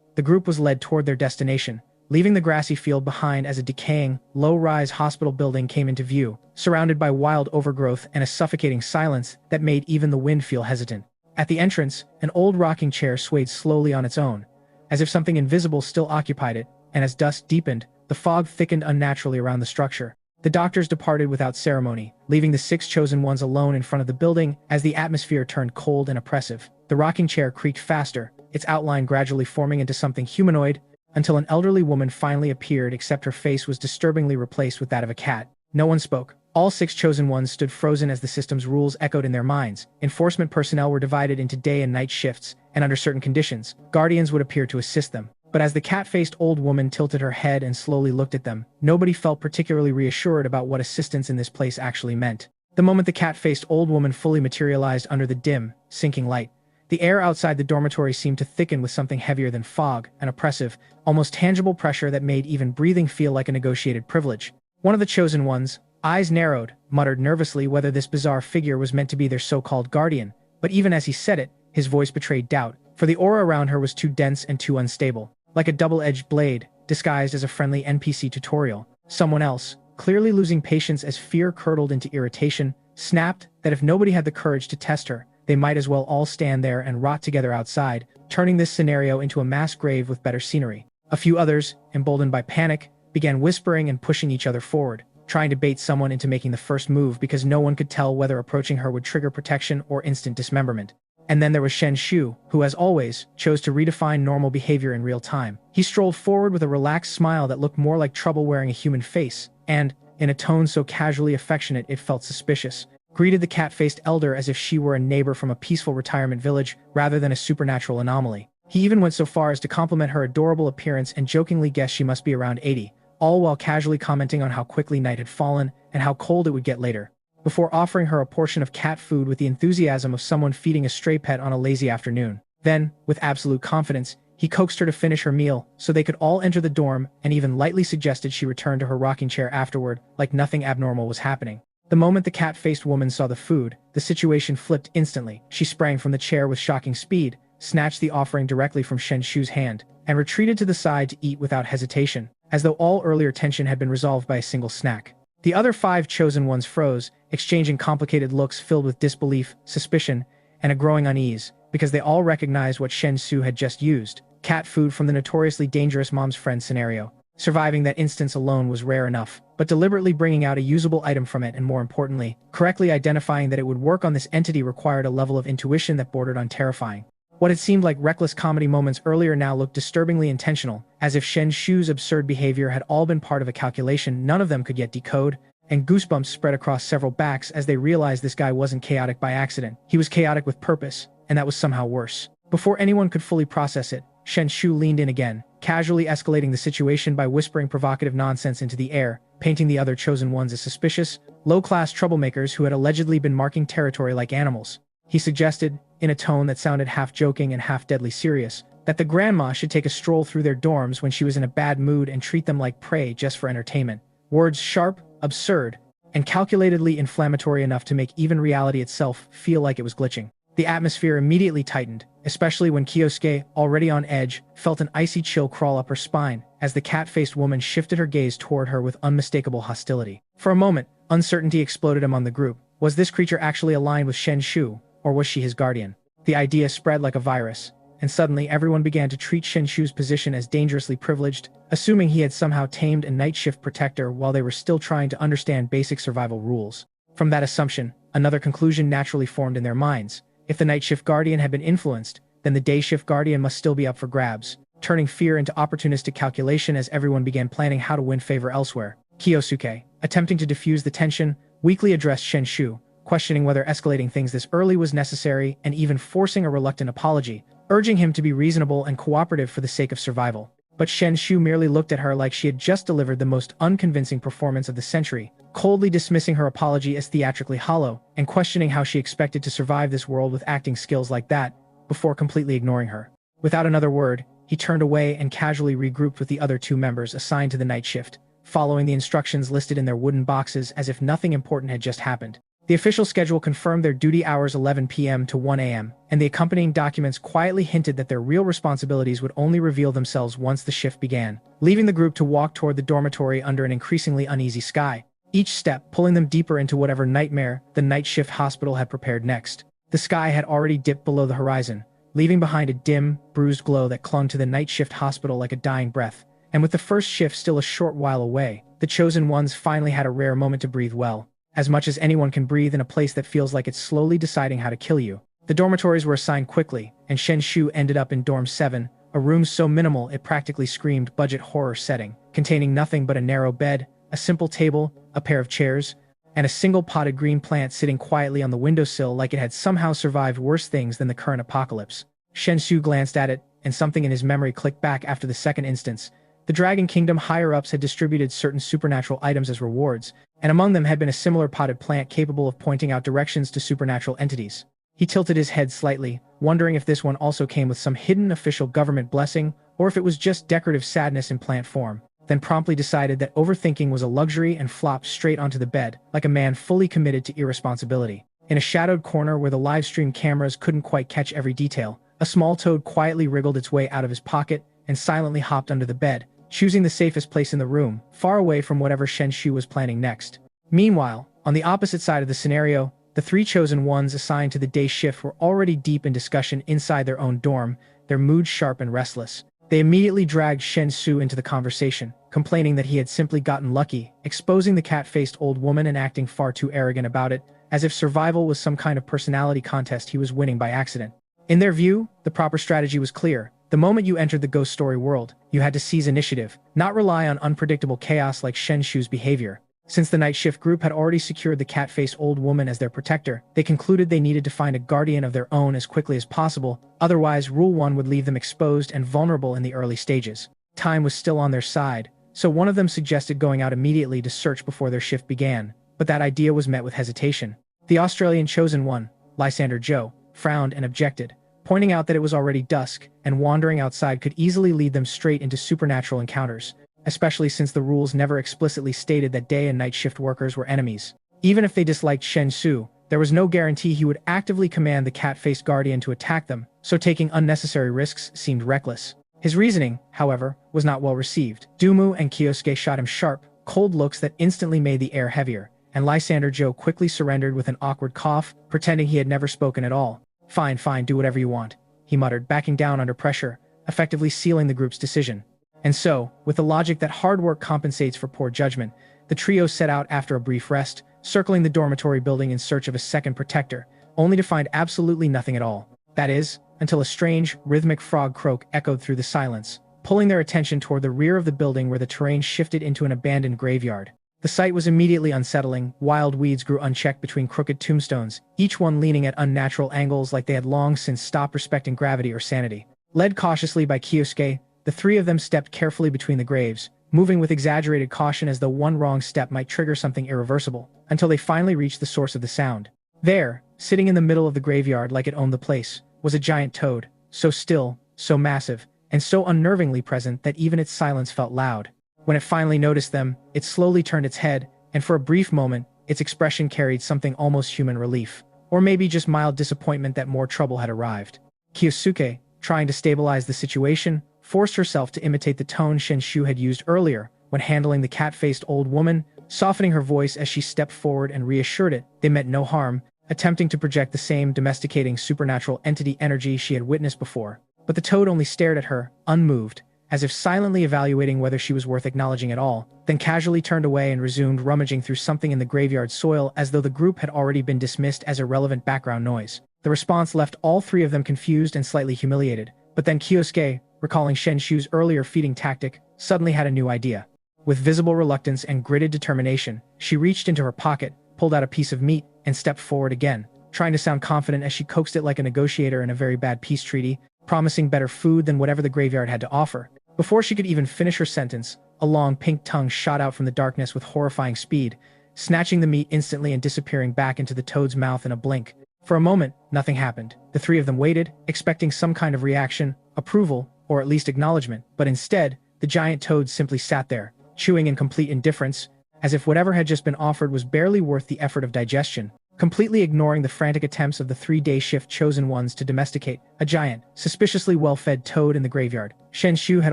the group was led toward their destination, leaving the grassy field behind as a decaying, low-rise hospital building came into view, surrounded by wild overgrowth and a suffocating silence that made even the wind feel hesitant. At the entrance, an old rocking chair swayed slowly on its own, as if something invisible still occupied it, and as dusk deepened, the fog thickened unnaturally around the structure. The doctors departed without ceremony, leaving the 6 chosen ones alone in front of the building as the atmosphere turned cold and oppressive. The rocking chair creaked faster, its outline gradually forming into something humanoid, until an elderly woman finally appeared, except her face was disturbingly replaced with that of a cat. No one spoke. All 6 chosen ones stood frozen as the system's rules echoed in their minds. Enforcement personnel were divided into day and night shifts, and under certain conditions, guardians would appear to assist them. But as the cat-faced old woman tilted her head and slowly looked at them, nobody felt particularly reassured about what assistance in this place actually meant. The moment the cat-faced old woman fully materialized under the dim, sinking light, the air outside the dormitory seemed to thicken with something heavier than fog, an oppressive, almost tangible pressure that made even breathing feel like a negotiated privilege. One of the chosen ones, eyes narrowed, muttered nervously whether this bizarre figure was meant to be their so-called guardian, but even as he said it, his voice betrayed doubt, for the aura around her was too dense and too unstable. Like a double-edged blade, disguised as a friendly NPC tutorial. Someone else, clearly losing patience as fear curdled into irritation, snapped that if nobody had the courage to test her, they might as well all stand there and rot together outside, turning this scenario into a mass grave with better scenery. A few others, emboldened by panic, began whispering and pushing each other forward, trying to bait someone into making the first move because no one could tell whether approaching her would trigger protection or instant dismemberment. And then there was Shen Xu, who as always, chose to redefine normal behavior in real time. He strolled forward with a relaxed smile that looked more like trouble wearing a human face, and, in a tone so casually affectionate it felt suspicious, greeted the cat-faced elder as if she were a neighbor from a peaceful retirement village rather than a supernatural anomaly. He even went so far as to compliment her adorable appearance and jokingly guessed she must be around 80, all while casually commenting on how quickly night had fallen and how cold it would get later, before offering her a portion of cat food with the enthusiasm of someone feeding a stray pet on a lazy afternoon. Then, with absolute confidence, he coaxed her to finish her meal so they could all enter the dorm and even lightly suggested she return to her rocking chair afterward, like nothing abnormal was happening. The moment the cat-faced woman saw the food, the situation flipped instantly. She sprang from the chair with shocking speed, snatched the offering directly from Shen Xu's hand, and retreated to the side to eat without hesitation, as though all earlier tension had been resolved by a single snack. The other 5 chosen ones froze, exchanging complicated looks filled with disbelief, suspicion, and a growing unease, because they all recognized what Shen Xu had just used: cat food from the notoriously dangerous mom's friend scenario. Surviving that instance alone was rare enough, but deliberately bringing out a usable item from it and, more importantly, correctly identifying that it would work on this entity required a level of intuition that bordered on terrifying. What had seemed like reckless comedy moments earlier now looked disturbingly intentional, as if Shen Xu's absurd behavior had all been part of a calculation none of them could yet decode, and goosebumps spread across several backs as they realized this guy wasn't chaotic by accident. He was chaotic with purpose, and that was somehow worse. Before anyone could fully process it, Shen Xu leaned in again, casually escalating the situation by whispering provocative nonsense into the air, painting the other chosen ones as suspicious, low-class troublemakers who had allegedly been marking territory like animals. He suggested, in a tone that sounded half joking and half deadly serious, that the grandma should take a stroll through their dorms when she was in a bad mood and treat them like prey just for entertainment. Words sharp, absurd, and calculatedly inflammatory enough to make even reality itself feel like it was glitching. The atmosphere immediately tightened, especially when Kyosuke, already on edge, felt an icy chill crawl up her spine as the cat-faced woman shifted her gaze toward her with unmistakable hostility. For a moment, uncertainty exploded among the group. Was this creature actually aligned with Shen Xu, or was she his guardian? The idea spread like a virus, and suddenly everyone began to treat Shen Xu's position as dangerously privileged, assuming he had somehow tamed a night shift protector while they were still trying to understand basic survival rules. From that assumption, another conclusion naturally formed in their minds. If the night shift guardian had been influenced, then the day shift guardian must still be up for grabs, turning fear into opportunistic calculation as everyone began planning how to win favor elsewhere. Kyosuke, attempting to diffuse the tension, weakly addressed Shen Xu, questioning whether escalating things this early was necessary and even forcing a reluctant apology, urging him to be reasonable and cooperative for the sake of survival. But Shen Xu merely looked at her like she had just delivered the most unconvincing performance of the century, coldly dismissing her apology as theatrically hollow, and questioning how she expected to survive this world with acting skills like that, before completely ignoring her. Without another word, he turned away and casually regrouped with the other 2 members assigned to the night shift, following the instructions listed in their wooden boxes as if nothing important had just happened. The official schedule confirmed their duty hours 11 p.m. to 1 a.m., and the accompanying documents quietly hinted that their real responsibilities would only reveal themselves once the shift began, leaving the group to walk toward the dormitory under an increasingly uneasy sky, each step pulling them deeper into whatever nightmare the night shift hospital had prepared next. The sky had already dipped below the horizon, leaving behind a dim, bruised glow that clung to the night shift hospital like a dying breath, and with the first shift still a short while away, the chosen ones finally had a rare moment to breathe well. As much as anyone can breathe in a place that feels like it's slowly deciding how to kill you. The dormitories were assigned quickly, and Shen Xu ended up in Dorm 7, a room so minimal it practically screamed budget horror setting, containing nothing but a narrow bed, a simple table, a pair of chairs, and a single potted green plant sitting quietly on the windowsill like it had somehow survived worse things than the current apocalypse. Shen Xu glanced at it, and something in his memory clicked back after the second instance. The Dragon Kingdom higher-ups had distributed certain supernatural items as rewards, and among them had been a similar potted plant capable of pointing out directions to supernatural entities. He tilted his head slightly, wondering if this one also came with some hidden official government blessing, or if it was just decorative sadness in plant form, then promptly decided that overthinking was a luxury and flopped straight onto the bed, like a man fully committed to irresponsibility. In a shadowed corner where the live-stream cameras couldn't quite catch every detail, a small toad quietly wriggled its way out of his pocket and silently hopped under the bed, choosing the safest place in the room, far away from whatever Shen Xu was planning next. Meanwhile, on the opposite side of the scenario, the 3 chosen ones assigned to the day shift were already deep in discussion inside their own dorm, their moods sharp and restless. They immediately dragged Shen Xu into the conversation, complaining that he had simply gotten lucky, exposing the cat-faced old woman and acting far too arrogant about it, as if survival was some kind of personality contest he was winning by accident. In their view, the proper strategy was clear. The moment you entered the ghost story world, you had to seize initiative, not rely on unpredictable chaos like Shen Xu's behavior. Since the night shift group had already secured the cat-faced old woman as their protector, they concluded they needed to find a guardian of their own as quickly as possible, otherwise Rule 1 would leave them exposed and vulnerable in the early stages. Time was still on their side, so one of them suggested going out immediately to search before their shift began, but that idea was met with hesitation. The Australian chosen one, Lysander Joe, frowned and objected, pointing out that it was already dusk, and wandering outside could easily lead them straight into supernatural encounters, especially since the rules never explicitly stated that day and night shift workers were enemies. Even if they disliked Shen Xu, there was no guarantee he would actively command the cat-faced guardian to attack them, so taking unnecessary risks seemed reckless. His reasoning, however, was not well received. Dumu and Kyosuke shot him sharp, cold looks that instantly made the air heavier, and Lysander Joe quickly surrendered with an awkward cough, pretending he had never spoken at all. Fine, fine, do whatever you want, he muttered, backing down under pressure, effectively sealing the group's decision. And so, with the logic that hard work compensates for poor judgment, the trio set out after a brief rest, circling the dormitory building in search of a second protector, only to find absolutely nothing at all. That is, until a strange, rhythmic frog croak echoed through the silence, pulling their attention toward the rear of the building where the terrain shifted into an abandoned graveyard. The sight was immediately unsettling. Wild weeds grew unchecked between crooked tombstones, each one leaning at unnatural angles like they had long since stopped respecting gravity or sanity. Led cautiously by Kyosuke, the three of them stepped carefully between the graves, moving with exaggerated caution as though one wrong step might trigger something irreversible, until they finally reached the source of the sound. There, sitting in the middle of the graveyard like it owned the place, was a giant toad, so still, so massive, and so unnervingly present that even its silence felt loud. When it finally noticed them, it slowly turned its head, and for a brief moment, its expression carried something almost human relief, or maybe just mild disappointment that more trouble had arrived. Kyosuke, trying to stabilize the situation, forced herself to imitate the tone Shen Xu had used earlier when handling the cat-faced old woman, softening her voice as she stepped forward and reassured it they meant no harm, attempting to project the same domesticating supernatural entity energy she had witnessed before. But the toad only stared at her, unmoved, as if silently evaluating whether she was worth acknowledging at all, then casually turned away and resumed rummaging through something in the graveyard soil as though the group had already been dismissed as irrelevant background noise. The response left all three of them confused and slightly humiliated, but then Kyosuke, recalling Shen Xu's earlier feeding tactic, suddenly had a new idea. With visible reluctance and gritted determination, she reached into her pocket, pulled out a piece of meat, and stepped forward again, trying to sound confident as she coaxed it like a negotiator in a very bad peace treaty, promising better food than whatever the graveyard had to offer. Before she could even finish her sentence, a long pink tongue shot out from the darkness with horrifying speed, snatching the meat instantly and disappearing back into the toad's mouth in a blink. For a moment, nothing happened. The three of them waited, expecting some kind of reaction, approval, or at least acknowledgement, but instead, the giant toad simply sat there, chewing in complete indifference, as if whatever had just been offered was barely worth the effort of digestion, completely ignoring the frantic attempts of the 3-day shift chosen ones to domesticate a giant, suspiciously well-fed toad in the graveyard. Shen Xu had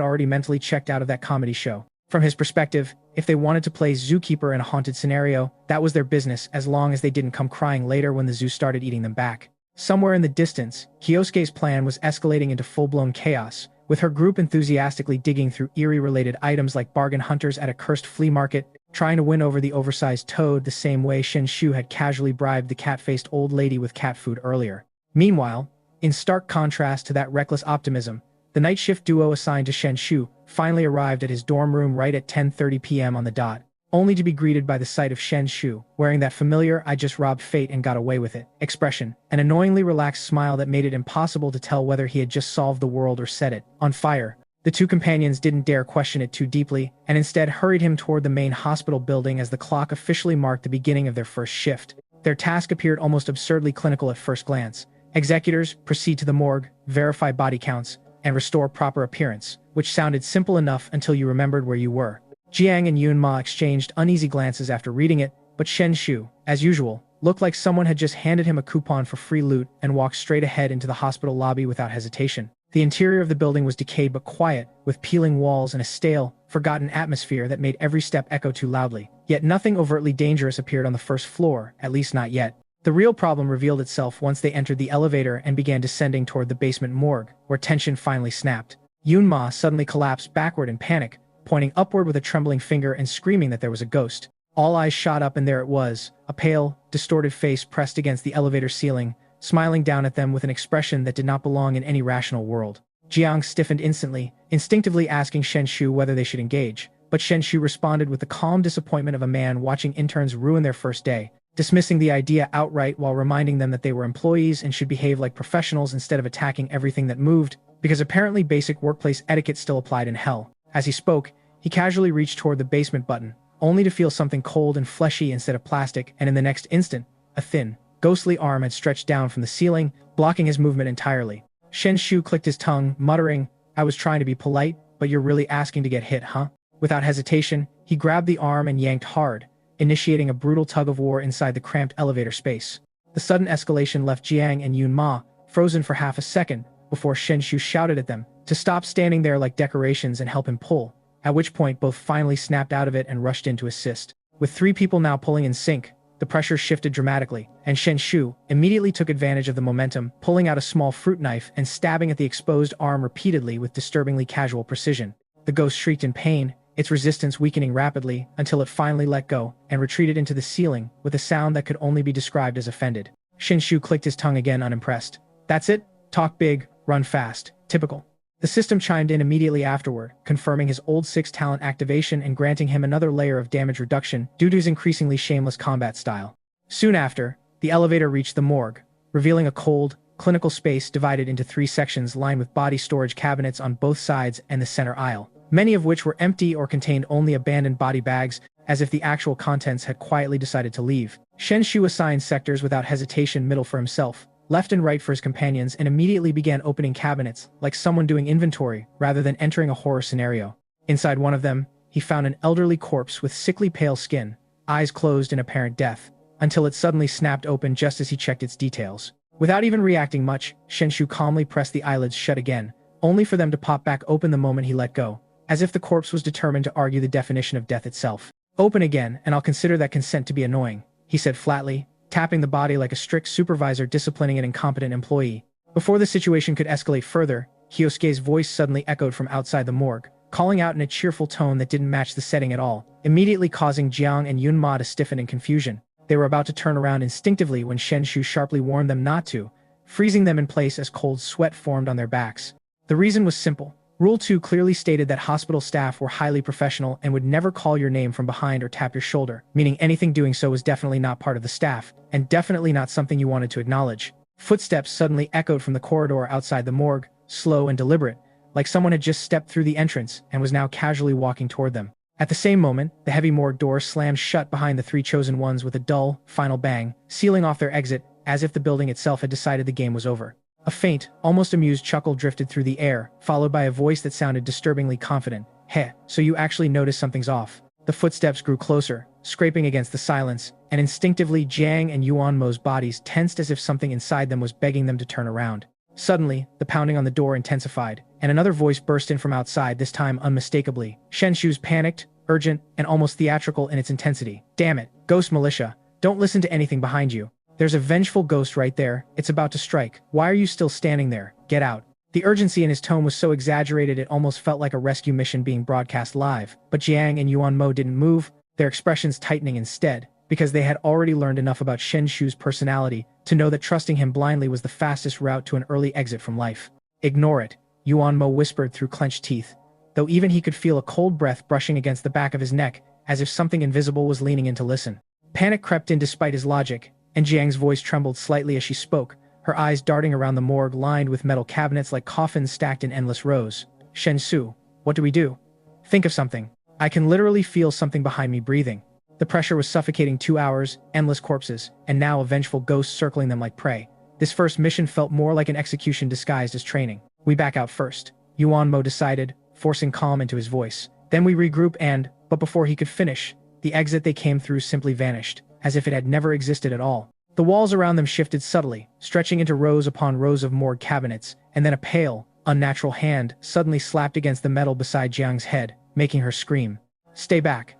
already mentally checked out of that comedy show. From his perspective, if they wanted to play zookeeper in a haunted scenario, that was their business as long as they didn't come crying later when the zoo started eating them back. Somewhere in the distance, Kyosuke's plan was escalating into full-blown chaos, with her group enthusiastically digging through eerie-related items like bargain hunters at a cursed flea market, trying to win over the oversized toad the same way Shen Xu had casually bribed the cat-faced old lady with cat food earlier. Meanwhile, in stark contrast to that reckless optimism, the night shift duo assigned to Shen Xu finally arrived at his dorm room right at 10:30 p.m. on the dot, only to be greeted by the sight of Shen Xu, wearing that familiar "I just robbed fate and got away with it" expression, an annoyingly relaxed smile that made it impossible to tell whether he had just solved the world or set it on fire. The two companions didn't dare question it too deeply, and instead hurried him toward the main hospital building as the clock officially marked the beginning of their first shift. Their task appeared almost absurdly clinical at first glance. Executors, proceed to the morgue, verify body counts, and restore proper appearance, which sounded simple enough until you remembered where you were. Jiang and Yunma exchanged uneasy glances after reading it, but Shen Xu, as usual, looked like someone had just handed him a coupon for free loot and walked straight ahead into the hospital lobby without hesitation. The interior of the building was decayed but quiet, with peeling walls and a stale, forgotten atmosphere that made every step echo too loudly. Yet nothing overtly dangerous appeared on the first floor, at least not yet. The real problem revealed itself once they entered the elevator and began descending toward the basement morgue, where tension finally snapped. Yunma suddenly collapsed backward in panic, pointing upward with a trembling finger and screaming that there was a ghost. All eyes shot up and there it was, a pale, distorted face pressed against the elevator ceiling, smiling down at them with an expression that did not belong in any rational world. Jiang stiffened instantly, instinctively asking Shen Xu whether they should engage, but Shen Xu responded with the calm disappointment of a man watching interns ruin their first day, dismissing the idea outright while reminding them that they were employees and should behave like professionals instead of attacking everything that moved, because apparently basic workplace etiquette still applied in hell. As he spoke, he casually reached toward the basement button, only to feel something cold and fleshy instead of plastic, and in the next instant, a thin, ghostly arm had stretched down from the ceiling, blocking his movement entirely. Shen Xu clicked his tongue, muttering, "I was trying to be polite, but you're really asking to get hit, huh?" Without hesitation, he grabbed the arm and yanked hard, initiating a brutal tug-of-war inside the cramped elevator space. The sudden escalation left Jiang and Yunma frozen for half a second before Shen Xu shouted at them to stop standing there like decorations and help him pull, at which point both finally snapped out of it and rushed in to assist. With 3 people now pulling in sync, the pressure shifted dramatically, and Shen Xu immediately took advantage of the momentum, pulling out a small fruit knife and stabbing at the exposed arm repeatedly with disturbingly casual precision. The ghost shrieked in pain, its resistance weakening rapidly until it finally let go and retreated into the ceiling with a sound that could only be described as offended. Shen Xu clicked his tongue again, unimpressed. "That's it? Talk big, run fast. Typical." The system chimed in immediately afterward, confirming his old 6 talent activation and granting him another layer of damage reduction due to his increasingly shameless combat style. Soon after, the elevator reached the morgue, revealing a cold, clinical space divided into 3 sections lined with body storage cabinets on both sides and the center aisle, many of which were empty or contained only abandoned body bags, as if the actual contents had quietly decided to leave. Shen Xu assigned sectors without hesitation, middle for himself, left and right for his companions, and immediately began opening cabinets, like someone doing inventory rather than entering a horror scenario. Inside one of them, he found an elderly corpse with sickly pale skin, eyes closed in apparent death, until it suddenly snapped open just as he checked its details. Without even reacting much, Shen Xu calmly pressed the eyelids shut again, only for them to pop back open the moment he let go, as if the corpse was determined to argue the definition of death itself. "Open again, and I'll consider that consent to be annoying," he said flatly, tapping the body like a strict supervisor disciplining an incompetent employee. Before the situation could escalate further, Hyosuke's voice suddenly echoed from outside the morgue, calling out in a cheerful tone that didn't match the setting at all, immediately causing Jiang and Yunma to stiffen in confusion. They were about to turn around instinctively when Shen Xu sharply warned them not to, freezing them in place as cold sweat formed on their backs. The reason was simple. Rule 2 clearly stated that hospital staff were highly professional and would never call your name from behind or tap your shoulder, meaning anything doing so was definitely not part of the staff, and definitely not something you wanted to acknowledge. Footsteps suddenly echoed from the corridor outside the morgue, slow and deliberate, like someone had just stepped through the entrance and was now casually walking toward them. At the same moment, the heavy morgue door slammed shut behind the 3 chosen ones with a dull, final bang, sealing off their exit, as if the building itself had decided the game was over. A faint, almost amused chuckle drifted through the air, followed by a voice that sounded disturbingly confident. "Heh, so you actually noticed something's off." The footsteps grew closer, scraping against the silence, and instinctively Jiang and Yuan Mo's bodies tensed as if something inside them was begging them to turn around. Suddenly, the pounding on the door intensified, and another voice burst in from outside, this time unmistakably. Shen Xu's panicked, urgent, and almost theatrical in its intensity. "Damn it, Ghost Militia, don't listen to anything behind you. There's a vengeful ghost right there, it's about to strike. Why are you still standing there? Get out." The urgency in his tone was so exaggerated it almost felt like a rescue mission being broadcast live, but Jiang and Yuan Mo didn't move, their expressions tightening instead, because they had already learned enough about Shen Xu's personality to know that trusting him blindly was the fastest route to an early exit from life. "Ignore it," Yuan Mo whispered through clenched teeth, though even he could feel a cold breath brushing against the back of his neck, as if something invisible was leaning in to listen. Panic crept in despite his logic, and Jiang's voice trembled slightly as she spoke, her eyes darting around the morgue lined with metal cabinets like coffins stacked in endless rows. "Shen Xu, what do we do? Think of something. I can literally feel something behind me breathing." The pressure was suffocating. 2 hours, endless corpses, and now a vengeful ghost circling them like prey. This first mission felt more like an execution disguised as training. "We back out first," Yuan Mo decided, forcing calm into his voice. "Then we regroup and," but before he could finish, the exit they came through simply vanished, as if it had never existed at all. The walls around them shifted subtly, stretching into rows upon rows of morgue cabinets, and then a pale, unnatural hand suddenly slapped against the metal beside Jiang's head, making her scream. Stay back,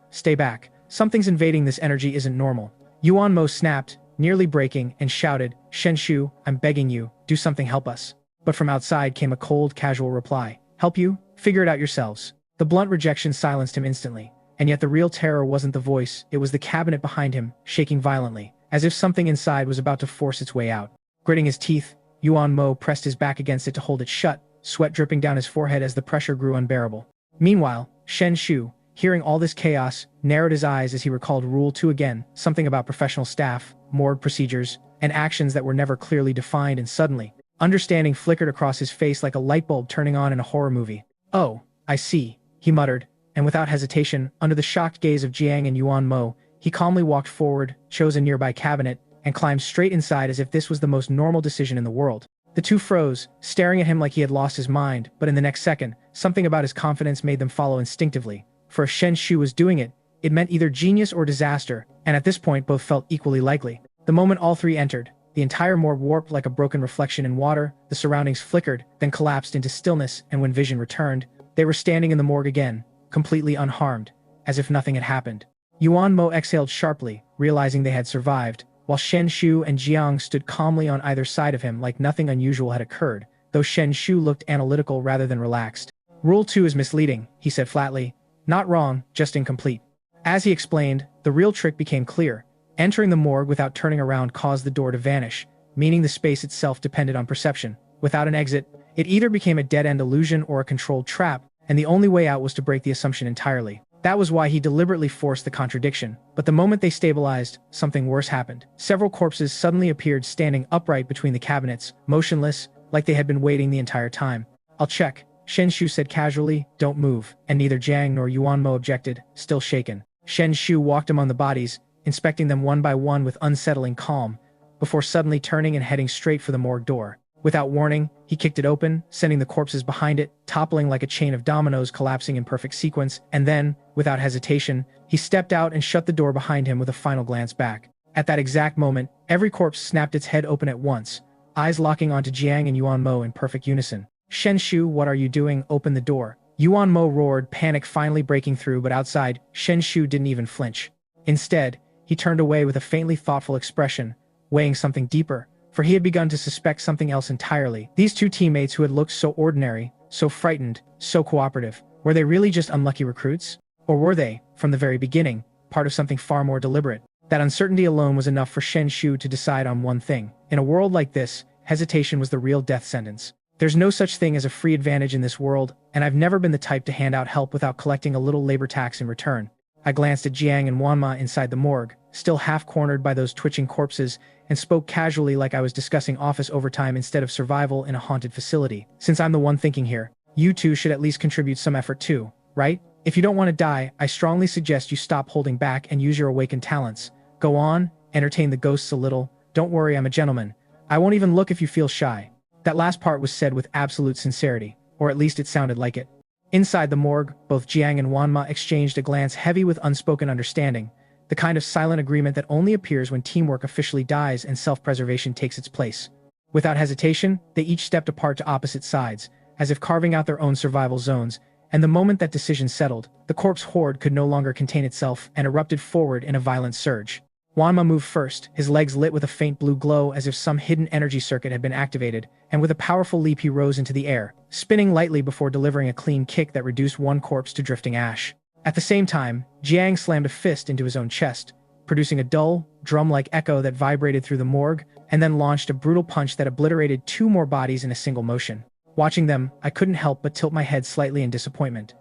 something's invading, this energy isn't normal." Yuan Mo snapped, nearly breaking, and shouted, "Shen Xu, I'm begging you, do something, help us." But from outside came a cold, casual reply. "Help you? Figure it out yourselves." The blunt rejection silenced him instantly, and yet the real terror wasn't the voice, it was the cabinet behind him, shaking violently, as if something inside was about to force its way out. Gritting his teeth, Yuan Mo pressed his back against it to hold it shut, sweat dripping down his forehead as the pressure grew unbearable. Meanwhile, Shen Xu, hearing all this chaos, narrowed his eyes as he recalled Rule 2 again, something about professional staff, morgue procedures, and actions that were never clearly defined, and suddenly, understanding flickered across his face like a light bulb turning on in a horror movie. "Oh, I see," he muttered, and without hesitation, under the shocked gaze of Jiang and Yuan Mo, he calmly walked forward, chose a nearby cabinet, and climbed straight inside as if this was the most normal decision in the world. The two froze, staring at him like he had lost his mind, but in the next second, something about his confidence made them follow instinctively. For if Shen Xu was doing it, it meant either genius or disaster, and at this point both felt equally likely. The moment all three entered, the entire morgue warped like a broken reflection in water, the surroundings flickered, then collapsed into stillness, and when vision returned, they were standing in the morgue again, completely unharmed, as if nothing had happened. Yuan Mo exhaled sharply, realizing they had survived, while Shen Xu and Jiang stood calmly on either side of him like nothing unusual had occurred, though Shen Xu looked analytical rather than relaxed. Rule 2 is misleading, he said flatly. Not wrong, just incomplete. As he explained, the real trick became clear. Entering the morgue without turning around caused the door to vanish, meaning the space itself depended on perception. Without an exit, it either became a dead-end illusion or a controlled trap, and the only way out was to break the assumption entirely. That was why he deliberately forced the contradiction. But the moment they stabilized, something worse happened. Several corpses suddenly appeared standing upright between the cabinets, motionless, like they had been waiting the entire time. I'll check, Shen Xu said casually, don't move, and neither Jiang nor Yuan Mo objected, still shaken. Shen Xu walked among the bodies, inspecting them one by one with unsettling calm, before suddenly turning and heading straight for the morgue door. Without warning, he kicked it open, sending the corpses behind it, toppling like a chain of dominoes collapsing in perfect sequence, and then, without hesitation, he stepped out and shut the door behind him with a final glance back. At that exact moment, every corpse snapped its head open at once, eyes locking onto Jiang and Yuan Mo in perfect unison. Shen Xu, what are you doing? Open the door. Yuan Mo roared, panic finally breaking through, but outside, Shen Xu didn't even flinch. Instead, he turned away with a faintly thoughtful expression, weighing something deeper, for he had begun to suspect something else entirely. These two teammates who had looked so ordinary, so frightened, so cooperative, were they really just unlucky recruits? Or were they, from the very beginning, part of something far more deliberate? That uncertainty alone was enough for Shen Xu to decide on one thing. In a world like this, hesitation was the real death sentence. There's no such thing as a free advantage in this world, and I've never been the type to hand out help without collecting a little labor tax in return. I glanced at Jiang and Wanma inside the morgue, still half-cornered by those twitching corpses, and spoke casually like I was discussing office overtime instead of survival in a haunted facility. Since I'm the one thinking here, you two should at least contribute some effort too, right? If you don't want to die, I strongly suggest you stop holding back and use your awakened talents. Go on, entertain the ghosts a little. Don't worry, I'm a gentleman. I won't even look if you feel shy. That last part was said with absolute sincerity, or at least it sounded like it. Inside the morgue, both Jiang and Wanma exchanged a glance heavy with unspoken understanding, the kind of silent agreement that only appears when teamwork officially dies and self-preservation takes its place. Without hesitation, they each stepped apart to opposite sides, as if carving out their own survival zones, and the moment that decision settled, the corpse horde could no longer contain itself and erupted forward in a violent surge. Wanma moved first, his legs lit with a faint blue glow as if some hidden energy circuit had been activated, and with a powerful leap he rose into the air, spinning lightly before delivering a clean kick that reduced one corpse to drifting ash. At the same time, Jiang slammed a fist into his own chest, producing a dull, drum-like echo that vibrated through the morgue, and then launched a brutal punch that obliterated two more bodies in a single motion. Watching them, I couldn't help but tilt my head slightly in disappointment.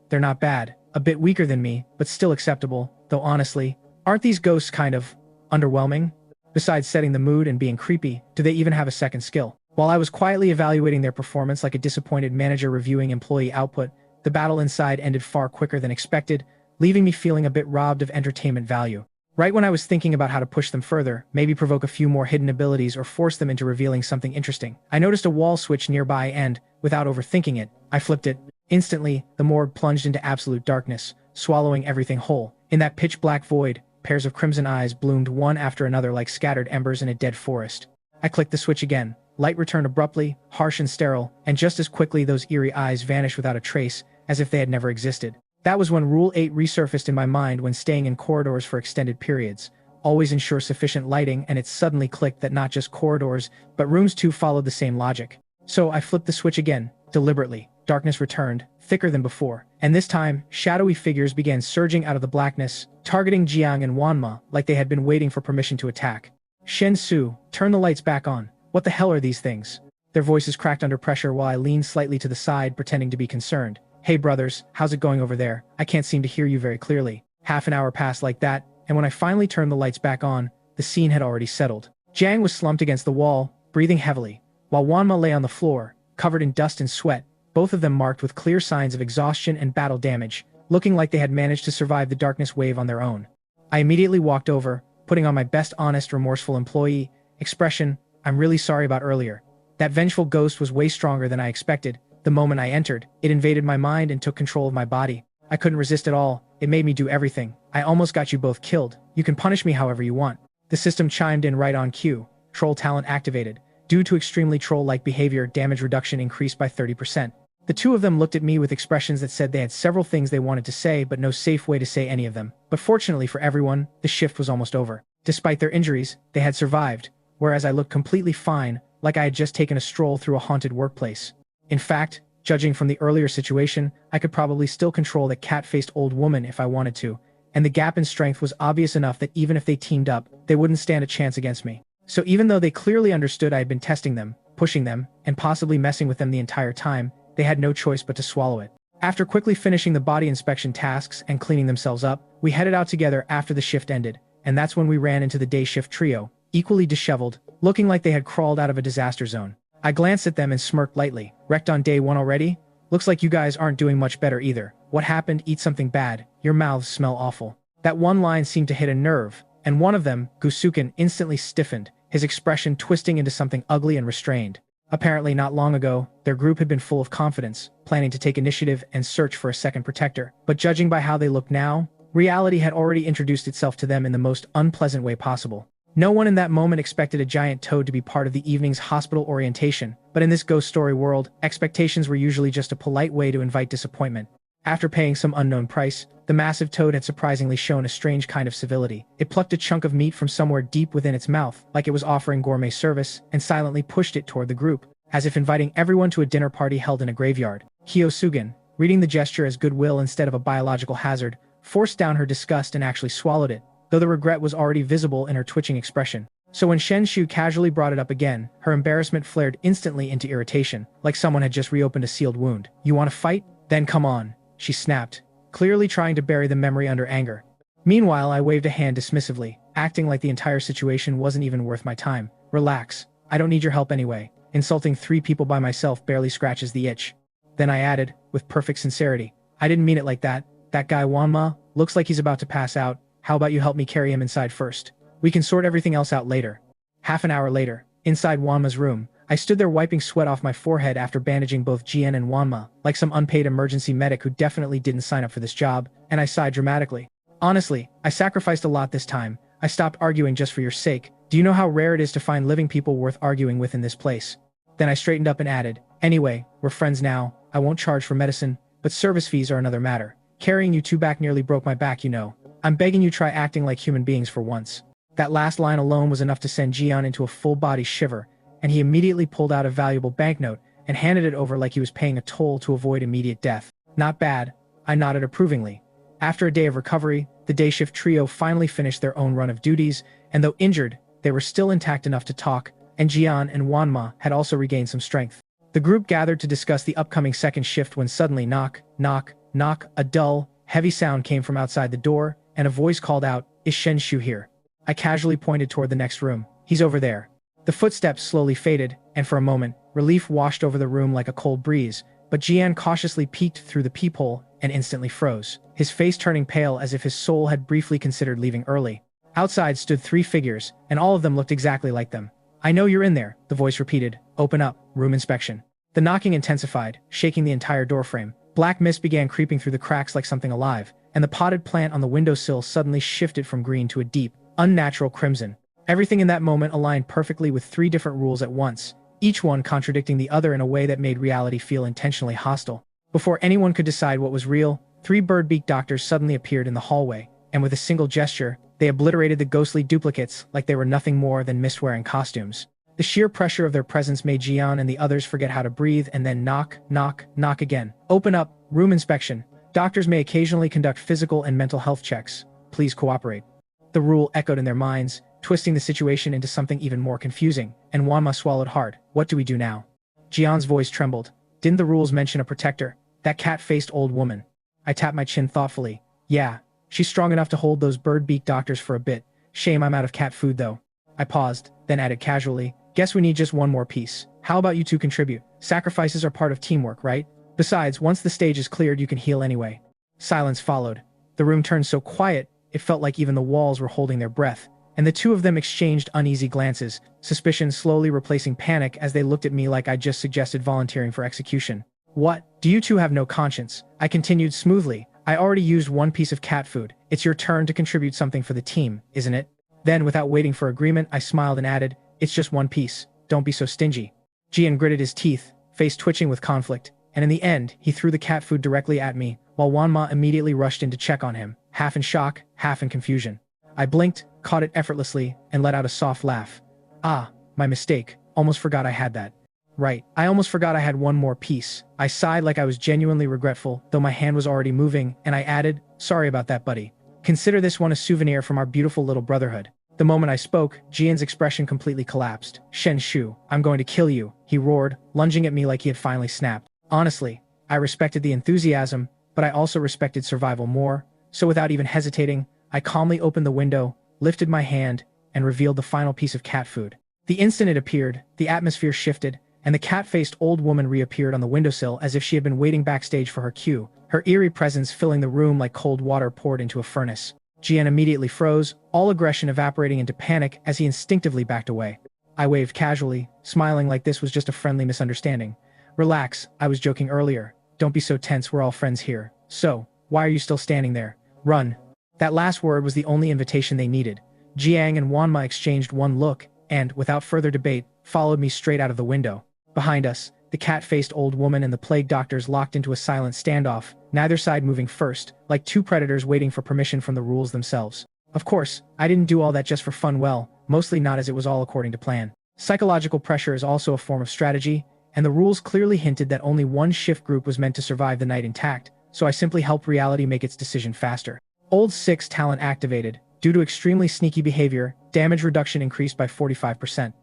They're not bad. A bit weaker than me, but still acceptable, though honestly, aren't these ghosts kind of underwhelming? Besides setting the mood and being creepy, do they even have a second skill? While I was quietly evaluating their performance like a disappointed manager reviewing employee output, the battle inside ended far quicker than expected, leaving me feeling a bit robbed of entertainment value. Right when I was thinking about how to push them further, maybe provoke a few more hidden abilities or force them into revealing something interesting, I noticed a wall switch nearby and, without overthinking it, I flipped it. Instantly, the morgue plunged into absolute darkness, swallowing everything whole. In that pitch-black void, pairs of crimson eyes bloomed one after another like scattered embers in a dead forest. I clicked the switch again. Light returned abruptly, harsh and sterile, and just as quickly those eerie eyes vanished without a trace, as if they had never existed. That was when Rule 8 resurfaced in my mind when staying in corridors for extended periods. Always ensure sufficient lighting, and it suddenly clicked that not just corridors, but rooms too followed the same logic. So I flipped the switch again, deliberately. Darkness returned, thicker than before, and this time, shadowy figures began surging out of the blackness, targeting Jiang and Wanma like they had been waiting for permission to attack. Shen Xu, turn the lights back on. What the hell are these things? Their voices cracked under pressure while I leaned slightly to the side, pretending to be concerned. Hey brothers, how's it going over there? I can't seem to hear you very clearly. Half an hour passed like that, and when I finally turned the lights back on, the scene had already settled. Jiang was slumped against the wall, breathing heavily, while Wanma lay on the floor, covered in dust and sweat, both of them marked with clear signs of exhaustion and battle damage, looking like they had managed to survive the darkness wave on their own. I immediately walked over, putting on my best honest, remorseful employee expression. I'm really sorry about earlier. That vengeful ghost was way stronger than I expected. The moment I entered, it invaded my mind and took control of my body. I couldn't resist at all. It made me do everything. I almost got you both killed. You can punish me however you want. The system chimed in right on cue. Troll talent activated. Due to extremely troll-like behavior, damage reduction increased by 30%. The two of them looked at me with expressions that said they had several things they wanted to say but no safe way to say any of them. But fortunately for everyone, the shift was almost over. Despite their injuries, they had survived, whereas I looked completely fine, like I had just taken a stroll through a haunted workplace. In fact, judging from the earlier situation, I could probably still control that cat-faced old woman if I wanted to, and the gap in strength was obvious enough that even if they teamed up, they wouldn't stand a chance against me. So even though they clearly understood I had been testing them, pushing them, and possibly messing with them the entire time, they had no choice but to swallow it. After quickly finishing the body inspection tasks and cleaning themselves up, we headed out together after the shift ended, and that's when we ran into the day shift trio, equally disheveled, looking like they had crawled out of a disaster zone. I glanced at them and smirked lightly. Wrecked on day one already? Looks like you guys aren't doing much better either. What happened? Eat something bad. Your mouths smell awful. That one line seemed to hit a nerve, and one of them, Gusuken, instantly stiffened, his expression twisting into something ugly and restrained. Apparently not long ago, their group had been full of confidence, planning to take initiative and search for a second protector. But judging by how they looked now, reality had already introduced itself to them in the most unpleasant way possible. No one in that moment expected a giant toad to be part of the evening's hospital orientation, but in this ghost story world, expectations were usually just a polite way to invite disappointment. After paying some unknown price, the massive toad had surprisingly shown a strange kind of civility. It plucked a chunk of meat from somewhere deep within its mouth, like it was offering gourmet service, and silently pushed it toward the group, as if inviting everyone to a dinner party held in a graveyard. Hyosugen, reading the gesture as goodwill instead of a biological hazard, forced down her disgust and actually swallowed it, though the regret was already visible in her twitching expression. So when Shen Xu casually brought it up again, her embarrassment flared instantly into irritation, like someone had just reopened a sealed wound. You want to fight? Then come on, she snapped, clearly trying to bury the memory under anger. Meanwhile, I waved a hand dismissively, acting like the entire situation wasn't even worth my time. Relax, I don't need your help anyway. Insulting 3 people by myself barely scratches the itch. Then I added, with perfect sincerity, I didn't mean it like that. That guy Wanma looks like he's about to pass out. How about you help me carry him inside first? We can sort everything else out later. Half an hour later, inside Wanma's room, I stood there wiping sweat off my forehead after bandaging both Jian and Wanma, like some unpaid emergency medic who definitely didn't sign up for this job, and I sighed dramatically. Honestly, I sacrificed a lot this time. I stopped arguing just for your sake. Do you know how rare it is to find living people worth arguing with in this place? Then I straightened up and added, anyway, we're friends now. I won't charge for medicine, but service fees are another matter. Carrying you 2 back nearly broke my back, you know. I'm begging you try acting like human beings for once. That last line alone was enough to send Jian into a full-body shiver, and he immediately pulled out a valuable banknote and handed it over like he was paying a toll to avoid immediate death. Not bad, I nodded approvingly. After a day of recovery, the day shift trio finally finished their own run of duties, and though injured, they were still intact enough to talk, and Jian and Wanma had also regained some strength. The group gathered to discuss the upcoming second shift when suddenly knock, knock, knock, a dull, heavy sound came from outside the door, and a voice called out, "Is Shen Xu here?" I casually pointed toward the next room. "He's over there." The footsteps slowly faded, and for a moment, relief washed over the room like a cold breeze, but Jian cautiously peeked through the peephole and instantly froze, his face turning pale as if his soul had briefly considered leaving early. Outside stood 3 figures, and all of them looked exactly like them. "I know you're in there," the voice repeated. "Open up, room inspection." The knocking intensified, shaking the entire doorframe. Black mist began creeping through the cracks like something alive, and the potted plant on the windowsill suddenly shifted from green to a deep, unnatural crimson. Everything in that moment aligned perfectly with 3 different rules at once, each one contradicting the other in a way that made reality feel intentionally hostile. Before anyone could decide what was real, 3 bird-beaked doctors suddenly appeared in the hallway, and with a single gesture, they obliterated the ghostly duplicates like they were nothing more than mist-wearing costumes. The sheer pressure of their presence made Jian and the others forget how to breathe and then knock, knock, knock again. "Open up, room inspection. Doctors may occasionally conduct physical and mental health checks. Please cooperate." The rule echoed in their minds, twisting the situation into something even more confusing, and Wanma swallowed hard. "What do we do now?" Jian's voice trembled. "Didn't the rules mention a protector? That cat-faced old woman." I tapped my chin thoughtfully. "Yeah, she's strong enough to hold those bird-beaked doctors for a bit. Shame I'm out of cat food, though." I paused, then added casually, "Guess we need just one more piece. How about you 2 contribute? Sacrifices are part of teamwork, right? Besides, once the stage is cleared, you can heal anyway." Silence followed. The room turned so quiet, it felt like even the walls were holding their breath, and the 2 of them exchanged uneasy glances, suspicion slowly replacing panic as they looked at me like I'd just suggested volunteering for execution. "What? Do you 2 have no conscience?" I continued smoothly. "I already used 1 piece of cat food. It's your turn to contribute something for the team, isn't it?" Then, without waiting for agreement, I smiled and added, "It's just 1 piece. Don't be so stingy." Jian gritted his teeth, face twitching with conflict. and in the end, he threw the cat food directly at me, while Wanma immediately rushed in to check on him, half in shock, half in confusion. I blinked, caught it effortlessly, and let out a soft laugh. Ah, my mistake. Almost forgot I had that. Right, I almost forgot I had one more piece. I sighed like I was genuinely regretful, though my hand was already moving, and I added, sorry about that, buddy. Consider this one a souvenir from our beautiful little brotherhood. The moment I spoke, Jian's expression completely collapsed. Shen Xu, I'm going to kill you, he roared, lunging at me like he had finally snapped. Honestly, I respected the enthusiasm, but I also respected survival more, so without even hesitating, I calmly opened the window, lifted my hand, and revealed the final piece of cat food. The instant it appeared, the atmosphere shifted, and the cat-faced old woman reappeared on the windowsill as if she had been waiting backstage for her cue, her eerie presence filling the room like cold water poured into a furnace. Jian immediately froze, all aggression evaporating into panic as he instinctively backed away. I waved casually, smiling like this was just a friendly misunderstanding. Relax, I was joking earlier. Don't be so tense, we're all friends here. So, why are you still standing there? Run. That last word was the only invitation they needed. Jiang and Wanma exchanged one look, and, without further debate, followed me straight out of the window. Behind us, the cat-faced old woman and the plague doctors locked into a silent standoff, neither side moving first, like two predators waiting for permission from the rules themselves. Of course, I didn't do all that just for fun, well, mostly not as it was all according to plan. Psychological pressure is also a form of strategy, and the rules clearly hinted that only one shift group was meant to survive the night intact, so I simply helped reality make its decision faster. Old 6 talent activated. Due to extremely sneaky behavior, damage reduction increased by 45%.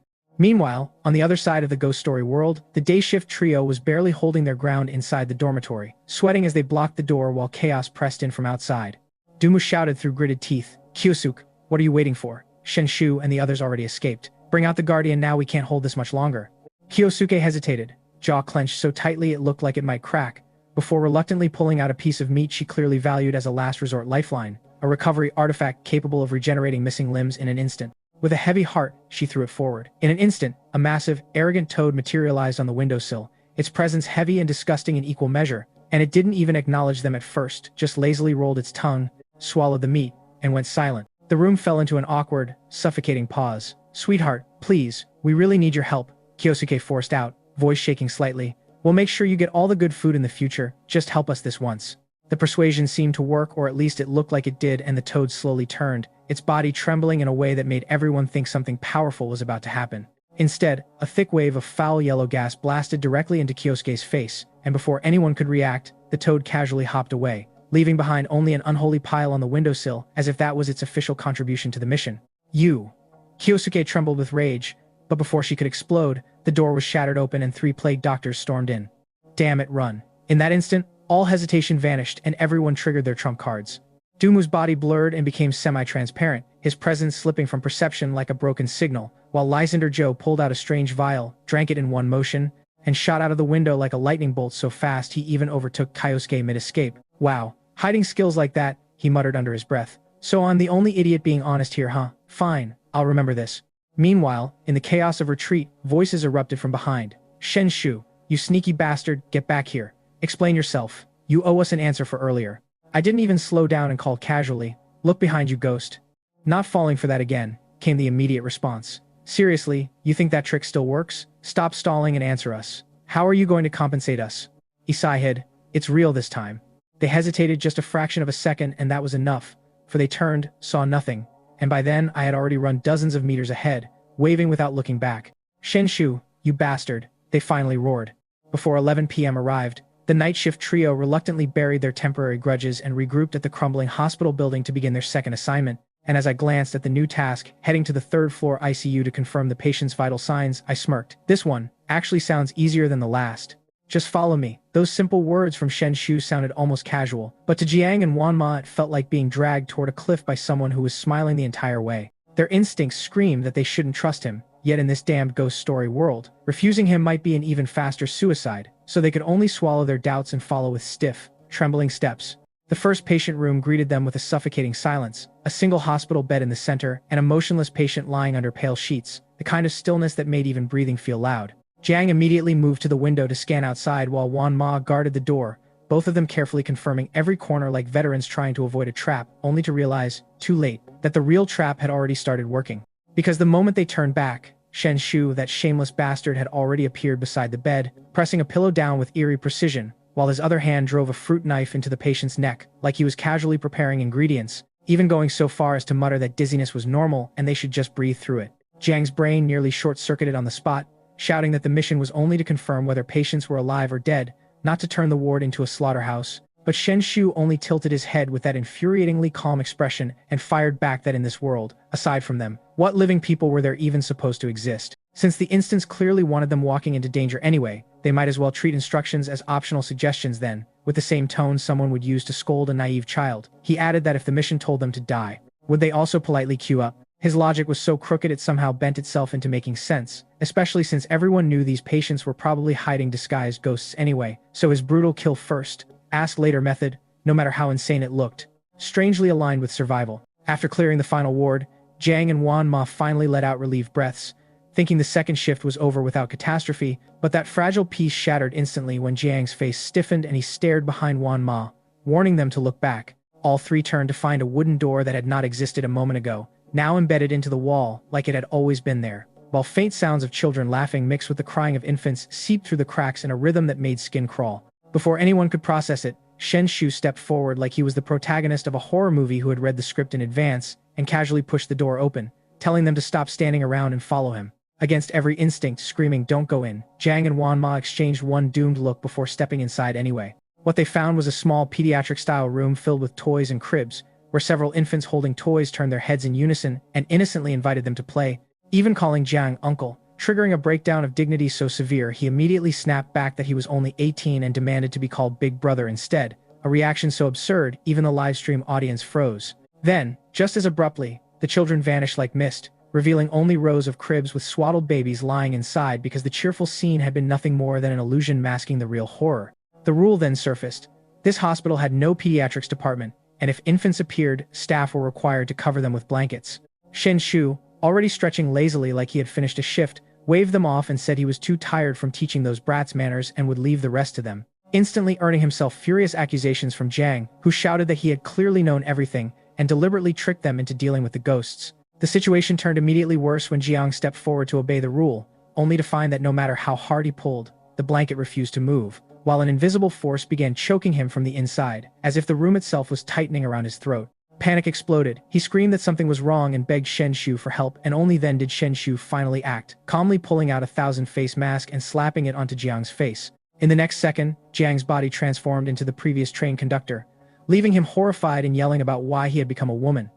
Meanwhile, on the other side of the ghost story world, the day shift trio was barely holding their ground inside the dormitory, sweating as they blocked the door while chaos pressed in from outside. Dumu shouted through gritted teeth, Kyosuke, what are you waiting for? Shen Xu and the others already escaped. Bring out the guardian now, we can't hold this much longer. Kyosuke hesitated, jaw clenched so tightly it looked like it might crack, before reluctantly pulling out a piece of meat she clearly valued as a last resort lifeline, a recovery artifact capable of regenerating missing limbs in an instant. With a heavy heart, she threw it forward. In an instant, a massive, arrogant toad materialized on the windowsill, its presence heavy and disgusting in equal measure, and it didn't even acknowledge them at first, just lazily rolled its tongue, swallowed the meat, and went silent. The room fell into an awkward, suffocating pause. Sweetheart, please, we really need your help, Kyosuke forced out, voice shaking slightly. We'll make sure you get all the good food in the future, just help us this once. The persuasion seemed to work, or at least it looked like it did, and the toad slowly turned, its body trembling in a way that made everyone think something powerful was about to happen. Instead, a thick wave of foul yellow gas blasted directly into Kyosuke's face, and before anyone could react, the toad casually hopped away, leaving behind only an unholy pile on the windowsill, as if that was its official contribution to the mission. You! Kyosuke trembled with rage, but before she could explode, the door was shattered open and 3 plague doctors stormed in. Damn it, run. In that instant, all hesitation vanished and everyone triggered their trump cards. Dumu's body blurred and became semi-transparent, his presence slipping from perception like a broken signal, while Lysander Joe pulled out a strange vial, drank it in one motion, and shot out of the window like a lightning bolt so fast he even overtook Kyosuke mid-escape. Wow, hiding skills like that, he muttered under his breath. So I'm the only idiot being honest here, huh? Fine, I'll remember this. Meanwhile, in the chaos of retreat, voices erupted from behind. Shen Xu, you sneaky bastard, get back here. Explain yourself. You owe us an answer for earlier. I didn't even slow down and called casually. Look behind you, ghost. Not falling for that again, came the immediate response. Seriously, you think that trick still works? Stop stalling and answer us. How are you going to compensate us? Isai hid. It's real this time. They hesitated just a fraction of a second and that was enough, for they turned, saw nothing, and by then I had already run dozens of meters ahead, waving without looking back. Shen Xu, you bastard, they finally roared. Before 11 p.m. arrived, the night shift trio reluctantly buried their temporary grudges and regrouped at the crumbling hospital building to begin their second assignment, and as I glanced at the new task, heading to the 3rd floor ICU to confirm the patient's vital signs, I smirked. This one actually sounds easier than the last. Just follow me. Those simple words from Shen Xu sounded almost casual, but to Jiang and Wanma it felt like being dragged toward a cliff by someone who was smiling the entire way. Their instincts screamed that they shouldn't trust him, yet in this damned ghost story world, refusing him might be an even faster suicide, so they could only swallow their doubts and follow with stiff, trembling steps. The first patient room greeted them with a suffocating silence, a single hospital bed in the center, and a motionless patient lying under pale sheets, the kind of stillness that made even breathing feel loud. Jiang immediately moved to the window to scan outside while Wan Ma guarded the door, both of them carefully confirming every corner like veterans trying to avoid a trap, only to realize, too late, that the real trap had already started working. Because the moment they turned back, Shen Xu, that shameless bastard, had already appeared beside the bed, pressing a pillow down with eerie precision, while his other hand drove a fruit knife into the patient's neck, like he was casually preparing ingredients, even going so far as to mutter that dizziness was normal and they should just breathe through it. Jiang's brain nearly short-circuited on the spot, shouting that the mission was only to confirm whether patients were alive or dead, not to turn the ward into a slaughterhouse. But Shen Xu only tilted his head with that infuriatingly calm expression and fired back that in this world, aside from them, what living people were there even supposed to exist? Since the instance clearly wanted them walking into danger anyway, they might as well treat instructions as optional suggestions then, with the same tone someone would use to scold a naive child. He added that if the mission told them to die, would they also politely queue up? His logic was so crooked it somehow bent itself into making sense, especially since everyone knew these patients were probably hiding disguised ghosts anyway, so his brutal kill first, ask later method, no matter how insane it looked, strangely aligned with survival. After clearing the final ward, Jiang and Wan Ma finally let out relieved breaths, thinking the second shift was over without catastrophe, but that fragile peace shattered instantly when Jiang's face stiffened and he stared behind Wan Ma, warning them to look back. All three turned to find a wooden door that had not existed a moment ago, now embedded into the wall like it had always been there, while faint sounds of children laughing mixed with the crying of infants seeped through the cracks in a rhythm that made skin crawl. Before anyone could process it, Shen Xu stepped forward like he was the protagonist of a horror movie who had read the script in advance and casually pushed the door open, telling them to stop standing around and follow him. Against every instinct screaming, "Don't go in," Jiang and Wan Ma exchanged one doomed look before stepping inside anyway. What they found was a small pediatric-style room filled with toys and cribs, where several infants holding toys turned their heads in unison and innocently invited them to play, even calling Jiang uncle, triggering a breakdown of dignity so severe he immediately snapped back that he was only 18 and demanded to be called Big Brother instead, a reaction so absurd even the livestream audience froze. Then, just as abruptly, the children vanished like mist, revealing only rows of cribs with swaddled babies lying inside because the cheerful scene had been nothing more than an illusion masking the real horror. The rule then surfaced. This hospital had no pediatrics department, and if infants appeared, staff were required to cover them with blankets. Shen Xu, already stretching lazily like he had finished a shift, waved them off and said he was too tired from teaching those brats manners and would leave the rest to them, instantly earning himself furious accusations from Jiang, who shouted that he had clearly known everything and deliberately tricked them into dealing with the ghosts. The situation turned immediately worse when Jiang stepped forward to obey the rule, only to find that no matter how hard he pulled, the blanket refused to move, while an invisible force began choking him from the inside, as if the room itself was tightening around his throat. Panic exploded. He screamed that something was wrong and begged Shen Xu for help, and only then did Shen Xu finally act, calmly pulling out a 1,000-face mask and slapping it onto Jiang's face. In the next second, Jiang's body transformed into the previous train conductor, leaving him horrified and yelling about why he had become a woman.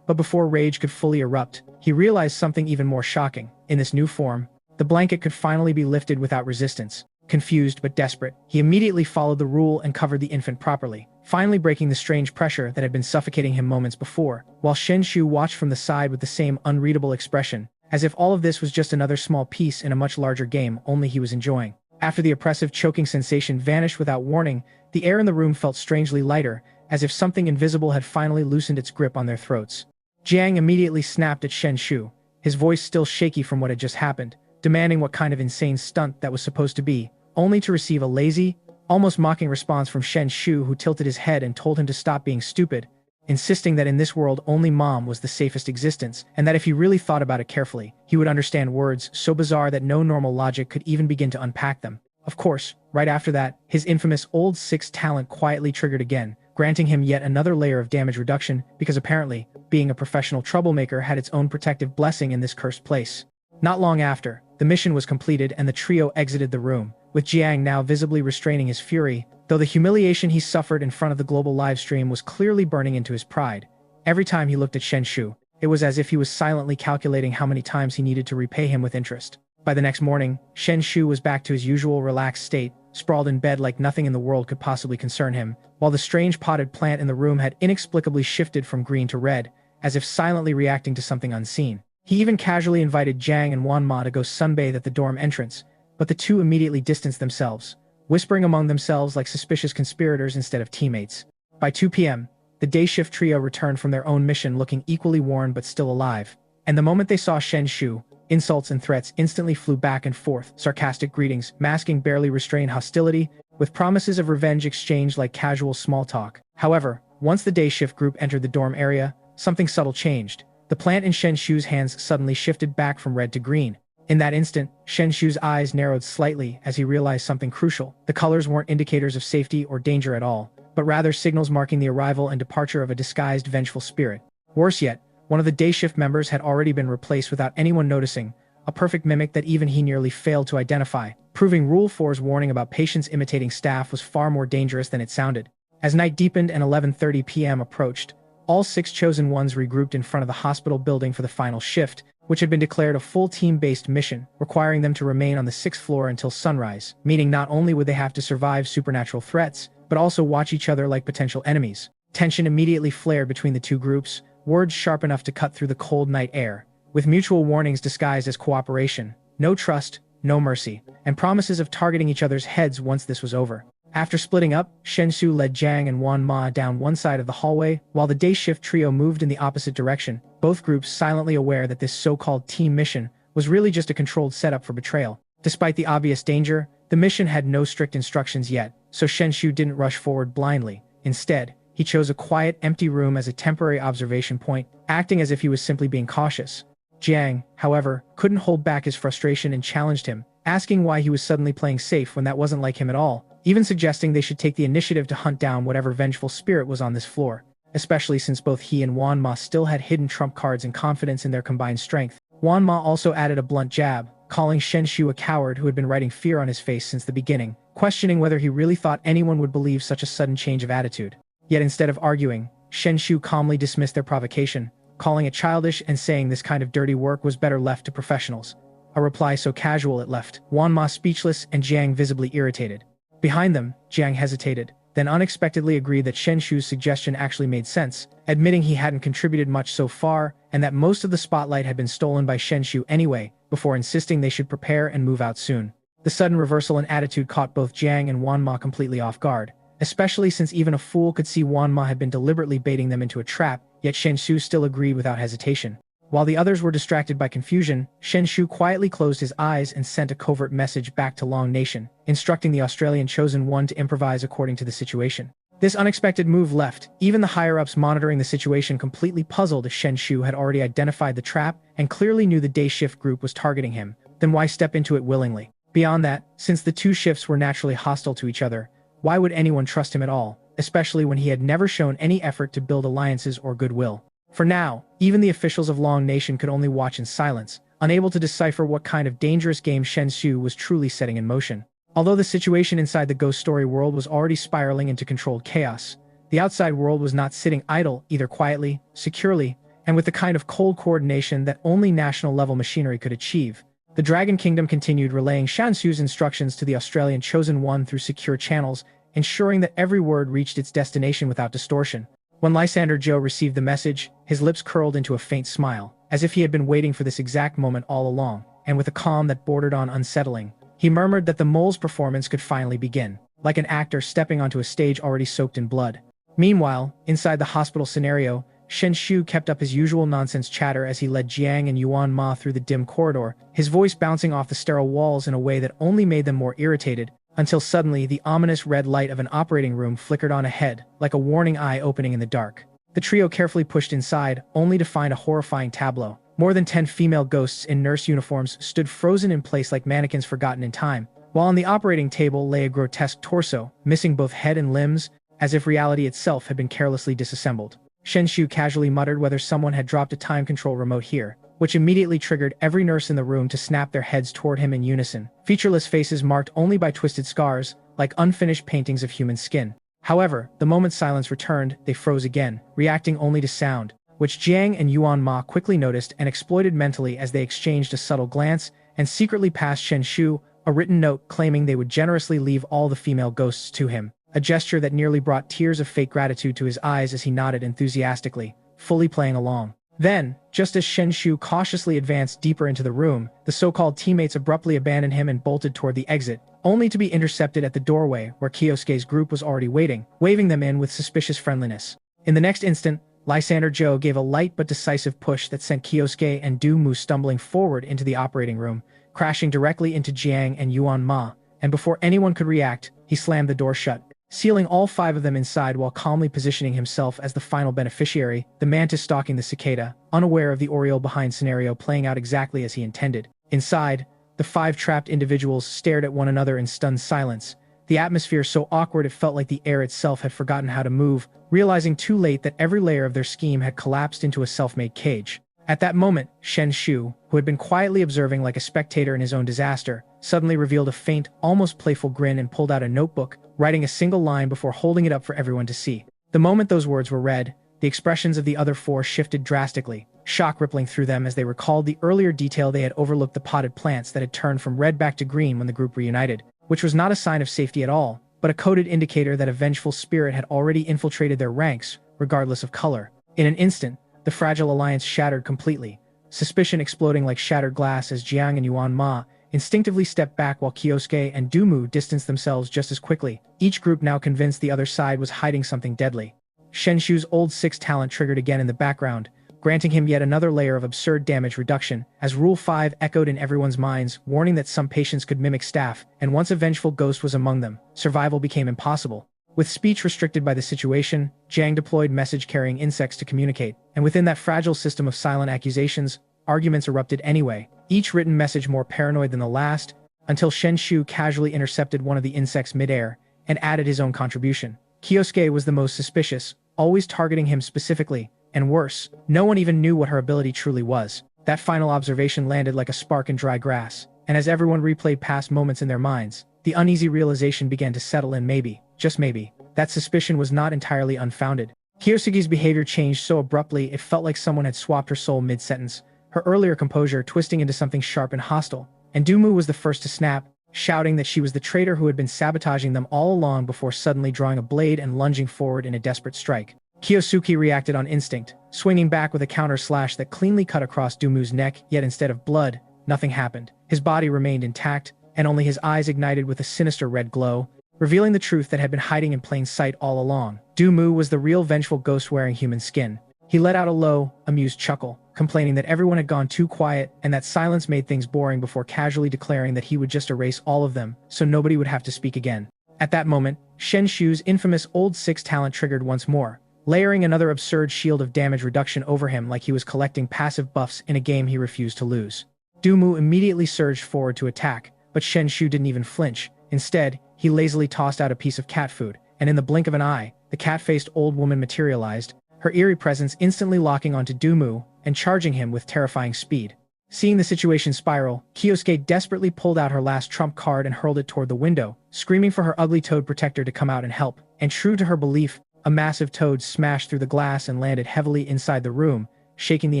But before rage could fully erupt, he realized something even more shocking. In this new form, the blanket could finally be lifted without resistance. Confused but desperate, he immediately followed the rule and covered the infant properly, finally breaking the strange pressure that had been suffocating him moments before, while Shen Xu watched from the side with the same unreadable expression, as if all of this was just another small piece in a much larger game only he was enjoying. After the oppressive choking sensation vanished without warning, the air in the room felt strangely lighter, as if something invisible had finally loosened its grip on their throats. Jiang immediately snapped at Shen Xu, his voice still shaky from what had just happened, demanding what kind of insane stunt that was supposed to be, only to receive a lazy, almost mocking response from Shen Xu, who tilted his head and told him to stop being stupid, insisting that in this world only mom was the safest existence, and that if he really thought about it carefully, he would understand words so bizarre that no normal logic could even begin to unpack them. Of course, right after that, his infamous old sixth talent quietly triggered again, granting him yet another layer of damage reduction, because apparently, being a professional troublemaker had its own protective blessing in this cursed place. Not long after, the mission was completed and the trio exited the room, with Jiang now visibly restraining his fury, though the humiliation he suffered in front of the global livestream was clearly burning into his pride. Every time he looked at Shen Xu, it was as if he was silently calculating how many times he needed to repay him with interest. By the next morning, Shen Xu was back to his usual relaxed state, sprawled in bed like nothing in the world could possibly concern him, while the strange potted plant in the room had inexplicably shifted from green to red, as if silently reacting to something unseen. He even casually invited Jiang and Wan Ma to go sunbathe at the dorm entrance, but the two immediately distanced themselves, whispering among themselves like suspicious conspirators instead of teammates. By 2 p.m., the day shift trio returned from their own mission looking equally worn but still alive, and the moment they saw Shen Xu, insults and threats instantly flew back and forth, sarcastic greetings, masking barely restrained hostility, with promises of revenge exchanged like casual small talk. However, once the day shift group entered the dorm area, something subtle changed. The plant in Shen Xu's hands suddenly shifted back from red to green, In that instant, Shen Xu's eyes narrowed slightly as he realized something crucial. The colors weren't indicators of safety or danger at all, but rather signals marking the arrival and departure of a disguised vengeful spirit. Worse yet, one of the day shift members had already been replaced without anyone noticing, a perfect mimic that even he nearly failed to identify, proving Rule 4's warning about patients imitating staff was far more dangerous than it sounded. As night deepened and 11:30 p.m. approached, all 6 chosen ones regrouped in front of the hospital building for the final shift, which had been declared a full team-based mission, requiring them to remain on the 6th floor until sunrise, meaning not only would they have to survive supernatural threats, but also watch each other like potential enemies. Tension immediately flared between the two groups, words sharp enough to cut through the cold night air, with mutual warnings disguised as cooperation, no trust, no mercy, and promises of targeting each other's heads once this was over. After splitting up, Shen Xu led Jiang and Wan Ma down one side of the hallway, while the day shift trio moved in the opposite direction, both groups silently aware that this so-called team mission was really just a controlled setup for betrayal. Despite the obvious danger, the mission had no strict instructions yet, so Shen Xu didn't rush forward blindly. Instead, he chose a quiet, empty room as a temporary observation point, acting as if he was simply being cautious. Jiang, however, couldn't hold back his frustration and challenged him, asking why he was suddenly playing safe when that wasn't like him at all, even suggesting they should take the initiative to hunt down whatever vengeful spirit was on this floor, especially since both he and Wan Ma still had hidden trump cards and confidence in their combined strength. Wan Ma also added a blunt jab, calling Shen Xu a coward who had been writing fear on his face since the beginning, questioning whether he really thought anyone would believe such a sudden change of attitude. Yet instead of arguing, Shen Xu calmly dismissed their provocation, calling it childish and saying this kind of dirty work was better left to professionals. A reply so casual it left Wan Ma speechless and Jiang visibly irritated. Behind them, Jiang hesitated, then unexpectedly agreed that Shen Xu's suggestion actually made sense, admitting he hadn't contributed much so far and that most of the spotlight had been stolen by Shen Xu anyway, before insisting they should prepare and move out soon. The sudden reversal in attitude caught both Jiang and Wan Ma completely off guard, especially since even a fool could see Wan Ma had been deliberately baiting them into a trap, yet Shen Xu still agreed without hesitation. While the others were distracted by confusion, Shen Xu quietly closed his eyes and sent a covert message back to Long Nation, instructing the Australian Chosen One to improvise according to the situation. This unexpected move left even the higher-ups monitoring the situation completely puzzled, as Shen Xu had already identified the trap and clearly knew the day shift group was targeting him. Then why step into it willingly? Beyond that, since the two shifts were naturally hostile to each other, why would anyone trust him at all, especially when he had never shown any effort to build alliances or goodwill? For now, even the officials of Long Nation could only watch in silence, unable to decipher what kind of dangerous game Shen Xu was truly setting in motion. Although the situation inside the ghost story world was already spiraling into controlled chaos, the outside world was not sitting idle, either quietly, securely, and with the kind of cold coordination that only national-level machinery could achieve. The Dragon Kingdom continued relaying Shen Xu's instructions to the Australian Chosen One through secure channels, ensuring that every word reached its destination without distortion. When Lysander Zhou received the message, his lips curled into a faint smile, as if he had been waiting for this exact moment all along, and with a calm that bordered on unsettling, he murmured that the mole's performance could finally begin, like an actor stepping onto a stage already soaked in blood. Meanwhile, inside the hospital scenario, Shen Xu kept up his usual nonsense chatter as he led Jiang and Yuan Ma through the dim corridor, his voice bouncing off the sterile walls in a way that only made them more irritated, until suddenly the ominous red light of an operating room flickered on ahead, like a warning eye opening in the dark. The trio carefully pushed inside, only to find a horrifying tableau. More than 10 female ghosts in nurse uniforms stood frozen in place like mannequins forgotten in time, while on the operating table lay a grotesque torso, missing both head and limbs, as if reality itself had been carelessly disassembled. Shen Xu casually muttered whether someone had dropped a time control remote here, which immediately triggered every nurse in the room to snap their heads toward him in unison, featureless faces marked only by twisted scars, like unfinished paintings of human skin. However, the moment silence returned, they froze again, reacting only to sound, which Jiang and Yuan Ma quickly noticed and exploited mentally as they exchanged a subtle glance and secretly passed Shen Xu a written note claiming they would generously leave all the female ghosts to him, a gesture that nearly brought tears of fake gratitude to his eyes as he nodded enthusiastically, fully playing along. Then, just as Shen Xu cautiously advanced deeper into the room, the so-called teammates abruptly abandoned him and bolted toward the exit, only to be intercepted at the doorway where Kyosuke's group was already waiting, waving them in with suspicious friendliness. In the next instant, Lysander Zhou gave a light but decisive push that sent Kyosuke and Du Mu stumbling forward into the operating room, crashing directly into Jiang and Yuan Ma, and before anyone could react, he slammed the door shut, sealing all 5 of them inside while calmly positioning himself as the final beneficiary, the mantis stalking the cicada, unaware of the Oriole behind scenario playing out exactly as he intended. Inside, the 5 trapped individuals stared at one another in stunned silence, the atmosphere so awkward it felt like the air itself had forgotten how to move, realizing too late that every layer of their scheme had collapsed into a self-made cage. At that moment, Shen Xu, who had been quietly observing like a spectator in his own disaster, suddenly revealed a faint, almost playful grin and pulled out a notebook, writing a single line before holding it up for everyone to see. The moment those words were read, the expressions of the other 4 shifted drastically, shock rippling through them as they recalled the earlier detail they had overlooked: the potted plants that had turned from red back to green when the group reunited, which was not a sign of safety at all, but a coded indicator that a vengeful spirit had already infiltrated their ranks, regardless of color. In an instant, the fragile alliance shattered completely, suspicion exploding like shattered glass as Jiang and Yuan Ma instinctively stepped back while Kyosuke and Dumu distanced themselves just as quickly, each group now convinced the other side was hiding something deadly. Shen Xu's old 6 talent triggered again in the background, granting him yet another layer of absurd damage reduction, as Rule 5 echoed in everyone's minds, warning that some patients could mimic staff, and once a vengeful ghost was among them, survival became impossible. With speech restricted by the situation, Jiang deployed message-carrying insects to communicate, and within that fragile system of silent accusations, arguments erupted anyway, each written message more paranoid than the last, until Shen Xu casually intercepted one of the insects mid-air and added his own contribution. Kyosuke was the most suspicious, always targeting him specifically, and worse, no one even knew what her ability truly was. That final observation landed like a spark in dry grass, and as everyone replayed past moments in their minds, the uneasy realization began to settle in: maybe, just maybe, that suspicion was not entirely unfounded. Kyosuke's behavior changed so abruptly it felt like someone had swapped her soul mid-sentence, her earlier composure twisting into something sharp and hostile, and Dumu was the first to snap, shouting that she was the traitor who had been sabotaging them all along before suddenly drawing a blade and lunging forward in a desperate strike. Kyosuke reacted on instinct, swinging back with a counter slash that cleanly cut across Dumu's neck, yet instead of blood, nothing happened. His body remained intact, and only his eyes ignited with a sinister red glow, revealing the truth that had been hiding in plain sight all along. Dumu was the real vengeful ghost wearing human skin. He let out a low, amused chuckle, complaining that everyone had gone too quiet and that silence made things boring before casually declaring that he would just erase all of them so nobody would have to speak again. At that moment, Shen Xu's infamous old 6 talent triggered once more, layering another absurd shield of damage reduction over him like he was collecting passive buffs in a game he refused to lose. Dumu immediately surged forward to attack, but Shen Xu didn't even flinch. Instead, he lazily tossed out a piece of cat food, and in the blink of an eye, the cat-faced old woman materialized, her eerie presence instantly locking onto Dumu and charging him with terrifying speed. Seeing the situation spiral, Kyosuke desperately pulled out her last trump card and hurled it toward the window, screaming for her ugly toad protector to come out and help, and true to her belief, a massive toad smashed through the glass and landed heavily inside the room, shaking the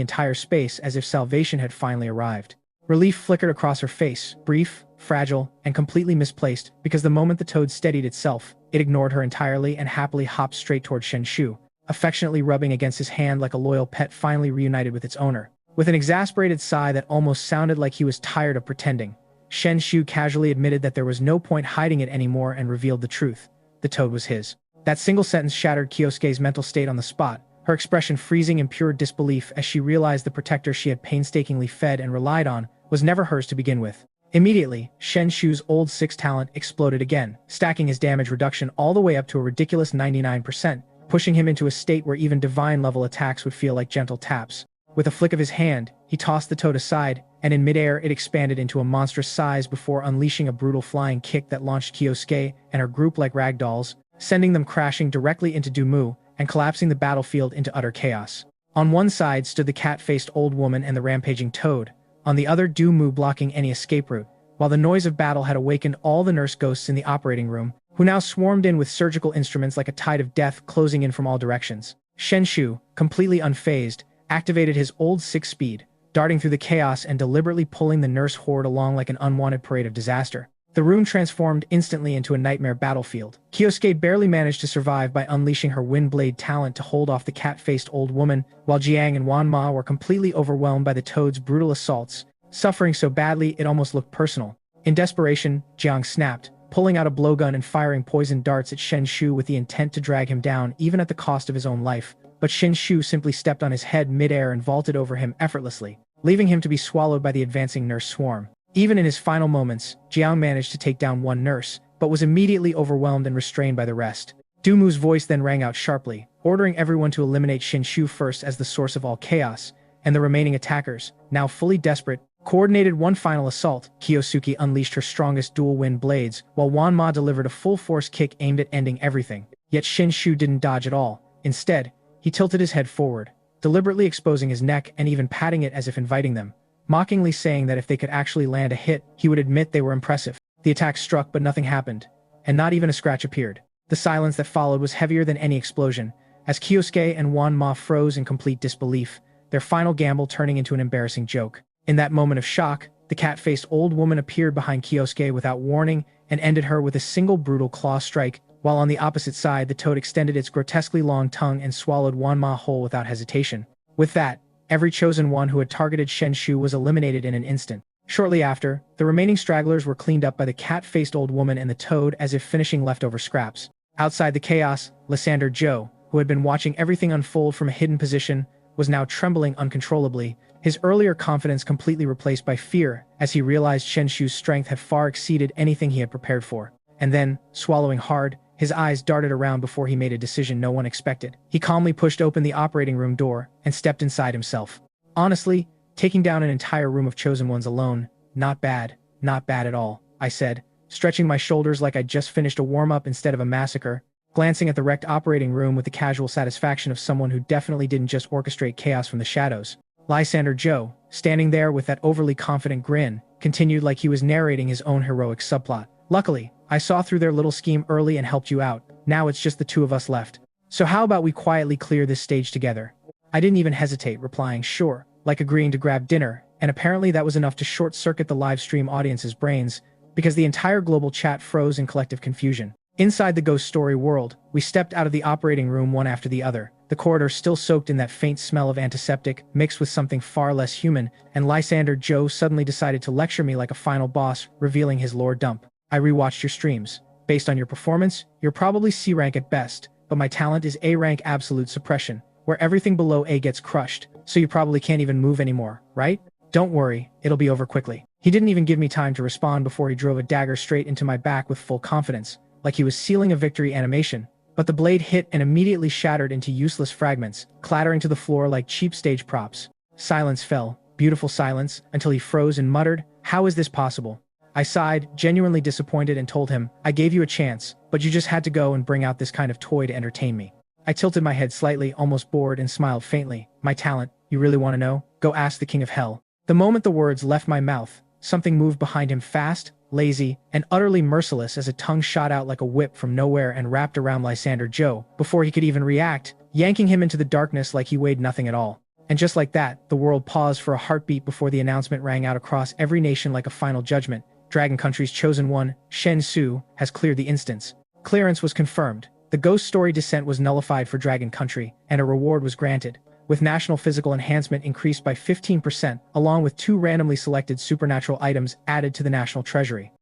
entire space as if salvation had finally arrived. Relief flickered across her face, brief, fragile, and completely misplaced, because the moment the toad steadied itself, it ignored her entirely and happily hopped straight toward Shen Xu, affectionately rubbing against his hand like a loyal pet finally reunited with its owner. With an exasperated sigh that almost sounded like he was tired of pretending, Shen Xu casually admitted that there was no point hiding it anymore and revealed the truth. The toad was his. That single sentence shattered Kyosuke's mental state on the spot, her expression freezing in pure disbelief as she realized the protector she had painstakingly fed and relied on was never hers to begin with. Immediately, Shen Xu's old 6 talent exploded again, stacking his damage reduction all the way up to a ridiculous 99%, pushing him into a state where even divine-level attacks would feel like gentle taps. With a flick of his hand, he tossed the toad aside, and in midair it expanded into a monstrous size before unleashing a brutal flying kick that launched Kyosuke and her group like ragdolls, sending them crashing directly into Dumu and collapsing the battlefield into utter chaos. On one side stood the cat-faced old woman and the rampaging toad, on the other Dumu blocking any escape route, while the noise of battle had awakened all the nurse ghosts in the operating room, who now swarmed in with surgical instruments like a tide of death closing in from all directions. Shen Xu, completely unfazed, activated his old 6 speed, darting through the chaos and deliberately pulling the nurse horde along like an unwanted parade of disaster. The room transformed instantly into a nightmare battlefield. Kyosuke barely managed to survive by unleashing her Windblade talent to hold off the cat-faced old woman, while Jiang and Wan Ma were completely overwhelmed by the toad's brutal assaults, suffering so badly it almost looked personal. In desperation, Jiang snapped, pulling out a blowgun and firing poison darts at Shen Xu with the intent to drag him down even at the cost of his own life, but Shen Xu simply stepped on his head mid-air and vaulted over him effortlessly, leaving him to be swallowed by the advancing nurse swarm. Even in his final moments, Jiang managed to take down one nurse, but was immediately overwhelmed and restrained by the rest. Dumu's voice then rang out sharply, ordering everyone to eliminate Shen Xu first as the source of all chaos, and the remaining attackers, now fully desperate, coordinated one final assault. Kiyosuke unleashed her strongest dual-wind blades, while Wanma delivered a full-force kick aimed at ending everything. Yet Shen Xu didn't dodge at all. Instead, he tilted his head forward, deliberately exposing his neck and even patting it as if inviting them, mockingly saying that if they could actually land a hit, he would admit they were impressive. The attack struck, but nothing happened, and not even a scratch appeared. The silence that followed was heavier than any explosion, as Kiyosuke and Wanma froze in complete disbelief, their final gamble turning into an embarrassing joke. In that moment of shock, the cat-faced old woman appeared behind Kiyosuke without warning and ended her with a single brutal claw strike, while on the opposite side the toad extended its grotesquely long tongue and swallowed Wanma whole without hesitation. With that, every chosen one who had targeted Shen Xu was eliminated in an instant. Shortly after, the remaining stragglers were cleaned up by the cat-faced old woman and the toad as if finishing leftover scraps. Outside the chaos, Lysander Joe, who had been watching everything unfold from a hidden position, was now trembling uncontrollably, his earlier confidence completely replaced by fear as he realized Shen Xu's strength had far exceeded anything he had prepared for. And then, swallowing hard, his eyes darted around before he made a decision no one expected. He calmly pushed open the operating room door and stepped inside himself. Honestly, taking down an entire room of chosen ones alone, not bad at all, I said, stretching my shoulders like I'd just finished a warm-up instead of a massacre, glancing at the wrecked operating room with the casual satisfaction of someone who definitely didn't just orchestrate chaos from the shadows. Lysander Joe, standing there with that overly confident grin, continued like he was narrating his own heroic subplot. Luckily, I saw through their little scheme early and helped you out. Now it's just the two of us left. So how about we quietly clear this stage together? I didn't even hesitate, replying sure, like agreeing to grab dinner, and apparently that was enough to short-circuit the live stream audience's brains, because the entire global chat froze in collective confusion. Inside the ghost story world, we stepped out of the operating room one after the other, the corridor still soaked in that faint smell of antiseptic mixed with something far less human, and Lysander Joe suddenly decided to lecture me like a final boss, revealing his lore dump. I rewatched your streams. Based on your performance, you're probably C rank at best, but my talent is A rank absolute suppression, where everything below A gets crushed, so you probably can't even move anymore, right? Don't worry, it'll be over quickly. He didn't even give me time to respond before he drove a dagger straight into my back with full confidence, like he was sealing a victory animation, but the blade hit and immediately shattered into useless fragments, clattering to the floor like cheap stage props. Silence fell, beautiful silence, until he froze and muttered, "How is this possible?" I sighed, genuinely disappointed, and told him, "I gave you a chance, but you just had to go and bring out this kind of toy to entertain me." I tilted my head slightly, almost bored, and smiled faintly. "My talent, you really want to know? Go ask the King of Hell." The moment the words left my mouth, something moved behind him fast, lazy, and utterly merciless as a tongue shot out like a whip from nowhere and wrapped around Lysander Joe before he could even react, yanking him into the darkness like he weighed nothing at all. And just like that, the world paused for a heartbeat before the announcement rang out across every nation like a final judgment. Dragon Country's chosen one, Shen Xu, has cleared the instance. Clearance was confirmed. The ghost story descent was nullified for Dragon Country, and a reward was granted, with national physical enhancement increased by 15%, along with 2 randomly selected supernatural items added to the national treasury.